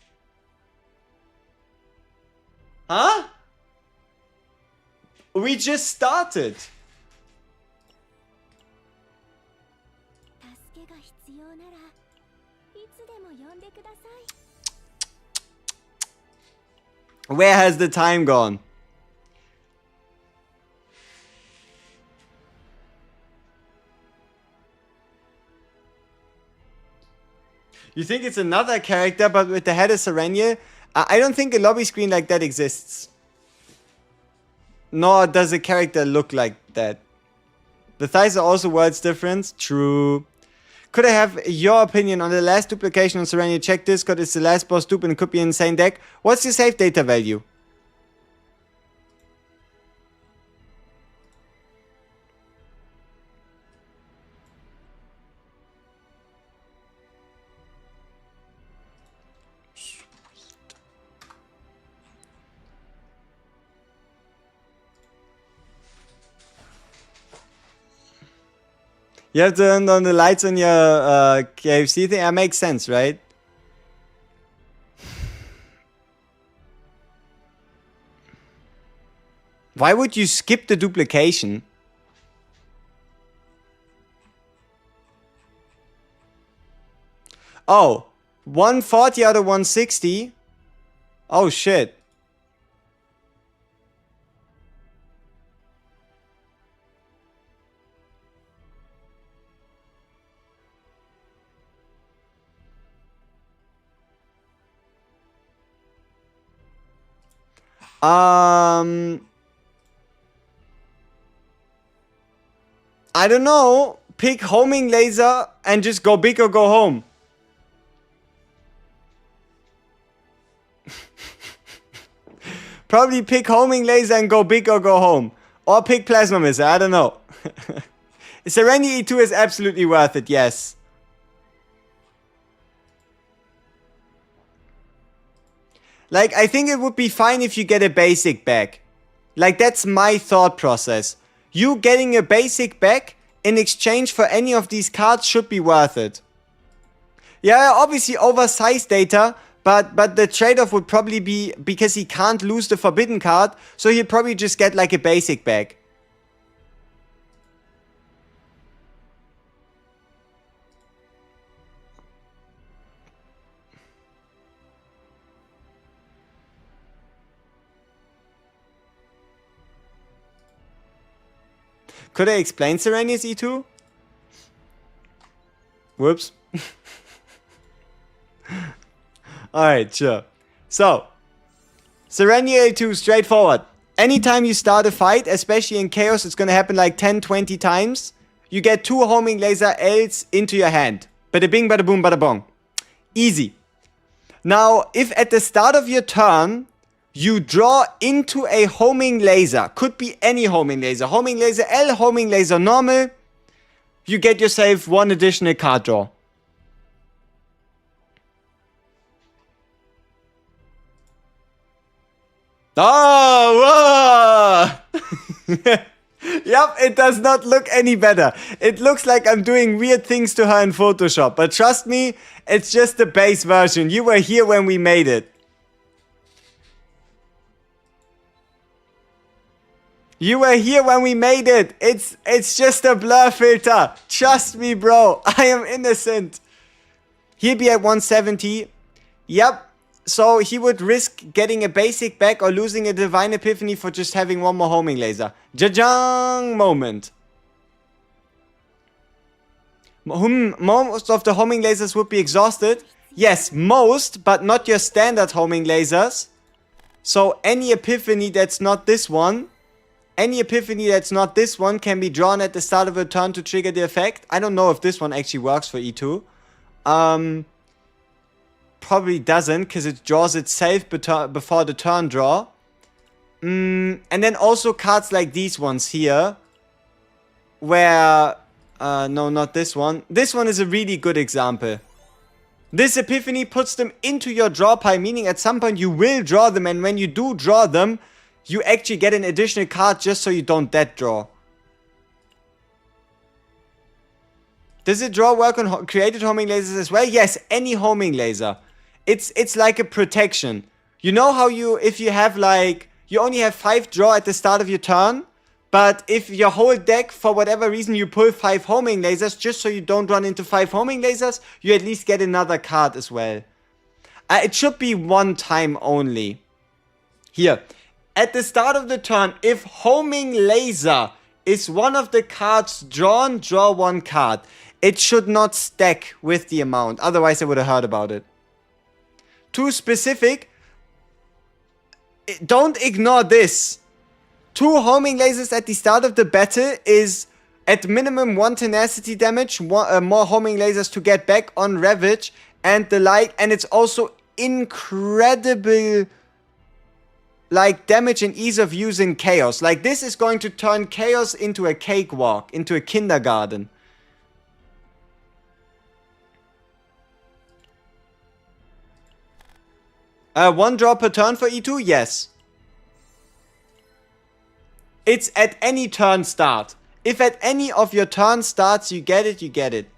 Huh? We just started. Where has the time gone? You think it's another character, but with the head of Sereniel? I don't think a lobby screen like that exists. Nor does a character look like that. The thighs are also worlds difference. True. Could I have your opinion on the last duplication on Serenia? Check Discord. It's the last boss dupe and it could be an insane deck. What's your save data value? You have to turn on the lights on your KFC thing. That makes sense, right? Why would you skip the duplication? Oh, 140 out of 160? Oh shit. I don't know. Pick homing laser and just go big or go home. Probably pick homing laser and go big or go home. Or pick plasma missile, I don't know. Serenia E2 is absolutely worth it, yes. Like, I think it would be fine if you get a basic back. Like, that's my thought process. You getting a basic back in exchange for any of these cards should be worth it. Yeah, obviously oversized data, but the trade-off would probably be because he can't lose the forbidden card, so he'll probably just get like a basic back. Could I explain Serenia E2? Whoops. Alright, sure. So, Serenia E2, straightforward. Anytime you start a fight, especially in Chaos, it's gonna happen like 10, 20 times. You get 2 homing laser Ls into your hand. Bada bing, bada boom, bada bong. Easy. Now, if at the start of your turn, you draw into a homing laser, could be any homing laser L, homing laser normal, you get yourself 1 additional card draw. Oh, whoa! Yep, it does not look any better. It looks like I'm doing weird things to her in Photoshop, but trust me, it's just the base version. You were here when we made it. You were here when we made it. It's just a blur filter. Trust me, bro. I am innocent. He'll be at 170. Yep. So he would risk getting a basic back or losing a divine epiphany for just having 1 more homing laser. Jajang moment. Most of the homing lasers would be exhausted. Yes, most, but not your standard homing lasers. So any epiphany that's not this one. Any epiphany that's not this one can be drawn at the start of a turn to trigger the effect. I don't know if this one actually works for E2. Probably doesn't, because it draws itself before the turn draw. And then also cards like these ones here. Where... no, not this one. This one is a really good example. This epiphany puts them into your draw pile, meaning at some point you will draw them, and when you do draw them, you actually get an additional card just so you don't dead draw. Does it draw work on created homing lasers as well? Yes, any homing laser. It's like a protection. You know how if you have like, you only have 5 draw at the start of your turn, but if your whole deck, for whatever reason, you pull 5 homing lasers, just so you don't run into 5 homing lasers, you at least get another card as well. It should be 1 time only. Here. At the start of the turn, if homing laser is one of the cards drawn, draw 1 card. It should not stack with the amount. Otherwise, I would have heard about it. Too specific. Don't ignore this. 2 homing lasers at the start of the battle is at minimum 1 tenacity damage. More homing lasers to get back on Ravage and the like. And it's also incredible... like damage and ease of use in Chaos. Like this is going to turn Chaos into a cakewalk, into a kindergarten. One draw per turn for E2? Yes. It's at any turn start. If at any of your turn starts you get it, you get it.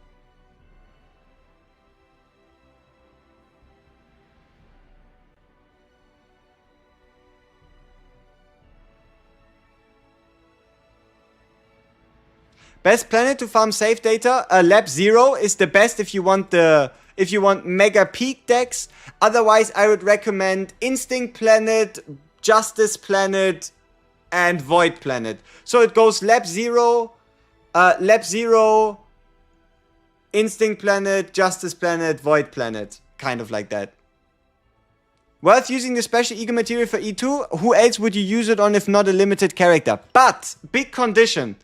Best planet to farm save data. Lab 0 is the best if you want mega peak decks. Otherwise, I would recommend Instinct Planet, Justice Planet, and Void Planet. So it goes Lab 0, Instinct Planet, Justice Planet, Void Planet. Kind of like that. Worth using the special ego material for E2? Who else would you use it on if not a limited character? But, big condition.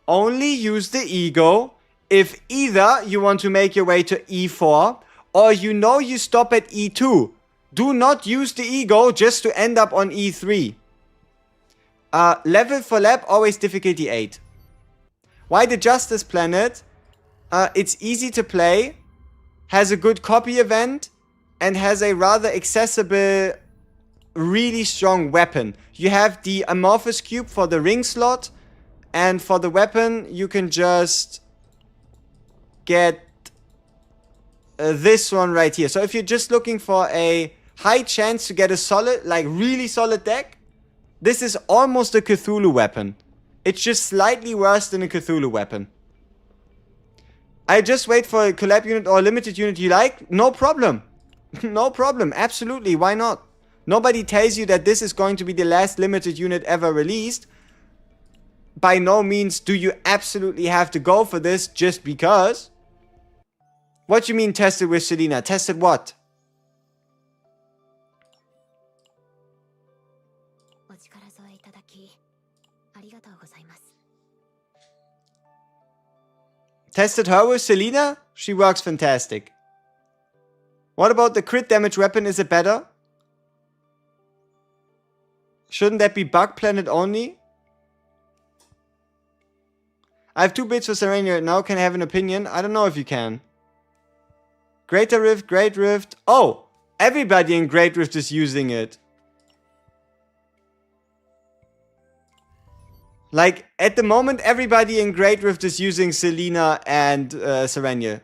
Only use the ego if either you want to make your way to E4 or you stop at E2. Do not use the ego just to end up on E3. Level for lab, always difficulty 8. Why the Justice Planet? It's easy to play, has a good copy event, and has a rather accessible, really strong weapon. You have the Amorphous Cube for the ring slot, and for the weapon, you can just get this one right here. So if you're just looking for a high chance to get a solid, like really solid deck, this is almost a Cthulhu weapon. It's just slightly worse than a Cthulhu weapon. I just wait for a collab unit or a limited unit you like. No problem. No problem. Absolutely. Why not? Nobody tells you that this is going to be the last limited unit ever released. By no means do you absolutely have to go for this just because. What you mean tested with Selena? Tested what? Tested her with Selena? She works fantastic. What about the crit damage weapon? Is it better? Shouldn't that be Bug Planet only? I have 2 bits for Serenia now. Can I have an opinion? I don't know if you can. Greater Rift, Great Rift. Oh! Everybody in Great Rift is using it. Like, at the moment, everybody in Great Rift is using Selena and Sereniel.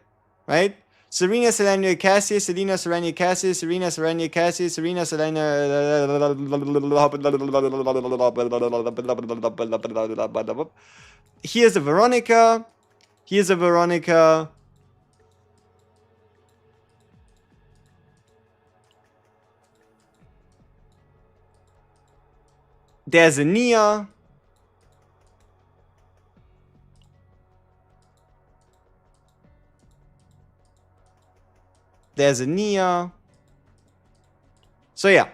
Right? Serena, Sereniel, Cassius, Selena, Sereniel, Cassius, Serena, Sereniel, Cassius, Serena, Selena. Here's a Veronica. Here's a Veronica. There's a Nia. There's a Nia. So yeah.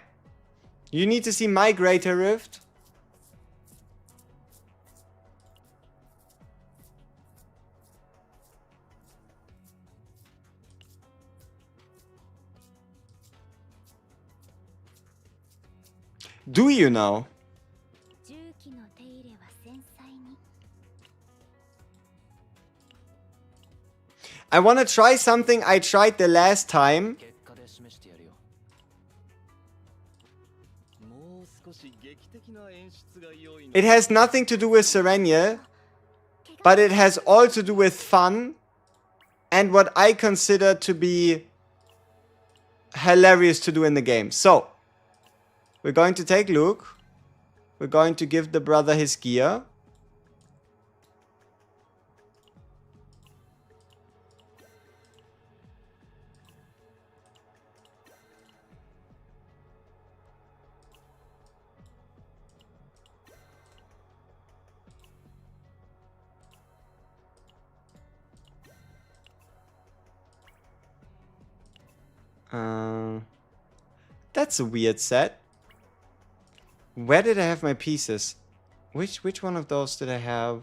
You need to see my Greater Rift. Do you know? I want to try something I tried the last time. It has nothing to do with Sereniel, but it has all to do with fun and what I consider to be hilarious to do in the game. So, we're going to take Luke. We're going to give the brother his gear. That's a weird set. Where did I have my pieces? Which one of those did I have?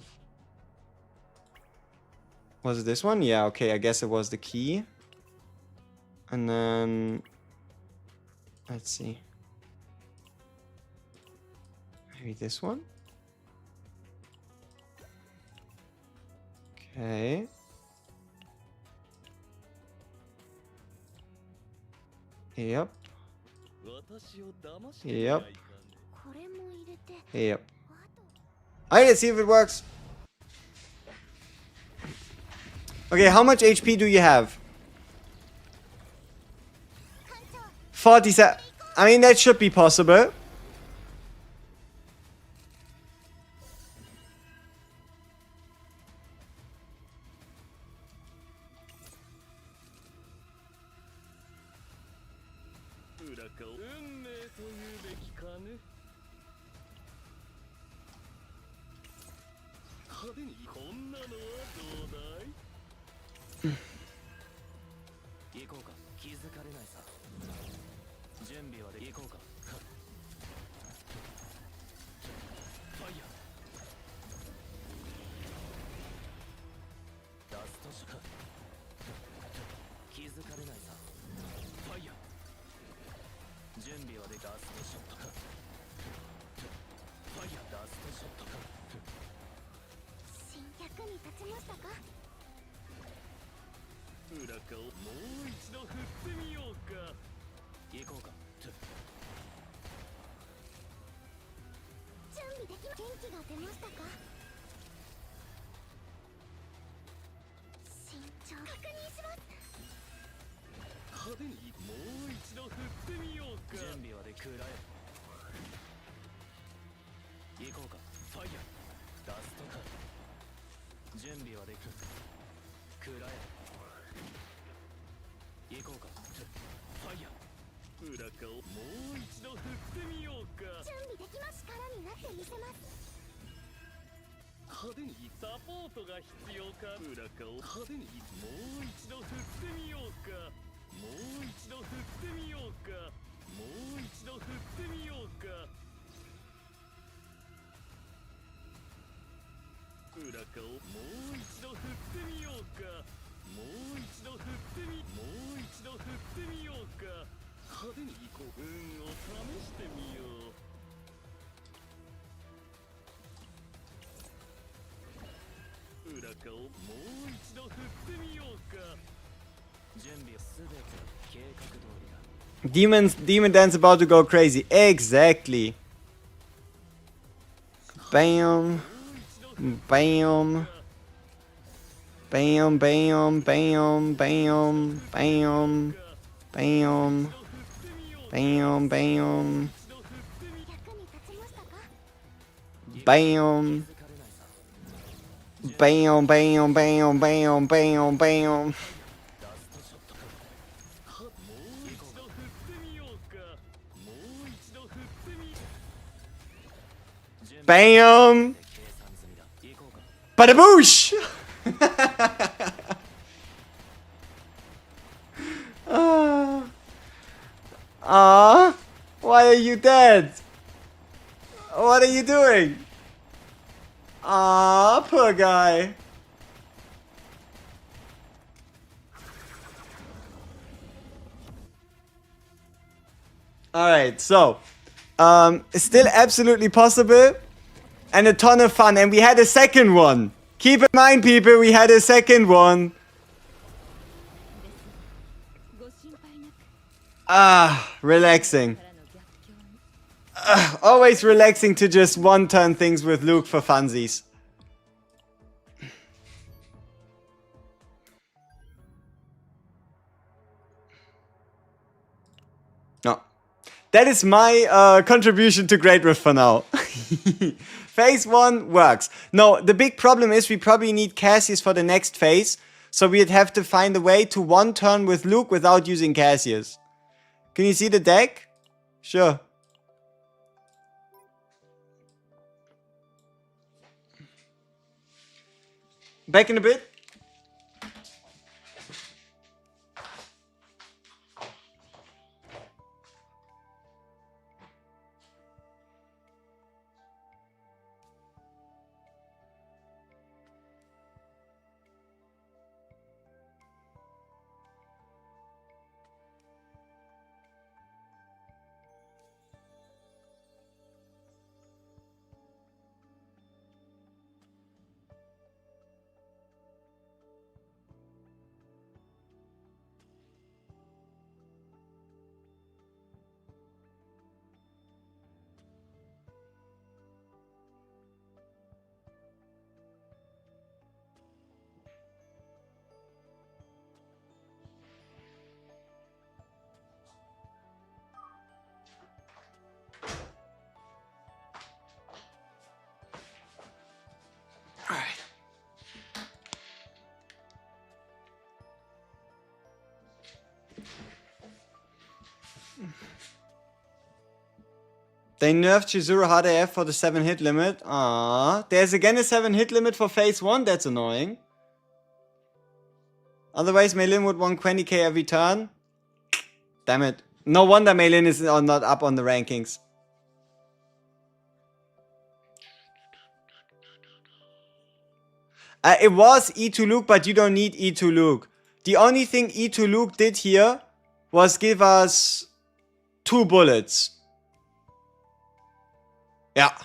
Was it this one? Yeah, okay, I guess it was the key. And then... let's see. Maybe this one? Okay. Yep. Yep. Yep. Alright, let's see if it works. Okay, how much HP do you have? 47. I mean, that should be possible. 新脚に立ちましたか。裏側をもう一度振ってみようか。行こうか。準備できま。元気が出ましたか。慎重確認します。派手にもう一度振ってみようか。準備はでくらえ。行こうか。ファイヤーラストカード。準備はでくらえ。行こうか。ファイヤー裏側をもう一度振ってみようか。準備できました。力になってみせます。派手にサポートが必要か。裏側を派手にもう一度振ってみようか。もう一度振ってみようか。もう一度振ってみようか。裏側をもう一度振ってみようか。もう一度振ってみようか。派手に行こう。運を試してみよう。裏側をもう一度振ってみようか。準備は全て計画通りだ。Demon Dance about to go crazy. Exactly. Bam. Bam. Bam, bam, bam, bam, bam, bam, bam, bam, bam, bam, bam, bam, bam, bam, bam. Bam! Badaboosh! Why are you dead? What are you doing? Poor guy. Alright, so still absolutely possible and a ton of fun, and we had a second one. Keep in mind, people, we had a second one. Relaxing. Always relaxing to just one-turn things with Luke for funsies. No. That is my contribution to Great Rift for now. Phase 1 works. No, the big problem is we probably need Cassius for the next phase. So we'd have to find a way to one turn with Luke without using Cassius. Can you see the deck? Sure. Back in a bit. They nerfed Chizuru HDF for the 7 hit limit. Ah, there's again a 7 hit limit for phase 1. That's annoying. Otherwise, Meilin would want 20k every turn. Damn it. No wonder Meilin is not up on the rankings. It was E2 Luke, but you don't need E2 Luke. The only thing E2 Luke did here was give us 2 bullets. Yeah.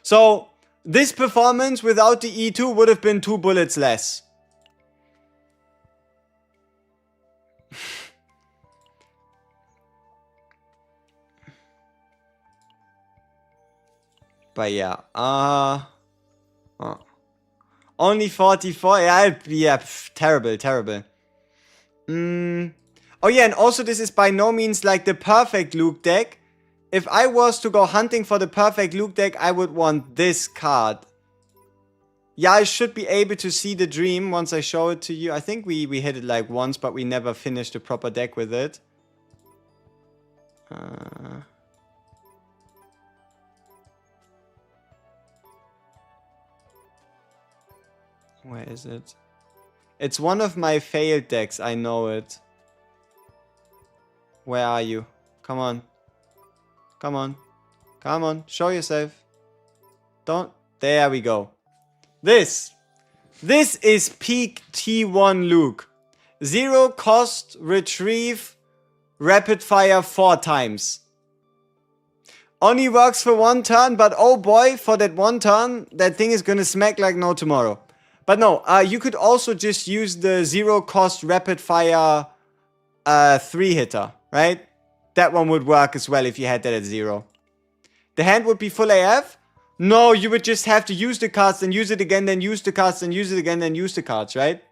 So, this performance without the E2 would have been 2 bullets less. But yeah, only 44. Yeah, terrible, terrible. Oh yeah, and also this is by no means like the perfect Luke deck. If I was to go hunting for the perfect Luke deck, I would want this card. Yeah, I should be able to see the dream once I show it to you. I think we hit it like once, but we never finished a proper deck with it. Where is it? It's one of my failed decks, I know it. Where are you? Come on. Come on. Come on, show yourself. Don't. There we go. This is peak T1 Luke. 0 cost, retrieve, rapid fire 4 times. Only works for 1 turn, but oh boy, for that 1 turn, that thing is gonna smack like no tomorrow. But no, you could also just use the 0 cost rapid fire 3 hitter, right? That one would work as well if you had that at 0. The hand would be full AF. No, you would just have to use the cards, then use it again, then use the cards, then use it again, then use the cards, right?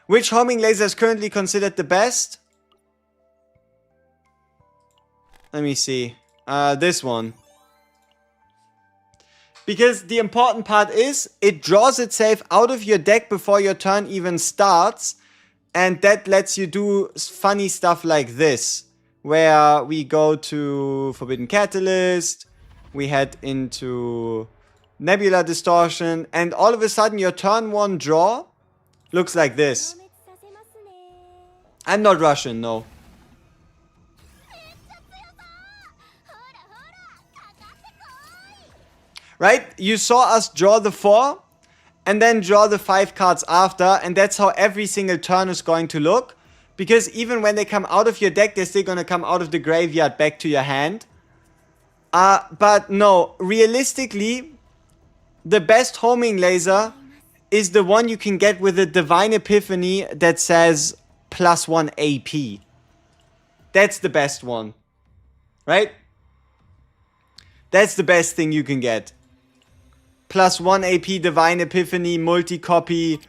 Which homing laser is currently considered the best? Let me see. This one. Because the important part is, it draws itself out of your deck before your turn even starts. And that lets you do funny stuff like this. Where we go to Forbidden Catalyst. We head into Nebula Distortion. And all of a sudden your turn 1 draw looks like this. I'm not Russian, no. Right? You saw us draw the 4 and then draw the 5 cards after, and that's how every single turn is going to look. Because even when they come out of your deck, they're still going to come out of the graveyard back to your hand. But no, realistically, the best homing laser is the one you can get with a Divine Epiphany that says +1 AP. That's the best one. Right? That's the best thing you can get. +1 AP Divine Epiphany multi-copy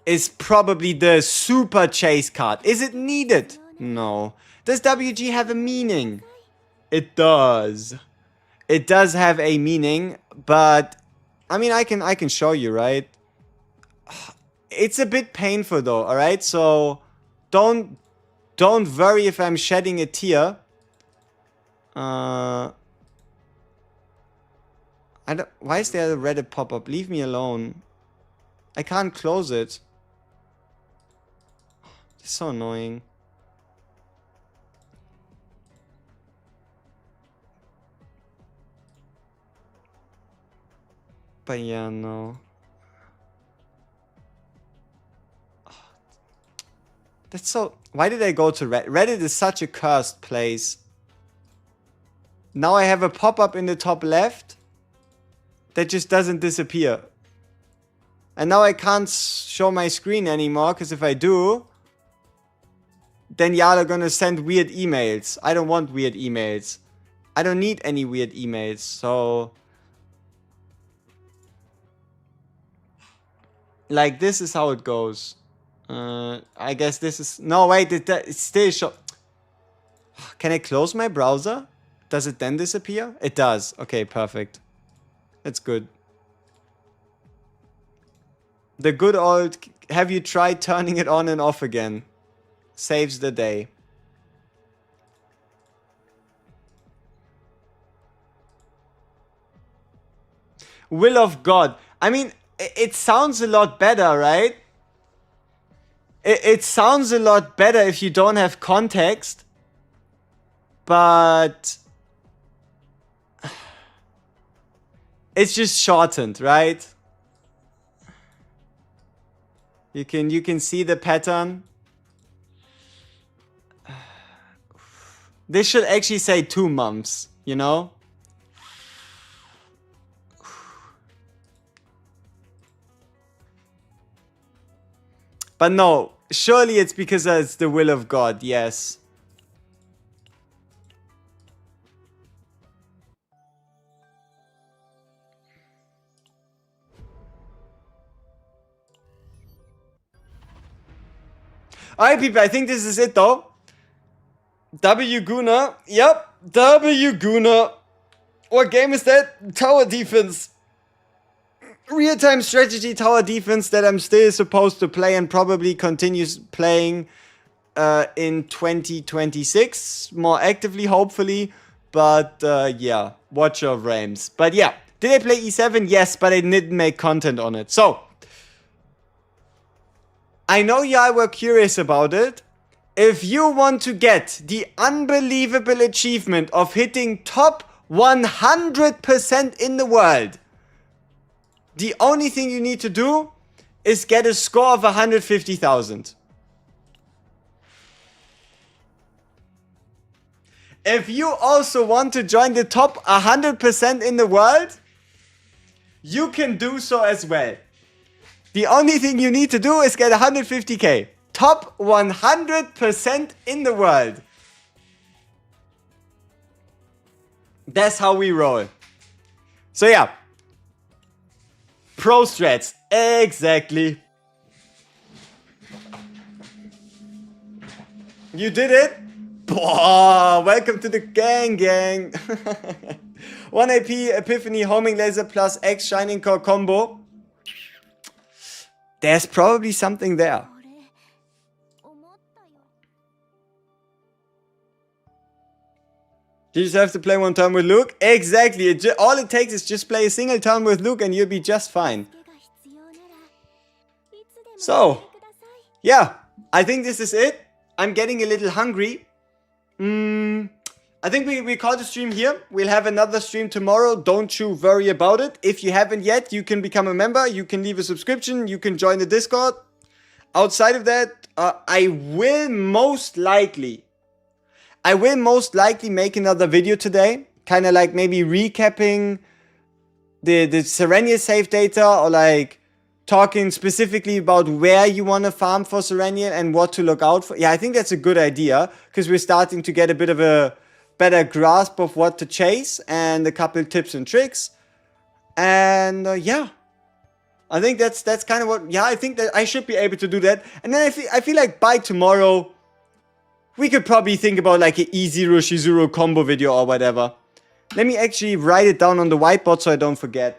is probably the super chase card. Is it needed? No. Does WG have a meaning? It does. It does have a meaning, but I mean, I can show you, right? It's a bit painful though, alright? So don't worry if I'm shedding a tear. Why is there a Reddit pop-up? Leave me alone. I can't close it. It's so annoying. But yeah, no. That's so... Why did I go to Reddit? Reddit is such a cursed place. Now I have a pop-up in the top left that just doesn't disappear. And now I can't show my screen anymore, because if I do, then y'all are gonna send weird emails. I don't want weird emails. I don't need any weird emails, so... Like, this is how it goes. I guess this is... No, wait, it's still show... Can I close my browser? Does it then disappear? It does. Okay, perfect. That's good. The good old... Have you tried turning it on and off again? Saves the day. Will of God. I mean, it sounds a lot better, right? It sounds a lot better if you don't have context. But it's just shortened, right? You can see the pattern. This should actually say 2 months, you know? But no, surely it's because it's the will of God, yes. Alright, people, I think this is it though. W Guna. Yep, W Guna. What game is that? Tower defense. Real-time strategy tower defense that I'm still supposed to play and probably continue playing in 2026. More actively, hopefully. But yeah, watch your frames. But yeah, did I play E7? Yes, but I didn't make content on it. So, I know y'all were curious about it. If you want to get the unbelievable achievement of hitting top 100% in the world, the only thing you need to do is get a score of 150,000. If you also want to join the top 100% in the world, you can do so as well. The only thing you need to do is get 150k. Top 100% in the world. That's how we roll. So yeah. Pro strats. Exactly. You did it? Boah, welcome to the gang. 1 AP Epiphany Homing Laser plus X Shining Core combo. There's probably something there. You just have to play one turn with Luke? Exactly. All it takes is just play a single turn with Luke and you'll be just fine. So, yeah. I think this is it. I'm getting a little hungry. I think we call the stream here. We'll have another stream tomorrow. Don't you worry about it. If you haven't yet, you can become a member. You can leave a subscription. You can join the Discord. Outside of that, I will most likely make another video today. Kind of like maybe recapping the Sereniel save data, or like talking specifically about where you want to farm for Sereniel and what to look out for. Yeah, I think that's a good idea because we're starting to get a bit of a better grasp of what to chase and a couple tips and tricks. And yeah, I think that's kind of what. Yeah, I think that I should be able to do that. And then I feel like by tomorrow we could probably think about like an E0 Shizuru combo video or whatever. Let me actually write it down on the whiteboard so I don't forget.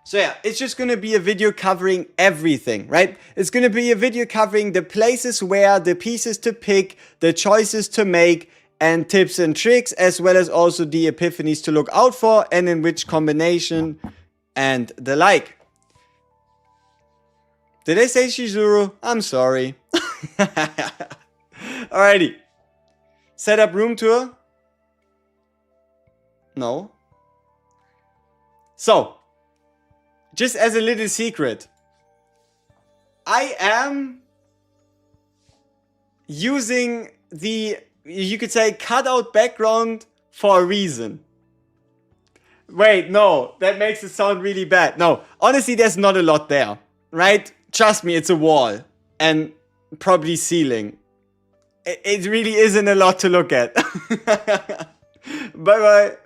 So yeah, it's just going to be a video covering everything, right? It's going to be a video covering the places where, the pieces to pick, the choices to make, and tips and tricks, as well as also the epiphanies to look out for, and in which combination, and the like. Did I say Shizuru? I'm sorry. Alrighty. Set up room tour? No. So, just as a little secret, I am using the, you could say, cutout background for a reason. Wait, no, that makes it sound really bad. No, honestly, there's not a lot there, right? Trust me, it's a wall and probably ceiling. It really isn't a lot to look at. Bye-bye.